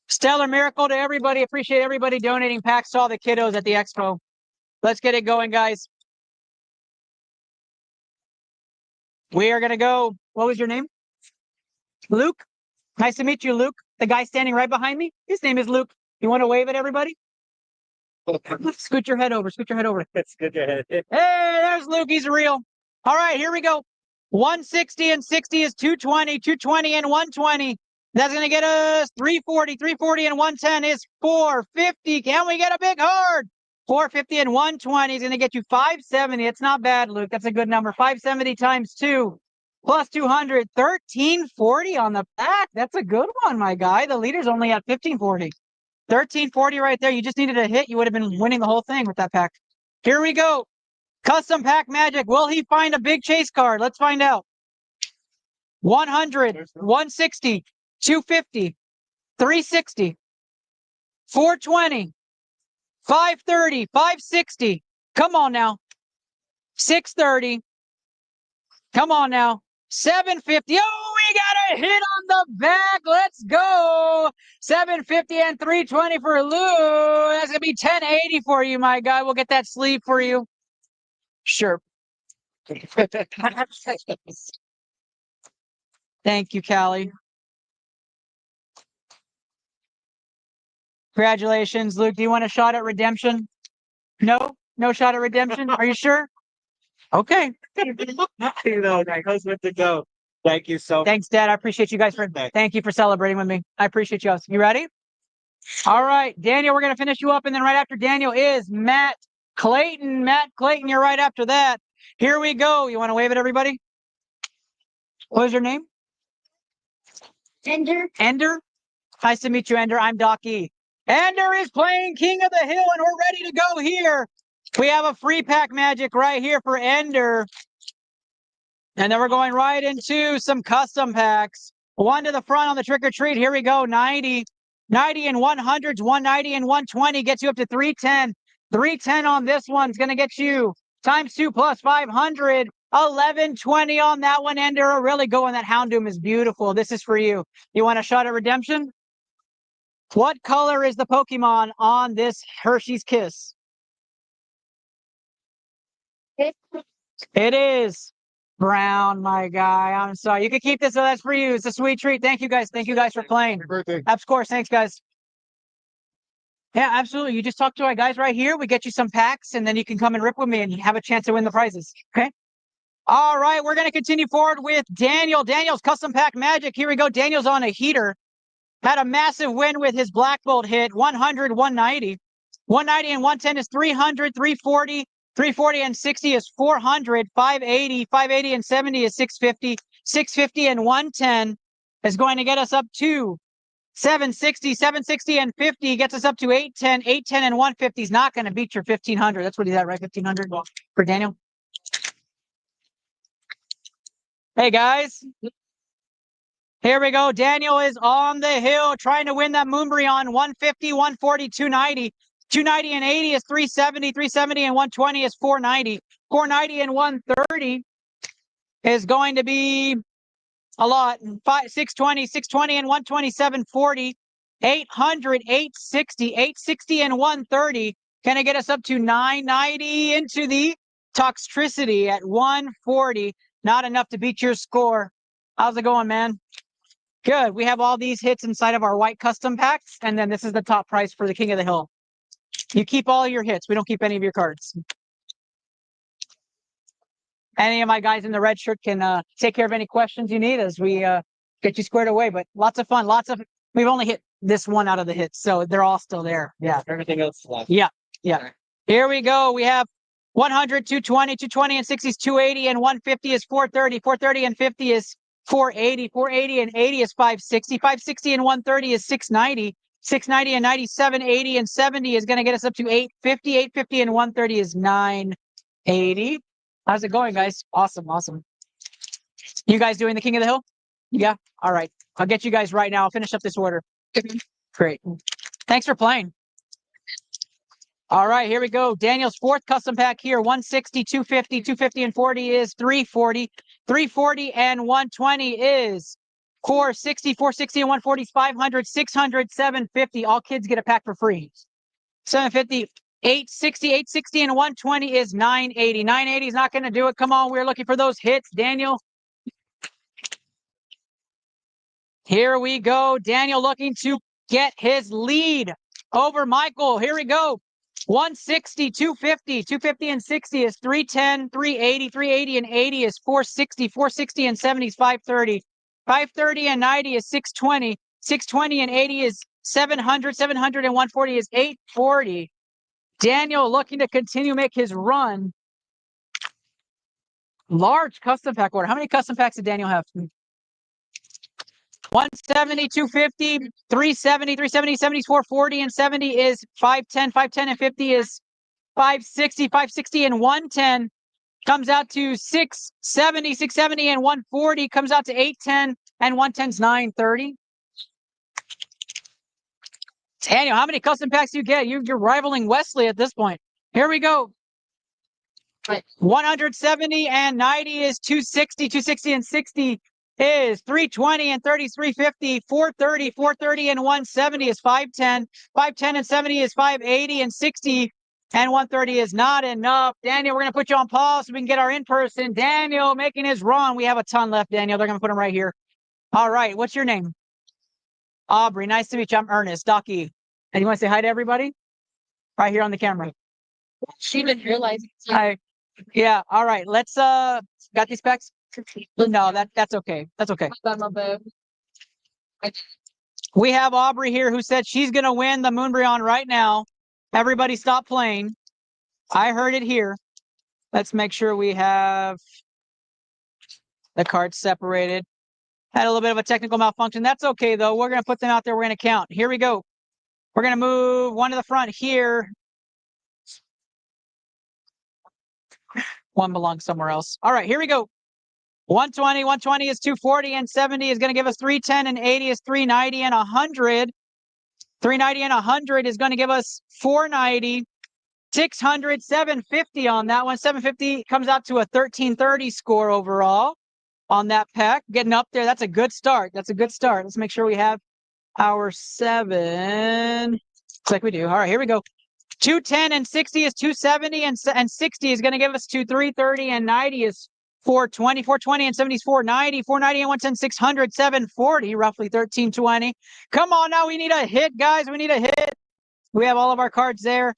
Stellar Miracle to everybody. Appreciate everybody donating packs to all the kiddos at the expo. Let's get it going, guys. We are going to go. What was your name? Luke. Nice to meet you, Luke. The guy standing right behind me, his name is Luke. You want to wave at everybody? Scoot your head over. Scoot your head over. Scoot your head. Hey, there's Luke. He's real. All right, here we go. 160 and 60 is 220. 220 and 120. That's going to get us 340. 340 and 110 is 450. Can we get a big card? 450 and 120 is going to get you 570. It's not bad, Luke. That's a good number. 570 times 2 plus 200. 1340 on the back. That's a good one, my guy. The leader's only at 1540. 1340 right there. You just needed a hit. You would have been winning the whole thing with that pack. Here we go. Custom pack magic. Will he find a big chase card? Let's find out. 100, 160, 250, 360, 420, 530, 560. Come on now. 630. Come on now. 750. Oh, we got a hit on the back. Let's go. 750 and 320 for Lou. That's going to be 1080 for you, my guy. We'll get that sleeve for you. Sure. Thank you, Callie. Congratulations, Luke. Do you want a shot at redemption? No? No shot at redemption? Are you sure? Okay. I was meant to go. Thank you so much. Thanks, Dad. I appreciate you guys thank you for celebrating with me. I appreciate you. You ready? All right, Daniel, we're going to finish you up. And then right after Daniel is Matt Clayton. Matt Clayton, you're right after that. Here we go. You want to wave at everybody? What was your name? Ender. Ender? Nice to meet you, Ender. I'm Doc E. Ender is playing King of the Hill, and we're ready to go here. We have a free pack magic right here for Ender. And then we're going right into some custom packs. One to the front on the trick or treat. Here we go. 90. 90 and 100s. 190 and 120 gets you up to 310. 310 on this one's going to get you times 2 plus 500. 1120 on that one, Ender. Really going. That Houndoom is beautiful. This is for you. You want a shot at redemption? What color is the Pokemon on this Hershey's Kiss? It is brown, my guy. I'm sorry. You can keep this, so that's for you. It's a sweet treat. Thank you, guys. Thank you guys for playing. Of course. Thanks, guys. Yeah, absolutely. You just talk to our guys right here. We get you some packs, and then you can come and rip with me and have a chance to win the prizes. Okay? All right. We're going to continue forward with Daniel. Daniel's custom pack magic. Here we go. Daniel's on a heater. Had a massive win with his Black Bolt hit. 100, 190. 190 and 110 is 300, 340. 340 and 60 is 400, 580, 580 and 70 is 650, 650 and 110 is going to get us up to 760, 760 and 50 gets us up to 810, 810 and 150 is not going to beat your 1500. That's what he's at, right? 1500 for Daniel. Hey, guys. Here we go. Daniel is on the hill trying to win that Moonbryon. 150, 140, 290. 290 and 80 is 370. 370 and 120 is 490. 490 and 130 is going to be a lot. 620. 620 and 120, 740. 800, 860. 860 and 130. Can I get us up to 990 into the Toxtricity at 140? Not enough to beat your score. How's it going, man? Good. We have all these hits inside of our white custom packs, and then this is the top price for the King of the Hill. You keep all your hits. We don't keep any of your cards. Any of my guys in the red shirt can take care of any questions you need as we get you squared away. But lots of fun. We've only hit this one out of the hits, so they're all still there. Yeah. Everything else is left. Yeah. Yeah. Here we go. We have 100, 220, 220 and 60 is 280, and 150 is 430. 430 and 50 is 480. 480 and 80 is 560. 560 and 130 is 690. 690 and 97, 80 and 70 is going to get us up to 850. 850 and 130 is 980. How's it going, guys? Awesome, awesome. You guys doing the King of the Hill? Yeah. All right. I'll get you guys right now. I'll finish up this order. Great. Thanks for playing. All right, here we go. Daniel's fourth custom pack here. 160, 250, 250 and 40 is 340. 340 and 120 is 460. 460 and 140 is 500. 600, 750. All kids get a pack for free. 750. 860, 860 and 120 is 980. 980 is not going to do it. Come on, we're looking for those hits. Daniel. Here we go. Daniel looking to get his lead over Michael. Here we go. 160, 250, 250 and 60 is 310, 380, 380 and 80 is 460, 460 and 70 is 530, 530 and 90 is 620, 620 and 80 is 700, 700 and 140 is 840. Daniel looking to continue make his run. Large custom pack order. How many custom packs did Daniel have? 170, 250, 370, 370, 70 is 440 and 70 is 510, 510 and 50 is 560, 560 and 110 comes out to 670, 670 and 140 comes out to 810 and 110 is 930. Daniel, how many custom packs do you get? You're rivaling Wesley at this point. Here we go. 170 and 90 is 260, 260 and 60 is 320 and 30 is 350, 430, 430 and 170 is 510, 510 and 70 is 580 and 60 and 130 is not enough. Daniel, we're going to put you on pause so we can get our in-person. Daniel making his run. We have a ton left, Daniel. They're going to put him right here. All right. What's your name? Aubrey. Nice to meet you. I'm Ernest, Doc E. And you want to say hi to everybody? Right here on the camera. She didn't realize. Hi. Yeah. All right. Let's, got these packs? No, that's okay. That's okay. We have Aubrey here who said she's going to win the Moonbryon right now. Everybody stop playing. I heard it here. Let's make sure we have the cards separated. Had a little bit of a technical malfunction. That's okay, though. We're going to put them out there. We're going to count. Here we go. We're going to move one to the front here. One belongs somewhere else. All right, here we go. 120, 120 is 240 and 70 is going to give us 310 and 80 is 390 and 100. 390 and 100 is going to give us 490. 600, 750 on that one. 750 comes out to a 1330 score overall on that pack. Getting up there. That's a good start. That's a good start. Let's make sure we have our 7. Looks like we do. All right, here we go. 210 and 60 is 270 and 60 is going to give us 330 and 90 is 420. 420 and 70 is 490. 490 and 110, 600, 740, roughly 1320. Come on now. We need a hit, guys. We need a hit. We have all of our cards there.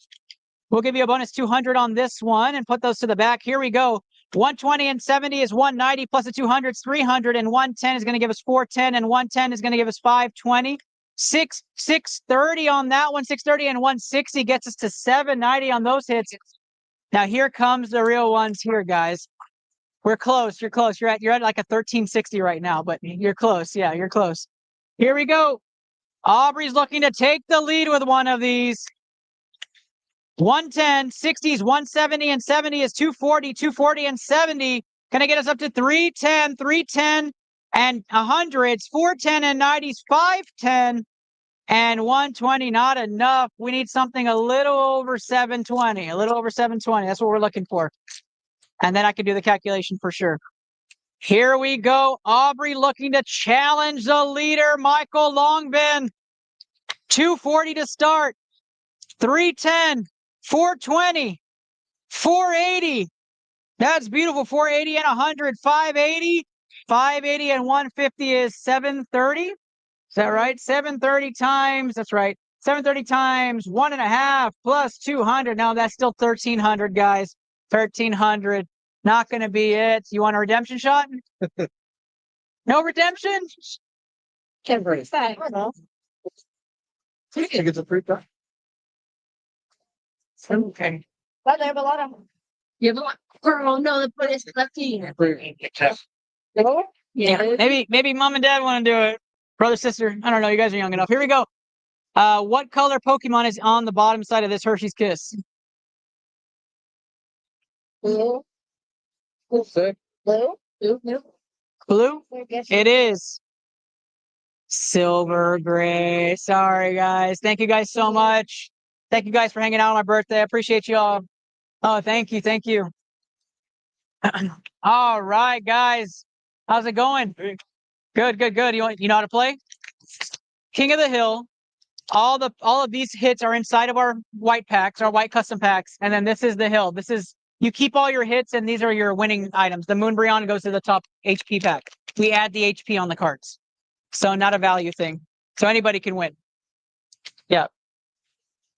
We'll give you a bonus 200 on this one and put those to the back. Here we go. 120 and 70 is 190 plus the 200 is 300 and 110 is going to give us 410 and 110 is going to give us 520. 630 on that one. 630 and 160 gets us to 790 on those hits. Now here comes the real ones here, guys. We're close. You're close. You're at like a 1360 right now, but you're close. Yeah, you're close. Here we go. Aubrey's looking to take the lead with one of these. 110, 60s, 170 and 70 is 240, 240 and 70. Gonna get us up to 310, 310 and 100s, 410 and 90s, 510 and 120. Not enough. We need something a little over 720, a little over 720. That's what we're looking for. And then I can do the calculation for sure. Here we go. Aubrey looking to challenge the leader, Michael Longbin. 240 to start. 310, 420, 480. That's beautiful. 480 and 100, 580. 580 and 150 is 730. Is that right? 730 times, that's right. 730 times 1.5 plus 200. Now that's still 1,300, guys. 1,300. Not going to be it. You want a redemption shot? No redemption? Can't bring it back. I think it's a free pack. Okay. But I have a lot of them. You have a lot. Girl, no, but it's lefty. Yeah. Maybe mom and dad want to do it. Brother, sister. I don't know. You guys are young enough. Here we go. What color Pokemon is on the bottom side of this Hershey's Kiss? Blue. Blue. Blue. Blue. Blue? I guess It is. Silver gray. Sorry, guys. Thank you guys so much. Thank you guys for hanging out on my birthday. I appreciate you all. Oh, thank you. Thank you. All right, guys. How's it going? Good, good, good. You know how to play? King of the Hill. All of these hits are inside of our white packs, our white custom packs, and then this is the hill. This is you keep all your hits, and these are your winning items. The Moonbreon goes to the top HP pack. We add the HP on the cards, so not a value thing. So anybody can win. Yeah.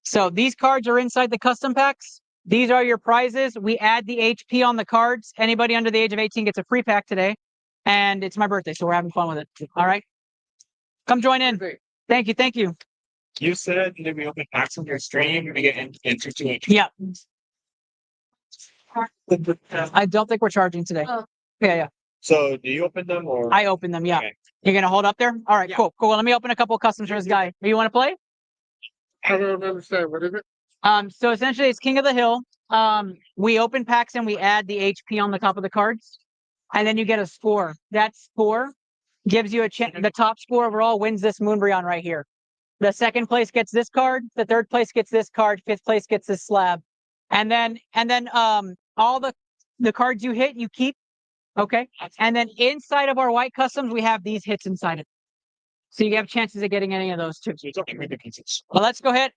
So these cards are inside the custom packs. These are your prizes. We add the HP on the cards. Anybody under the age of 18 gets a free pack today, and it's my birthday, so we're having fun with it. All right, come join in. Thank you, thank you. You said that we open packs on your stream to get into Yeah. I don't think we're charging today. Oh. Yeah. So do you open them or? I open them. Yeah. Okay. You're gonna hold up there. All right. Yeah. Cool. Cool. Let me open a couple of customs for this guy. You want to play? I don't understand. What is it? So essentially, it's King of the Hill. We open packs and we add the HP on the top of the cards, and then you get a score. That score gives you a chance. The top score overall wins this Moonbreon right here. The second place gets this card. The third place gets this card. Fifth place gets this slab. And then all the cards you hit, you keep. Okay. And then inside of our white customs, we have these hits inside it. So you have chances of getting any of those too. So it's okay with the pieces. Well, let's go ahead.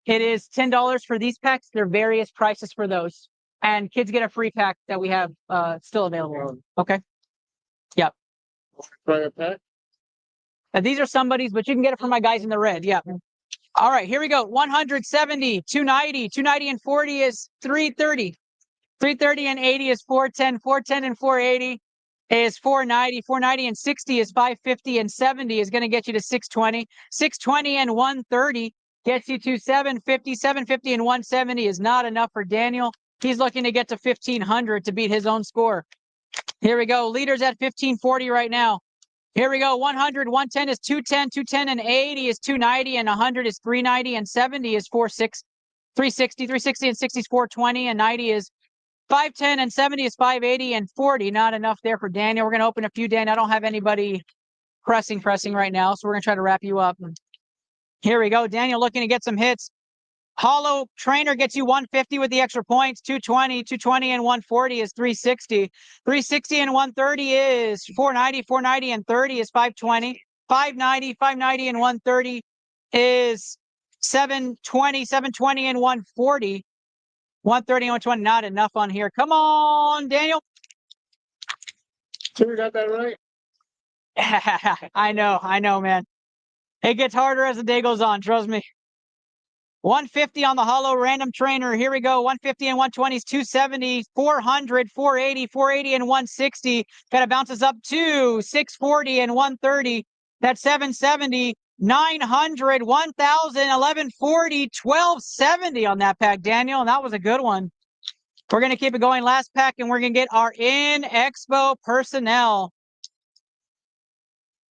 It is $10 for these packs. There are various prices for those. And kids get a free pack that we have still available. Okay. Yep. Try a pack? These are somebody's, but you can get it from my guys in the red. Yeah. All right, here we go. 170, 290, 290 and 40 is 330. 330 and 80 is 410. 410 and 480 is 490. 490 and 60 is 550, and 70 is going to get you to 620. 620 and 130 gets you to 750. 750 and 170 is not enough for Daniel. He's looking to get to 1500 to beat his own score. Here we go. Leaders at 1540 right now. Here we go. 100, 110 is 210, 210 and 80 is 290, and 100 is 390, and 70 is 360, 360 and 60 is 420, and 90 is 510, and 70 is 580, and 40. Not enough there for Daniel. We're going to open a few, Dan. I don't have anybody pressing right now, so we're going to try to wrap you up. Here we go. Daniel looking to get some hits. Hollow Trainer gets you 150 with the extra points. 220, 220 and 140 is 360. 360 and 130 is 490. 490 and 30 is 520. 590, 590 and 130 is 720. 720 and 140. 130 and 120, not enough on here. Come on, Daniel. So we got that right? I know, man. It gets harder as the day goes on, trust me. 150 on the Hollow Random Trainer. Here we go. 150 and 120 is 270, 400, 480, 480 and 160. Kind of bounces up to 640 and 130. That's 770, 900, 1,000, 1140, 1270 on that pack, Daniel. And that was a good one. We're going to keep it going. Last pack, and we're going to get our in-expo personnel.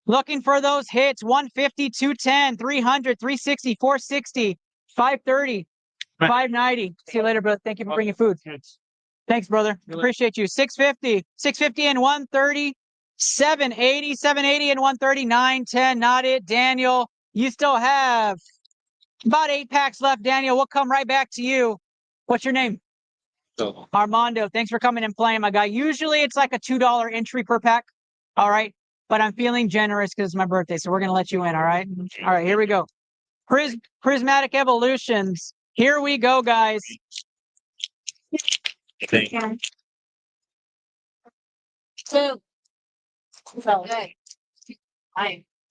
Looking for those hits. 150, 210, 300, 360, 460. 530, 590. See you later, brother. Thank you for bringing food. Thanks, brother. Appreciate you. 650, 650 and 130, 780, 780 and 130, 910. Not it. Daniel, you still have about 8 packs left. Daniel, we'll come right back to you. What's your name? Armando. Thanks for coming and playing, my guy. Usually it's like a $2 entry per pack. All right. But I'm feeling generous because it's my birthday, so we're going to let you in. All right. All right. Here we go. Prismatic Evolutions. Here we go, guys.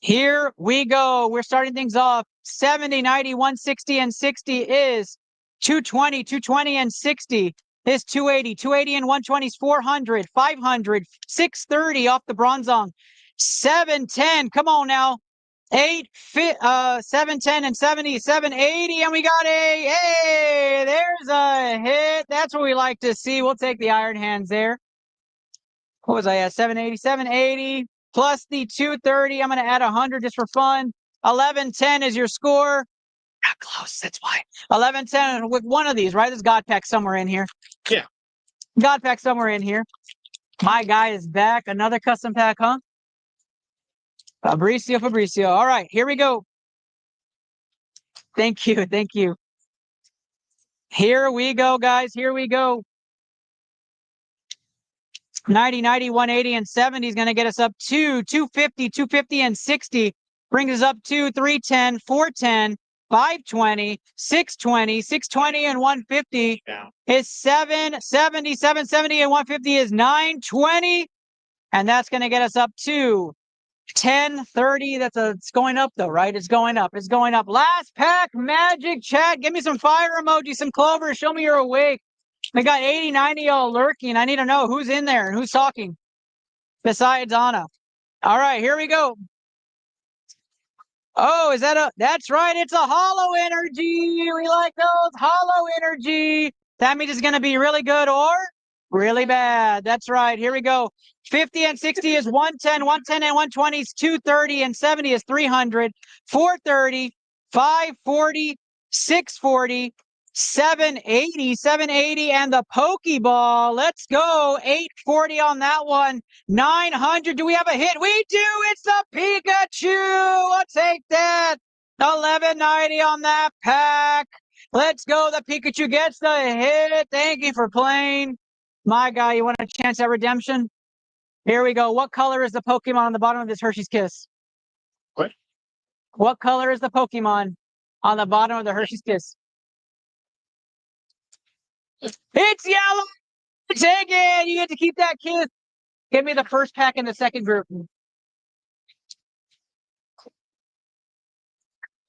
Here we go. We're starting things off. 70, 90, 160, and 60 is 220. 220 and 60 is 280. 280 and 120 is 400. 500. 630 off the Bronzong. 710. Come on now. 710 and 70, 780, and we got hey, there's a hit. That's what we like to see. We'll take the Iron Hands there. What was I at? 780, 780 plus the 230. I'm going to add 100 just for fun. 11-10 is your score. Not close, that's why. 11-10 with one of these, right? There's God Pack somewhere in here. Yeah. God Pack somewhere in here. My guy is back. Another custom pack, huh? Fabricio. All right, here we go. Thank you. Here we go, guys. Here we go. 90, 90, 180, and 70 is going to get us up to 250, 250, and 60. Brings us up to 310, 410, 520, 620, 620, and 150 is 770, 770, and 150 is 920. And that's going to get us up to 1030. It's going up though, right? It's going up. Last pack magic chat. Give me some fire emoji, some clover. Show me you're awake. We got 80, 90 all lurking. I need to know who's in there and who's talking besides Anna. All right, here we go. Oh, that's right. It's a hollow energy. We like those hollow energy. That means it's going to be really good or really bad. That's right. Here we go. 50 and 60 is 110, 110 and 120 is 230, and 70 is 300, 430, 540, 640, 780, and the Pokeball. Let's go. 840 on that one. 900. Do we have a hit? We do. It's the Pikachu. I'll take that. 1190 on that pack. Let's go. The Pikachu gets the hit. Thank you for playing. My guy, you want a chance at redemption? Here we go. What color is the Pokemon on the bottom of this Hershey's Kiss? What? What color is the Pokemon on the bottom of the Hershey's Kiss? It's yellow. Take it. You get to keep that kiss. Give me the first pack in the second group.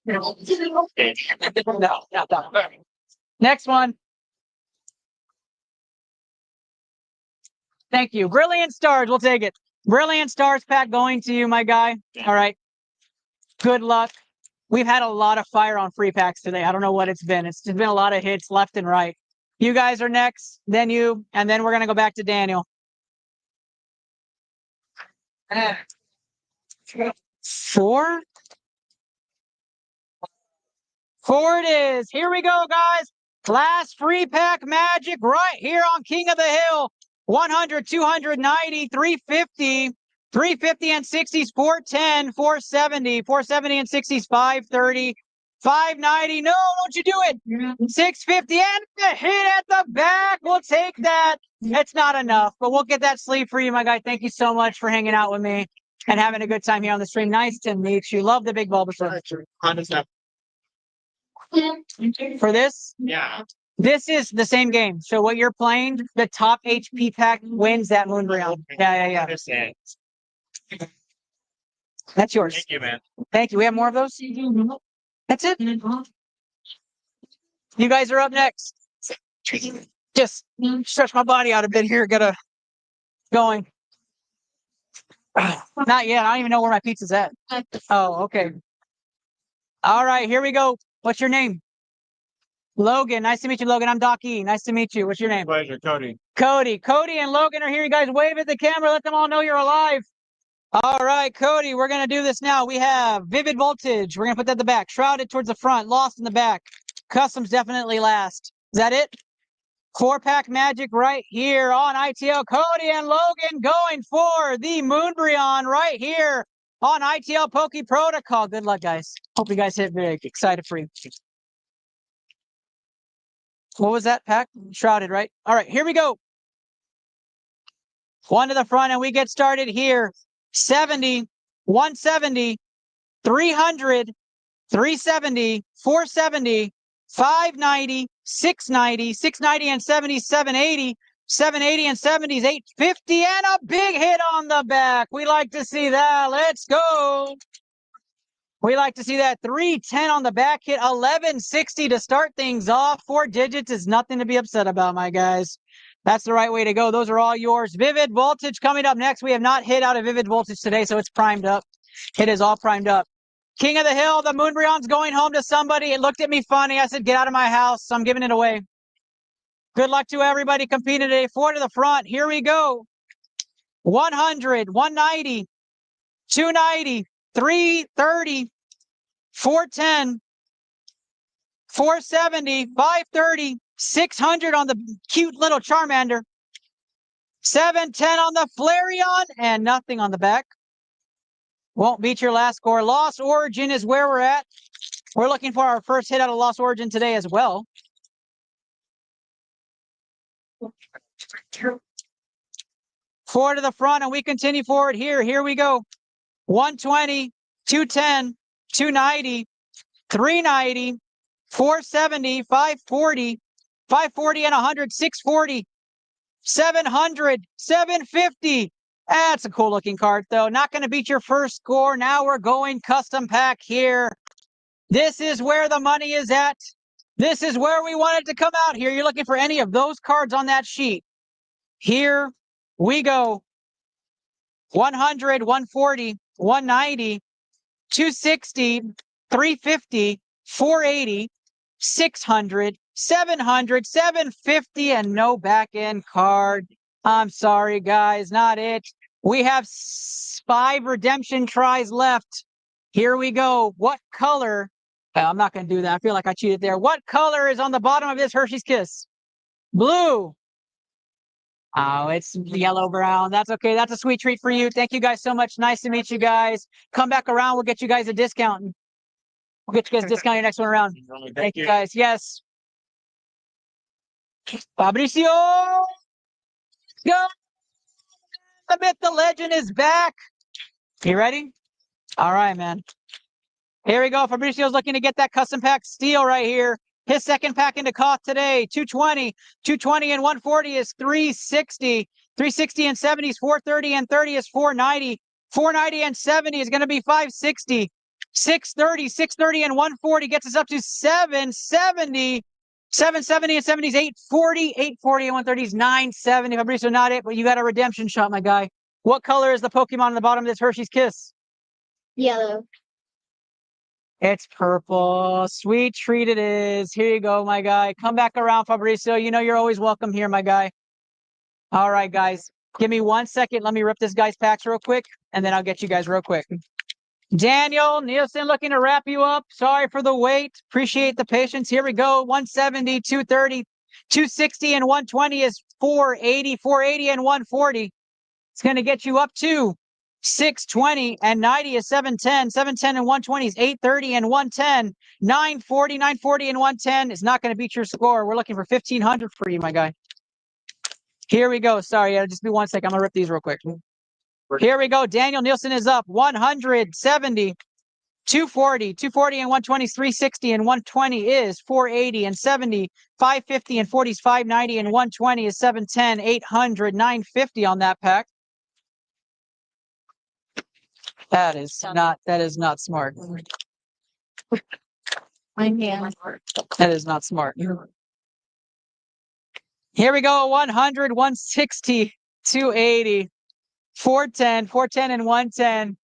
No. Next one. Thank you. Brilliant Stars. We'll take it. Brilliant Stars pack going to you, my guy. All right. Good luck. We've had a lot of fire on free packs today. I don't know what it's been. It's been a lot of hits left and right. You guys are next, then you, and then we're going to go back to Daniel. 4? 4 it is. Here we go, guys. Last free pack magic right here on King of the Hill. 100, 290, 350, 350 and 60s, 410, 470, 470 and 60s, 530, 590. No, don't you do it. 650 and a hit at the back. We'll take that. It's not enough, but we'll get that sleeve for you, my guy. Thank you so much for hanging out with me and having a good time here on the stream. Nice to meet you. Love the big Bulbasaur. For this? Yeah. This is the same game. So what you're playing, the top HP pack wins that Moonbreon. Yeah. That's yours. Thank you, man. Thank you. We have more of those? That's it. You guys are up next. Just stretch my body out a bit here. Gotta going. Not yet. I don't even know where my pizza's at. Oh, okay. All right, here we go. What's your name? Logan. Nice to meet you, Logan. I'm Doc E. Nice to meet you. What's your name? Pleasure, Cody. Cody and Logan are here. You guys wave at the camera. Let them all know you're alive. All right, Cody, we're going to do this now. We have Vivid Voltage. We're going to put that in the back. Shrouded towards the front. Lost in the back. Customs definitely last. Is that it? 4-pack magic right here on ITL. Cody and Logan going for the Moonbreon right here on ITL Poke Protocol. Good luck, guys. Hope you guys hit big. Excited for you. What was that pack? Shrouded, right? All right, here we go. One to the front, and we get started here. 70, 170, 300, 370, 470, 590, 690, 690 and 70, 780, 780 and 70s, 850, and a big hit on the back. We like to see that. Let's go. We like to see that. 310 on the back hit, 1160 to start things off. 4 digits is nothing to be upset about, my guys. That's the right way to go. Those are all yours. Vivid Voltage coming up next. We have not hit out a Vivid Voltage today, so it's primed up. It is all primed up. King of the Hill, the Moonbreon's going home to somebody. It looked at me funny. I said, get out of my house, so I'm giving it away. Good luck to everybody competing today. 4 to the front. Here we go. 100, 190, 290, 330, 410, 470, 530, 600 on the cute little Charmander, 710 on the Flareon, and nothing on the back. Won't beat your last score. Lost Origin is where we're at. We're looking for our first hit out of Lost Origin today as well. Four to the front, and we continue forward here. Here we go. 120, 210, 290, 390, 470, 540, 540 and 100, 640, 700, 750. That's a cool looking card, though. Not going to beat your first score. Now we're going custom pack here. This is where the money is at. This is where we want it to come out here. You're looking for any of those cards on that sheet. Here we go. 100, 140, 190, 260, 350, 480, 600, 700, 750, and no back end card. I'm sorry, guys, not it. We have 5 redemption tries left. Here we go. What color? I'm not going to do that. I feel like I cheated there. What color is on the bottom of this Hershey's Kiss? Blue. Oh, it's yellow brown. That's okay. That's a sweet treat for you. Thank you guys so much. Nice to meet you guys. Come back around. We'll get you guys a discount. We'll get you guys a discount your next one around. Thank you guys. Yes. Fabricio. Go. The myth, the legend is back. You ready? All right, man. Here we go. Fabricio's looking to get that custom pack steal right here. His second pack into Koth today. 220. 220 and 140 is 360. 360 and 70 is 430 and 30 is 490. 490 and 70 is going to be 560. 630. 630 and 140 gets us up to 770. 770 and 70 is 840. 840 and 130 is 970. Fabricio, not it, but you got a redemption shot, my guy. What color is the Pokemon on the bottom of this Hershey's Kiss? Yellow. It's purple. Sweet treat it is. Here you go, my guy. Come back around, Fabricio. You know you're always welcome here, my guy. All right, guys. Give me 1 second. Let me rip this guy's packs real quick, and then I'll get you guys real quick. Daniel Nielsen looking to wrap you up. Sorry for the wait. Appreciate the patience. Here we go. 170, 230, 260, and 120 is 480. 480 and 140. It's going to get you up to 620 and 90 is 710. 710 and 120 is 830 and 110. 940, 940 and 110 is not going to beat your score. We're looking for 1500 for you, my guy. Here we go. Sorry, just be 1 second. I'm going to rip these real quick. Here we go. Daniel Nielsen is up. 170, 240, 240 and 120 is 360 and 120 is 480 and 70, 550 and 40 is 590 and 120 is 710, 800, 950 on that pack. That is not smart. That is not smart. Here we go. 100, 160, 280, 410, 410 and 110.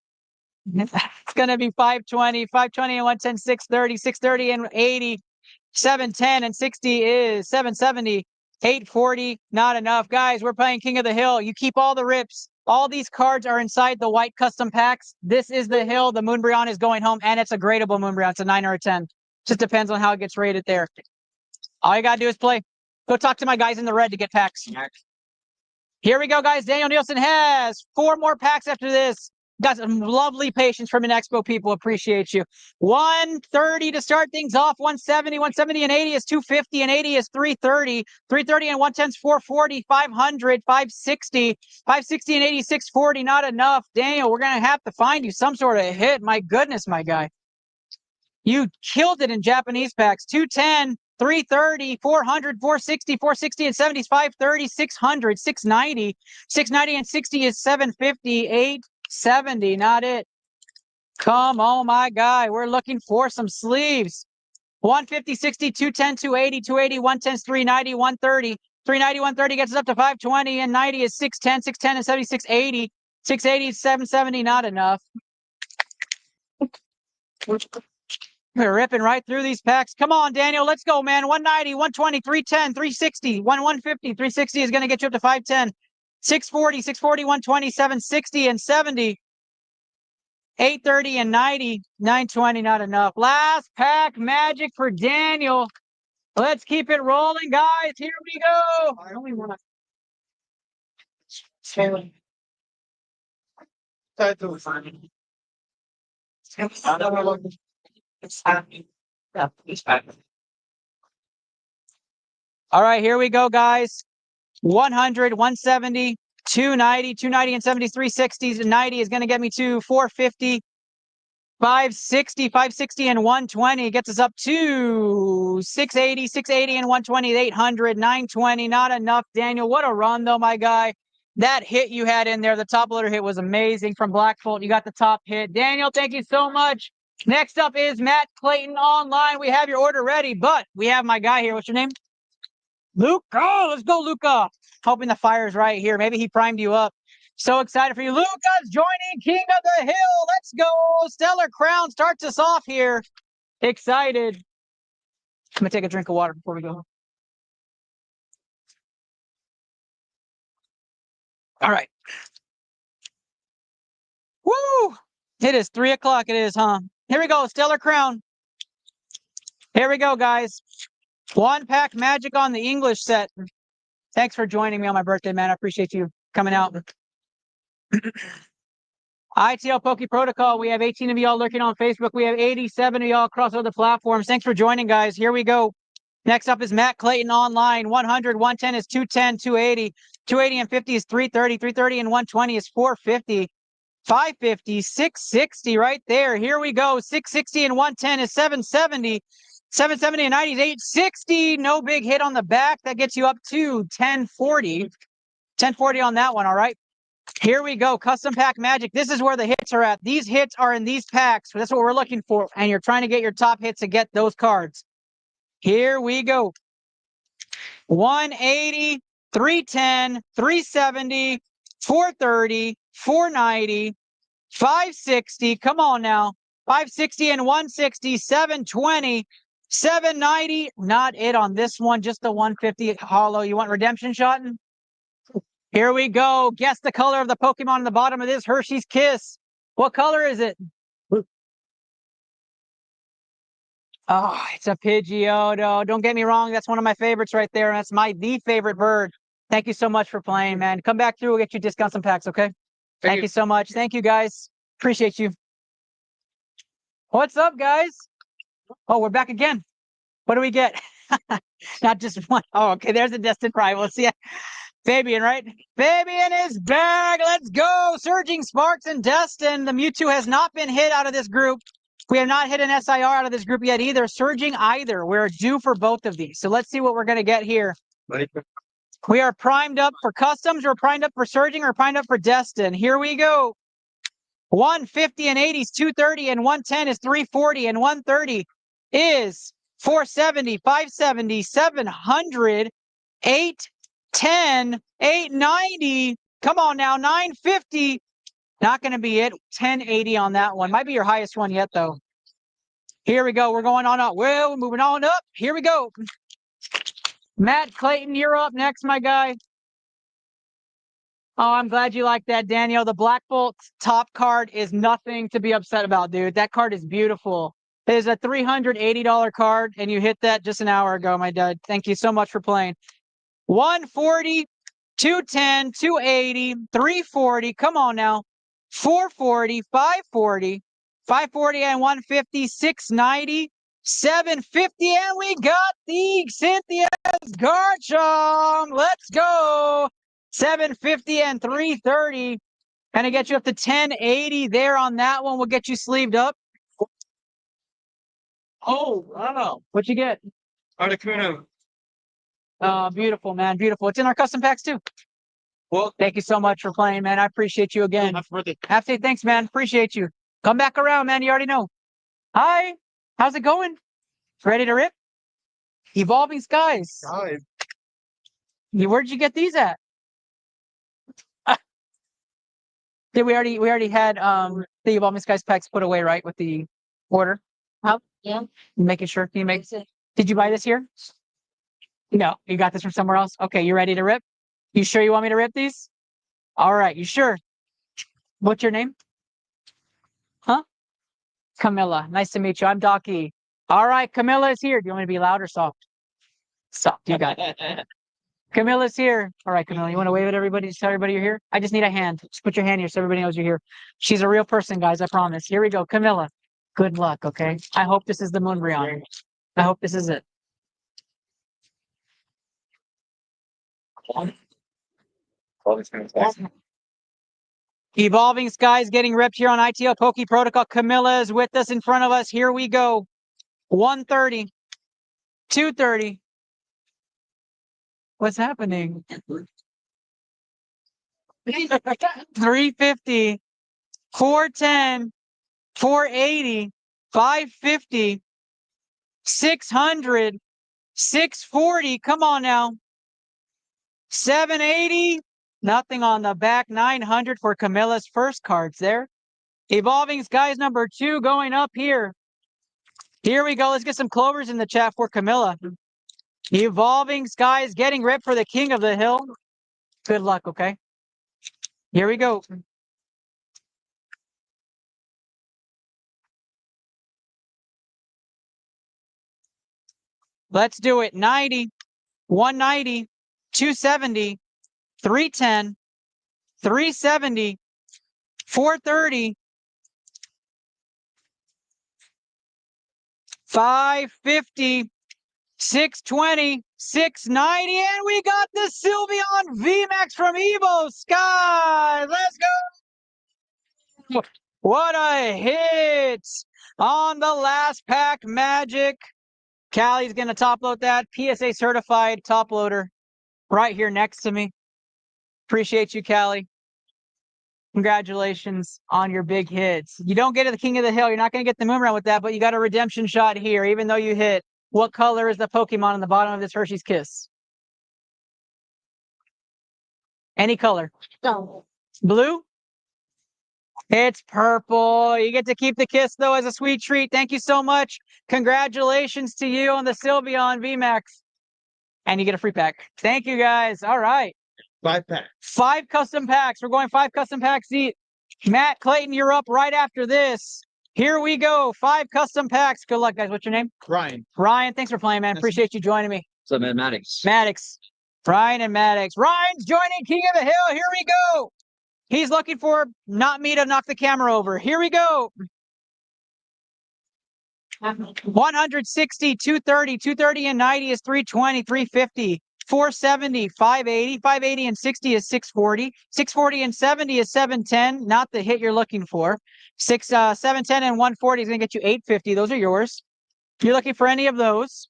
It's going to be 520, 520 and 110, 630, 630 and 80, 710 and 60 is 770, 840. Not enough. Guys, we're playing King of the Hill. You keep all the rips. All these cards are inside the white custom packs. This is the hill. The Moonbreon is going home, and it's a gradable Moonbreon. It's a 9 or a 10. Just depends on how it gets rated there. All you got to do is play. Go talk to my guys in the red to get packs. Here we go, guys. Daniel Nielsen has 4 more packs after this. Got some lovely patience from an Expo people. Appreciate you. 130 to start things off. 170, 170 and 80 is 250 and 80 is 330. 330 and 110 is 440, 500, 560. 560 and 80, 640. Not enough. Daniel, we're going to have to find you some sort of hit. My goodness, my guy. You killed it in Japanese packs. 210, 330, 400, 460, 460 and 70 is 530, 600, 690. 690 and 60 is 750, 870. Not it. Come on, my guy. We're looking for some sleeves. 150, 60, 210, 280, 280, 110 is 390, 130. 390, 130 gets us up to 520 and 90 is 610, 610 and 70, 680. 680 is 770. Not enough. We're ripping right through these packs. Come on, Daniel. Let's go, man. 190, 120, 310, 360, 150. 360 is going to get you up to 510. 640, 640, 120, 760, and 70. 830 and 90. 920, not enough. Last pack magic for Daniel. Let's keep it rolling, guys. Here we go. I only want to. All right, here we go, guys. 100, 170, 290, 290 and 70, 360s and 90 is going to get me to 450, 560, 560 and 120 gets us up to 680, 680 and 120, 800, 920. Not enough, Daniel. What a run, though, my guy. That hit you had in there, the top loader hit was amazing from Blackfoot. You got the top hit. Daniel, thank you so much. Next up is Matt Clayton online. We have your order ready, but we have my guy here. What's your name? Luke. Oh, let's go, Luca. Hoping the fire's right here. Maybe he primed you up. So excited for you. Luca's joining King of the Hill. Let's go. Stellar Crown starts us off here. Excited. I'm going to take a drink of water before we go. All right. Woo! It is 3 o'clock. It is, huh? Here we go. Stellar Crown. Here we go, guys. One pack magic on the English set. Thanks for joining me on my birthday, man. I appreciate you coming out. iTL Poke Protocol. We have 18 of y'all lurking on Facebook. We have 87 of y'all across other platforms. Thanks for joining, guys. Here we go. Next up is Matt Clayton online. 100, 110 is 210, 280. 280 and 50 is 330. 330 and 120 is 450. 550, 660 right there. Here we go. 660 and 110 is 770. 770 and 90 is 860. No big hit on the back. That gets you up to 1040. 1040 on that one, all right? Here we go. Custom pack magic. This is where the hits are at. These hits are in these packs. That's what we're looking for. And you're trying to get your top hits to get those cards. Here we go. 180, 310, 370, 430, 490, 560. Come on now. 560 and 160, 720, 790. Not it on this one. Just the 150 hollow. You want redemption shot? Here we go. Guess the color of the Pokemon on the bottom of this Hershey's Kiss. What color is it? Oh, it's a Pidgeotto. Don't get me wrong. That's one of my favorites right there. That's the favorite bird. Thank you so much for playing, man. Come back through. We'll get you discounts and packs, okay? Thank you so much. Thank you, guys. Appreciate you. What's up, guys? Oh, we're back again. What do we get? Not just one. Oh, okay. There's a destined rival. See ya. Fabian, right? Fabian is back. Let's go. Surging Sparks and Destin. The Mewtwo has not been hit out of this group. We have not hit an SIR out of this group yet either. Surging either. We're due for both of these. So let's see what we're going to get here. We are primed up for customs. We're primed up for surging. We're primed up for Destin. Here we go. 150 and 80 is 230 and 110 is 340 and 130 is 470, 570, 700, 810, 890. Come on now, 950. Not going to be it. 1080 on that one. Might be your highest one yet, though. Here we go. We're going on up. Well, we're moving on up. Here we go. Matt Clayton, you're up next, my guy. Oh, I'm glad you like that, Daniel. The Black Bolt top card is nothing to be upset about, dude. That card is beautiful. It is a $380 card, and you hit that just an hour ago, my dad. Thank you so much for playing. 140, 210, 280, 340. Come on now. 440, 540, 540 and 150, 690, 750, and we got the Cynthia's Garchomp. Let's go. 750 and 330. Gonna get you up to 1080 there on that one. We'll get you sleeved up. Oh, wow. What'd you get? Articuno. Beautiful, man. Beautiful. It's in our custom packs too. Well, Thank you so much for playing, man. I appreciate you again. happy birthday. Have to say thanks, man. Appreciate you. Come back around, man. You already know. Hi. How's it going? Ready to rip? Evolving Skies. Hi. Where'd you get these at? Did we already had the Evolving Skies packs put away, right? With the order. Yeah. Making sure. Can you make Did you buy this here? No, you got this from somewhere else. Okay, you ready to rip? You sure you want me to rip these? All right, you sure? What's your name? Huh? Camilla. Nice to meet you. I'm Doc E. All right, Camilla is here. Do you want me to be loud or soft? Soft. You got it. Camilla's here. All right, Camilla, you want to wave at everybody? Just tell everybody you're here? I just need a hand. Just put your hand here so everybody knows you're here. She's a real person, guys. I promise. Here we go. Camilla, good luck, okay? I hope this is the Moonbrion. I hope this is it. Evolving Skies getting ripped here on ITL Poke Protocol. Camilla is with us in front of us. Here we go. 130. 230. What's happening? 350. 410. 480. 550. 600. 640. Come on now. 780. Nothing on the back. 900 for Camilla's first cards there. Evolving Skies number 2 going up here. Here we go. Let's get some clovers in the chat for Camilla. Evolving Skies getting ripped for the King of the Hill. Good luck, okay? Here we go. Let's do it. 90, 190, 270, 310, 370, 430, 550, 620, 690, and we got the Sylveon VMAX from Evo Sky. Let's go. What a hit on the last pack magic. Callie's going to top load that. PSA certified top loader right here next to me. Appreciate you, Callie. Congratulations on your big hits. You don't get to the King of the Hill. You're not going to get the moon run with that, but you got a redemption shot here, even though you hit. What color is the Pokemon on the bottom of this Hershey's Kiss? Any color. No. Blue? It's purple. You get to keep the Kiss, though, as a sweet treat. Thank you so much. Congratulations to you on the Sylveon VMAX. And you get a free pack. Thank you, guys. All right. 5 pack. 5 custom packs. We're going 5 custom packs each. Matt Clayton, you're up right after this. Here we go. 5 custom packs. Good luck, guys. What's your name? Ryan. Ryan, thanks for playing, man. Appreciate you joining me. What's up, man? Maddox. Maddox. Ryan and Maddox. Ryan's joining King of the Hill. Here we go. He's looking for not me to knock the camera over. Here we go. 160, 230, 230 and 90 is 320, 350, 470, 580, 580 and 60 is 640, 640 and 70 is 710, not the hit you're looking for. 710 and 140 is going to get you 850. Those are yours. You're looking for any of those.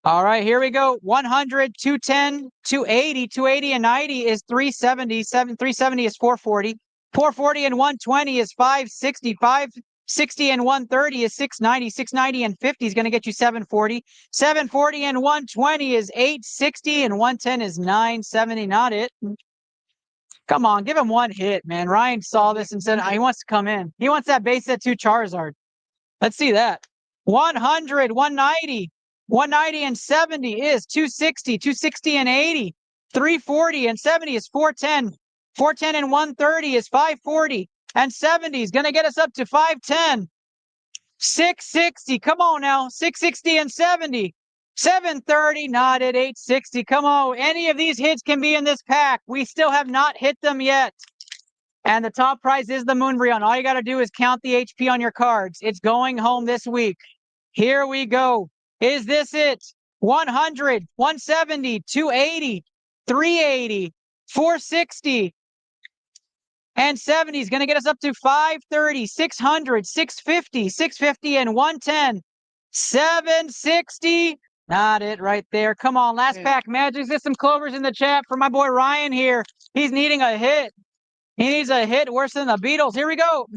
All right, here we go. 100, 210, 280, 280 and 90 is 370, 370 is 440, 440 and 120 is 560, 560 and 130 is 690, 690 and 50 is going to get you 740, 740 and 120 is 860 and 110 is 970, not it. Come on, give him one hit, man. Ryan saw this and said he wants to come in. He wants that base set 2 Charizard. Let's see that. 100, 190. 190 and 70 is 260, 260 and 80, 340 and 70 is 410, 410 and 130 is 540, and 70 is going to get us up to 510, 660, come on now, 660 and 70, 730, not at 860, come on, any of these hits can be in this pack. We still have not hit them yet. And the top prize is the Moonbrion. All you got to do is count the HP on your cards. It's going home this week. Here we go. Is this it? 100, 170, 280, 380, 460, and 70 is going to get us up to 530, 600, 650, 650, and 110, 760. Not it right there. Come on, last pack magic. There's some clovers in the chat for my boy Ryan here. He's needing a hit. He needs a hit worse than the Beatles. Here we go.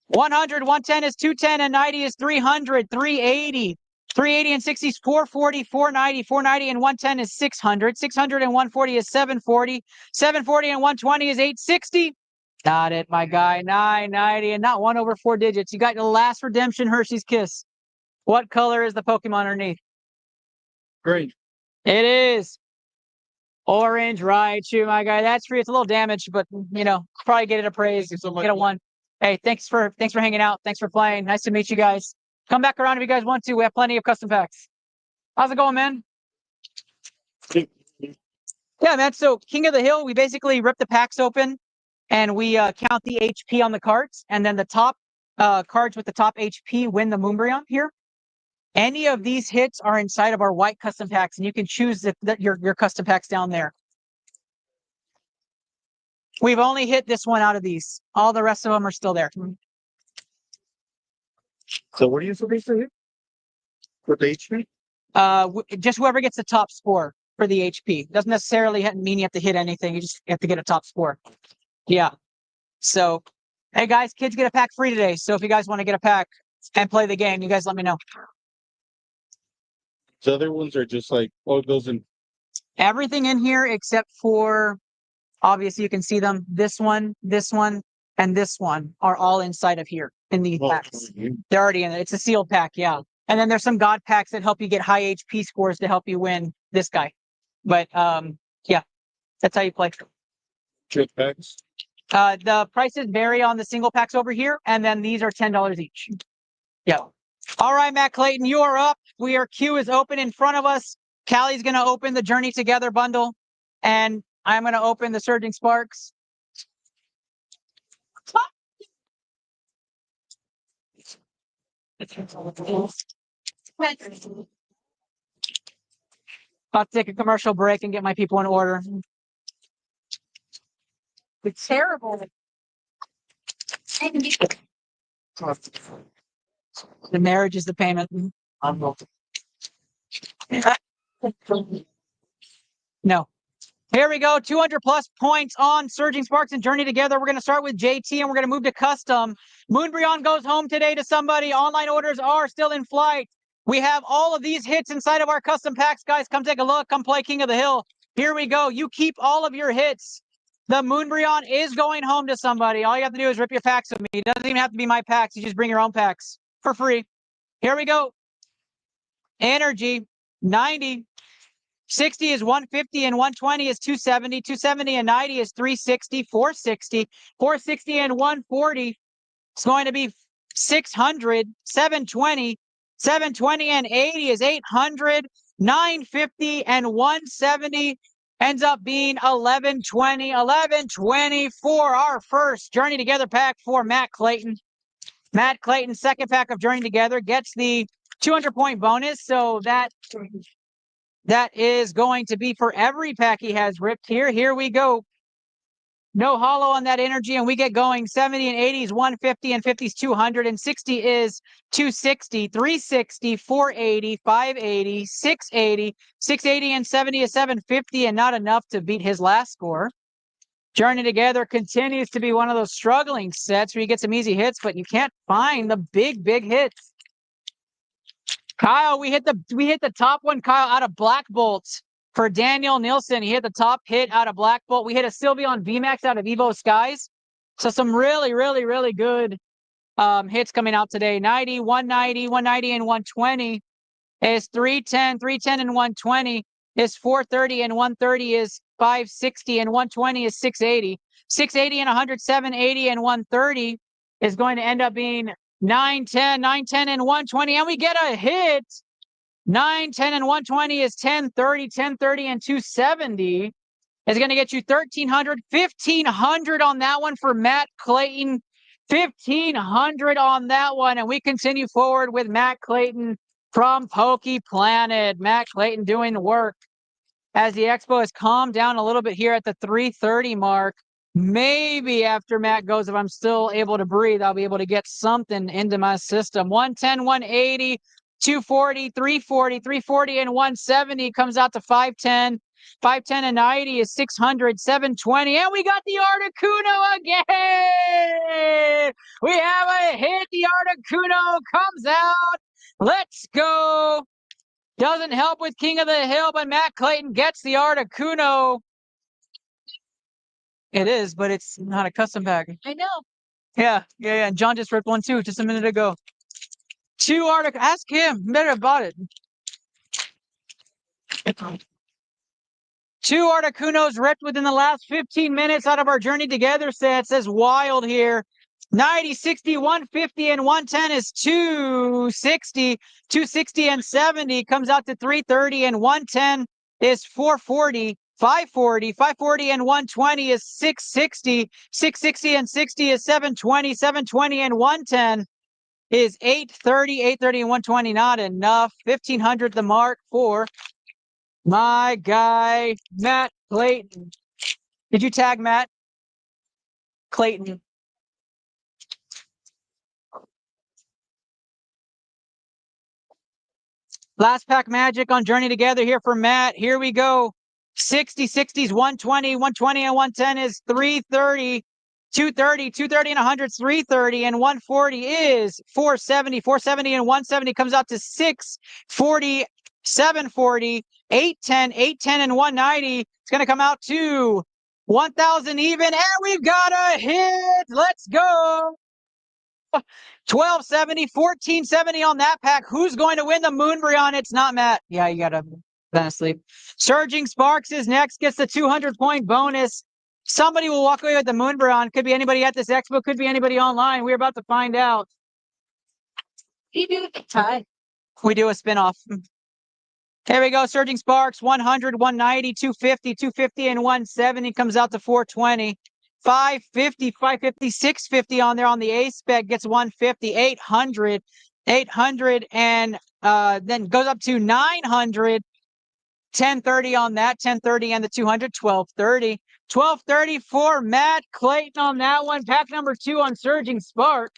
100, 110 is 210, and 90 is 300, 380. 380 and 60 is 440, 490, 490 and 110 is 600. 600 and 140 is 740. 740 and 120 is 860. Got it, my guy. 990 and not 1 over 4 digits. You got your last redemption Hershey's Kiss. What color is the Pokemon underneath? Green. It is. Orange Raichu, my guy. That's free. It's a little damaged, but you know, probably get it appraised. Get a 1. Hey, thanks for hanging out. Thanks for playing. Nice to meet you guys. Come back around if you guys want to. We have plenty of custom packs. How's it going, man? Yeah, man. So King of the Hill, we basically rip the packs open and we count the HP on the cards, and then the top cards with the top HP win the Moonbreon here. Any of these hits are inside of our white custom packs, and you can choose your custom packs down there. We've only hit this one out of these. All the rest of them are still there. So what are you supposed to hit? With the HP? Just whoever gets the top score for the HP. Doesn't necessarily mean you have to hit anything. You just have to get a top score. Yeah. So, hey guys, kids get a pack free today. So if you guys want to get a pack and play the game, you guys let me know. The other ones are just like, oh, it goes in. Everything in here except for, obviously you can see them. This one, and this one are all inside of here in these packs. They're already in it. It's a sealed pack, yeah. And then there's some God packs that help you get high HP scores to help you win this guy. But yeah, that's how you play. Chip packs. The prices vary on the single packs over here, and then these are $10 each. Yeah. All right, Matt Clayton, you are up. Queue is open in front of us. Callie's going to open the Journey Together bundle, and I'm going to open the Surging Sparks. I'll take a commercial break and get my people in order. It's terrible. The marriage is the payment. No. Here we go. 200 plus points on Surging Sparks and Journey Together. We're going to start with JT and we're going to move to custom. Moonbreon goes home today to somebody. Online orders are still in flight. We have all of these hits inside of our custom packs. Guys, come take a look. Come play King of the Hill. Here we go. You keep all of your hits. The Moonbreon is going home to somebody. All you have to do is rip your packs with me. It doesn't even have to be my packs. You just bring your own packs for free. Here we go. Energy, 90. 60 is 150 and 120 is 270. 270 and 90 is 360. 460. 460 and 140 is going to be 600. 720. 720 and 80 is 800. 950 and 170 ends up being 1120. 1120 for our first Journey Together pack for Matt Clayton. Matt Clayton's second pack of Journey Together gets the 200-point bonus, so that is going to be for every pack he has ripped here. Here we go. No hollow on that energy, and we get going. 70 and 80 is 150, and 50 is 200, and 60 is 260, 360, 480, 580, 680, 680, and 70 is 750, and not enough to beat his last score. Journey Together continues to be one of those struggling sets where you get some easy hits, but you can't find the big hits. Kyle, we hit the top one, Kyle, out of Black Bolt for Daniel Nielsen. He hit the top hit out of Black Bolt. We hit a Sylveon VMAX out of Evo Skies. So some really good hits coming out today. 90, 190, 190, and 120 is 310. 310 and 120 is 430, and 130 is 560, and 120 is 680. 680 and 100, 780, and 130 is going to end up being 910, 910 and 120, and we get a hit. 910 and 120 is 1030, 1030 and 270 is going to get you 1300, 1500 on that one for Matt Clayton. 1500 on that one, and we continue forward with Matt Clayton from Poke Planet. Matt Clayton doing the work as the expo has calmed down a little bit here at the 330 mark. Maybe after Matt goes, if I'm still able to breathe, I'll be able to get something into my system. 110, 180, 240, 340, 340, and 170 comes out to 510. 510 and 90 is 600, 720, and we got the Articuno again! We have a hit. The Articuno comes out. Let's go. Doesn't help with King of the Hill, but Matt Clayton gets the Articuno. It is, but it's not a custom pack. I know. Yeah. And John just ripped one too, just a minute ago. 2 Arctic. Ask him. Better have bought it. 2 Articunos ripped within the last 15 minutes out of our Journey Together set. Says wild here. 90, 60, 150, and 110 is 260. 260 and 70 comes out to 330, and 110 is 440. 540, 540 and 120 is 660. 660 and 60 is 720. 720 and 110 is 830. 830 and 120, not enough. 1500 the mark for my guy, Matt Clayton. Did you tag Matt? Clayton. Last pack magic on Journey Together here for Matt. Here we go. 60, 60s, 120, 120 and 110 is 330. 230, 230 and 100 is 330, and 140 is 470. 470 and 170 comes out to 640, 740, 810, 810 and 190. It's going to come out to 1,000 even, and we've got a hit. Let's go. 1270, 1470 on that pack. Who's going to win the Moonbryon? It's not Matt. Yeah, you gotta been asleep. Surging Sparks is next, gets the 200-point bonus. Somebody will walk away with the Moonbryon. Could be anybody at this expo, could be anybody online. We're about to find out. You do the tie. We do a spinoff. Here we go. Surging Sparks, 100, 190, 250, 250, and 170 comes out to 420. 550, 550, 650 on there on the A spec gets 150, 800, 800, and then goes up to 900, 1030 on that, 1030 and the 200, 1230. 1230 for Matt Clayton on that one. Pack number 2 on Surging Spark.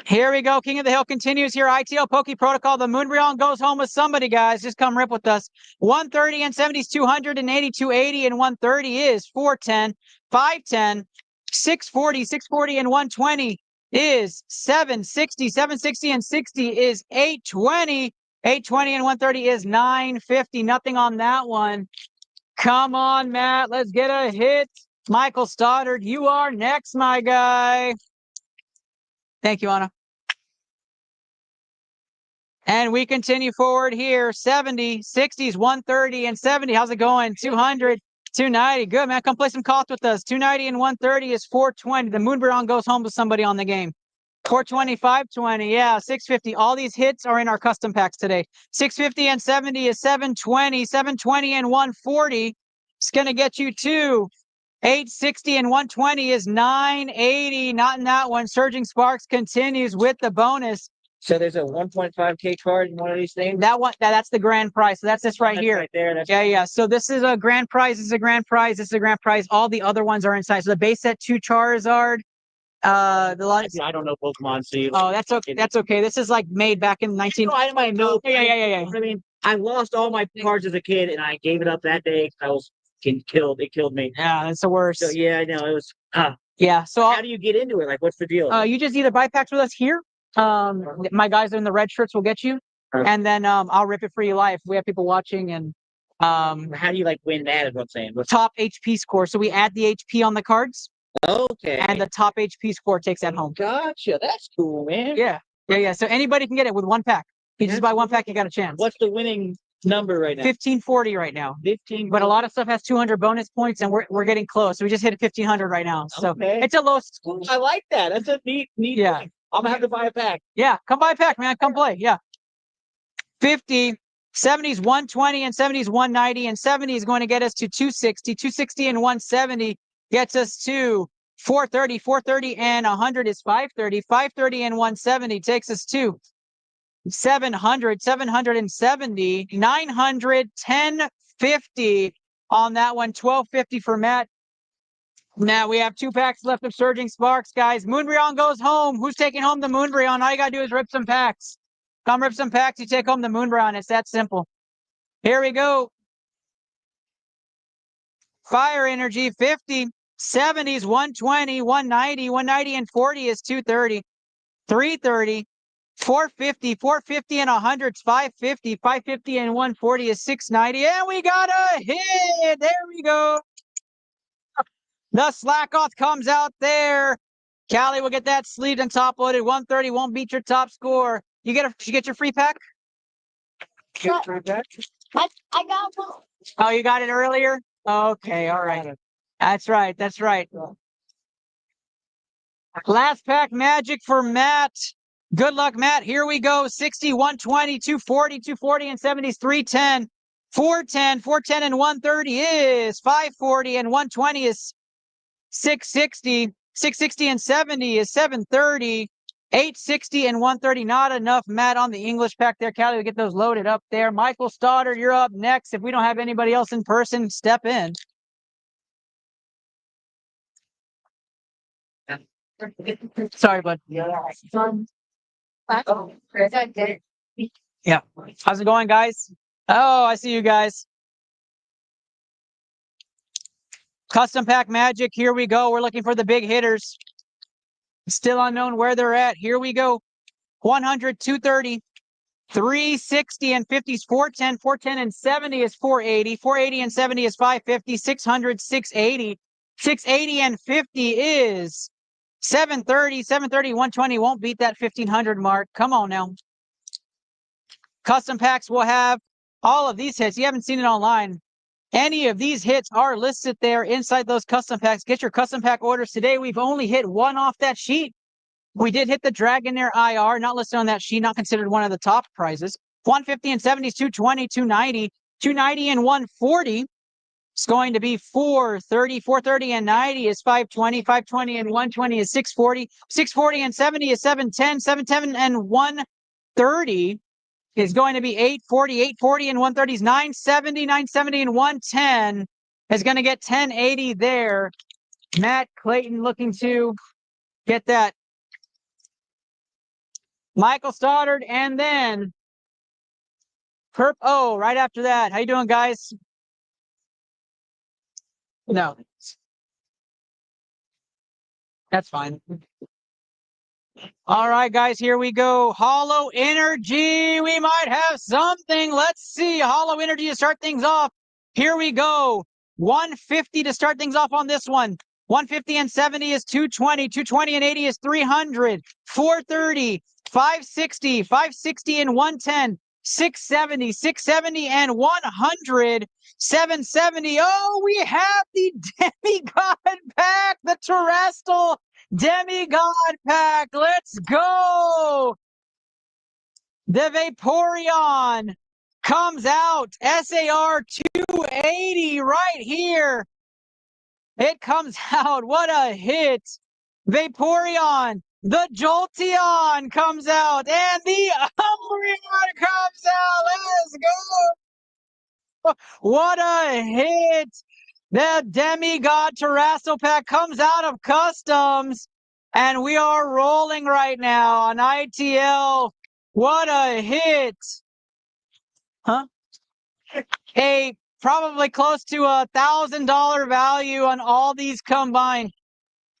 Here we go. King of the Hill continues here. ITL Poke Protocol. The Moonbryon goes home with somebody, guys. Just come rip with us. 130 and 70 is 280, 280 and 130 is 410, 510, 640, 640 and 120 is 760, 760 and 60 is 820, 820 and 130 is 950. Nothing on that one. Come on, Matt. Let's get a hit. Michael Stoddard, you are next, my guy. Thank you, Anna. And we continue forward here. 70, 60s, 130, and 70. How's it going? 200, 290. Good, man. Come play some Coth with us. 290 and 130 is 420. The Moonbryon goes home with somebody on the game. 420, 520. Yeah, 650. All these hits are in our custom packs today. 650 and 70 is 720. 720 and 140. It's going to get you to 860 and 120 is 980. Not in that one. Surging Sparks continues with the bonus. So there's a 1.5K card in one of these things. That one, that's the grand prize. So that's this right That's here. right there. That's Yeah. So this is a grand prize. This is a grand prize. This is a grand prize. All the other ones are inside. So the base set 2 Charizard. The lot. I don't know Pokemon, so you. Oh, that's okay. That's okay. This is like made back in 19. I might know. Yeah. I mean, I lost all my cards as a kid, and I gave it up that day. I was killed. It killed me. Yeah, that's the worst. So yeah, I know it was. Yeah. So How do you get into it? Like, what's the deal? you just either buy packs with us here. My guys in the red shirts will get you, and then I'll rip it for you live. We have people watching, and How do you like win that? Is what I'm saying. top HP score. So we add the HP on the cards, Okay. and the top HP score takes that home. Gotcha. That's cool, man. Yeah. So anybody can get it with one pack. You just buy one pack, you got a chance. What's the winning number right now? 1540 right now. 15. But a lot of stuff has 200 bonus points, and we're getting close. So we just hit 1500 right now. So Okay. it's a low. I like that. That's a neat. Yeah. Thing. I'm gonna have to buy a pack. Yeah, come buy a pack, man. Come play. Yeah. 50, 70s, 120, and 70s, 190, and 70 is going to get us to 260. 260 and 170 gets us to 430. 430 and 100 is 530. 530 and 170 takes us to 700. 770. 900. 1050 on that one. 1250 for Matt. Now we have 2 packs left of Surging Sparks, guys. Moonbryon goes home. Who's taking home the Moonbryon? All you gotta do is rip some packs. Come rip some packs, you take home the Moonbryon. It's that simple. Here we go. Fire Energy, 50, 70s, 120, 190, 190 and 40 is 230, 330, 450, 450 and 100 is 550, 550 and 140 is 690, and we got a hit. There we go. The Slackoth comes out there. Callie will get that sleeved and top loaded. 130 won't beat your top score. Did you get your free pack? I got one. Oh, you got it earlier? Okay, all right. That's right. That's right. Last pack magic for Matt. Good luck, Matt. Here we go. 60, 120, 240, 240 and 70 is 310. 410, 410 and 130 is 540 and 120 is 660. 660 and 70 is 730. 860 and 130, not enough. Matt on the English pack there. Callie will get those loaded up there. Michael Stoddard, you're up next. If we don't have anybody else in person, step in. Sorry, bud. Yeah. How's it going, guys? Oh, I see you guys. Custom pack magic. Here we go. We're looking for the big hitters. Still unknown where they're at. Here we go. 100, 230, 360 and 50 is 410. 410 and 70 is 480. 480 and 70 is 550. 600, 680. 680 and 50 is 730. 730, 120 won't beat that 1500 mark. Come on now. Custom packs will have all of these hits. You haven't seen it online. Any of these hits are listed there inside those custom packs. Get your custom pack orders today. We've only hit one off that sheet. We did hit the Dragonair IR, not listed on that sheet, not considered one of the top prizes. 150 and 70 is 220, 290. 290 and 140 is going to be 430. 430 and 90 is 520. 520 and 120 is 640. 640 and 70 is 710. 710 and 130 is going to be 840. 840 and 130 is 970. 970 and 110 is going to get 1080 there. Matt Clayton looking to get that. Michael Stoddard, and then Perp O right after that. How you doing, guys? No. That's fine. All right, guys, here we go. Hollow Energy. We might have something. Let's see. Hollow Energy to start things off. Here we go. 150 to start things off on this one. 150 and 70 is 220. 220 and 80 is 300. 430. 560. 560 and 110. 670. 670 and 100. 770. Oh, we have the Demigod pack. The Terrestrial Demigod pack. Let's go. The Vaporeon comes out. SAR 280 right here. It comes out. What a hit. Vaporeon. The Jolteon comes out. And the Umbreon comes out. Let's go. What a hit. The Demigod Terrestrial pack comes out of customs. And we are rolling right now on ITL. What a hit. Huh? A probably close to $1,000 value on all these combined.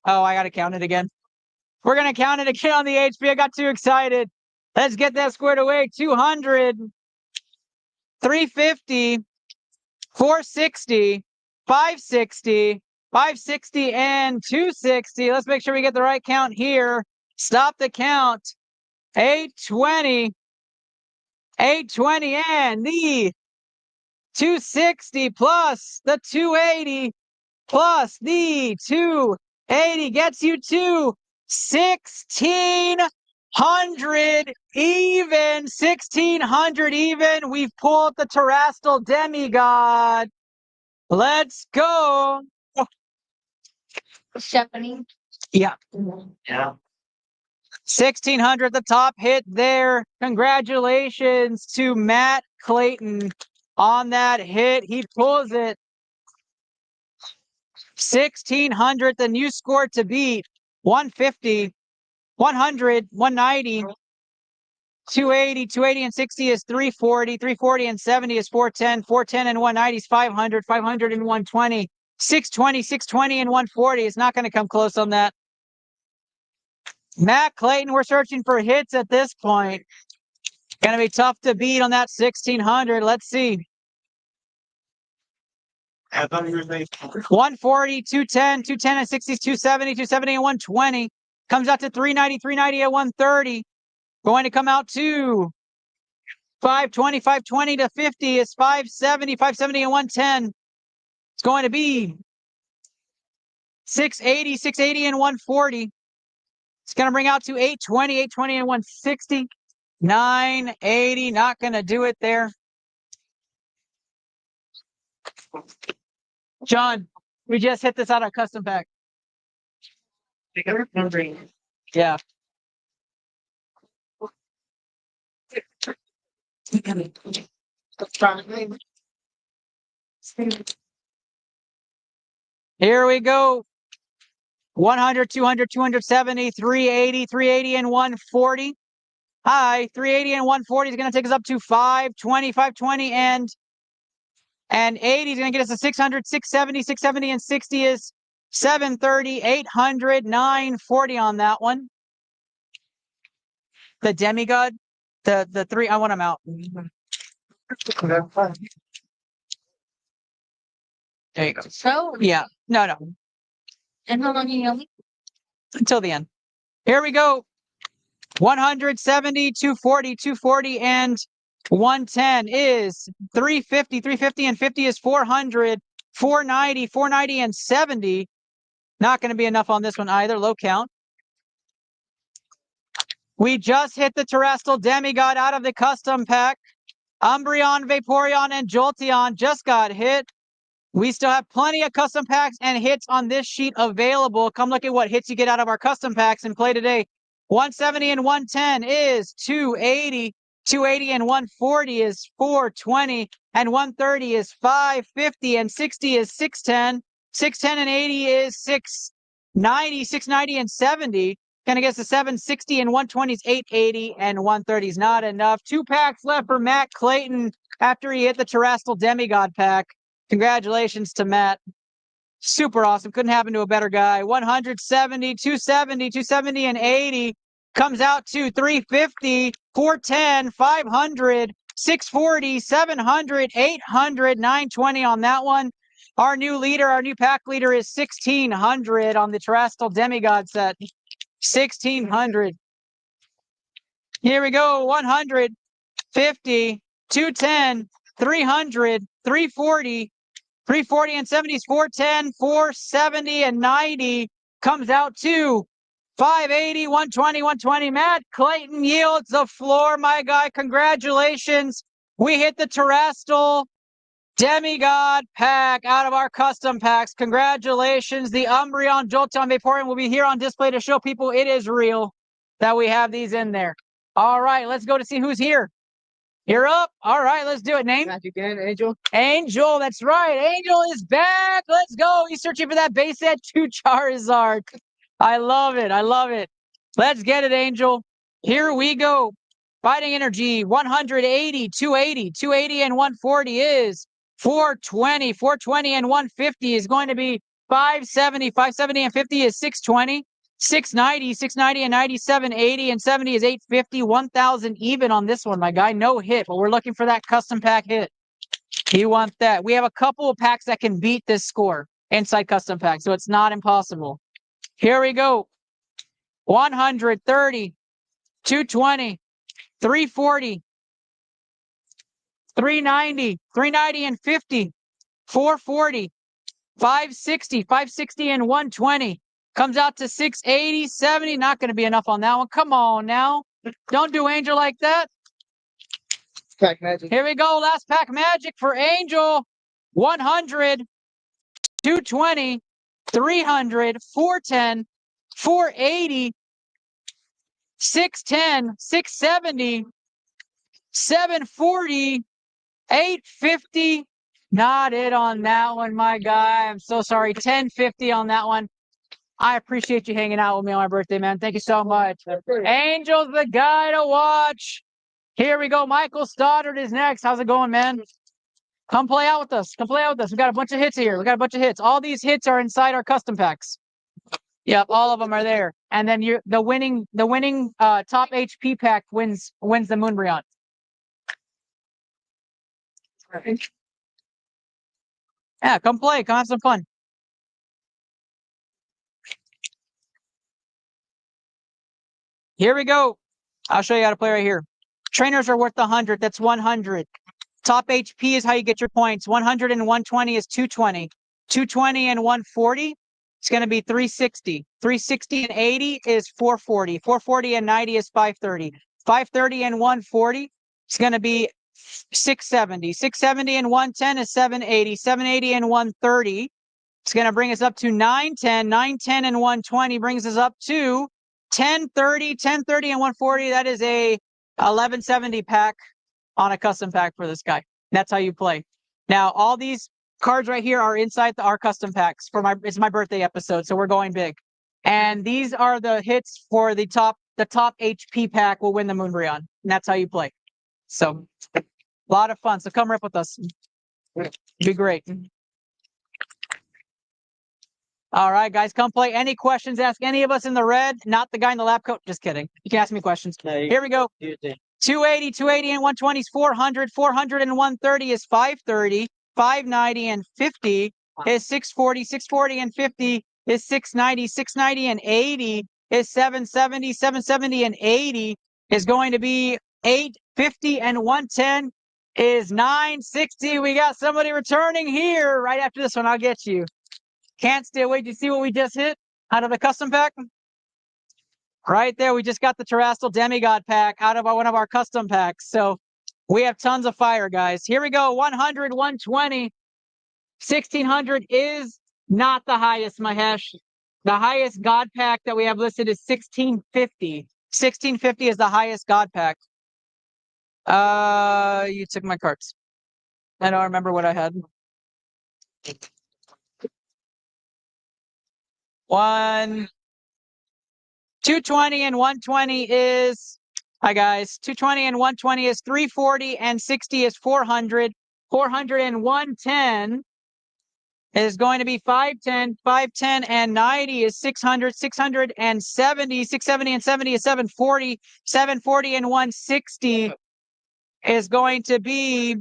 Oh, I got to count it again. We're going to count it again on the HP. I got too excited. Let's get that squared away. 200, 350, 460, 560, 560, and 260. Let's make sure we get the right count here. Stop the count. 820, 820, and the 260 plus the 280 plus the 280 gets you to 1,600 even. 1,600 even. We've pulled the Terrestrial Demigod. Let's go. Stephanie. Yeah. Yeah. 1,600, the top hit there. Congratulations to Matt Clayton on that hit. He pulls it. 1,600, the new score to beat. 150, 100, 190, 280, 280 and 60 is 340, 340 and 70 is 410, 410 and 190 is 500, 500 and 120, 620, 620 and 140. It's not going to come close on that. Matt Clayton, we're searching for hits at this point. Going to be tough to beat on that 1,600. Let's see. 140, 210, 210 and 60 is 270, 270 and 120. Comes out to 390, 390 at 130. Going to come out to 520, 520 to 50 is 570, 570 and 110. It's going to be 680, 680 and 140. It's going to bring out to 820, 820 and 160. 980, not going to do it there. John, we just hit this out of custom pack. Yeah. Here we go. 100, 200, 270, 380, 380 and 140. Hi, 380 and 140 is going to take us up to 520, 520 and 80 is going to get us to 600, 670, 670 and 60 is 730, 800, 940 on that one. The demigod, the three, I want them out. There you go. So, Yeah, no. and how long you only? Until the end. Here we go. 170, 240, 240 and 110 is 350, 350 and 50 is 400, 490, 490 and 70. Not going to be enough on this one either. Low count. We just hit the Terrestrial Demigod out of the custom pack. Umbreon, Vaporeon, and Jolteon just got hit. We still have plenty of custom packs and hits on this sheet available. Come look at what hits you get out of our custom packs and play today. 170 and 110 is 280. 280 and 140 is 420. And 130 is 550. And 60 is 610. 610 and 80 is 690. 690 and 70. Gonna get us to 760 and 120 is 880 and 130 is not enough. 2 packs left for Matt Clayton after he hit the Terrestrial Demigod pack. Congratulations to Matt. Super awesome. Couldn't happen to a better guy. 170, 270, 270 and 80 comes out to 350, 410, 500, 640, 700, 800, 920 on that one. Our new leader, our new pack leader is 1600 on the Terrestrial Demigod set. 1600. Here we go. 100, 50, 210, 300, 340, 340 and 70 is 410, 470 and 90 comes out to 580, 120, 120. Matt Clayton yields the floor, my guy. Congratulations. We hit the Terrestrial Demigod pack out of our custom packs. Congratulations. The Umbreon, Jolteon, Vaporeon will be here on display to show people it is real that we have these in there. All right, let's go to see who's here. You're up. All right, let's do it. Name? Magic again, Angel. Angel, that's right. Angel is back. Let's go. He's searching for that base set 2 Charizard. I love it. I love it. Let's get it, Angel. Here we go. Fighting Energy, 180, 280, 280 and 140 is 420. 420 and 150 is going to be 570. 570 and 50 is 620. 690, 690 and 97, 80 and 70 is 850, 1,000 even on this one, my guy. No hit, but we're looking for that custom pack hit. You want that. We have a couple of packs that can beat this score inside custom pack, so it's not impossible. Here we go. 130, 220, 340, 390, 390 and 50, 440, 560, 560 and 120. Comes out to 680, 70. Not going to be enough on that one. Come on now. Don't do Angel like that. Pack Magic. Here we go. Last pack magic for Angel. 100, 220, 300, 410, 480, 610, 670, 740, 850. Not it on that one, my guy. I'm so sorry. 1050 on that one. I appreciate you hanging out with me on my birthday, man. Thank you so much. Angel's the guy to watch. Here we go. Michael Stoddard is next. How's it going, man? Come play out with us. Come play out with us. We got a bunch of hits here. We got a bunch of hits. All these hits are inside our custom packs. Yep, all of them are there. And then the winning top HP pack wins the Moonbreon. Yeah, come play. Come have some fun. Here we go. I'll show you how to play right here. Trainers are worth 100. That's 100. Top HP is how you get your points. 100 and 120 is 220. 220 and 140 it's going to be 360. 360 and 80 is 440. 440 and 90 is 530. 530 and 140 it's going to be 670. 670 and 110 is 780. 780 and 130 it's going to bring us up to 910. 910 and 120 brings us up to 1030. 1030 and 140. That is a 1170 pack on a custom pack for this guy. That's how you play. Now, all these cards right here are inside our custom packs for it's my birthday episode, so we're going big. And these are the hits for the top HP pack will win the Moonbreon. And that's how you play. So, a lot of fun. So come rip with us. Be great. All right, guys, come play. Any questions? Ask any of us in the red, not the guy in the lab coat. Just kidding. You can ask me questions. Here we go. 280, 280 and 120 is 400. 400 and 130 is 530. 590 and 50 is 640. 640 and 50 is 690. 690 and 80 is 770. 770 and 80 is going to be 850 and 110 is 960. We got somebody returning here right after this one. I'll get you. Can't stay away to see what we just hit out of the custom pack. Right there, we just got the Terrestrial Demigod pack out of one of our custom packs. So we have tons of fire, guys. Here we go. 100, 120. 1600 is not the highest, Mahesh. The highest God pack that we have listed is 1650. 1650 is the highest God pack. You took my cards. I don't remember what I had. 220 and 120 is, hi guys, 220 and 120 is 340 and 60 is 400. 400 and 110 is going to be 510. 510 and 90 is 600. 670. 670 and 70 is 740. 740 and 160 is going to be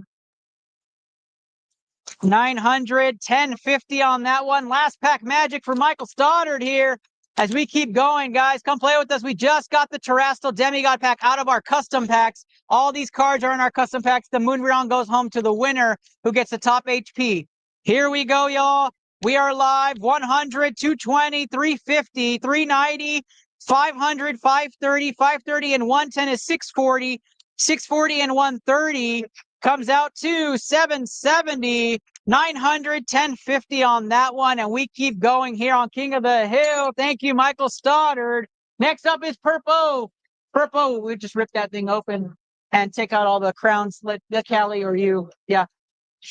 900. 1050 on that one. Last pack magic for Michael Stoddard here. As we keep going, guys, come play with us. We just got the Terrestrial Demigod pack out of our custom packs. All these cards are in our custom packs. The Moonbreon goes home to the winner who gets the top HP. Here we go, y'all. We are live. 100, 220, 350, 390, 500, 530, 530, and 110 is 640. 640 and 130 comes out to 770. 900, 1050 on that one, and we keep going here on King of the Hill. Thank you, Michael Stoddard. Next up is Purpo. Purpo, we just rip that thing open and take out all the crowns. Let Callie or you. Yeah.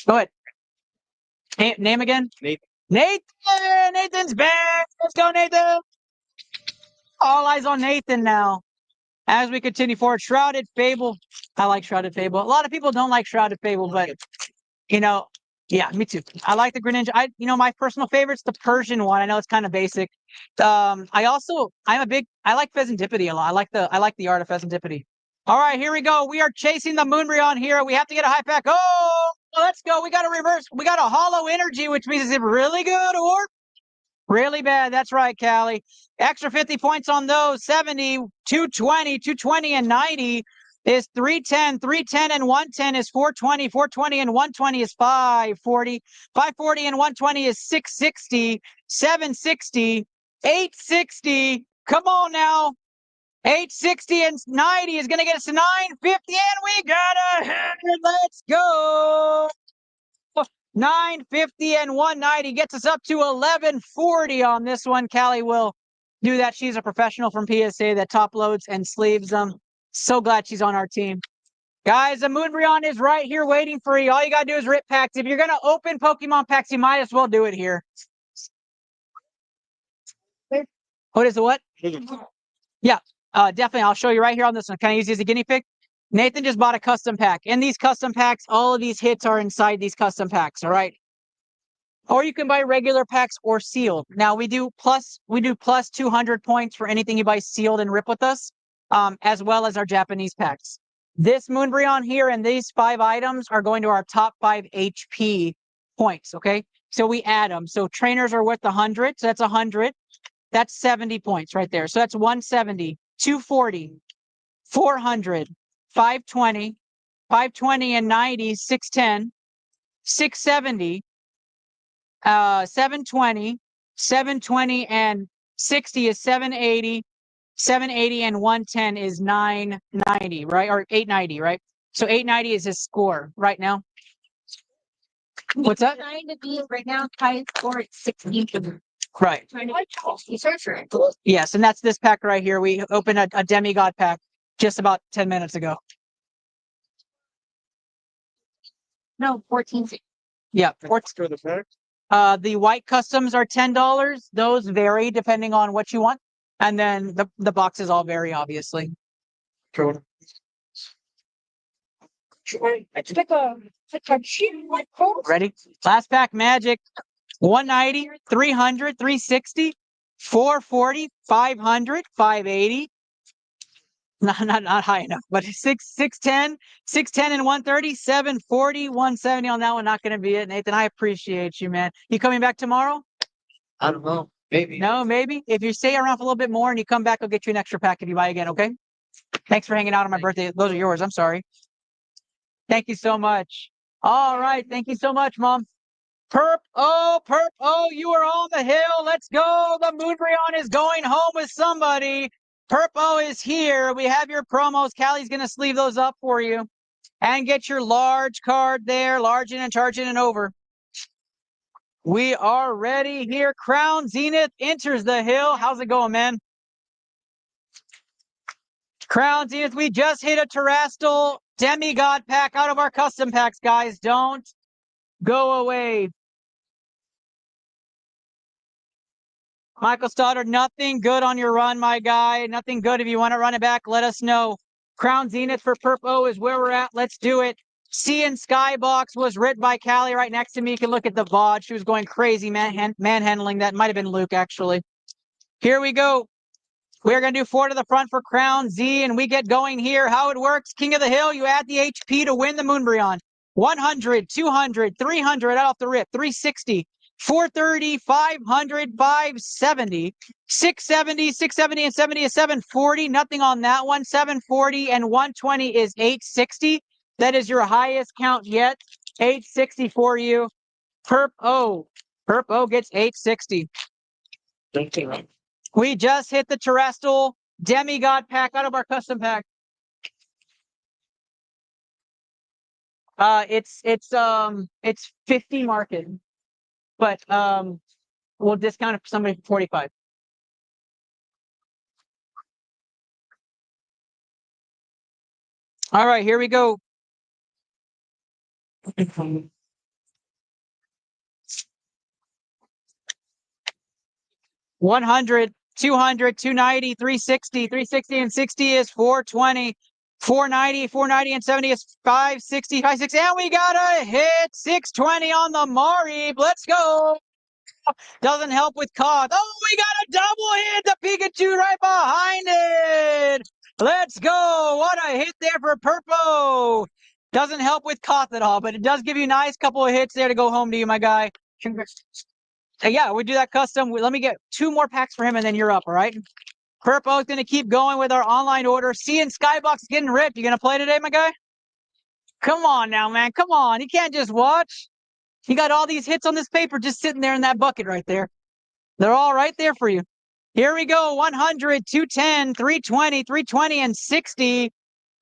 Go ahead. Name again? Nathan. Nathan! Nathan's back! Let's go, Nathan! All eyes on Nathan now. As we continue forward, Shrouded Fable. I like Shrouded Fable. A lot of people don't like Shrouded Fable, but, you know, yeah, me too. I like the Greninja. My personal favorite's the Persian one. I know it's kind of basic. I like Pheasantipity a lot. I like the art of Pheasantipity. All right, here we go. We are chasing the Moonbreon here. We have to get a high pack. Oh, let's go. We got a reverse. We got a hollow energy, which means is it really good or really bad? That's right, Callie. Extra 50 points on those. 70, 220, 220, and 90 is 310. 310 and 110 is 420. 420 and 120 is 540. 540 and 120 is 660. 760. 860. Come on now. 860 and 90 is going to get us to 950, and we got a 100. Let's go. 950 and 190 gets us up to 1140 on this one. Callie will do that. She's a professional from PSA that top loads and sleeves them. So glad she's on our team. Guys, the Moonbreon is right here waiting for you. All you got to do is rip packs. If you're going to open Pokemon packs, you might as well do it here. What is the what? Yeah, definitely. I'll show you right here on this one. Can I use you as a guinea pig? Nathan just bought a custom pack. In these custom packs, all of these hits are inside these custom packs, all right? Or you can buy regular packs or sealed. Now we do plus 200 points for anything you buy sealed and rip with us, as well as our Japanese packs. This Moonbreon here and these 5 items are going to our top 5 HP points, okay? So we add them. So trainers are worth 100, so that's 100. That's 70 points right there. So that's 170, 240, 400, 520, 520 and 90, 610, 670, 720, 720 and 60 is 780, 780 and 110 is 990, right? Or 890, right? So 890 is his score right now. What's that? Trying to be right now, highest score at 60. Right. Trying to search it. Yes, and that's this pack right here. We opened a demigod pack just about 10 minutes ago. No, 14. Yeah. What's for the pack? The white customs are $10. Those vary depending on what you want. And then the boxes all vary, obviously. Ready? Last pack magic. 190, 300, 360, 440, 500, 580. Not high enough, but 610, 610 and 130, 740, 170 on that one. Not going to be it, Nathan. I appreciate you, man. You coming back tomorrow? I don't know. Maybe. No, maybe. If you stay around for a little bit more and you come back, I'll get you an extra pack if you buy again, okay? Thanks for hanging out on my birthday. Those are yours. I'm sorry. Thank you so much. All right. Thank you so much, Mom. Perp, you are on the hill. Let's go. The Moonbryon is going home with somebody. Perp is here. We have your promos. Callie's going to sleeve those up for you. And get your large card there. Large in and charge in and over. We are ready here. Crown Zenith enters the hill. How's it going, man? Crown Zenith, we just hit a Terastal demigod pack out of our custom packs, guys. Don't go away. Michael Stoddard, nothing good on your run, my guy. Nothing good. If you want to run it back, let us know. Crown Zenith for Perp is where we're at. Let's do it. Sea and Skybox was written by Callie right next to me. You can look at the VOD. She was going crazy manhandling that. Might have been Luke, actually. Here we go. We're going to do 4 to the front for Crown Z, and we get going here. How it works, King of the Hill, you add the HP to win the Moonbryon. 100, 200, 300 out off the rip, 360, 430, 500, 570, 670, 670 and 70 is 740. Nothing on that one. 740 and 120 is 860. That is your highest count yet. 860 for you. Perp O gets 860. We just hit the Terastal demigod pack out of our custom pack. It's 50 market, but we'll discount it for somebody for 45. All right, here we go. 100, 200, 290, 360, 360 and 60 is 420. 490, 490 and 70 is 560, 560, and we got a hit. 620 on the Mari. Let's go. Doesn't help with Koth. Oh, we got a double hit. The Pikachu right behind it. Let's go. What a hit there for Purpo. Doesn't help with Koth at all, but it does give you a nice couple of hits there to go home to you, my guy. Yeah, we do that custom. Let me get 2 more packs for him, and then you're up, all right? Purpo's going to keep going with our online order. Sea and Skybox is getting ripped. You going to play today, my guy? Come on now, man. Come on. You can't just watch. You got all these hits on this paper just sitting there in that bucket right there. They're all right there for you. Here we go. 100, 210, 320, 320, and 60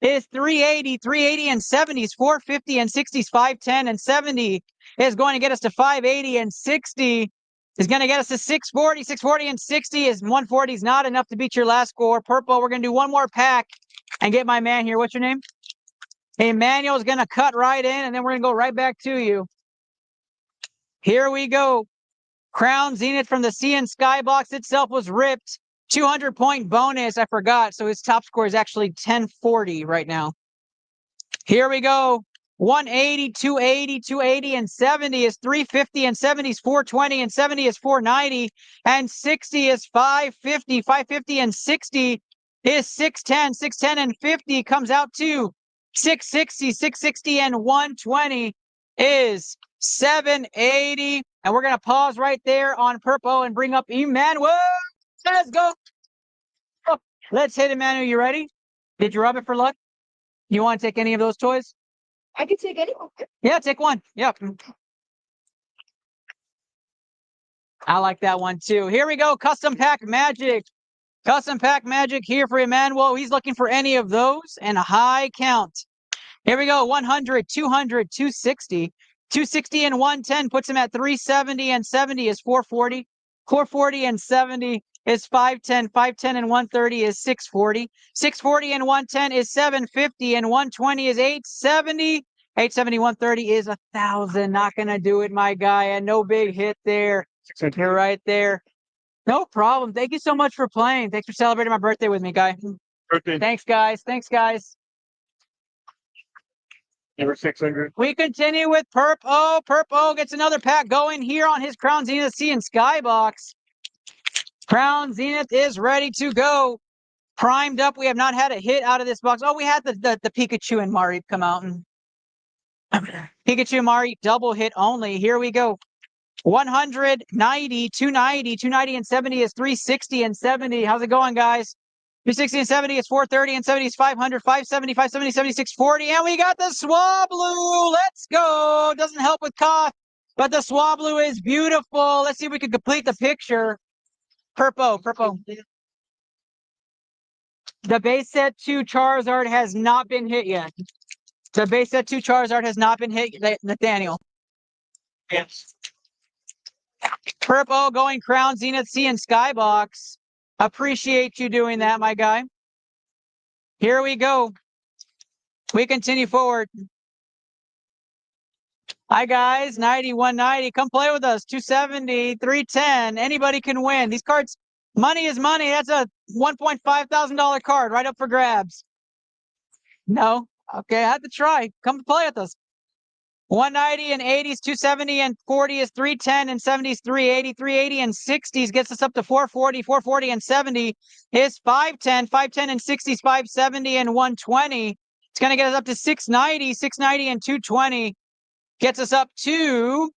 is 380. 380 and 70 is 450, and 60 is 510, and 70 is going to get us to 580, and 60 is going to get us to 640. 640 and 60 is 140 is not enough to beat your last score. Purple, we're going to do 1 more pack and get my man here. What's your name? Emmanuel's going to cut right in, and then we're going to go right back to you. Here we go. Crown Zenith from the Sea and Skybox itself was ripped. 200-point bonus. I forgot. So his top score is actually 1040 right now. Here we go. 180, 280, 280, and 70 is 350, and 70 is 420, and 70 is 490, and 60 is 550, 550, and 60 is 610, 610, and 50 comes out to 660, 660, and 120 is 780. And we're going to pause right there on Purple and bring up Emmanuel. Let's go. Let's hit Emmanuel. You ready? Did you rub it for luck? You want to take any of those toys? I can take anyone. Yeah, take one. Yep. I like that one too. Here we go. Custom pack magic. Custom pack magic here for Emmanuel. He's looking for any of those and a high count. Here we go. 100, 200, 260. 260 and 110 puts him at 370 and 70 is 440. 440 and 70 is 510. 510 and 130 is 640. 640 and 110 is 750 and 120 is 870. 870, 130 is 1,000. Not going to do it, my guy. And no big hit there. You're right there. No problem. Thank you so much for playing. Thanks for celebrating my birthday with me, guy. Birthday. Thanks, guys. Thanks, guys. Number 600. We continue with Perp O. Perp O gets another pack going here on his Crown Zenith Sea and Skybox. Crown Zenith is ready to go. Primed up. We have not had a hit out of this box. Oh, we had the Pikachu and Mareep come out. Pikachu and Mareep double hit only. Here we go. 100, 90, 290, 290 and 70 is 360 and 70. How's it going, guys? 360 and 70 is 430 and 70 is 500, 570, 570, 76, 40. And we got the Swablu. Let's go. Doesn't help with cough, but the Swablu is beautiful. Let's see if we can complete the picture. Purpo. The base set 2 Charizard has not been hit yet. The base set 2 Charizard has not been hit, Nathaniel. Yes. Purpo going Crown Zenith Sea and Skybox. Appreciate you doing that, my guy. Here we go. We continue forward. Hi, guys. 90, 190. Come play with us. 270, 310. Anybody can win. These cards, money is money. That's a $1.5 thousand card right up for grabs. No? Okay, I had to try. Come play with us. 190 and 80s, 270 and 40 is 310 and 70s, 380, 380 and 60s gets us up to 440, 440 and 70 is 510, 510 and 60s, 570 and 120. It's going to get us up to 690, 690 and 220 gets us up to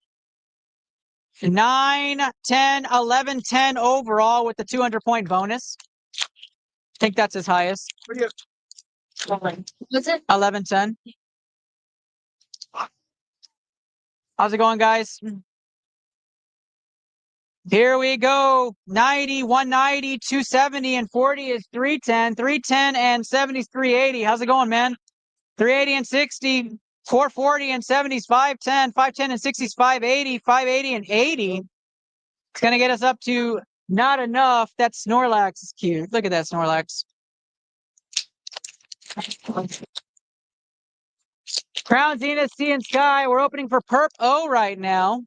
9, 10, 11, 10 overall with the 200-point bonus. I think that's his highest. What's it? 11, 10. How's it going, guys? Here we go. 90, 190, 270, and 40 is 310. 310 and 70 is 380. How's it going, man? 380 and 60, 440 and 70 is 510. 510 and 60 is 580. 580 and 80. It's going to get us up to not enough. That Snorlax is cute. Look at that Snorlax. Crown Zenith Sea and Sky. We're opening for Perp O right now.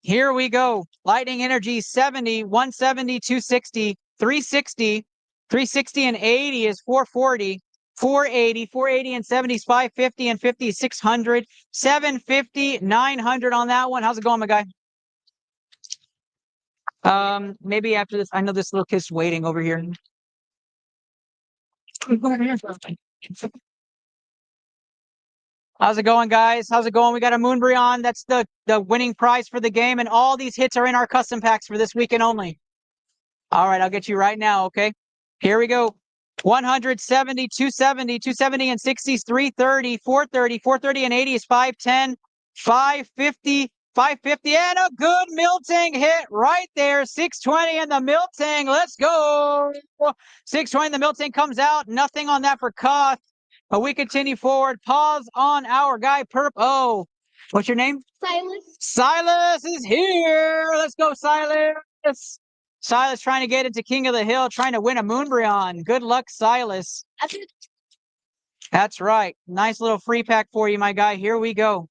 Here we go. Lightning Energy 70, 170, 260, 360, 360 and 80 is 440, 480, 480 and 70 is 550 and 50 is 600, 750, 900 on that one. How's it going, my guy? Maybe after this. I know this little kid's waiting over here. How's it going, guys? How's it going? We got a Moonbreon. That's the winning prize for the game, and all these hits are in our custom packs for this weekend only. All right, I'll get you right now, okay? Here we go. 170, 270, 270 and 60 is 330, 430, 430 and 80 is 510, 550, 550, and a good Miltank hit right there. 620 and the Miltank. Let's go. 620, the Miltank comes out. Nothing on that for Koth. But we continue forward. Pause on our guy, Perp O. What's your name? Silas. Silas is here. Let's go, Silas. Silas trying to get into King of the Hill, trying to win a Moonbreon. Good luck, Silas. That's right. Nice little free pack for you, my guy. Here we go.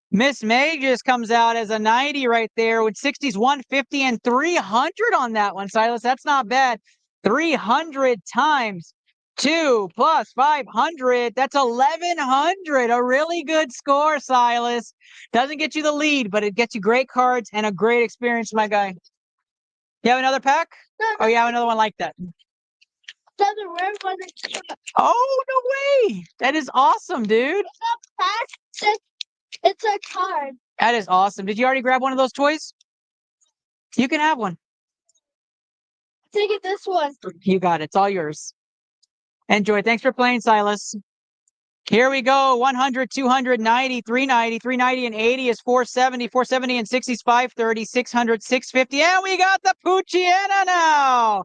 Miss May just comes out as a 90 right there with 60s, 150, and 300 on that one, Silas. That's not bad. 300 times 2 plus 500. That's 1,100. A really good score, Silas. Doesn't get you the lead, but it gets you great cards and a great experience, my guy. You have another pack? Oh, you have another one like that. Oh, no way. That is awesome, dude. It's a card. That is awesome. Did you already grab one of those toys? You can have one. Take it this one. You got it. It's all yours. Enjoy. Thanks for playing, Silas. Here we go. 100, 200, 90, 390, 390 and 80 is 470. 470 and 60 is 530, 600, 650. And we got the Pucciana now.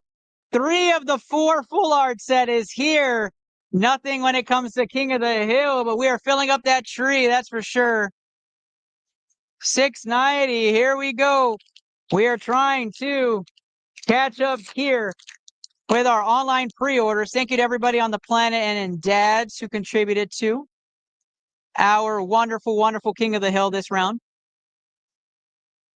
3 of the 4 full art set is here. Nothing when it comes to King of the Hill, but we are filling up that tree, that's for sure. 690, here we go. We are trying to catch up here with our online pre-orders. Thank you to everybody on the planet and in dads who contributed to our wonderful, wonderful King of the Hill this round.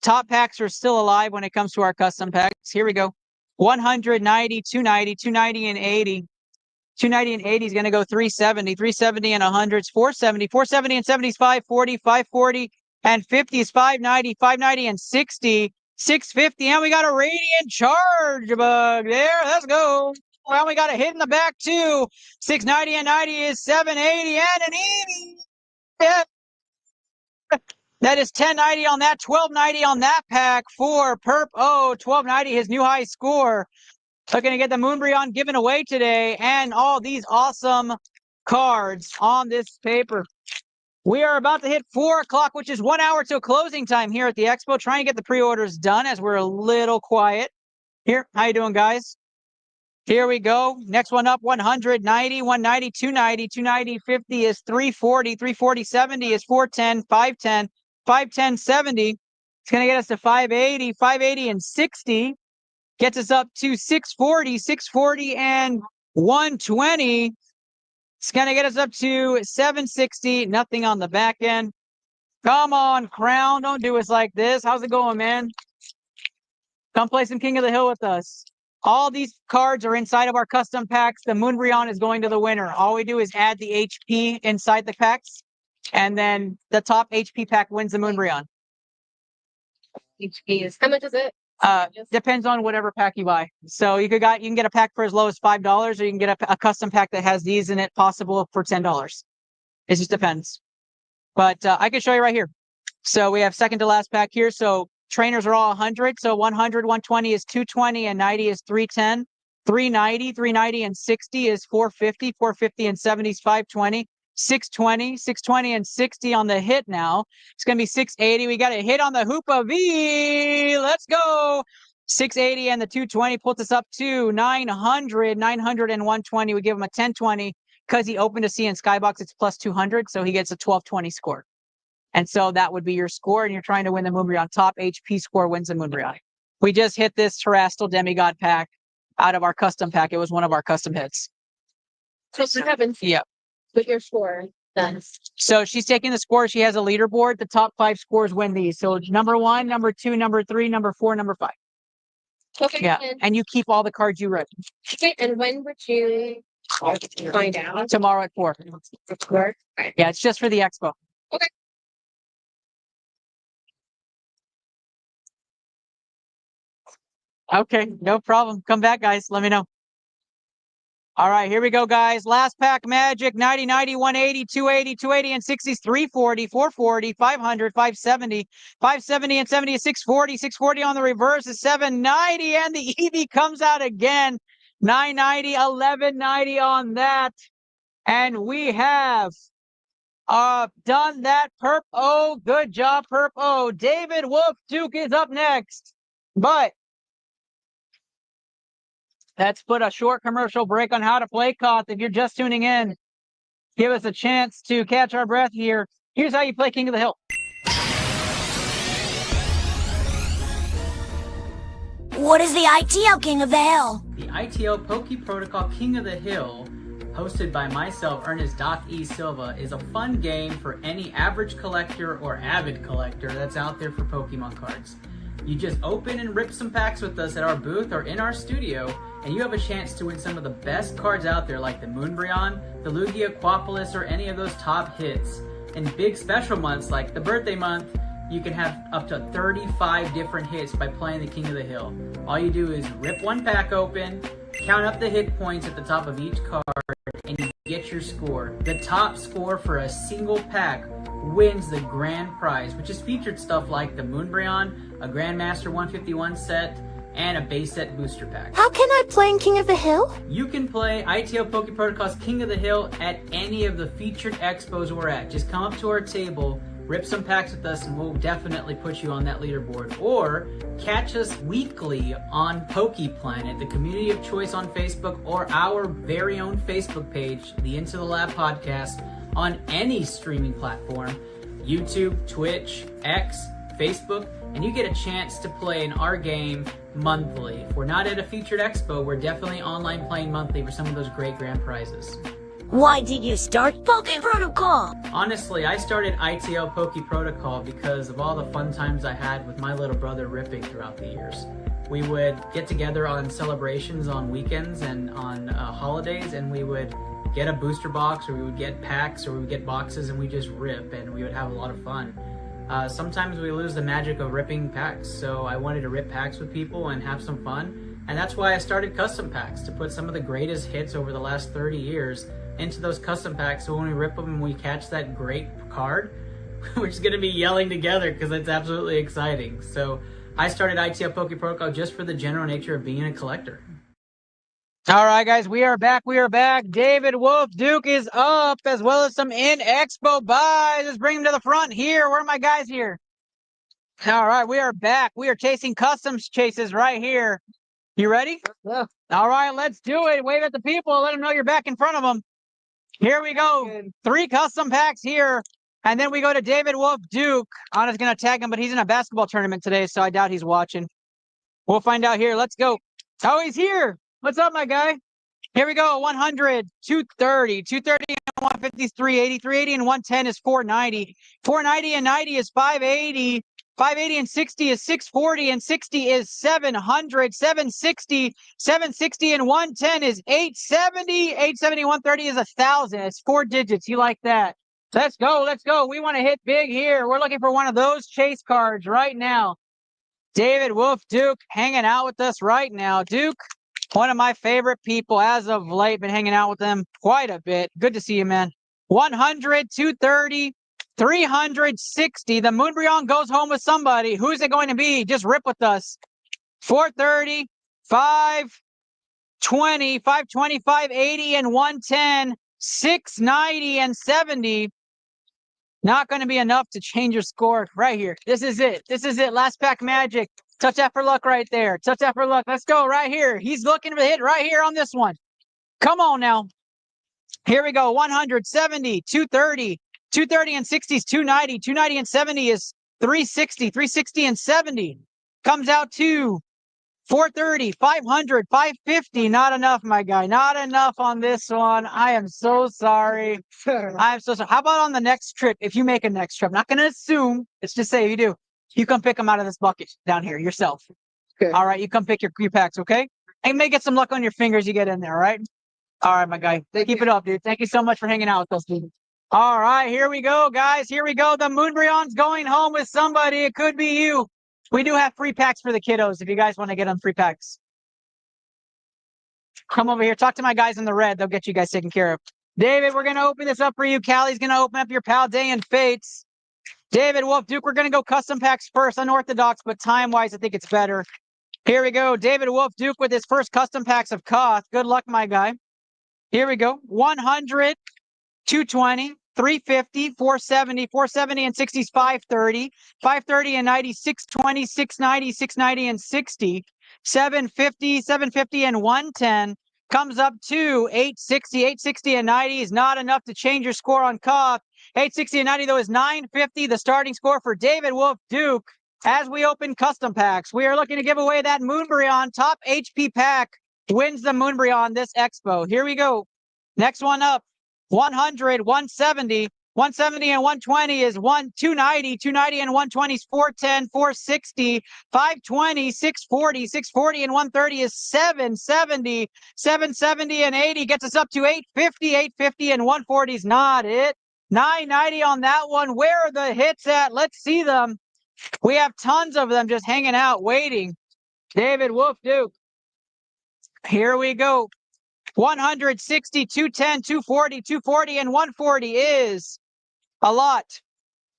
Top packs are still alive when it comes to our custom packs. Here we go. 190, 290, 290 and 80. 290 and 80 is going to go 370. 370 and 100 is 470. 470 and 70 is 540. 540 and 50 is 590. 590 and 60. 650. And we got a Radiant Charge Bug there. Let's go. Well, we got a hit in the back too. 690 and 90 is 780 and an 80. Yeah. That is 1090 on that, 1290 on that pack for Perp O. 1290, his new high score. Looking to get the Moonbreon given away today and all these awesome cards on this paper. We are about to hit 4 o'clock, which is 1 hour till closing time here at the Expo. Trying to get the pre-orders done as we're a little quiet. Here, how you doing, guys? Here we go. Next one up, 190, 190, 290, 290, 50 is 340, 340, 70 is 410, 510, 510, 70. It's going to get us to 580, 580 and 60. Gets us up to 640, 640 and 120. It's going to get us up to 760. Nothing on the back end. Come on, Crown. Don't do us like this. How's it going, man? Come play some King of the Hill with us. All these cards are inside of our custom packs. The Moonbreon is going to the winner. All we do is add the HP inside the packs, and then the top HP pack wins the Moonbreon. HP is how much is it? Depends on whatever pack you buy. So you can get a pack for as low as $5, or you can get a custom pack that has these in it, possible for $10. It just depends. But I can show you right here. So we have second to last pack here. So trainers are all 100. So 100, 120 is 220, and 90 is 310. 390, 390 and 60 is 450. 450 and 70 is 520. 620, 620 and 60 on the hit now. It's going to be 680. We got a hit on the Hoopa V. Let's go. 680 and the 220 puts us up to 900, 900 and 120. We give him a 1020 because he opened a C in Skybox. It's plus 200, so he gets a 1220 score. And so that would be your score, and you're trying to win the Moonbreon. Top HP score wins the Moonbreon. We just hit this Terastal Demigod pack out of our custom pack. It was one of our custom hits. So what happens? Yeah. With your score, then. So she's taking the score. She has a leaderboard. The top 5 scores win these. So number 1, number 2, number 3, number 4, number 5. Okay. Yeah. And you keep all the cards you wrote. Okay. And when would you find out? Tomorrow at 4. Right. Yeah, it's just for the expo. Okay. Okay, no problem. Come back, guys. Let me know. All right, here we go, guys. Last pack magic. 90, 90, 180, 280, 280 and 60 is 340, 440, 500, 570, 570 and 70 is 640, 640 on the reverse is 790, and the EV comes out again. 990, 1190 on that. And we have done that. Perp O. Good job, Perp O. David Wolf Duke is up next. But let's put a short commercial break on how to play Koth. If you're just tuning in, give us a chance to catch our breath here. Here's how you play King of the Hill. What is the ITL King of the Hill? The iTL Poke Protocol King of the Hill, hosted by myself, Ernest Doc E. Silva, is a fun game for any average collector or avid collector that's out there for Pokemon cards. You just open and rip some packs with us at our booth or in our studio, and you have a chance to win some of the best cards out there, like the Moonbreon, the Lugia Quapalis, or any of those top hits. In big special months like the birthday month, you can have up to 35 different hits by playing the King of the Hill. All you do is rip one pack open, count up the hit points at the top of each card, and you get your score. The top score for a single pack wins the grand prize, which is featured stuff like the Moonbryon, a Grandmaster 151 set, and a base set booster pack. How can I play in King of the Hill? You can play ITL Poke Protocol's King of the Hill at any of the featured expos we're at. Just come up to our table, rip some packs with us, and we'll definitely put you on that leaderboard. Or catch us weekly on Poke Planet, the community of choice on Facebook, or our very own Facebook page, the Into the Lab podcast, on any streaming platform, YouTube, Twitch, X, Facebook, and you get a chance to play in our game monthly. If we're not at a featured expo, we're definitely online playing monthly for some of those great grand prizes. Why did you start Poke Protocol? Honestly, I started ITL Poke Protocol because of all the fun times I had with my little brother ripping throughout the years. We would get together on celebrations on weekends and on holidays, and we would get a booster box, or we would get packs, or we would get boxes, and we just rip, and we would have a lot of fun. Sometimes we lose the magic of ripping packs, so I wanted to rip packs with people and have some fun, and that's why I started custom packs, to put some of the greatest hits over the last 30 years into those custom packs, so when we rip them and we catch that great card, we're just going to be yelling together because it's absolutely exciting. So I started ITL Poke Protocol just for the general nature of being a collector. All right, guys, we are back. We are back. David Wolf Duke is up, as well as some in expo buys. Let's bring them to the front here. Where are my guys here? All right, we are back. We are chasing customs chases right here. You ready? Yeah. All right, let's do it. Wave at the people. Let them know you're back in front of them. Here we go. 3 custom packs here. And then we go to David Wolf Duke. Anna's going to tag him, but he's in a basketball tournament today, so I doubt he's watching. We'll find out here. Let's go. Oh, he's here. What's up, my guy? Here we go. 100, 230, 230 and 150 is 380, 380 and 110 is 490, 490 and 90 is 580, 580 and 60 is 640, and 60 is 700, 760, 760 and 110 is 870, 870, 130 is 1,000. It's 4 digits. You like that? Let's go. Let's go. We want to hit big here. We're looking for one of those chase cards right now. David Wolf Duke hanging out with us right now. Duke, one of my favorite people as of late. Been hanging out with them quite a bit. Good to see you, man. 100, 230, 360. The Moonbryon goes home with somebody. Who's it going to be? Just rip with us. 430, 520, 520, 580, and 110, 690, and 70. Not going to be enough to change your score right here. This is it. This is it. Last pack magic. Touch that for luck right there. Touch that for luck. Let's go right here. He's looking to hit right here on this one. Come on now. Here we go. 170, 230, 230 and 60 is 290, 290 and 70 is 360, 360 and 70 comes out to 430, 500, 550. Not enough, my guy. Not enough on this one. I am so sorry. I'm so sorry. How about on the next trip? If you make a next trip, I'm not going to assume. Let's just say you do. You come pick them out of this bucket down here yourself. Okay. All right. You come pick your packs, okay? And may get some luck on your fingers you get in there, all right? All right, my guy. Keep it up, dude. Thank you so much for hanging out with us, dude. All right. Here we go, guys. Here we go. The Moonbryon's going home with somebody. It could be you. We do have free packs for the kiddos if you guys want to get them free packs. Come over here. Talk to my guys in the red. They'll get you guys taken care of. David, we're going to open this up for you. Callie's going to open up your pal Day and Fates. David Wolf Duke, we're going to go custom packs first. Unorthodox, but time-wise, I think it's better. Here we go. David Wolf Duke with his first custom packs of Koth. Good luck, my guy. Here we go. 100, 220, 350, 470, 470 and 60 is 530, 530 and 90, 620, 690, 690 and 60, 750, 750 and 110 comes up to 860, 860 and 90 is not enough to change your score on Koth. 860 and 90 though is 950, the starting score for David Wolf Duke. As we open custom packs, we are looking to give away that Moonbryon top HP pack. Wins the Moonbryon this expo. Here we go. Next one up. 100, 170, 170 and 120 is 290, 290 and 120 is 410, 460, 520, 640, 640 and 130 is 770, 770 and 80 gets us up to 850, 850 and 140 is not it. 990 on that one. Where are the hits at? Let's see them. We have tons of them just hanging out, waiting. David Wolf Duke. Here we go. 160, 210, 240, 240, and 140 is a lot.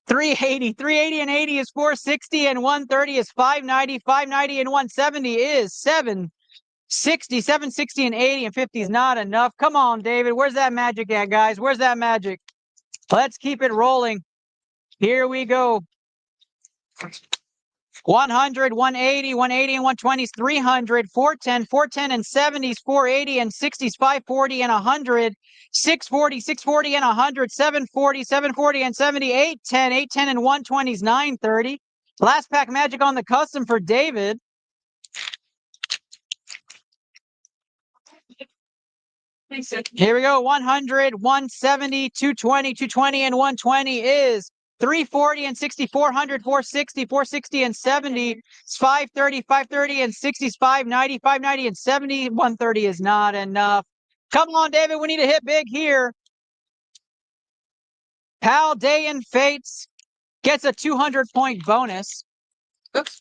380 and 80 is 460 and 130 is 590. 590 and 170 is 760. 760 and 80 and 50 is not enough. Come on, David. Where's that magic at, guys? Where's that magic? Let's keep it rolling. Here we go. 100, 180, 180 and 120 is 300, 410, 410 and 70 is 480 and 60 is 540 and 100, 640, 640 and 100, 740, 740 and 70, 810, 810 and 120 is 930. Last pack magic on the custom for David. Here we go. 100, 170, 220, 220 and 120 is 340 and 60, 400, 460, 460 and 70, it's 530, 530 and 60, is 590, 590 and 70, 130 is not enough. Come on, David, we need to hit big here. Pal Day and Fates gets a 200-point bonus. Oops.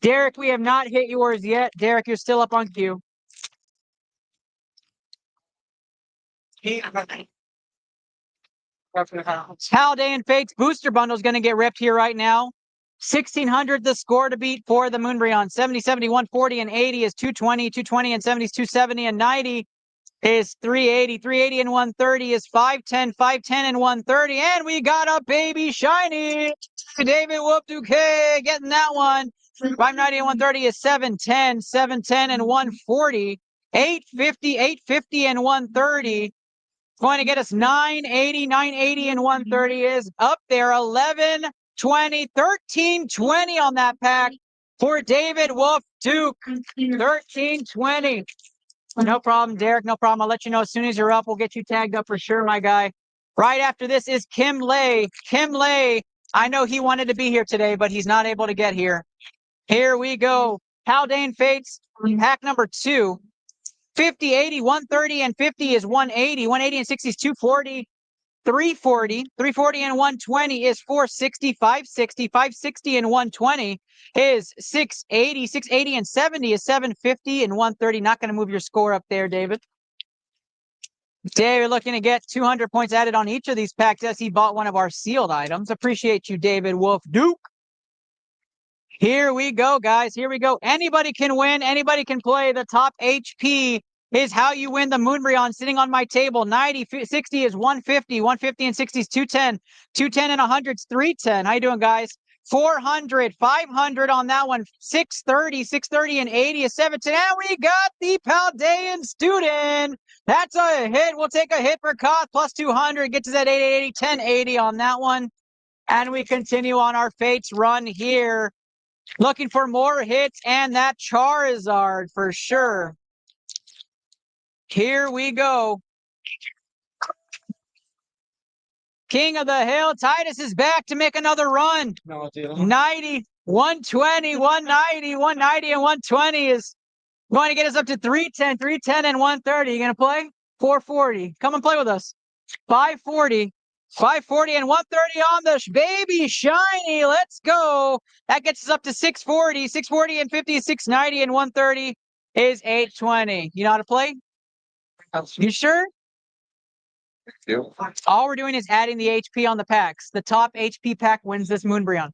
Derek, we have not hit yours yet. Derek, you're still up on queue. Holiday and Fates booster bundle is going to get ripped here right now. 1,600 the score to beat for the Moonbreon. 70, 70, 140 and 80 is 220. 220 and 70 is 270 and 90 is 380. 380 and 130 is 510. 510 and 130. And we got a baby shiny. David Whoop-Duque getting that one. 590 and 130 is 710. 710 and 140. 850, 850 and 130. Going to get us 980, 980 and 130 is up there. 11, 20, 13, 20 on that pack for David Wolf-Duke. 13, 20. No problem, Derek. No problem. I'll let you know as soon as you're up. We'll get you tagged up for sure, my guy. Right after this is Kim Lay. Kim Lay, I know he wanted to be here today, but he's not able to get here. Here we go. Haldane Fates, pack number 2. 50, 80, 130, and 50 is 180. 180 and 60 is 240. 340. 340 and 120 is 460. 560. 560 and 120 is 680. 680 and 70 is 750 and 130. Not going to move your score up there, David. David looking to get 200 points added on each of these packs as he bought one of our sealed items. Appreciate you, David Wolf-Duke. Here we go, guys. Here we go. Anybody can win. Anybody can play. The top HP is how you win the Moonbreon sitting on my table. 90, 60 is 150. 150 and 60 is 210. 210 and 100 is 310. How you doing, guys? 400, 500 on that one. 630, 630 and 80 is 710. And we got the Paldean student. That's a hit. We'll take a hit for cost plus 200. Get to that 880, 1080 on that one. And we continue on our Fates run here. Looking for more hits and that Charizard for sure. Here we go. King of the Hill, Titus is back to make another run. 90, 120, 190, 190 and 120 is going to get us up to 310, 310 and 130. You going to play? 440. Come and play with us. 540. 540 and 130 on the baby shiny. Let's go. That gets us up to 640. 640 and 50 is 690 and 130 is 820. You know how to play? You sure? Yeah. All we're doing is adding the HP on the packs. The top HP pack wins this Moonbreon.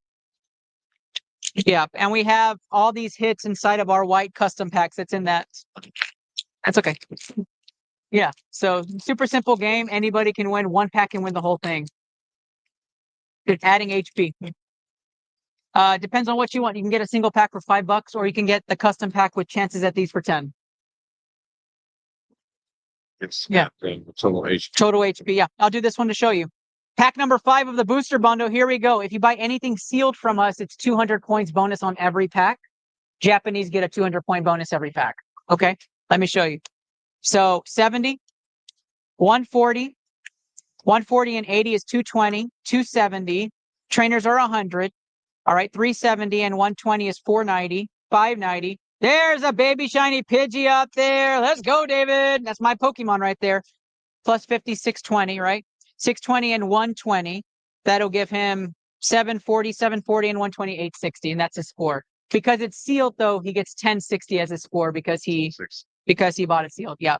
Yeah, and we have all these hits inside of our white custom packs that's in that. That's okay. Yeah, so super simple game. Anybody can win. One pack can win the whole thing. Just adding HP. Depends on what you want. You can get a single pack for $5, or you can get the custom pack with chances at these for 10. Yeah. Total HP. Total HP. Yeah, I'll do this one to show you. Pack number 5 of the booster bundle. Here we go. If you buy anything sealed from us, it's 200 points bonus on every pack. Japanese get a 200-point bonus every pack. Okay, let me show you. So 70, 140, 140 and 80 is 220, 270. Trainers are 100. All right, 370 and 120 is 490, 590. There's a baby shiny Pidgey up there. Let's go, David. That's my Pokemon right there. Plus 50, 620, right? 620 and 120. That'll give him 740, 740 and 120, 860. And that's his score. Because it's sealed, though, he gets 1060 as his score because he bought it sealed. Yeah.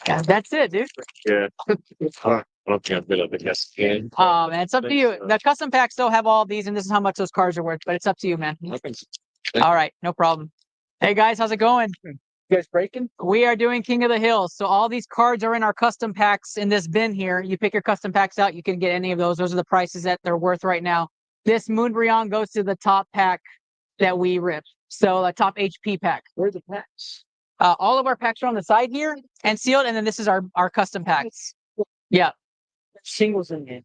Yeah, that's it, dude. Yeah. Okay, a bit of a guess again. And it's up to you. The custom packs still have all these, and this is how much those cards are worth, but it's up to you, man. All right, no problem. Hey guys, how's it going? You guys breaking? We are doing King of the Hill. So all these cards are in our custom packs in this bin here. You pick your custom packs out, you can get any of those. Those are the prices that they're worth right now. This Moonbryon goes to the top pack that we rip. So a top HP pack. Where's the packs? All of our packs are on the side here and sealed, and then this is our custom packs. Yeah. Singles in there.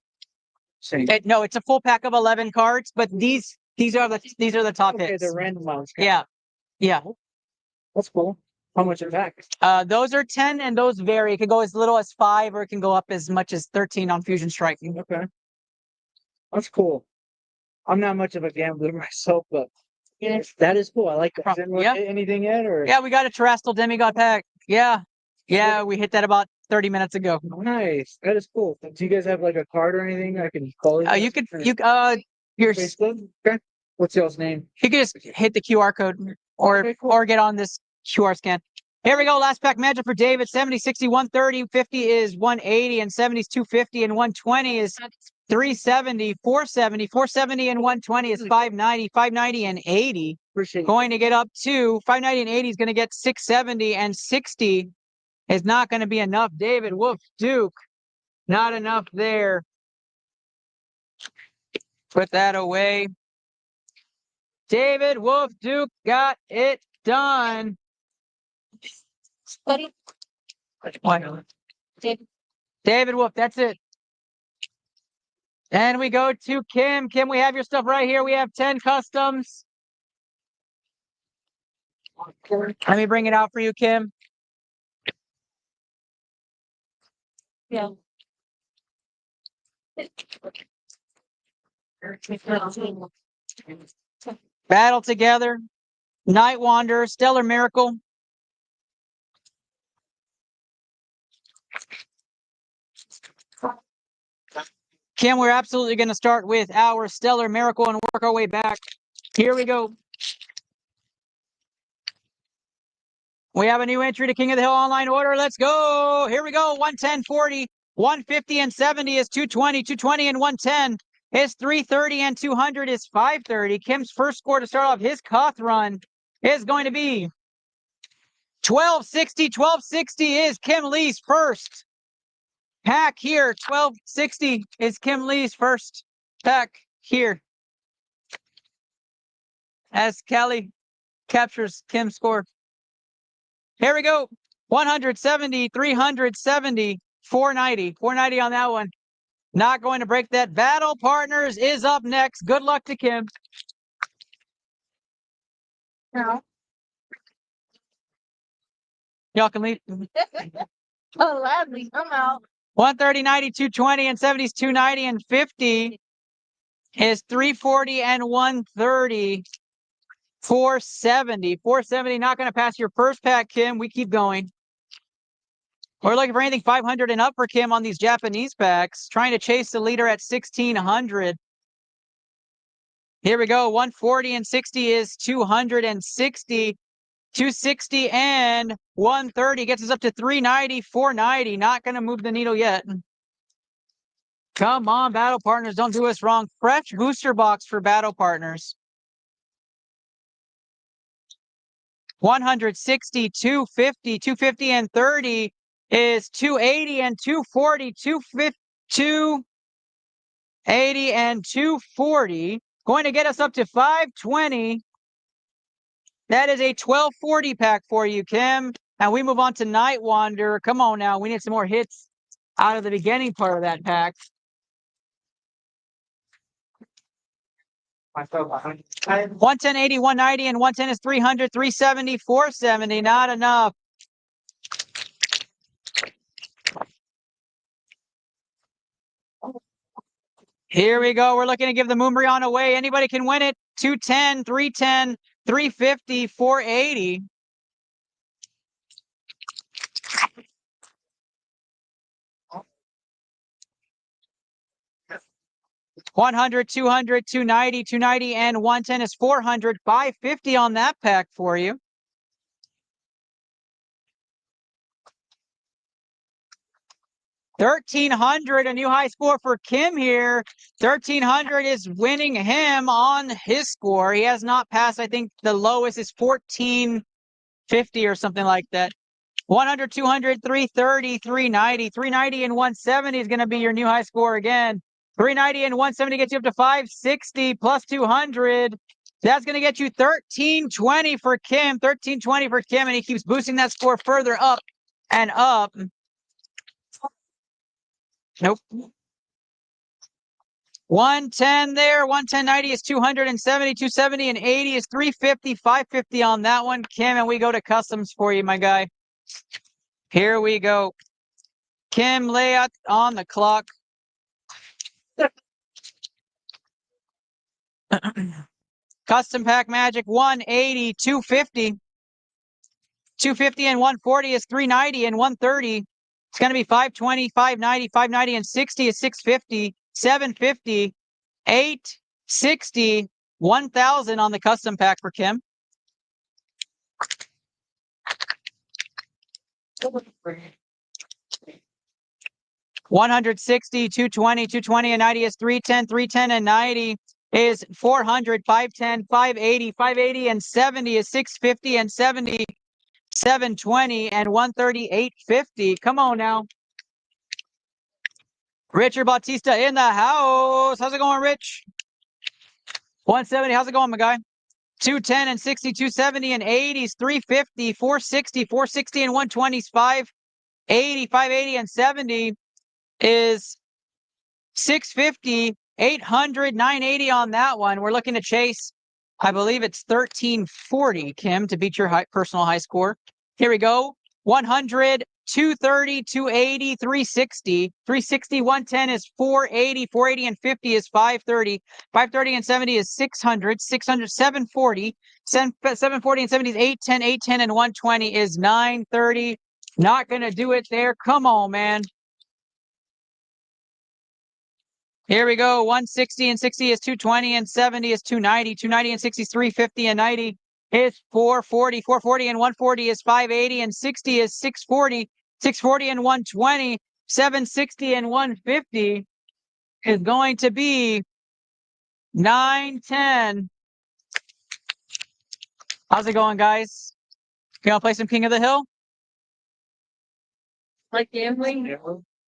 Same. No, it's a full pack of 11 cards, but these are the top Okay, hits. they're random ones. Yeah. Yeah. That's cool. How much are pack? Those are 10 and those vary. It can go as little as 5 or it can go up as much as 13 on Fusion Striking. Okay. That's cool. I'm not much of a gambler myself, but that is cool. I like that. Has anyone Yeah. hit anything yet? Or Yeah, we got a Terrestrial Demigod pack. Yeah. Yeah, we hit that about 30 minutes ago. Nice. That is cool. Do you guys have like a card or anything I can call you? You could your Facebook? Okay. What's y'all's name? you could just hit the QR code or Okay, cool. or get on this QR scan. Here we go. Last pack magic for David. 70, 60, 130, 50 is 180, and 70 is 250, and 120 is 370, 470, 470 and 120 is 590, 590 and 80. Appreciate it. Going to get up to 590 and 80 is going to get 670, and 60 is not going to be enough. David Wolf Duke, not enough there. Put that away. David Wolf Duke got it done. Buddy, What? David. David Wolf, that's it. And we go to Kim. Kim, we have your stuff right here. We have 10 customs. Let me bring it out for you, Kim. Yeah. Battle Together, Night Wanderer, Stellar Miracle. Kim, we're absolutely going to start with our Stellar Miracle and work our way back. Here we go. We have a new entry to King of the Hill online order. Let's go. Here we go. 110, 40, 150 and 70 is 220, 220 and 110 is 330, and 200 is 530. Kim's first score to start off his Koth run is going to be 1260. 1260 is Kim Lee's first pack here. 1260 is Kim Lee's first pack here. As Kelly captures Kim's score. Here we go. 170, 370, 490. 490 on that one. Not going to break that. Battle Partners is up next. Good luck to Kim. Y'all can leave. Oh, gladly. I'm out. 130, 90, 220, and 70 is 290, and 50 is 340 and 130. 470. 470, not going to pass your first pack, Kim. We keep going. We're looking for anything 500 and up for Kim on these Japanese packs. Trying to chase the leader at 1,600. Here we go. 140 and 60 is 260. 260 and 130 gets us up to 390, 490. Not going to move the needle yet. Come on, Battle Partners. Don't do us wrong. Fresh booster box for Battle Partners. 160, 250, 250 and 30 is 280 and 240, 280 and 240. Going to get us up to 520. That is a 1240 pack for you, Kim. And we move on to Night Wanderer. Come on now. We need some more hits out of the beginning part of that pack. 110, 80, 190, and 110 is 300, 370, 470. Not enough. Here we go. We're looking to give the Moonbryon away. Anybody can win it. 210, 310, 350, 480. $100, $200, $290, $290, and $110 is $400, $550 on that pack for you. 1,300, a new high score for Kim here. 1,300 is winning him on his score. He has not passed. I think the lowest is 1,450 or something like that. 100, 200, 330, 390. 390 and 170 is going to be your new high score again. 390 and 170 gets you up to 560 plus 200. That's going to get you 1,320 for Kim. 1,320 for Kim, and he keeps boosting that score further up and up. Nope. 110 there. 110.90 is 270. 270 and 80 is 350. 550 on that one, Kim, and we go to customs for you, my guy. Here we go. Kim, layout on the clock. Custom pack magic 180, 250. 250 and 140 is 390 and 130. It's going to be 520, 590, 590 and 60 is 650, 750, 860, 1,000 on the custom pack for Kim. $160, 220, 220 and 90 is 310, 310 and 90 is 400, 510, 580, 580 and 70 is 650 and 70, 720 and 130, 850. Come on now. Richard Bautista in the house. How's it going, Rich? 170. How's it going, my guy? 210 and 60, 270 and 80 is 350, 460, 460 and 120 is 580, 580 and 70 is 650, 800, 980 on that one. We're looking to chase, I believe it's 1,340, Kim, to beat your personal high score. Here we go. 100, 230, 280, 360. 360, 110 is 480. 480 and 50 is 530. 530 and 70 is 600. 600, 740. 740 and 70 is 810. 810 and 120 is 930. Not going to do it there. Come on, man. Here we go. 160 and 60 is 220 and 70 is 290. 290 and 60 is 350 and 90 is 440. 440 and 140 is 580 and 60 is 640. 640 and 120. 760 and 150 is going to be 910. How's it going, guys? You want to play some King of the Hill? Like gambling? A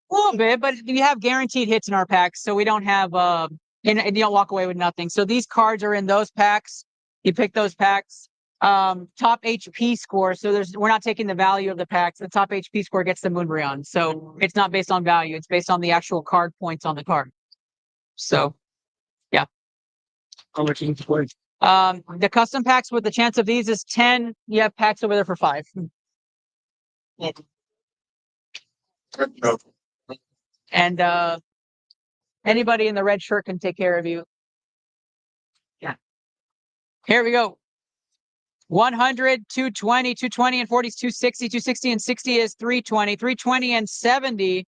little bit, but you have guaranteed hits in our packs, so we don't have and you don't walk away with nothing. So these cards are in those packs. You pick those packs. Top HP score. So we're not taking the value of the packs. The top HP score gets the Moonbryon. So it's not based on value. It's based on the actual card points on the card. So yeah. How much each point? The custom packs with the chance of these is 10. You have packs over there for 5. And anybody in the red shirt can take care of you. Yeah. Here we go. 100, 220, 220 and 40 is 260, 260 and 60 is 320, 320 and 70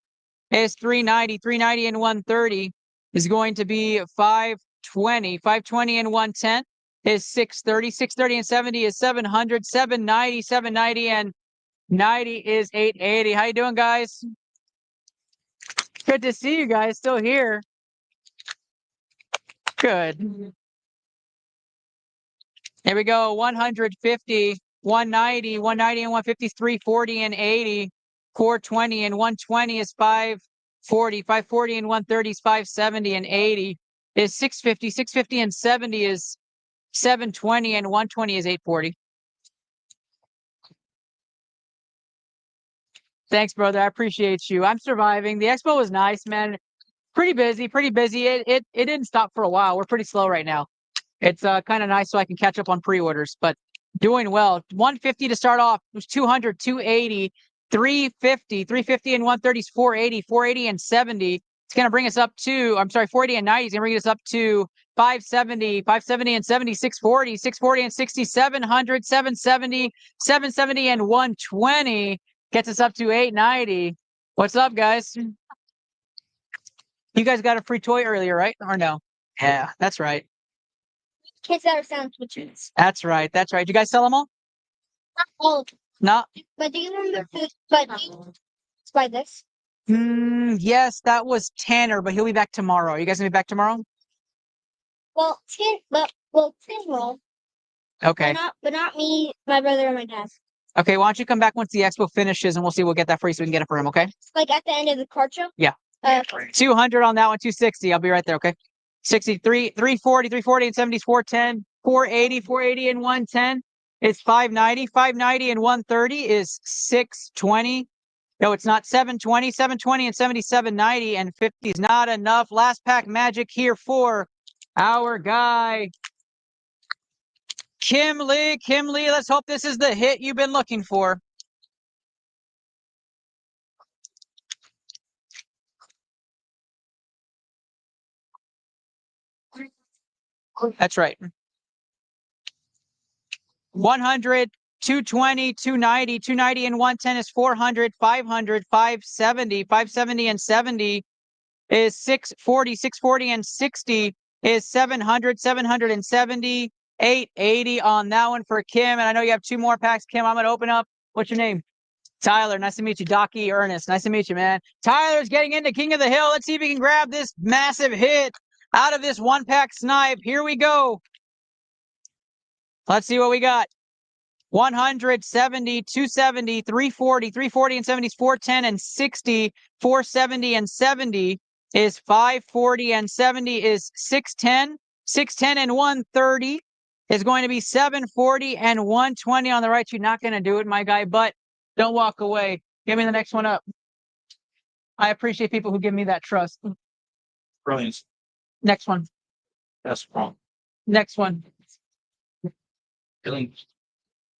is 390, 390 and 130 is going to be 520, 520 and 110 is 630, 630 and 70 is 700, 790, 790 and 90 is 880. How you doing, guys? Good to see you guys still here. Good. Here we go. 150, 190, 190 and 150 is 340 and 80. 420 and 120 is 540. 540 and 130 is 570 and 80 is 650. 650 and 70 is 720 and 120 is 840. Thanks, brother. I appreciate you. I'm surviving. The expo was nice, man. Pretty busy, pretty busy. It didn't stop for a while. We're pretty slow right now. It's kind of nice so I can catch up on pre-orders, but doing well. 150 to start off. It was 200, 280, 350, 350 and 130 is 480, 480 and 70. It's going to bring us up to, 480 and 90 is going to bring us up to 570, 570 and 70, 640, 640 and 60, 700, 770, 770 and 120 gets us up to 890. What's up, guys? You guys got a free toy earlier, right? Or no? Yeah, that's right. Kids that are sandwiches. That's right. That's right. You guys sell them all? Not all. No. But do you remember? But let's buy this. Yes, that was Tanner, but he'll be back tomorrow. Are you guys gonna be back tomorrow? Well, Tin will, Okay. but not me, my brother, and my dad. Okay, why don't you come back once the expo finishes and we'll see, we'll get that for you so we can get it for him, okay? Like at the end of the card show? Yeah. 200 on that one, 260. I'll be right there, okay? 63, 340, 340 and 70 is 410, 480, 480 and 110 is 590, 590 and 130 is 620. No, it's not 720, 720 and 7790 and 50 is not enough. Last pack magic here for our guy, Kim Lee. Kim Lee, let's hope this is the hit you've been looking for. That's right. 100, 220, 290, 290 and 110 is 400, 500, 570, 570 and 70 is 640, 640 and 60 is 700, 770, 880 on that one for Kim. And I know you have two more packs, Kim. I'm going to open up. What's your name? Tyler. Nice to meet you. Docky Ernest. Nice to meet you, man. Tyler's getting into King of the Hill. Let's see if he can grab this massive hit out of this one pack snipe. Here we go. Let's see what we got. 100, 70, 270, 340, 340 and 70 is 410 and 60, 470 and 70 is 540 and 70 is 610, 610 and 130 is going to be 740 and 120 on the right. You're not going to do it, my guy, but don't walk away. Give me the next one up. I appreciate people who give me that trust. Brilliant. Next one. That's wrong. Next one. Brilliant.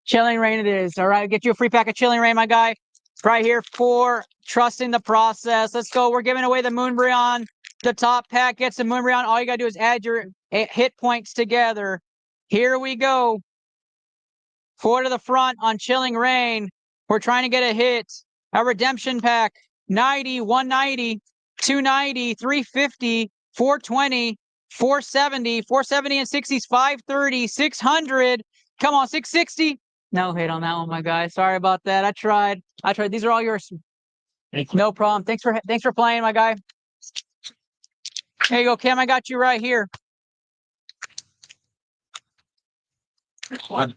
Chilling Rain it is. All right, get you a free pack of Chilling Rain, my guy. Right here for trusting the process. Let's go. We're giving away the Moonbryon. The top pack gets the Moonbryon. All you got to do is add your hit points together. Here we go. 4 to the front on Chilling Rain. We're trying to get a hit. A redemption pack. 90, 190, 290, 350, 420, 470, 470 and 60s, 530, 600. Come on, 660. No hit on that one, my guy. Sorry about that. I tried. These are all yours. No problem. Thanks for playing, my guy. There you go, Kim. I got you right here. What?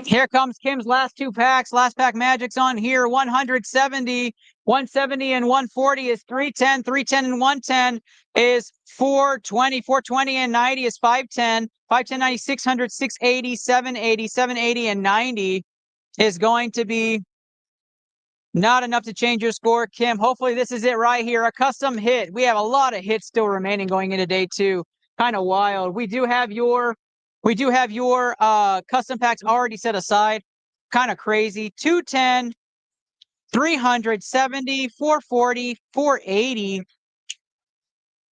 Here comes Kim's last two packs. Last pack magic's on here. 170, 170 and 140 is 310. 310 and 110 is 420. 420 and 90 is 510. 510, 90, 600, 680, 780, 780 and 90 is going to be not enough to change your score, Kim. Hopefully this is it right here. A custom hit. We have a lot of hits still remaining going into day 2. Kind of wild. We do have your custom packs already set aside. Kind of crazy. 210, 370, 440, 480,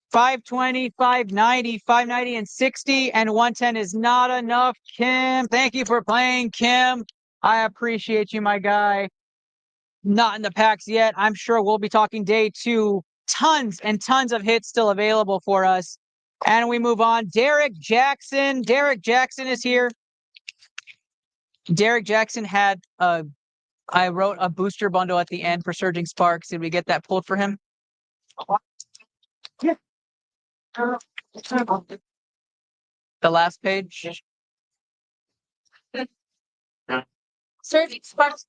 520, 590, 590 and 60 and 110 is not enough. Kim, thank you for playing, Kim. I appreciate you, my guy. Not in the packs yet. I'm sure we'll be talking day 2. Tons and tons of hits still available for us. And we move on. Derek Jackson. Derek Jackson is here. Derek Jackson had I wrote a booster bundle at the end for Surging Sparks. Did we get that pulled for him? Yeah. The last page. Surging Sparks.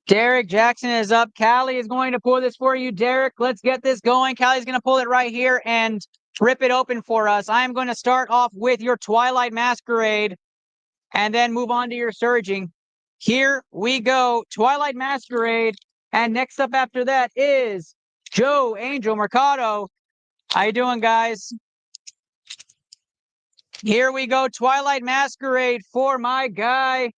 Derek Jackson is up. Callie is going to pull this for you. Derek, let's get this going. Callie's going to pull it right here and rip it open for us. I am going to start off with your Twilight Masquerade and then move on to your Surging. Here we go. Twilight Masquerade. And next up after that is Joe Angel Mercado. How you doing, guys? Here we go. Twilight Masquerade for my guy,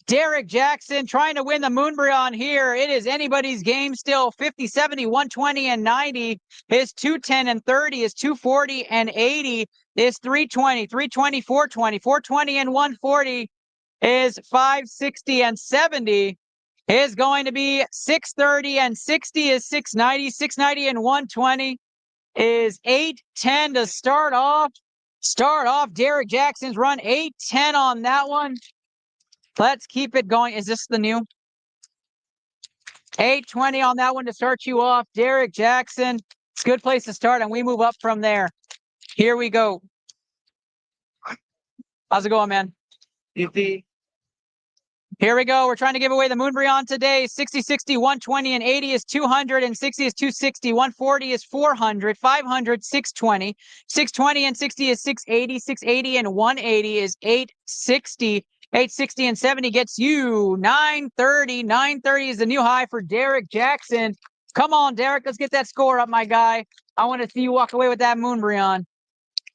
Derek Jackson, trying to win the Moonbryon here. It is anybody's game still. 50, 70, 120, and 90 is 210 and 30 is 240 and 80 is 320, 320, 420, 420 and 140 is 560 and 70 is going to be 630 and 60 is 690, 690 and 120 is 810 to start off. Derek Jackson's run 810 on that one. Let's keep it going. Is this the new? 820 on that one to start you off. Derek Jackson. It's a good place to start, and we move up from there. Here we go. How's it going, man? Here we go. We're trying to give away the Moonbryon today. 60, 60, 120, and 80 is 200, and 60 is 260, 140 is 400, 500, 620, 620 and 60 is 680, 680 and 180 is 860, 860 and 70 gets you 930. 930 is the new high for Derek Jackson. Come on, Derek. Let's get that score up, my guy. I want to see you walk away with that Moonbryon.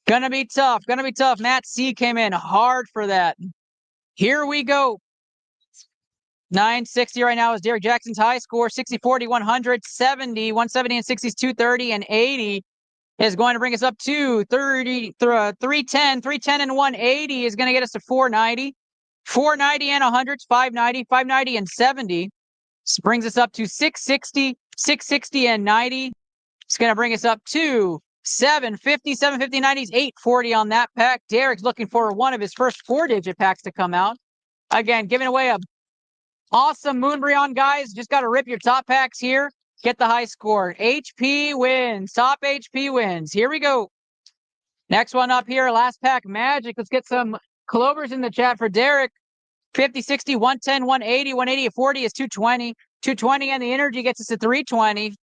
Gonna be tough. Gonna be tough. Matt C came in hard for that. Here we go. 960 right now is Derek Jackson's high score. 60, 40, 170, 170 and 60 is 230, and 80 is going to bring us up to 310. 310 and 180 is going to get us to 490. 490 and 100 is 590. 590 and 70 brings us up to 660. 660 and 90 is going to bring us up to 750. 750, 90 is 840 on that pack. Derek's looking for one of his first 4-digit packs to come out. Again, giving away a awesome Moonbryon, guys. Just got to rip your top packs here. Get the high score. HP wins. Top HP wins. Here we go. Next one up here. Last pack magic. Let's get some clovers in the chat for Derek. 50, 60, 110, 180. 180 at 40 is 220. 220 and the energy gets us to 320.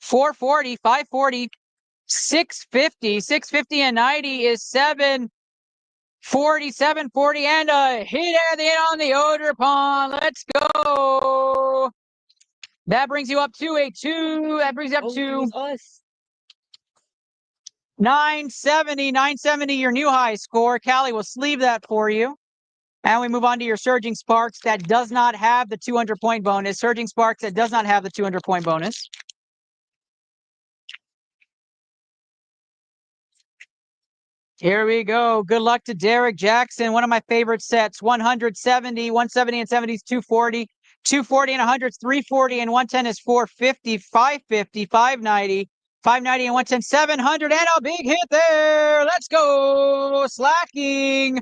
440, 540, 650. 650 and 90 is 740, 740, and a hit at the end on the odor pond. Let's go. That brings you up to a 2. That brings you up to 970. 970, your new high score. Callie will sleeve that for you. And we move on to your Surging Sparks that does not have the 200-point bonus. Surging Sparks that does not have the 200-point bonus. Here we go. Good luck to Derek Jackson. One of my favorite sets. 170. 170 and 70 is 240. 240 and 100 is 340. And 110 is 450. 550. 590. 590 and 110. 700. And a big hit there. Let's go. Slacking.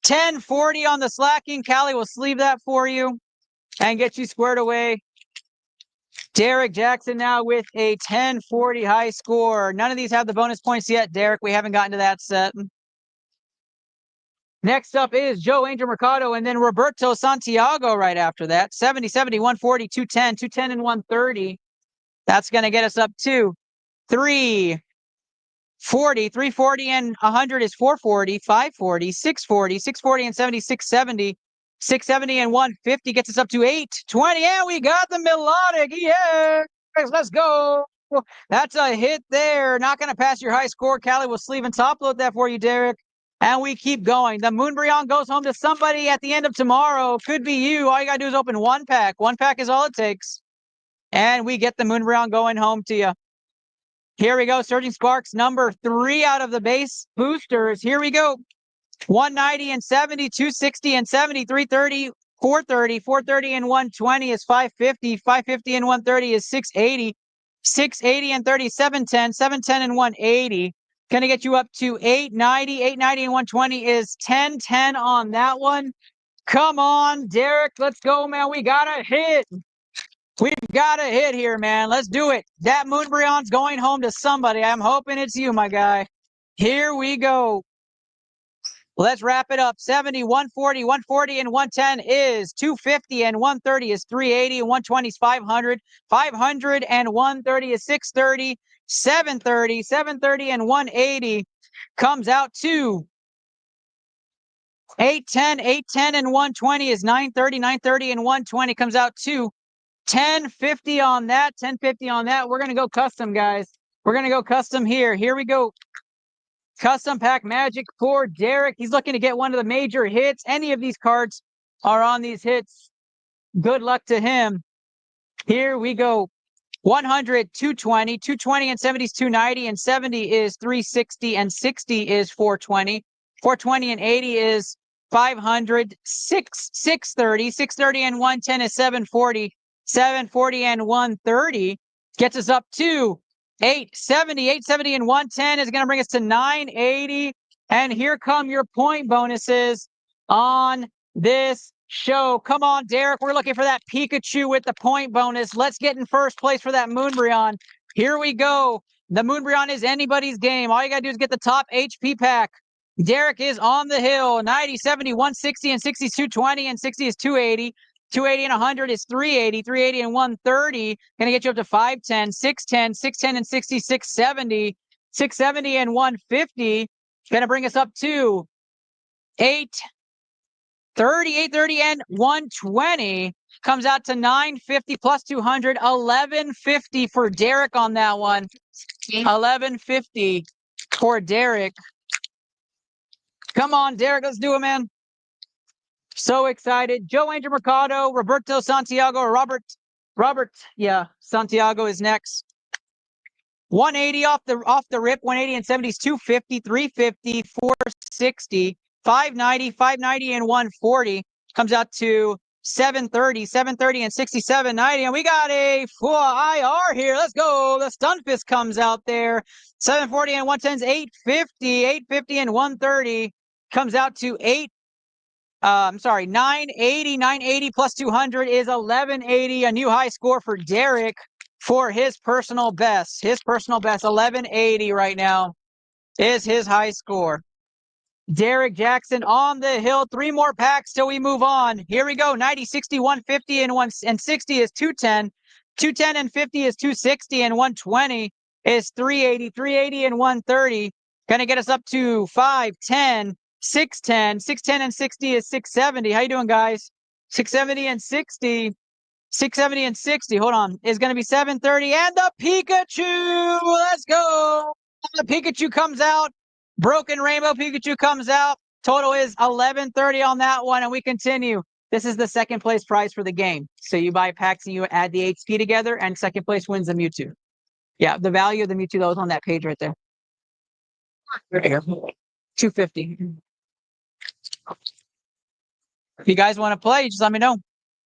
1040 on the slacking. Callie will sleeve that for you and get you squared away. Derek Jackson now with a 1040 high score. None of these have the bonus points yet, Derek. We haven't gotten to that set. Next up is Joe Angel Mercado and then Roberto Santiago right after that. 70, 70, 140, 210, 210 and 130. That's going to get us up to 340. 340 and 100 is 440. 540, 640, 640 and 70, 670. 670 and 150 gets us up to 820. And we got the melodic. Yes, let's go. That's a hit there. Not going to pass your high score. Callie will sleeve and top load that for you, Derek. And we keep going. The Moonbryon goes home to somebody at the end of tomorrow. Could be you. All you got to do is open one pack. One pack is all it takes. And we get the Moonbryon going home to you. Here we go. Surging Sparks number 3 out of the base boosters. Here we go. 190 and 70, 260 and 70, 330, 430, 430 and 120 is 550, 550 and 130 is 680, 680 and 30, 710, 710 and 180. Gonna get you up to 890, 890 and 120 is 1010 on that one. Come on, Derek, let's go, man. We got a hit. We've got a hit here, man. Let's do it. That Moonbryon's going home to somebody. I'm hoping it's you, my guy. Here we go. Let's wrap it up. 70, 140, 140, and 110 is 250, and 130 is 380, and 120 is 500. 500 and 130 is 630. 730, 730 and 180 comes out to 810. 810 and 120 is 930. 930 and 120 comes out to 1050 on that. 1050 on that. We're going to go custom, guys. We're going to go custom here. Here we go. Custom pack magic for Derek. He's looking to get one of the major hits. Any of these cards are on these hits. Good luck to him. Here we go. 100, 220, 220 and 70 is 290, and 70 is 360, and 60 is 420. 420 and 80 is 500, 630, 630 and 110 is 740. 740 and 130 gets us up to 870. 870 and 110 is going to bring us to 980. And here come your point bonuses on this show. Come on, Derek. We're looking for that Pikachu with the point bonus. Let's get in first place for that Moonbryon. Here we go. The Moonbryon is anybody's game. All you got to do is get the top HP pack. Derek is on the hill. 90, 70, 160, and 60 is 220, and 60 is 280. 280 and 100 is 380. 380 and 130. Going to get you up to 510, 610, 610 and 60, 670. 670 and 150. Going to bring us up to 830, 830 and 120. Comes out to 950 plus 200, 1150 for Derek on that one. 1150 for Derek. Come on, Derek, let's do it, man. So excited. Joe Angel Mercado, Roberto Santiago, or Robert, yeah, Santiago is next. 180 off the rip, 180 and 70 is 250, 350, 460, 590, 590 and 140. Comes out to 730, 730 and 60, 790. And we got a full IR here. Let's go. The Stunfist comes out there. 740 and 110 is 850, 850 and 130. Comes out to 980, 980 plus 200 is 1180. A new high score for Derek for his personal best. His personal best, 1180 right now, is his high score. Derek Jackson on the hill. 3 more packs till we move on. Here we go. 90, 60, 150, and 60 is 210. 210 and 50 is 260, and 120 is 380. 380 and 130. Going to get us up to 510, 610. 610 and 60 is 670. How you doing, guys? 670 and 60. 670 and 60. Hold on. Is going to be 730. And the Pikachu. Let's go. The Pikachu comes out. Broken Rainbow Pikachu comes out. Total is 1130 on that one. And we continue. This is the second place prize for the game. So you buy packs and you add the HP together, and second place wins the Mewtwo. Yeah, the value of the Mewtwo that was on that page right there. There you go. 250. If you guys want to play, just let me know.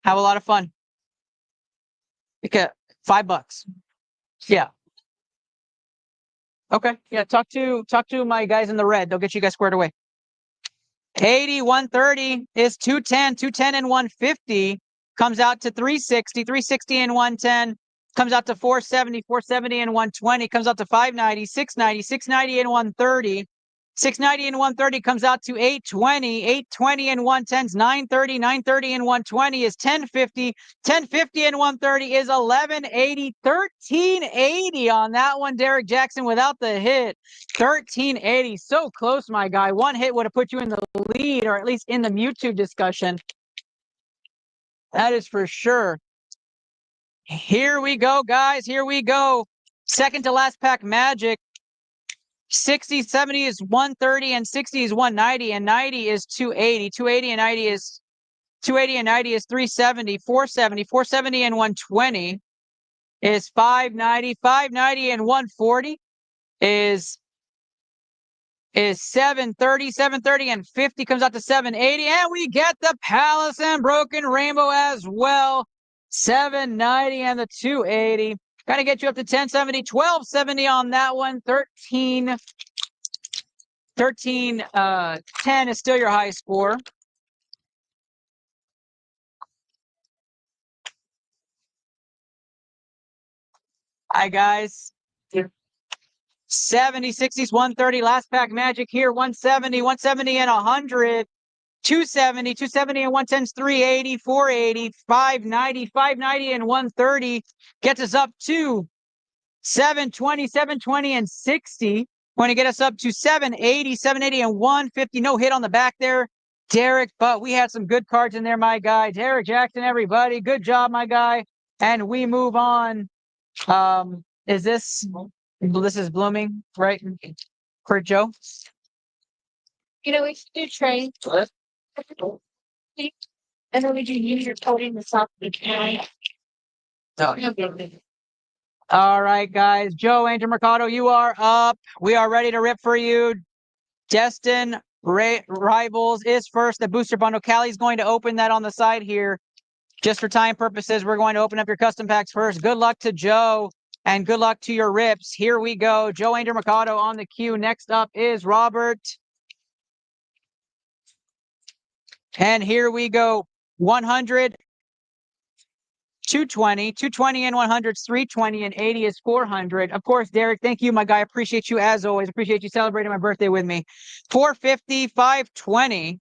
Have a lot of fun. Okay, $5. Yeah. Okay. Yeah. Talk to my guys in the red. They'll get you guys squared away. 80, 130 is 210. 210 and 150 comes out to 360. 360 and 110 comes out to 470. 470 and 120 comes out to 590. 690. 690 and 130. 690 and 130 comes out to 820. 820 and 110 is 930. 930 and 120 is 1050. 1050 and 130 is 1180. 1380 on that one. Derek Jackson without the hit. 1380. So close, my guy. One hit would have put you in the lead, or at least in the Mewtwo discussion. That is for sure. Here we go, guys. Here we go. Second to last pack magic. 60, 70 is 130, and 60 is 190, and 90 is 280. 280 and 90 is 280 and 90 is 370. 470. 470 and 120 is 590. 590 and 140 is 730. 730 and 50 comes out to 780, and we get the Palace and Broken Rainbow as well. 790 and the 280. Got to get you up to 1070, 1270 on that one. 10 is still your high score. Hi, guys. 70, 60s, 130. Last pack magic here. 170, 170 and 100. 270, 270 and 110 is 380, 480, 590, 590 and 130 gets us up to 720, 720 and 60. Going to get us up to 780, 780 and 150. No hit on the back there, Derek, but we had some good cards in there, my guy. Derek Jackson, everybody. Good job, my guy. And we move on. This is blooming, right? For Joe? You know, we should do trade. And then we do use your coding the top of the can. All right, guys. Joe Angel Mercado, you are up. We are ready to rip for you. Destin Rivals is first. The booster bundle. Callie's going to open that on the side here. Just for time purposes, we're going to open up your custom packs first. Good luck to Joe, and good luck to your rips. Here we go. Joe Angel Mercado on the queue. Next up is Robert. And here we go. 100, 220, 220 and 100 is 320, and 80 is 400. Of course, Derek, thank you, my guy. Appreciate you as always. Appreciate you celebrating my birthday with me. 450, 520.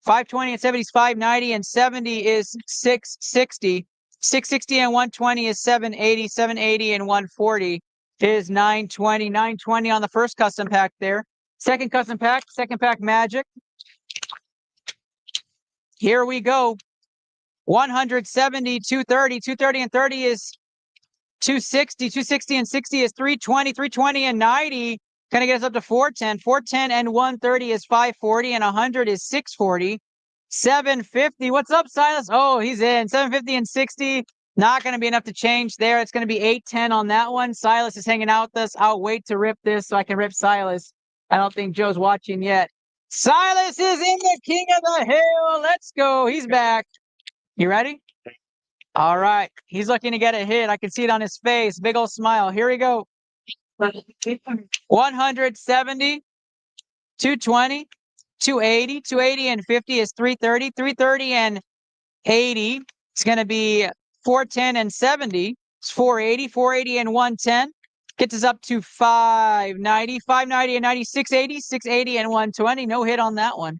520 and 70 is 590, and 70 is 660. 660 and 120 is 780. 780 and 140 is 920. 920 on the first custom pack there. Second custom pack, second pack magic. Here we go. 170, 230. 230 and 30 is 260. 260 and 60 is 320. 320 and 90 kind of get us up to 410. 410 and 130 is 540, and 100 is 640. 750. What's up, Silas? Oh, he's in. 750 and 60. Not going to be enough to change there. It's going to be 810 on that one. Silas is hanging out with us. I'll wait to rip this so I can rip Silas. I don't think Joe's watching yet. Silas is in the King of the Hill. Let's go. He's back. You ready? All right. He's looking to get a hit. I can see it on his face. Big old smile. Here we go. 170, 220, 280. 280 and 50 is 330. 330 and 80. It's going to be 410 and 70. It's 480. 480 and 110. Gets us up to 590. 590 and 90. 680. 680 and 120. No hit on that one.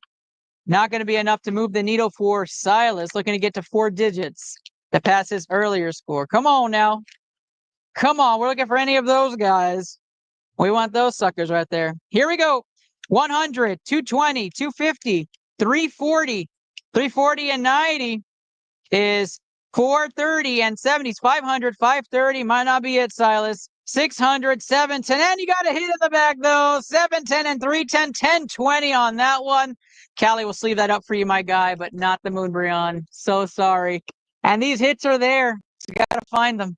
Not going to be enough to move the needle for Silas. Looking to get to 4 digits to pass his earlier score. Come on now. Come on. We're looking for any of those guys. We want those suckers right there. Here we go. 100, 220, 250, 340. 340 and 90 is 430, and 70 is 500. 530 might not be it, Silas. 600, 710, and you got a hit in the back though. 710 and 310, 1020 on that one. Callie will sleeve that up for you, my guy, but not the Moonbryon. So sorry. And these hits are there. You got to find them.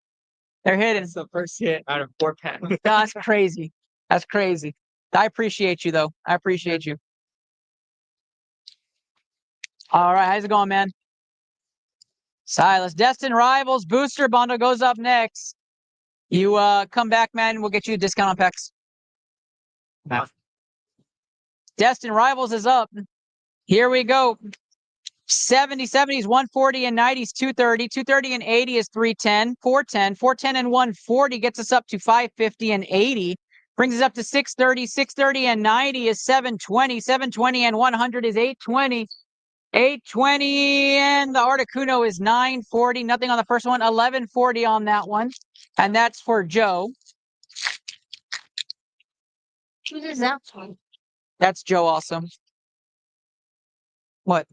They're hidden. It's the first hit out of 4 packs. That's crazy. That's crazy. I appreciate you, though. I appreciate you. All right. How's it going, man? Silas. Destin Rivals booster bundle goes up next. You come back, man. We'll get you a discount on packs. Wow. Destin Rivals is up. Here we go. 70, 70 is 140, and 90 is 230. 230 and 80 is 310. 410. 410 and 140 gets us up to 550 and 80. Brings us up to 630. 630 and 90 is 720. 720 and 100 is 820. 820 and the Articuno is 940. Nothing on the first one. 1140 on that one. And that's for Joe. Who is that one? That's Joe Awesome. What?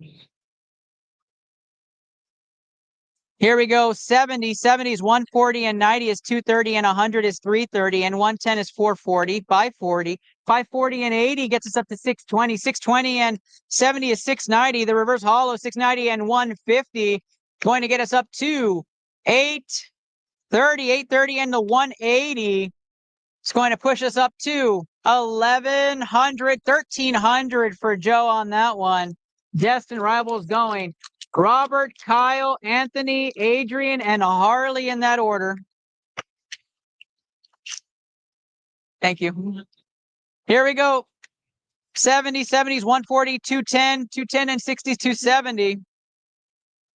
Here we go. 70. 70 is 140, and 90 is 230, and 100 is 330, and 110 is 440, 540. 540 and 80 gets us up to 620. 620 and 70 is 690. The reverse hollow, 690 and 150, going to get us up to 830. 830 and the 180. It's going to push us up to 1100, 1300 for Joe on that one. Destin Rivals going Robert, Kyle, Anthony, Adrian, and Harley in that order. Thank you. Here we go. 70, 70s, 140, 210, 210 and 60s, 270.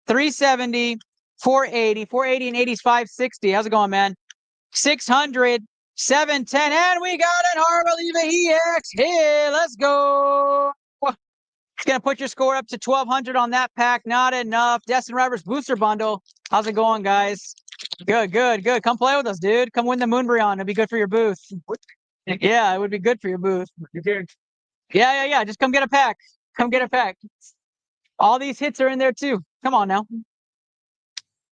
370, 480, 480 and 80s, 560. How's it going, man? 600, 710, and we got it. Harley the EX here. Let's go. It's going to put your score up to 1,200 on that pack. Not enough. Destin Rivers booster bundle. How's it going, guys? Good, good, good. Come play with us, dude. Come win the Moonbryon. It'd be good for your booth. Yeah, it would be good for your booth. Yeah. Just come get a pack. Come get a pack. All these hits are in there, too. Come on now.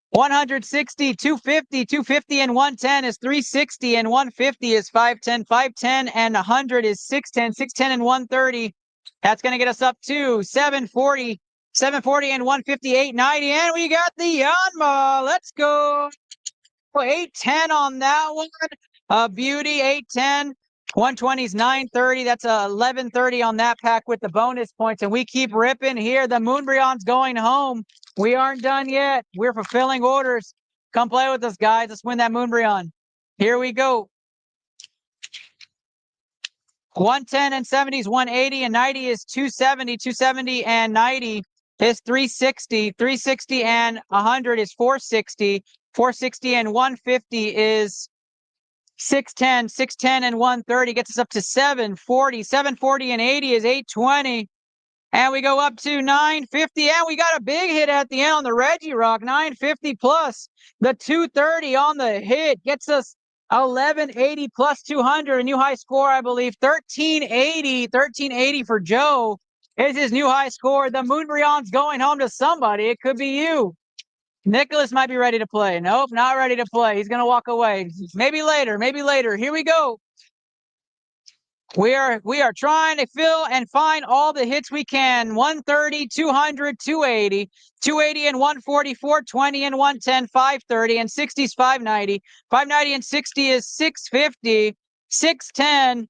160, 250, 250 and 110 is 360, and 150 is 510. 510 and 100 is 610. 610 and 130. That's going to get us up to 740, 740 and 158, 90, and we got the Yanma. Let's go. 810 on that one. Beauty, 810. 120 is 930. That's 1130 on that pack with the bonus points, and we keep ripping here. The Moonbryon's going home. We aren't done yet. We're fulfilling orders. Come play with us, guys. Let's win that Moonbryon. Here we go. 110 and 70 is 180, and 90 is 270. 270 and 90 is 360. 360 and 100 is 460. 460 and 150 is 610. 610 and 130 gets us up to 740. 740 and 80 is 820. And we go up to 950, and we got a big hit at the end on the Reggie Rock, 950 plus. The 230 on the hit gets us 1180 plus 200, a new high score, I believe. 1380, 1380 for Joe is his new high score. The Moonbrion's going home to somebody. It could be you. Nicholas might be ready to play. Nope, not ready to play. He's going to walk away. Maybe later, maybe later. Here we go. We are trying to fill and find all the hits we can. 130, 200, 280, 280 and 140, 420 and 110, 530 and 60 is 590. 590 and 60 is 650, 610,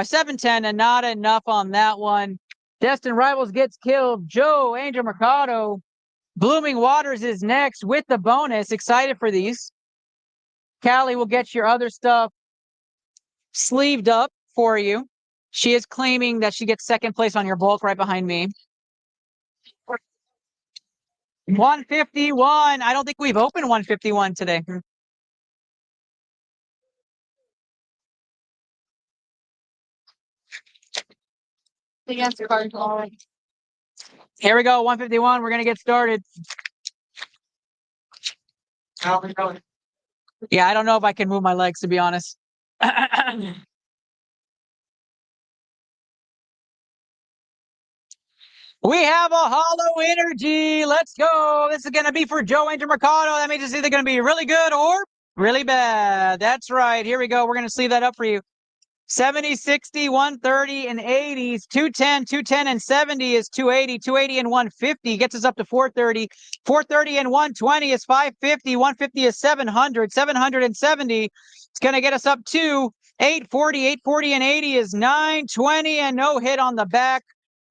710, and not enough on that one. Destin Rivals gets killed. Joe Angel Mercado. Blooming Waters is next with the bonus. Excited for these. Callie will get your other stuff sleeved up for you. She is claiming that she gets second place on your bulk right behind me. 151. I don't think we've opened 151 today. The answer card. Here we go, 151. We're going to get started. Yeah, I don't know if I can move my legs, to be honest. We have a hollow energy. Let's go. This is going to be for Joe Angel Mercado. That means it's either going to be really good or really bad. That's right. Here we go. We're going to sleeve that up for you. 70, 60, 130, and 80s. 210, 210, and 70 is 280. 280 and 150 gets us up to 430. 430 and 120 is 550. 150 is 700. 770 is going to get us up to 840. 840 and 80 is 920, and no hit on the back.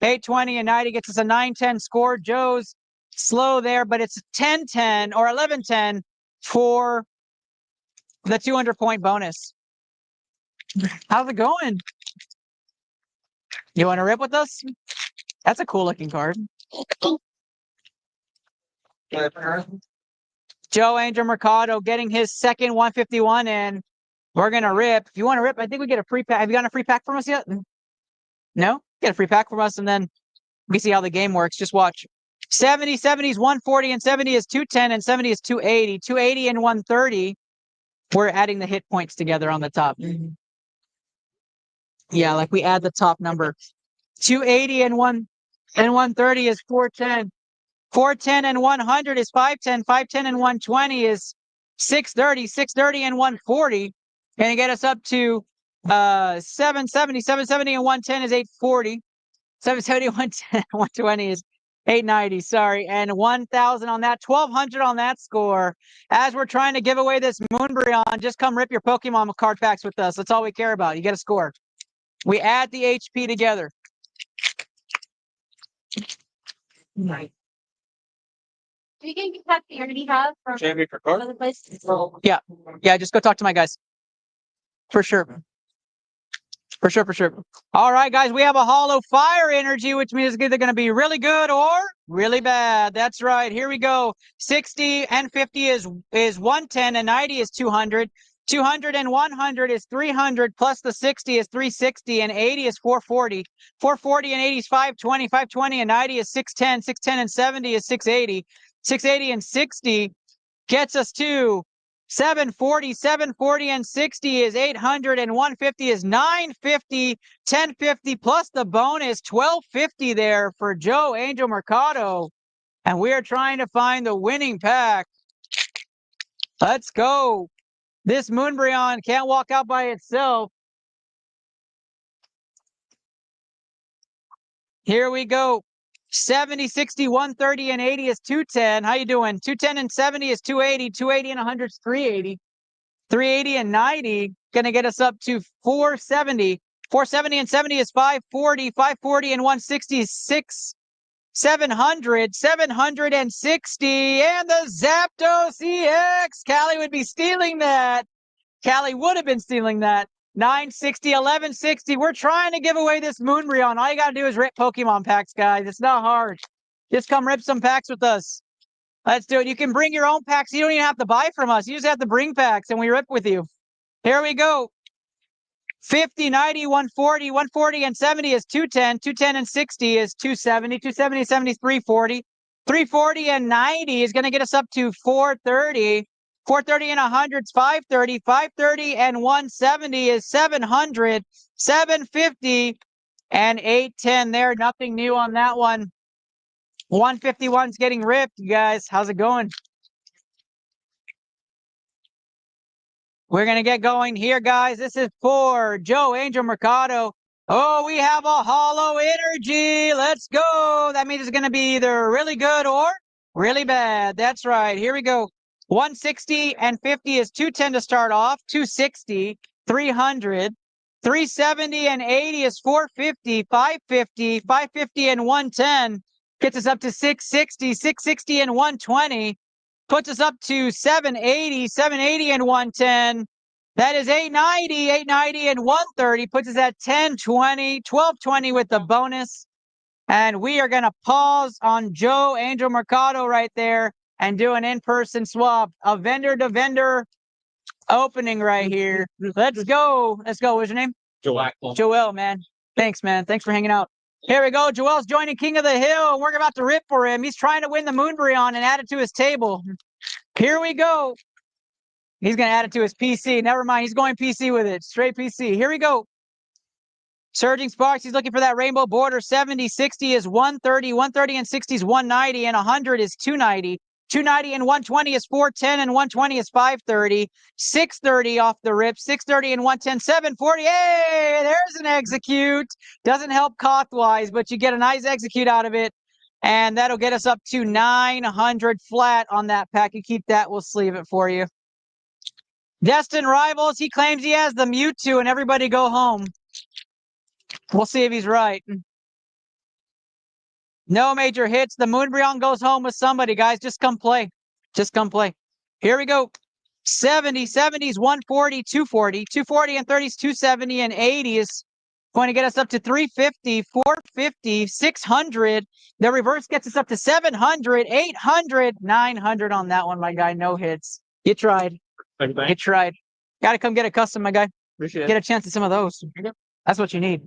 820 and 90 gets us a 910 score. Joe's slow there, but it's 1010 or 1110 for the 200-point bonus. How's it going? You want to rip with us? That's a cool looking card. Joe Angel Mercado getting his second 151 in. We're going to rip. If you want to rip, I think we get a free pack. Have you gotten a free pack from us yet? No? Get a free pack from us, and then we see how the game works. Just watch. 70, 70 is 140, and 70 is 210, and 70 is 280. 280 and 130. We're adding the hit points together on the top. Yeah, like we add the top number. 280 and 130 is 410. 410 and 100 is 510. 510 and 120 is 630. 630 and 140. Gonna get us up to 770. 770 and 110 is 840. 770, 110, 120 is 890. Sorry, and 1,000 on that. 1,200 on that score. As we're trying to give away this Moonbryon, just come rip your Pokemon card packs with us. That's all we care about. You get a score. We add the HP together. Right. Do you get that you already have from other places? Yeah, just go talk to my guys. For sure. For sure. All right, guys, we have a hollow fire energy, which means it's either going to be really good or really bad. That's right. Here we go. 60 and 50 is 110, and 90 is 200. 200 and 100 is 300, plus the 60 is 360, and 80 is 440. 440 and 80 is 520. 520 and 90 is 610. 610 and 70 is 680. 680 and 60 gets us to 740, 740 and 60 is 800, and 150 is 950, 1050 plus the bonus, 1250 there for Joe Angel Mercado. And we are trying to find the winning pack. Let's go. This Moonbryon can't walk out by itself. Here we go. 70, 60, 130, and 80 is 210. How you doing? 210 and 70 is 280. 280 and 100 is 380. 380 and 90 going to get us up to 470. 470 and 70 is 540. 540 and 160 is 700. 760. And the Zapdos EX. Callie would be stealing that. Callie would have been stealing that. 960, 1160. We're trying to give away this Moonbryon. All you got to do is rip Pokemon packs, guys. It's not hard. Just come rip some packs with us. Let's do it. You can bring your own packs. You don't even have to buy from us. You just have to bring packs and we rip with you. Here we go. 50, 90, 140, 140 and 70 is 210. 210 and 60 is 270. 270 and 70 is 340. 340 and 90 is going to get us up to 430. 430 and 100 is 530. 530 and 170 is 700. 750 and 810 there. Nothing new on that one. 151's getting ripped, you guys. How's it going? We're going to get going here, guys. This is for Joe Angel Mercado. Oh, we have a hollow energy. Let's go. That means it's going to be either really good or really bad. That's right. Here we go. 160 and 50 is 210 to start off. 260, 300. 370 and 80 is 450. 550, 550 and 110 gets us up to 660. 660 and 120 puts us up to 780. 780 and 110. That is 890. 890 and 130 puts us at 1020. 1220 with the bonus. And we are going to pause on Joe Angel Mercado right there and do an in-person swap. A vendor-to-vendor opening right here. Let's go. Let's go. What's your name? Joel. Joel, man. Thanks, man. Thanks for hanging out. Here we go. Joel's joining King of the Hill. We're about to rip for him. He's trying to win the Moonbury and add it to his table. Here we go. He's going to add it to his PC. Never mind. He's going PC with it. Straight PC. Here we go. Surging Sparks. He's looking for that rainbow border. 70, 60 is 130. 130 and 60 is 190. And 100 is 290. 290 and 120 is 410. And 120 is 530. 630 off the rip. 630 and 110. 740. Hey, there's an execute. Doesn't help cost-wise, but you get a nice execute out of it. And that'll get us up to 900 flat on that pack. You keep that. We'll sleeve it for you. Destin Rivals, he claims he has the Mewtwo and everybody go home. We'll see if he's right. No major hits. The Moonbryon goes home with somebody, guys. Just come play. Just come play. Here we go. 70, 70s, 140, 240. 240 and 30s, 270 and 80 is going to get us up to 350, 450, 600. The reverse gets us up to 700, 800, 900 on that one, my guy. No hits. You tried. You tried. Got to come get a custom, my guy. Appreciate Get a chance at some of those. That's what you need.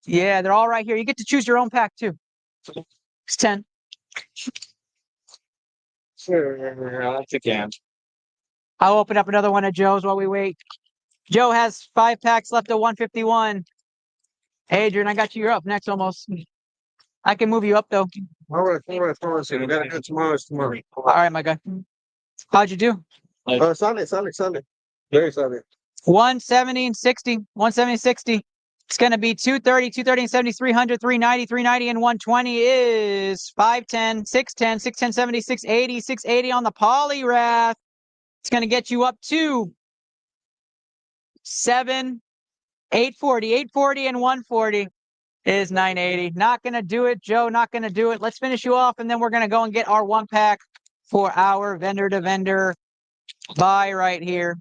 Yeah, they're all right here. You get to choose your own pack, too. It's 10. Sure, that's a can. I'll open up another one of Joe's while we wait. Joe has 5 packs left at 151. Adrian, I got you. You're up next almost. I can move you up, though. All right. We gotta do it tomorrow. All right, my guy. How'd you do? Sunday. Very Sunday. 170 and 60. 170 and 60. It's going to be 230, 230 and 70, 300, 390, 390 and 120 is 510, 610, 610, 70, 680, 680 on the Polyrath. It's going to get you up to 840, 840 and 140 is 980. Not going to do it, Joe. Not going to do it. Let's finish you off, and then we're going to go and get our 1 pack for our vendor-to-vendor buy right here.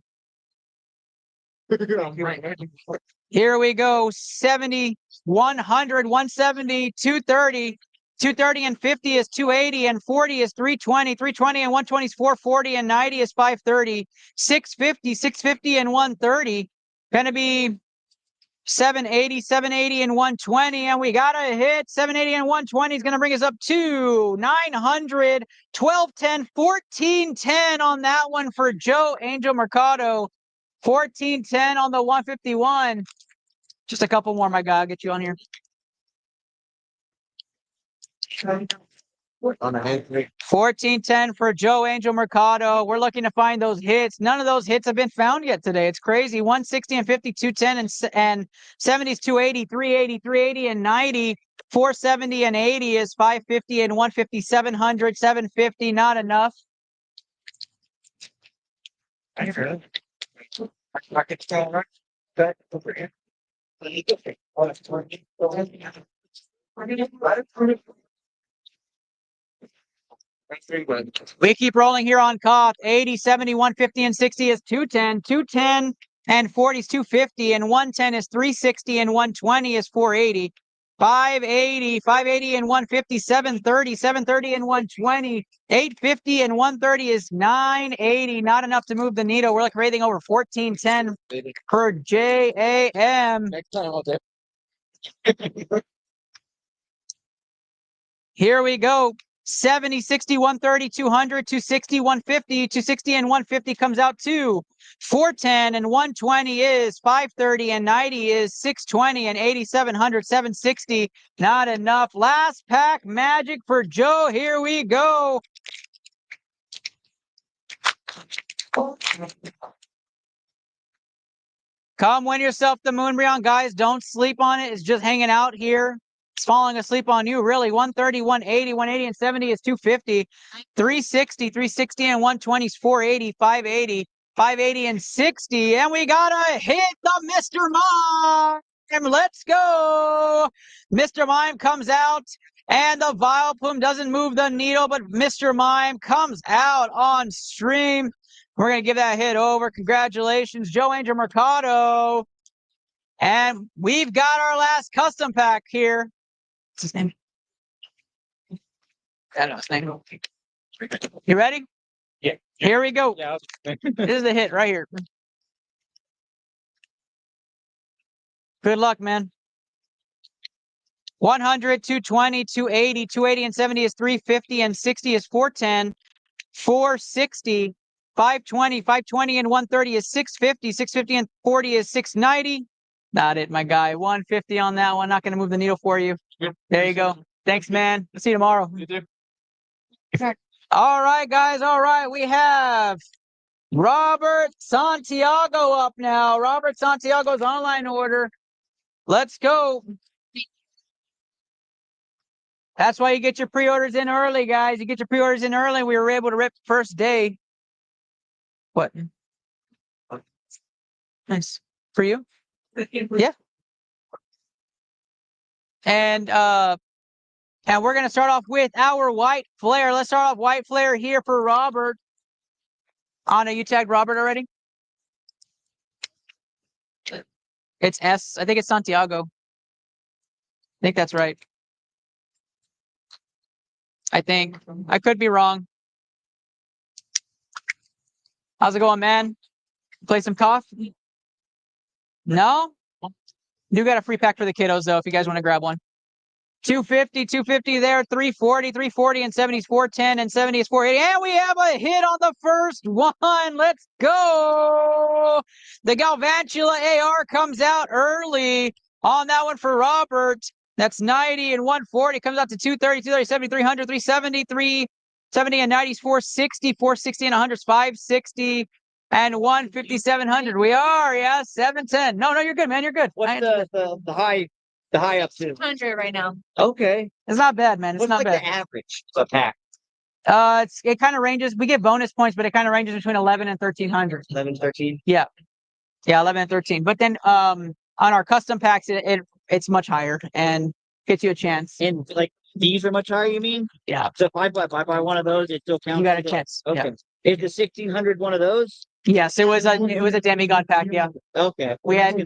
Here we go. 70, 100, 170, 230. 230 and 50 is 280 and 40 is 320. 320 and 120 is 440 and 90 is 530. 650, 650 and 130. Going to be 780, 780 and 120. And we got a hit. 780 and 120 is going to bring us up to 900, 1210, 1410 on that one for Joe Angel Mercado. 1410 on the 151. Just a couple more, my guy. I'll get you on here. 1410 for Joe Angel Mercado. We're looking to find those hits. None of those hits have been found yet today. It's crazy. 160 and 50, 210 and 70s, 280, 380, 380 and 90. 470 and 80 is 550 and 150, 700, 750. Not enough. We keep rolling here on Koth. 80, 70, 150, and 60 is 210. 210 and 40 is 250, and 110 is 360, and 120 is 480. 580, 580 and 150, 730, 730 and 120, 850 and 130 is 980. Not enough to move the needle. We're looking for anything over 1410 per JAM. Next time I'll do. Here we go. 70, 60, 130, 200, 260, 150, 260 and 150 comes out to 410 and 120 is 530 and 90 is 620 and 8700, 760. Not enough. Last pack magic for Joe. Here we go. Come win yourself the Moonbreon, guys. Don't sleep on it. It's just hanging out here. It's falling asleep on you, really. 130, 180, 180 and 70 is 250. 360, 360 and 120 is 480, 580, 580 and 60. And we got to hit the Mr. Mime. Let's go. Mr. Mime comes out. And the Vile Plume doesn't move the needle, but Mr. Mime comes out on stream. We're going to give that hit over. Congratulations, Joe Angel Mercado. And we've got our last custom pack here. What's his name? I don't know his name. You ready? Yeah. Here we go. Yeah. This is the hit right here. Good luck, man. 100, 220, 280, 280 and 70 is 350 and 60 is 410, 460, 520, 520 and 130 is 650, 650 and 40 is 690. Not it, my guy. 150 on that one. Not going to move the needle for you. Yep. There you go. Thanks, man. We'll see you tomorrow. You do. All right, guys. All right. We have Robert Santiago up now. Robert Santiago's online order. Let's go. That's why you get your pre-orders in early, guys. You get your pre-orders in early. We were able to rip first day. What? Nice. For you? Yeah. And we're going to start off with our white flare. Let's start off white flare here for Robert. Anna, you tagged Robert already? It's S. I think it's Santiago. I think that's right. I think. I could be wrong. How's it going, man? Play some coffee? No? You got a free pack for the kiddos, though, if you guys want to grab one. 250, 250 there, 340, 340 and 70 is 410 and 70 is 480. And we have a hit on the first one. Let's go. The Galvantula AR comes out early on that one for Robert. That's 90 and 140. Comes out to 230, 230, 70, 300, 370, 370 and 90 is 460, 460 and 100 is 560. And 150, 700. We are, yeah, 710. No, you're good, man. You're good. What's the high up to? 100 right now. Okay. It's not bad, man. It's What's not like bad. the average of a pack? It kind of ranges. We get bonus points, but it kind of ranges between 11 and 1300. 11, 13? Yeah, 11 and 13. But then on our custom packs, it's much higher and gets you a chance. And like these are much higher, you mean? Yeah, So if I buy one of those, it still counts. you got a as chance. Okay. Yeah. Is the 1600 one of those? Yes, it was a demigod pack. Yeah, Okay. we had.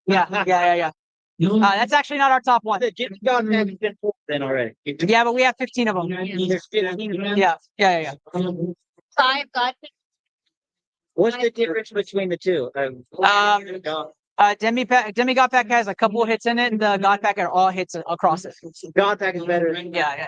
Yeah. That's actually not our top one. The Jimmy God pack has been full then already. Yeah, but we have 15 of them. There's 15 of them? Yeah. 5 God. What's the difference between the two? Demigod pack has a couple of hits in it, and the God pack are all hits across it. God pack is better. Yeah.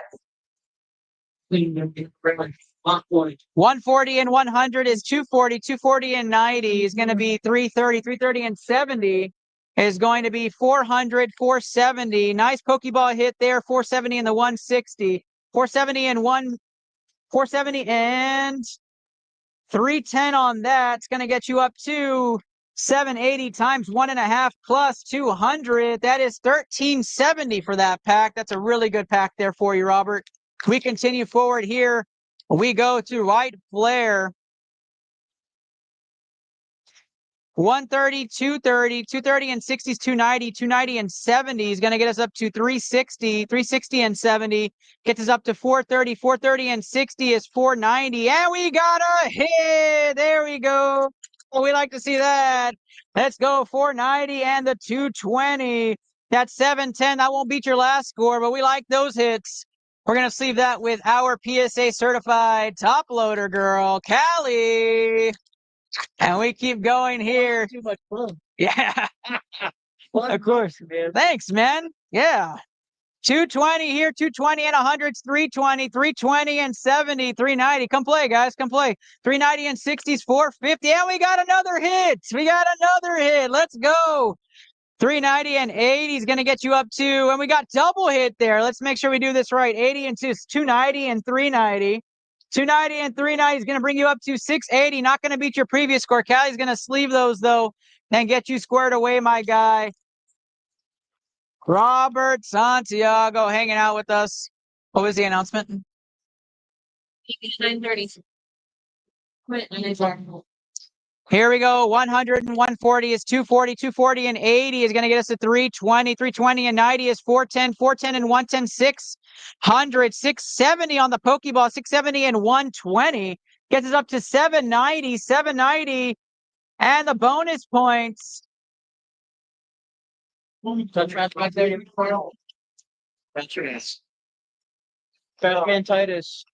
140 and 100 is 240. 240 and 90 is going to be 330. 330 and 70 is going to be 400. 470. Nice Pokeball hit there. 470 and the 160. 470 and 470 and 310 on that. It's going to get you up to 780 times 1.5 plus 200. That is 1370 for that pack. That's a really good pack there for you, Robert. We continue forward here. We go to White Flare. 130, 230, 230 and 60 is 290, 290 and 70 is going to get us up to 360, 360 and 70 gets us up to 430, 430 and 60 is 490, and we got a hit. There we go. We like to see that. Let's go 490 and the 220. That's 710. That won't beat your last score, but we like those hits. We're going to sleeve that with our PSA certified top loader girl, Callie. And we keep going here. Too much fun. Yeah, Of course, man. thanks, man. Yeah. 220 here, 220 and 100's 320, 320 and 70, 390. Come play, guys. Come play. 390 and 60's 450. And we got another hit. We got another hit. Let's go. 390 and 80 is going to get you up to, and we got double hit there. Let's make sure we do this right. 80 and 290 and 390. 290 and 390 is going to bring you up to 680. Not going to beat your previous score. Callie's going to sleeve those, though, and get you squared away, my guy. Robert Santiago hanging out with us. What was the announcement? 9:30. Here we go. 100 and 140 is 240. 240 and 80 is going to get us to 320. 320 and 90 is 410. 410 and 110, 600. 670 on the Pokeball. 670 and 120 gets us up to 790. 790. And the bonus points. Touch right back there. That's your ass. Batman Titus.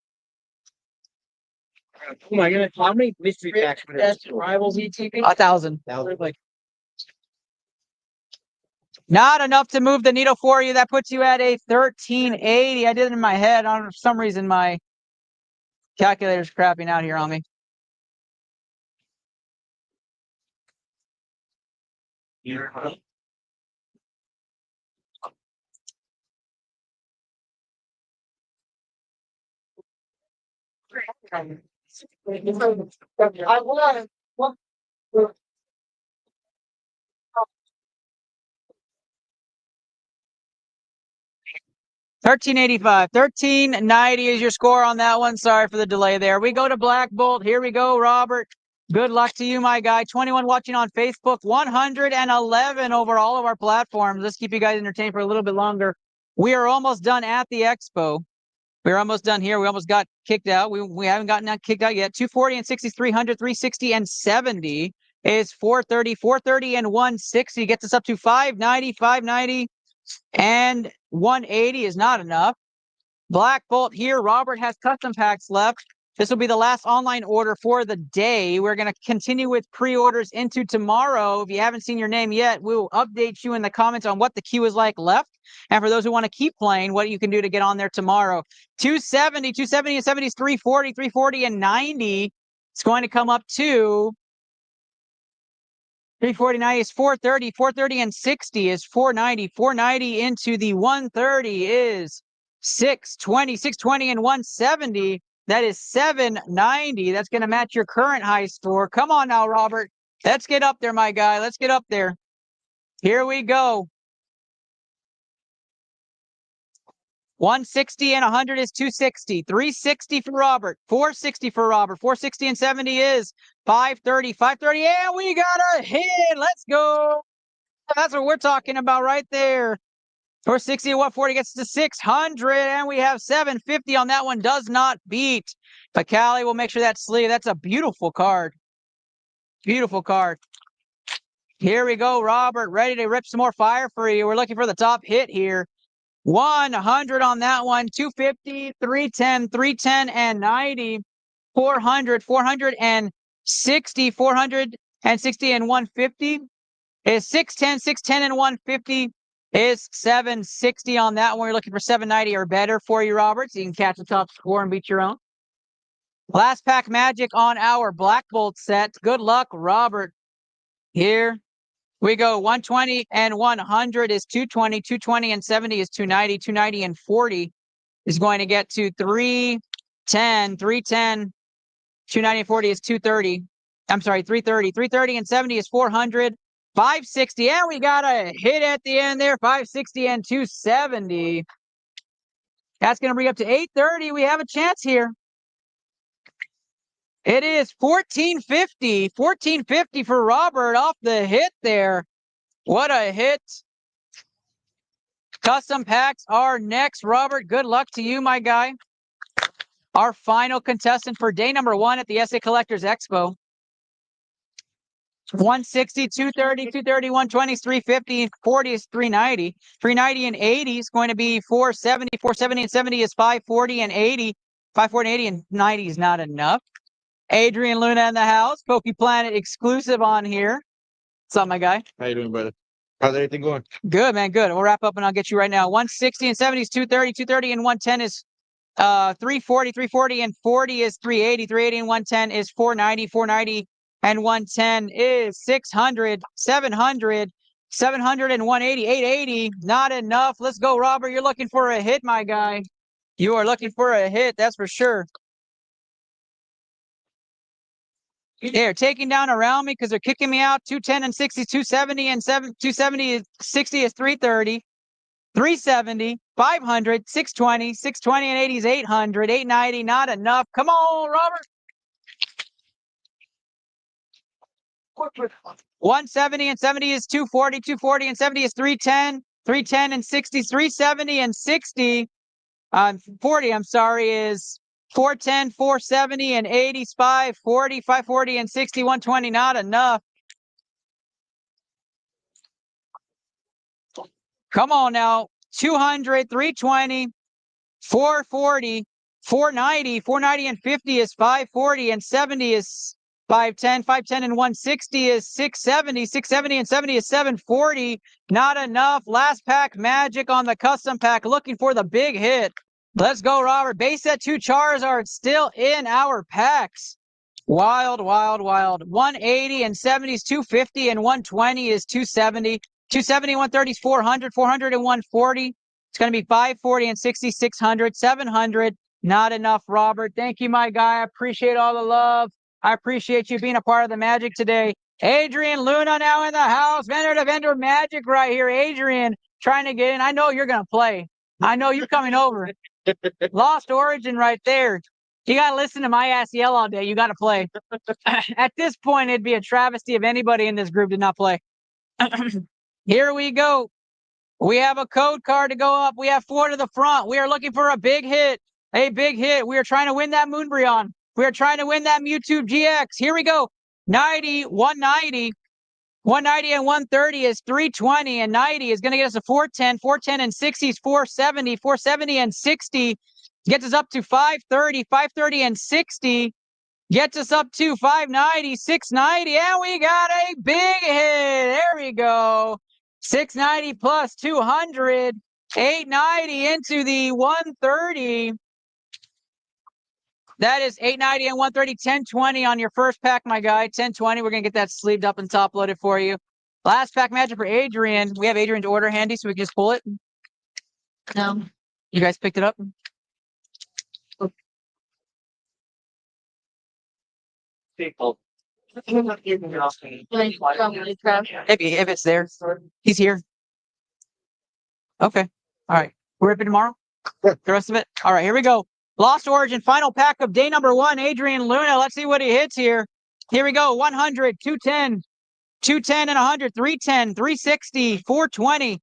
Oh my goodness, how many mystery packs would it be? Rivals ETP? 1,000. Like, Not enough to move the needle for you. That puts you at a 1380. I did it in my head. For some reason, my calculator's crapping out here on me. I want. 1385. 1390 is your score on that one. Sorry for the delay there. We go to Black Bolt. Here we go, Robert. Good luck to you, my guy. 21 watching on Facebook. 111 over all of our platforms. Let's keep you guys entertained for a little bit longer. We are almost done at the expo. We're almost done here. We almost got kicked out. We haven't gotten kicked out yet. 240 and 60, 300, 360 and 70 is 430. 430 and 160 gets us up to 590, 590. And 180 is not enough. Black Bolt here. Robert has custom packs left. This will be the last online order for the day. We're going to continue with pre-orders into tomorrow. If you haven't seen your name yet, we will update you in the comments on what the queue is like left. And for those who want to keep playing, what you can do to get on there tomorrow. 270 and 70 is 340, 340 and 90. It's going to come up to 349 is 430. 430 and 60 is 490. 490 into the 130 is 620. 620 and 170. That is 790. That's going to match your current high score. Come on now, Robert. Let's get up there, my guy. Let's get up there. Here we go. 160 and 100 is 260. 360 for Robert. 460 for Robert. 460 and 70 is 530. 530, and we got a hit. Let's go. That's what we're talking about right there. 460 and 140 gets to 600, and we have 750 on that one. Does not beat. But Callie will make sure that sleeve. That's a beautiful card. Beautiful card. Here we go, Robert. Ready to rip some more fire for you. We're looking for the top hit here. 100 on that one. 250, 310, 310 and 90. 400, 460, 460 and 150 is 610, 610 and 150 is 760 on that one. We're looking for 790 or better for you, Robert, so you can catch the top score and beat your own. Last pack magic on our Black Bolt set. Good luck, Robert. Here we go. 120 and 100 is 220. 220 and 70 is 290. 290 and 40 is going to get to 310. 310. 290 and 40 is 230. I'm sorry, 330. 330 and 70 is 400. 560. And we got a hit at the end there. 560 and 270. That's going to bring up to 830. We have a chance here. It is 1450. 1450 for Robert off the hit there. What a hit. Custom packs are next. Robert, good luck to you, my guy. Our final contestant for day number 1 at the SA Collectors Expo. 160, 230, 230, 120 is 350, 40 is 390. 390 and 80 is going to be 470. 470 and 70 is 540 and 80. 540 and 80 and 90 is not enough. Adrian Luna in the house. Pokey Planet exclusive on here. What's up, my guy? How you doing, brother? How's everything going? Good, man. Good. We'll wrap up and I'll get you right now. 160 and 70 is 230. 230 and 110 is 340. 340 and 40 is 380. 380 and 110 is 490. 490 and 110 is 600. 700. 700 and 180. 880. Not enough. Let's go, Robert. You're looking for a hit, my guy. You are looking for a hit. That's for sure. They're taking down around me because they're kicking me out. 210 and 60, 270 and 270, 60 is 330, 370, 500, 620, 620 and 80 is 800, 890, not enough. Come on, Robert. 170 and 70 is 240, 240 and 70 is 310, 310 and 60 is 370 and 60, 40, I'm sorry, is 410, 470, and 80 is 540, 540, and 60, 120, not enough. Come on now. 200, 320, 440, 490, 490 and 50 is 540, and 70 is 510, 510 and 160 is 670, 670 and 70 is 740, not enough. Last pack magic on the custom pack, looking for the big hit. Let's go, Robert. Base set 2 Charizard still in our packs. Wild, wild, wild. 180 and 70 is 250 and 120 is 270. 270 and 130 is 400. 400 and 140. It's going to be 540 and 60, 600, 700. Not enough, Robert. Thank you, my guy. I appreciate all the love. I appreciate you being a part of the magic today. Adrian Luna now in the house. Vendor to vendor magic right here. Adrian trying to get in. I know you're going to play. I know you're coming over. Lost Origin right there. You got to listen to my ass yell all day. You got to play. At this point, it'd be a travesty if anybody in this group did not play. Here we go. We have a code card to go up. We have 4 to the front. We are looking for a big hit. A big hit. We are trying to win that Moonbreon. We are trying to win that Mewtwo GX. Here we go. 90, 190. 190 and 130 is 320, and 90 is going to get us a 410. 410 and 60 is 470. 470 and 60 gets us up to 530. 530 and 60 gets us up to 590. 690, and we got a big hit. There we go. 690 plus 200. 890 into the 130. That is 890 and 130, 1020 on your first pack, my guy. 1020. We're going to get that sleeved up and top loaded for you. Last pack magic for Adrian. We have Adrian's order handy, so we can just pull it. You guys picked it up? People. If it's there. He's here. Okay. All right. We're ripping tomorrow? The rest of it? All right, here we go. Lost Origin, final pack of day number 1. Adrian Luna. Let's see what he hits here. Here we go. 100, 210, 210 and 100, 310, 360, 420,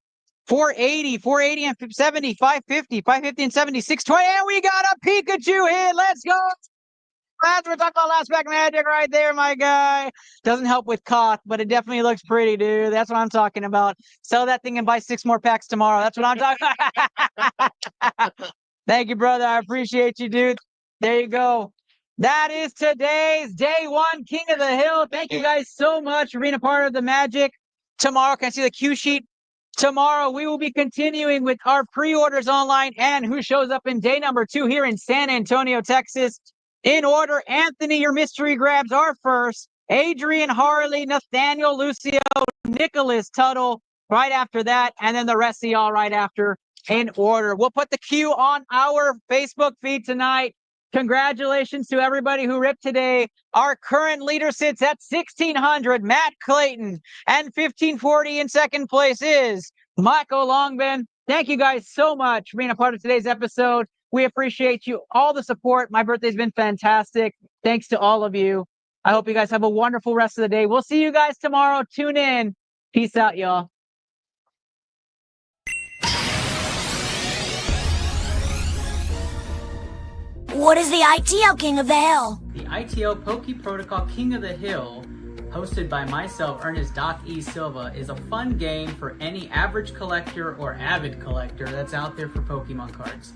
480, 480 and 70, 550, 550 and 70, 620. And we got a Pikachu hit. Let's go. We're talking about last pack magic right there, my guy. Doesn't help with cost, but it definitely looks pretty, dude. That's what I'm talking about. Sell that thing and buy 6 more packs tomorrow. That's what I'm talking about. Thank you, brother. I appreciate you, dude. There you go. That is today's day 1 King of the Hill. Thank you guys so much for being a part of the magic. Tomorrow, can I see the cue sheet? Tomorrow, we will be continuing with our pre-orders online and who shows up in day number 2 here in San Antonio, Texas. In order, Anthony, your mystery grabs are first. Adrian Harley, Nathaniel Lucio, Nicholas Tuttle right after that, and then the rest of y'all right after in order. We'll put the queue on our Facebook feed tonight. Congratulations to everybody who ripped today. Our current leader sits at 1,600, Matt Clayton, and 1,540 in second place is Michael Longben. Thank you guys so much for being a part of today's episode. We appreciate you, all the support. My birthday's been fantastic. Thanks to all of you. I hope you guys have a wonderful rest of the day. We'll see you guys tomorrow. Tune in. Peace out, y'all. What is the ITL King of the Hill? The ITL Poke Protocol King of the Hill, hosted by myself, Ernest Doc E. Silva, is a fun game for any average collector or avid collector that's out there for Pokemon cards.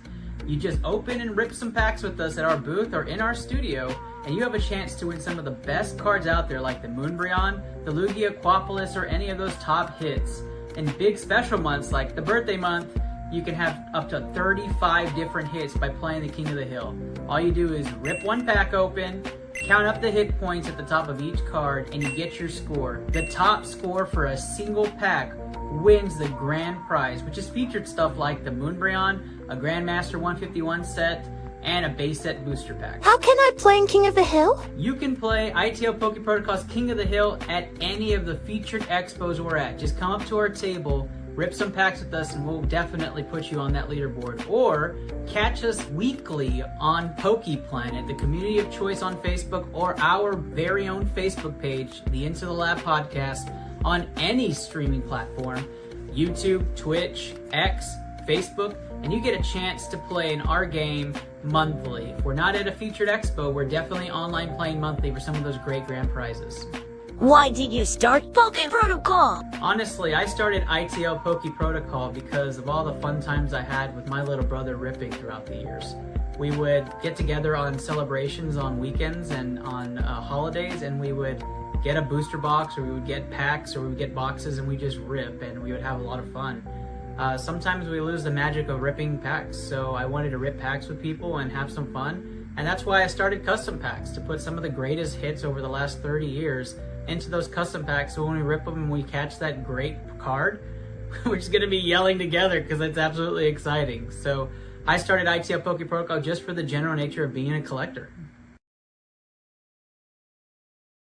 You just open and rip some packs with us at our booth or in our studio, and you have a chance to win some of the best cards out there like the Moonbryon, the Lugia Quapolis, or any of those top hits. In big special months like the birthday month, you can have up to 35 different hits by playing the King of the Hill. All you do is rip one pack open, count up the hit points at the top of each card, and you get your score. The top score for a single pack wins the grand prize, which is featured stuff like the Moonbryon, a Grandmaster 151 set, and a base set booster pack. How can I play in King of the Hill? You can play ITL Poke Protocol's King of the Hill at any of the featured expos we're at. Just come up to our table, rip some packs with us, and we'll definitely put you on that leaderboard. Or catch us weekly on Poke Planet, the community of choice on Facebook, or our very own Facebook page, the Into the Lab podcast, on any streaming platform, YouTube, Twitch, X, Facebook, and you get a chance to play in our game monthly. If we're not at a featured expo, we're definitely online playing monthly for some of those great grand prizes. Why did you start Poke Protocol? Honestly, I started ITL Poke Protocol because of all the fun times I had with my little brother ripping throughout the years. We would get together on celebrations on weekends and on holidays, and we would get a booster box, or we would get packs, or we would get boxes, and we just rip, and we would have a lot of fun. Sometimes we lose the magic of ripping packs, so I wanted to rip packs with people and have some fun, and that's why I started custom packs, to put some of the greatest hits over the last 30 years into those custom packs, so when we rip them and we catch that great card, we're just going to be yelling together because it's absolutely exciting. So I started ITL Poke Protocol just for the general nature of being a collector.